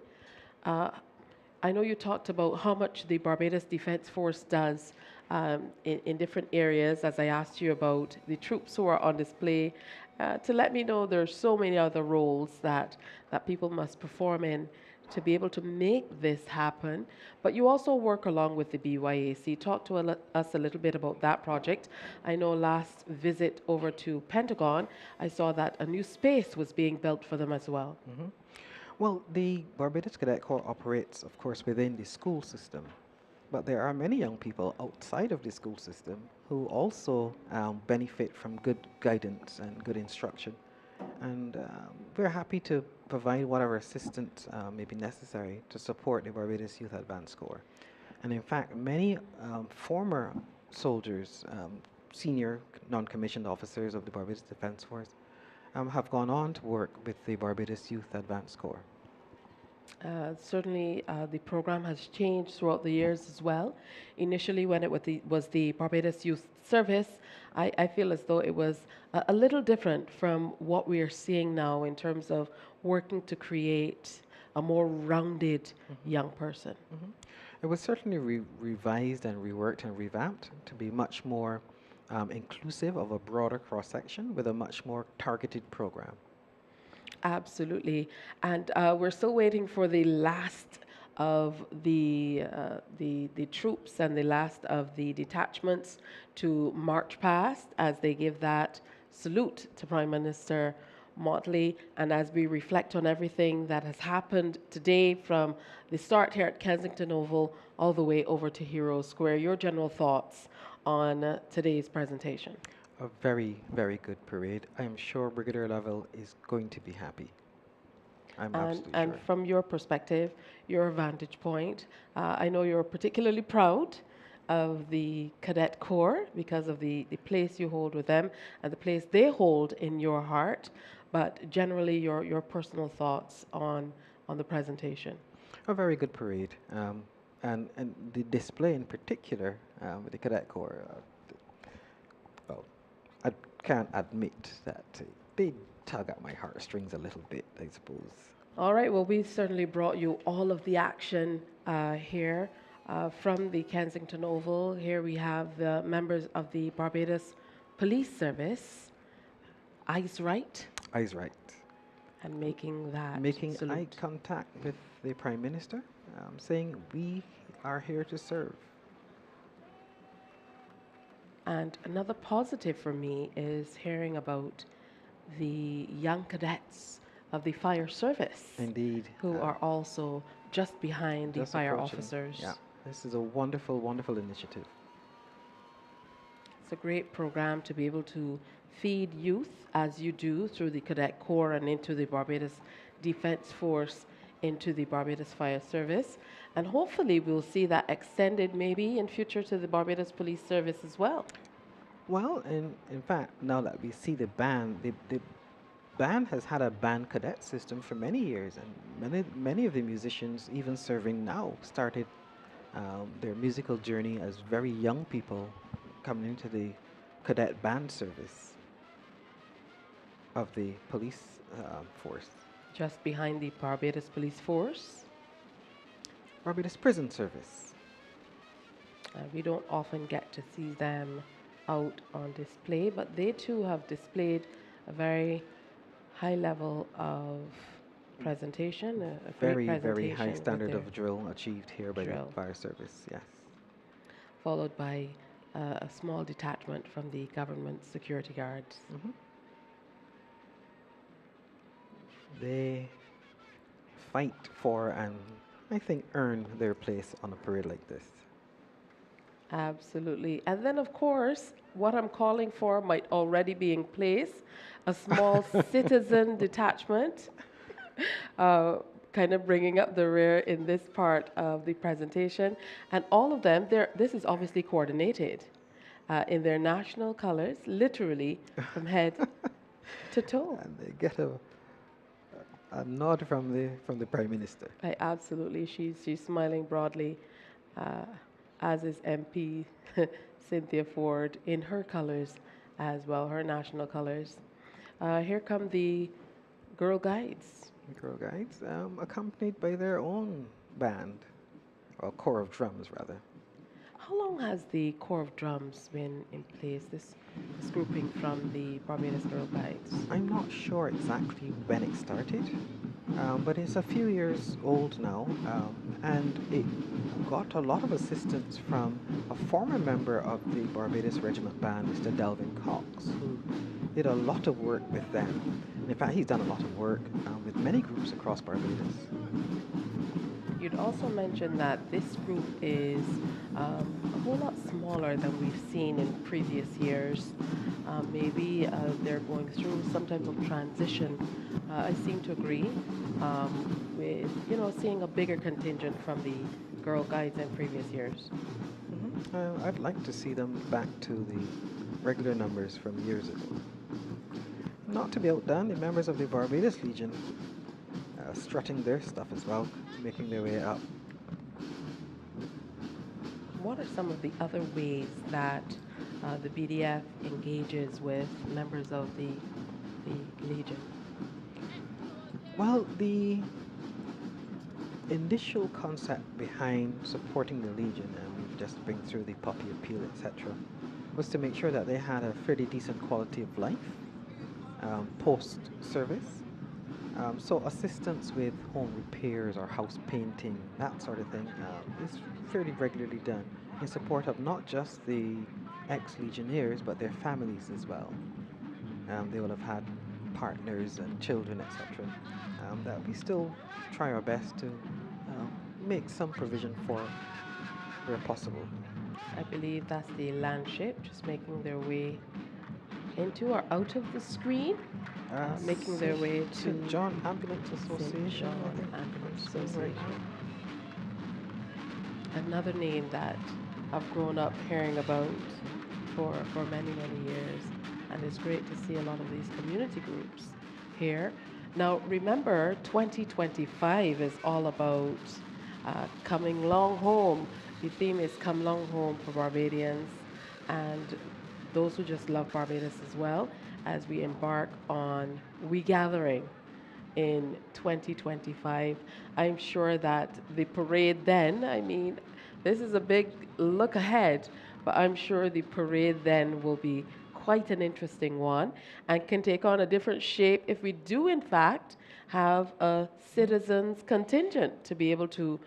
I know you talked about how much the Barbados Defence Force does in different areas, as I asked you about the troops who are on display, to let me know there's so many other roles that people must perform in to be able to make this happen. But you also work along with the BYAC. Talk to us a little bit about that project. I know last visit over to Pentagon, I saw that a new space was being built for them as well. Mm-hmm. Well, the Barbados Cadet Corps operates, of course, within the school system. But there are many young people outside of the school system who also benefit from good guidance and good instruction. And we're happy to provide whatever assistance may be necessary to support the Barbados Youth Advanced Corps. And in fact, many former soldiers, senior non-commissioned officers of the Barbados Defence Force, have gone on to work with the Barbados Youth Advanced Corps. Certainly, the program has changed throughout the years as well. Initially, when it was the Barbados Youth Service, I feel as though it was a little different from what we are seeing now in terms of working to create a more rounded young person. It was certainly revised and reworked and revamped to be much more inclusive of a broader cross-section with a much more targeted program. Absolutely. And we're still waiting for the last of the troops and the last of the detachments to march past as they give that salute to Prime Minister Motley. And as we reflect on everything that has happened today from the start here at Kensington Oval all the way over to Hero Square, your general thoughts on today's presentation? A very, very good parade. I am sure Brigadier Lovell is going to be happy. I'm absolutely and sure. From your perspective, your vantage point, I know you're particularly proud of the Cadet Corps because of the place you hold with them and the place they hold in your heart, but generally your personal thoughts on the presentation. A very good parade. And the display in particular with the Cadet Corps, well, I can't admit that they tug at my heartstrings a little bit, I suppose. All right, well, we certainly brought you all of the action here from the Kensington Oval. Here we have the members of the Barbados Police Service, eyes right. Eyes right. And making that Making salute. eye contact with the Prime Minister, saying we are here to serve. And another positive for me is hearing about the young cadets of the fire service. Indeed. Who are also just behind the fire approaching. officers. Yeah, this is a wonderful, wonderful initiative. It's a great program to be able to feed youth as you do through the Cadet Corps and into the Barbados Defence Force, into the Barbados Fire Service. And hopefully we'll see that extended maybe in future to the Barbados Police Service as well. Well, in fact, now that we see the band, the band has had a band cadet system for many years, and many of the musicians, even serving now, started their musical journey as very young people coming into the cadet band service of the police force. Just behind the Barbados Police Force. Barbados Prison Service. We don't often get to see them out on display, but they too have displayed a very high level of presentation, a Very, great very presentation high standard with of drill achieved here by drill. the fire service, yes. Followed by a small detachment from the government security guards. They fight for and I think earn their place on a parade like this. Absolutely. And then, of course, what I'm calling for might already be in place, a small citizen detachment. kind of bringing up the rear in this part of the presentation. And all of them, this is obviously coordinated in their national colors, literally from head to toe. And they get a nod from the Prime Minister. Absolutely. She's smiling broadly, as is MP Cynthia Ford in her colors as well, her national colors. Here come the Girl Guides. Girl Guides, accompanied by their own band, or corps of drums, rather. How long has the Corps of Drums been in place, this grouping from the Barbados Girl Guides? I'm not sure exactly when it started, but it's a few years old now, and it got a lot of assistance from a former member of the Barbados Regiment Band, Mr. Delvin Cox, who did a lot of work with them. In fact, he's done a lot of work with many groups across Barbados. You'd also mentioned that this group is a whole lot smaller than we've seen in previous years. Maybe they're going through some type of transition. I seem to agree with, seeing a bigger contingent from the Girl Guides in previous years. I'd like to see them back to the regular numbers from years ago. Not to be outdone, the members of the Barbados Legion strutting their stuff as well, making their way up. What are some of the other ways that the BDF engages with members of the Legion? Well, the initial concept behind supporting the Legion, and we've just been through the puppy appeal, etc., was to make sure that they had a fairly decent quality of life post-service. So assistance with home repairs or house painting, that sort of thing, is fairly regularly done in support of not just the ex-legionnaires, but their families as well. They will have had partners and children, etc. That we still try our best to make some provision for where possible. I believe that's the land ship just making their way into or out of the screen, making their way to St. John Ambulance Association. St. John Ambulance Association. Another name that I've grown up hearing about for many, many years, and it's great to see a lot of these community groups here. Now, remember, 2025 is all about coming long home. The theme is Come Long Home for Barbadians, and those who just love Barbados as well, as we embark on We Gathering in 2025. I'm sure that the parade then, this is a big look ahead, but I'm sure the parade then will be quite an interesting one and can take on a different shape if we do in fact have a citizens contingent to be able to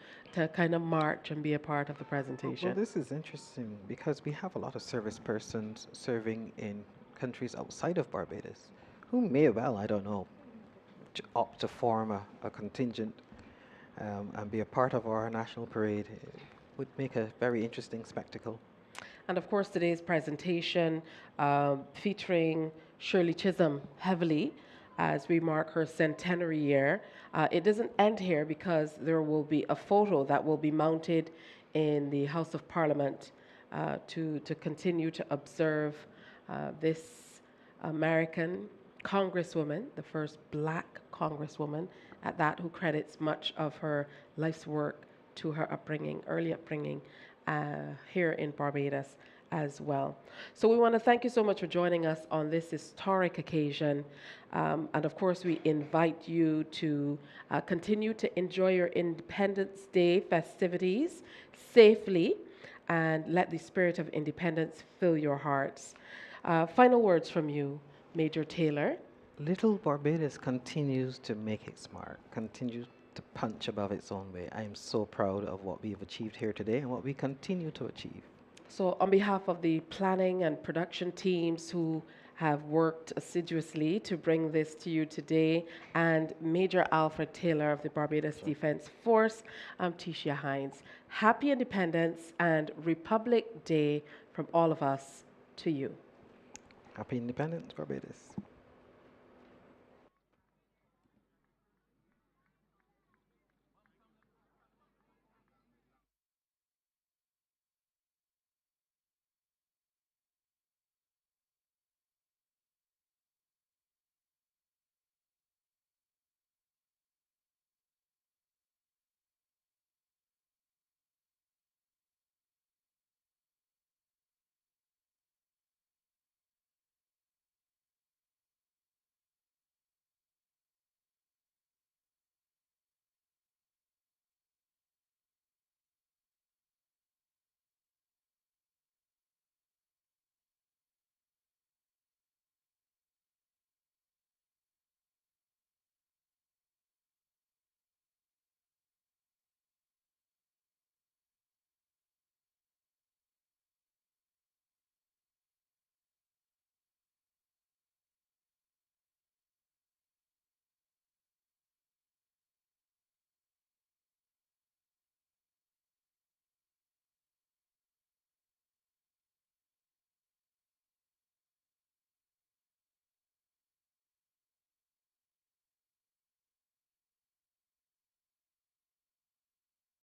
kind of march and be a part of the presentation. Well, this is interesting because we have a lot of service persons serving in countries outside of Barbados who may well, I don't know, opt to form a contingent and be a part of our national parade. It would make a very interesting spectacle. And of course, today's presentation featuring Shirley Chisholm heavily as we mark her centenary year. It doesn't end here because there will be a photo that will be mounted in the House of Parliament to continue to observe this American Congresswoman, the first black Congresswoman at that, who credits much of her life's work to her upbringing, early upbringing here in Barbados as well. So we want to thank you so much for joining us on this historic occasion. And of course, we invite you to continue to enjoy your Independence Day festivities safely and let the spirit of independence fill your hearts. Final words from you, Major Taylor. Little Barbados continues to make its mark, continues to punch above its own way. I am so proud of what we have achieved here today and what we continue to achieve. So on behalf of the planning and production teams who have worked assiduously to bring this to you today, and Major Alfred Taylor of the Barbados Defense Force, I'm Tisha Hines. Happy Independence and Republic Day from all of us to you. Happy Independence, Barbados.